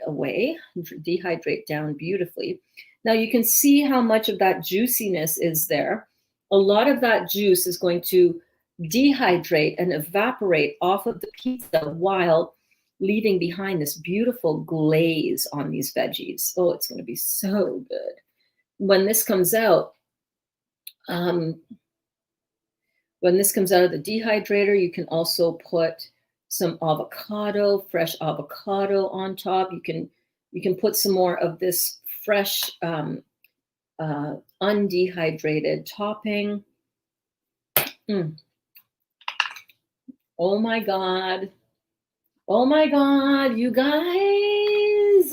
down beautifully. Now you can see how much of that juiciness is there. A lot of that juice is going to dehydrate and evaporate off of the pizza while leaving behind this beautiful glaze on these veggies. Oh, it's going to be so good. When this comes out, of the dehydrator, you can also put some avocado, fresh avocado on top. You can put some more of this fresh undehydrated topping. Oh my God. Oh my God, you guys.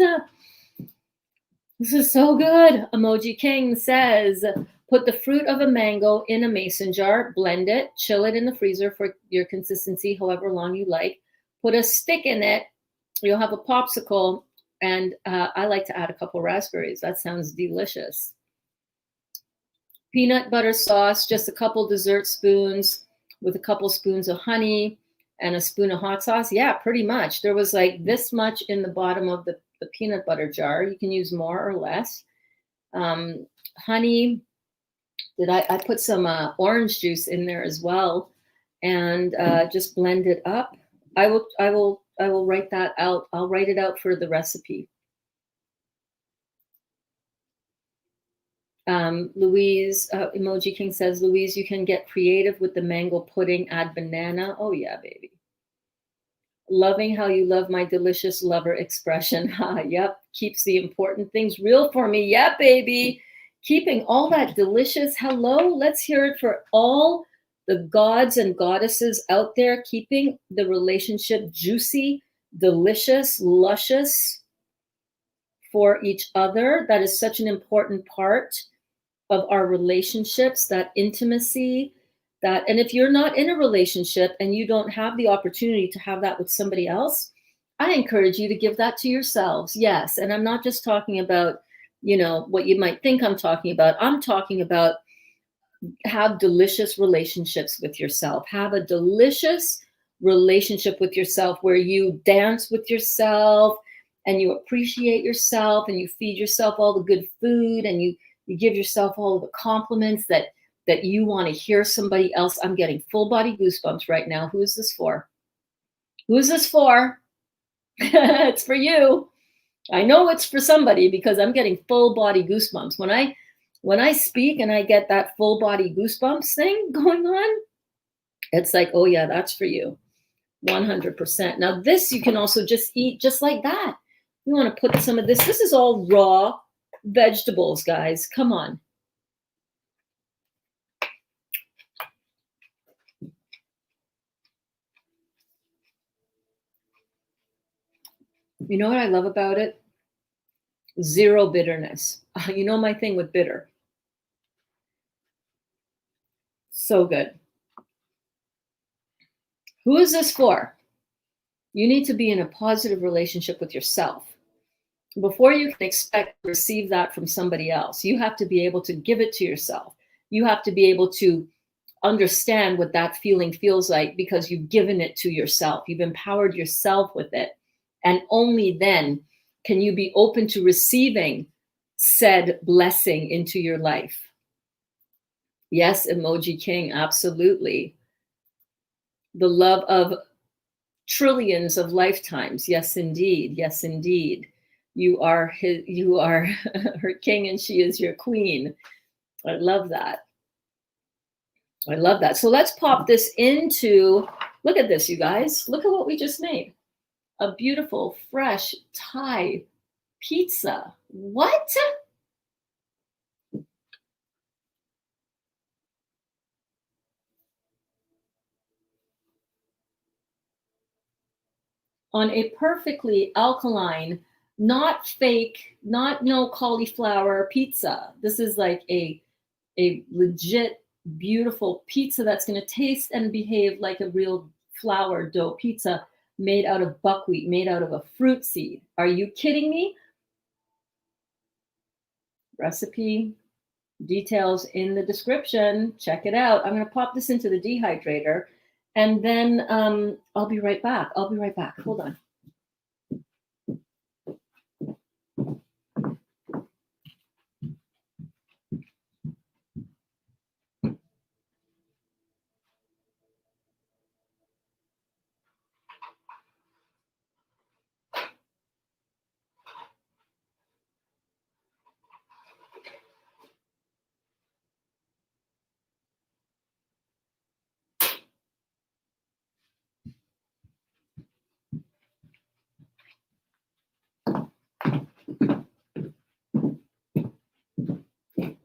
This is so good. Emoji King says, put the fruit of a mango in a mason jar, blend it, chill it in the freezer for your consistency, however long you like. Put a stick in it. You'll have a popsicle. And I like to add a couple raspberries. That sounds delicious. Peanut butter sauce, just a couple dessert spoons with a couple spoons of honey and a spoon of hot sauce. Yeah, pretty much. There was like this much in the bottom of the peanut butter jar. You can use more or less. Honey. I put some orange juice in there as well, and just blend it up. I will write that out. I'll write it out for the recipe. Louise, Emoji King says, Louise, you can get creative with the mango pudding, add banana. Oh yeah, baby. Loving how you love my delicious lover expression. Yep, keeps the important things real for me. Yeah, baby. Keeping all that delicious. Hello, let's hear it for all the gods and goddesses out there, keeping the relationship juicy, delicious, luscious for each other. That is such an important part of our relationships, that intimacy, and if you're not in a relationship and you don't have the opportunity to have that with somebody else, I encourage you to give that to yourselves. Yes. And I'm not just talking about, what you might think I'm talking about. I'm talking about have delicious relationships with yourself. Have a delicious relationship with yourself where you dance with yourself and you appreciate yourself and you feed yourself all the good food and you give yourself all of the compliments that you want to hear somebody else. I'm getting full body goosebumps right now. Who is this for? Who is this for? It's for you. I know it's for somebody because I'm getting full body goosebumps. When I speak and I get that full body goosebumps thing going on, it's like, oh yeah, that's for you. 100%. Now this you can also just eat just like that. You want to put some of this. This is all raw vegetables, guys. Come on. You know what I love about it? Zero bitterness. You know my thing with bitter. So good. Who is this for? You need to be in a positive relationship with yourself. Before you can expect to receive that from somebody else, you have to be able to give it to yourself. You have to be able to understand what that feeling feels like because you've given it to yourself. You've empowered yourself with it. And only then can you be open to receiving said blessing into your life. Yes, Emoji King, absolutely. the love of trillions of lifetimes. Yes, indeed. Yes, indeed. You are her king and she is your queen. I love that. I love that. So let's pop this into, look at this, you guys. Look at what we just made. A beautiful, fresh Thai pizza. What? On a perfectly alkaline, not fake, not no cauliflower pizza. This is like a legit, beautiful pizza that's going to taste and behave like a real flour dough pizza made out of buckwheat, made out of a fruit seed. Are you kidding me? Recipe details in the description. Check it out. I'm going to pop this into the dehydrator and then I'll be right back. I'll be right back. Hold on.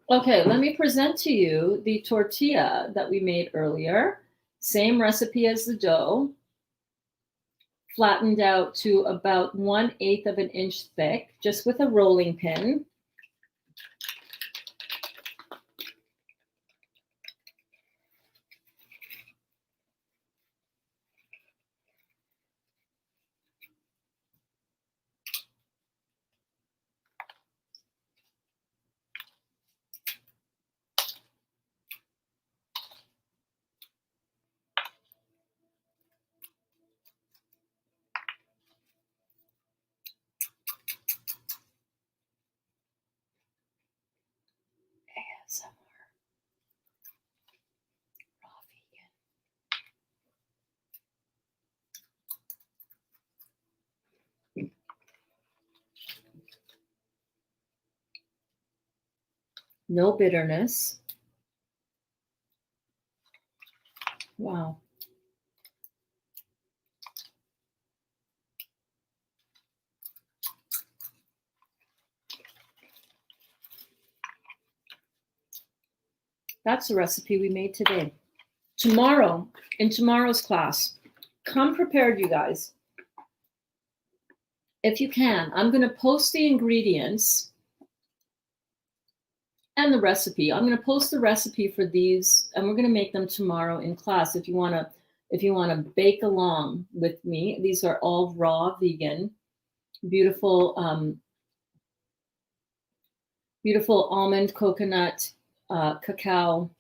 Okay, let me present to you the tortilla that we made earlier. Same recipe as the dough, flattened out to about 1/8 of an inch thick, just with a rolling pin. No bitterness. Wow. That's the recipe we made today. Tomorrow, in tomorrow's class, come prepared, you guys. If you can, I'm going to post the ingredients and the recipe. I'm going to post the recipe for these, and we're going to make them tomorrow in class. If you want to bake along with me, these are all raw, vegan, beautiful, beautiful almond, coconut, cacao,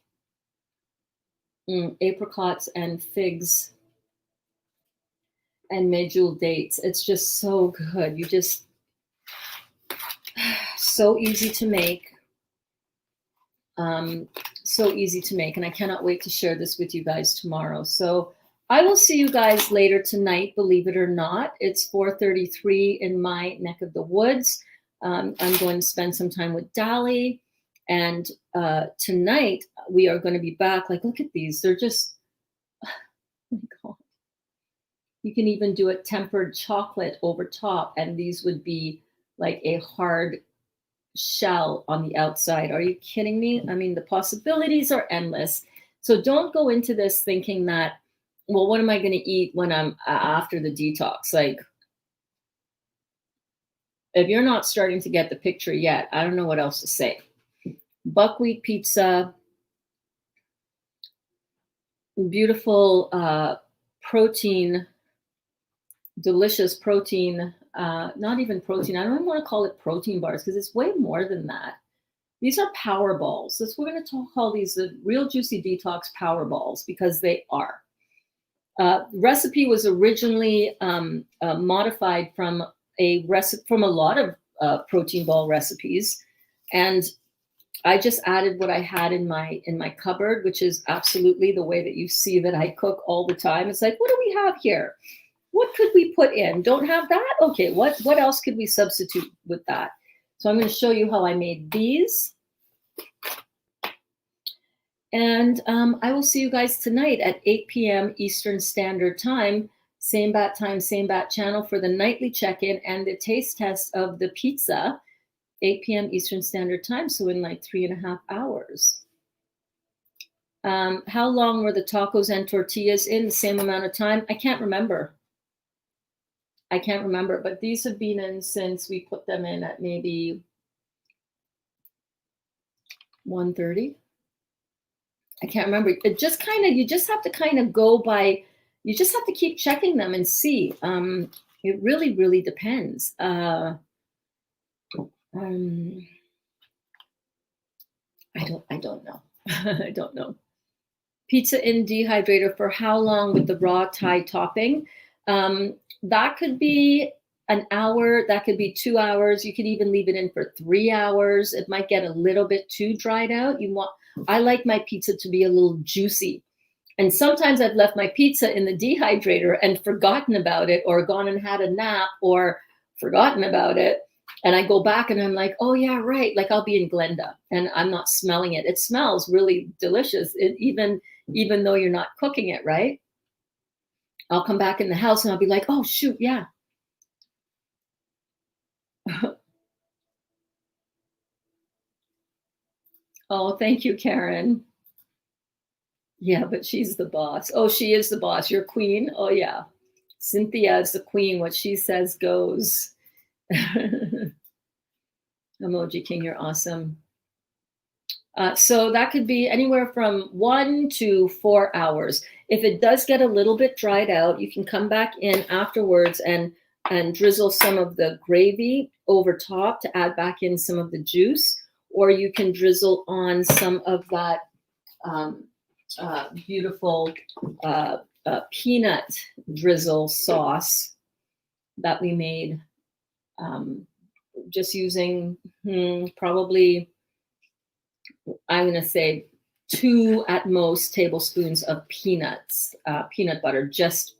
apricots, and figs, and medjool dates. It's just so good. You just so easy to make. So easy to make, and I cannot wait to share this with you guys tomorrow. So I will see you guys later tonight, believe it or not. It's 4:33 in my neck of the woods. I'm going to spend some time with Dali, and tonight we are going to be back. Like, look at these. They're just, oh my God. You can even do a tempered chocolate over top, and these would be like a hard shell on the outside. Are you kidding me? I mean, the possibilities are endless. So don't go into this thinking that, well, what am I going to eat when I'm after the detox? Like, if you're not starting to get the picture yet, I don't know what else to say. Buckwheat pizza, beautiful protein, delicious protein, not even protein. I don't even want to call it protein bars because it's way more than that. These are power balls. That's what we're going to call these the Real Juicy Detox power balls, because they are. Recipe was originally modified from a lot of protein ball recipes, and I just added what I had in my cupboard, which is absolutely the way that you see that I cook all the time. It's like, what do we have here? What could we put in? Don't have that? Okay, what else could we substitute with that? So I'm going to show you how I made these. And I will see you guys tonight at 8 p.m. Eastern Standard Time. Same bat time, same bat channel for the nightly check-in and the taste test of the pizza. 8 p.m. Eastern Standard Time, so in like 3.5 hours. How long were the tacos and tortillas in? The same amount of time? I can't remember. I can't remember, but these have been in since we put them in at maybe 1:30. I can't remember. It just kind of, you just have to kind of go by, you just have to keep checking them and see. It really, really depends. I don't know. I don't know. Pizza in dehydrator for how long with the raw Thai topping? That could be an hour. That could be 2 hours. You could even leave it in for 3 hours. It might get a little bit too dried out. I like my pizza to be a little juicy. And sometimes I've left my pizza in the dehydrator and forgotten about it, or gone and had a nap or forgotten about it. And I go back and I'm like, oh yeah, right. Like I'll be in Glenda and I'm not smelling it. It smells really delicious, even though you're not cooking it, right? I'll come back in the house and I'll be like, oh shoot, yeah. Oh, thank you, Karen. Yeah, but she's the boss. Oh, she is the boss. You're queen. Oh yeah. Cynthia is the queen. What she says goes. Emoji King, you're awesome. So that could be anywhere from 1 to 4 hours. If it does get a little bit dried out, you can come back in afterwards and drizzle some of the gravy over top to add back in some of the juice, or you can drizzle on some of that beautiful peanut drizzle sauce that we made, just using probably, I'm going to say 2 at most tablespoons of peanuts, peanut butter, just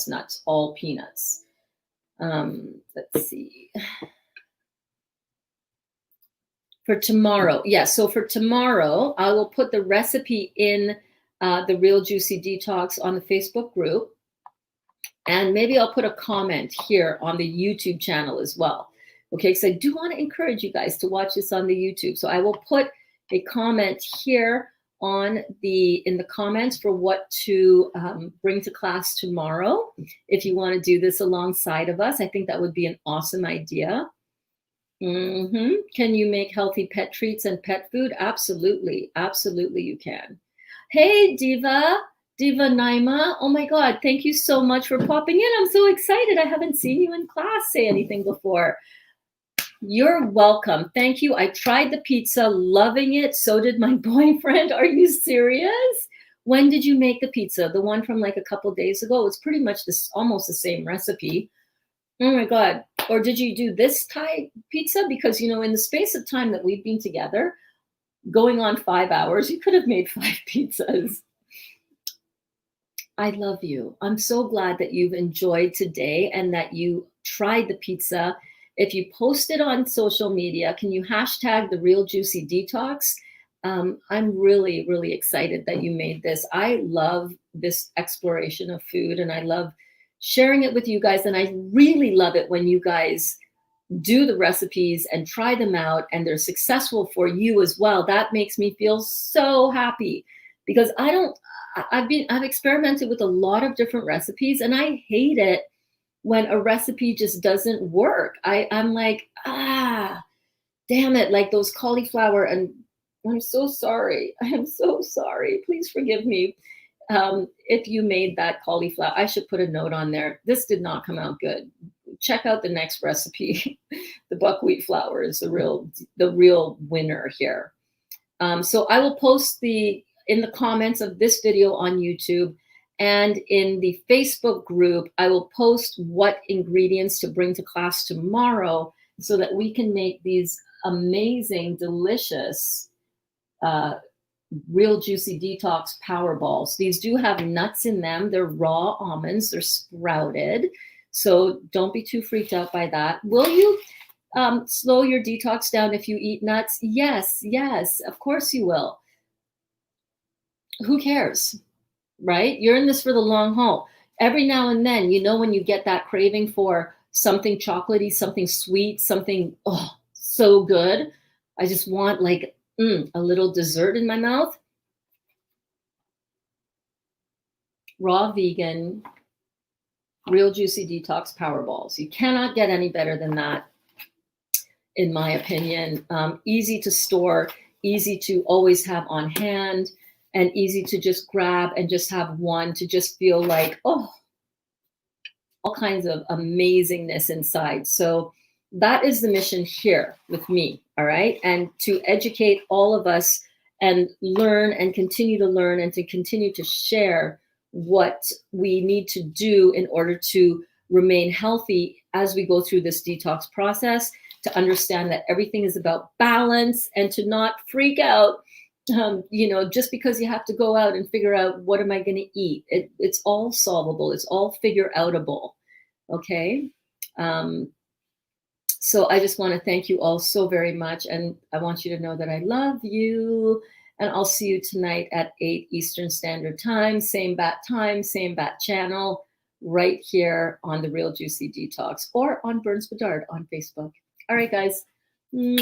nuts, all peanuts. Let's see. For tomorrow, yeah, so for tomorrow, I will put the recipe in the Real Juicy Detox on the Facebook group. And maybe I'll put a comment here on the YouTube channel as well. Okay, because I do want to encourage you guys to watch this on the YouTube. So I will put a comment here in the comments for what to bring to class tomorrow. If you want to do this alongside of us, I think that would be an awesome idea. Can you make healthy pet treats and pet food? Absolutely. Absolutely you can. Hey, Diva Naima. Oh my God. Thank you so much for popping in. I'm so excited. I haven't seen you in class say anything before. You're welcome. Thank you. I tried the pizza, loving it. So did my boyfriend. Are you serious? When did you make the pizza? The one from like a couple of days ago? It's pretty much almost the same recipe. Oh my God. Or did you do this Thai pizza? Because, you know, in the space of time that we've been together, going on 5 hours, you could have made 5 pizzas. I love you. I'm so glad that you've enjoyed today and that you tried the pizza. If you post it on social media, can you hashtag the Real Juicy Detox? I'm really, really excited that you made this. I love this exploration of food and I love sharing it with you guys. And I really love it when you guys do the recipes and try them out and they're successful for you as well. That makes me feel so happy because I've experimented with a lot of different recipes and I hate it when a recipe just doesn't work. I'm like, damn it, like those cauliflower, and I'm so sorry. I am so sorry. Please forgive me. If you made that cauliflower, I should put a note on there. This did not come out good. Check out the next recipe. The buckwheat flour is the real winner here. So I will post in the comments of this video on YouTube and in the Facebook group, I will post what ingredients to bring to class tomorrow so that we can make these amazing, delicious Real Juicy Detox Power Balls. These do have nuts in them. They're raw almonds. They're sprouted. So don't be too freaked out by that. Will you slow your detox down if you eat nuts? Yes, yes, of course you will. Who cares, right? You're in this for the long haul. Every now and then, you know, when you get that craving for something chocolatey, something sweet, something so good, I just want like a little dessert in my mouth. Raw vegan, Real Juicy Detox Power Balls. You cannot get any better than that, in my opinion. Easy to store, easy to always have on hand, and easy to just grab and just have one to just feel like, oh, all kinds of amazingness inside. So that is the mission here with me, all right? And to educate all of us and learn and continue to learn and to continue to share what we need to do in order to remain healthy as we go through this detox process, to understand that everything is about balance and to not freak out, you know, just because you have to go out and figure out what am I going to eat. It's all solvable. It's all figure outable. Okay. So I just want to thank you all so very much. And I want you to know that I love you. And I'll see you tonight at 8 Eastern Standard Time, same bat channel, right here on the Real Juicy Detox or on Burns Bedard on Facebook. All right, guys. Mwah.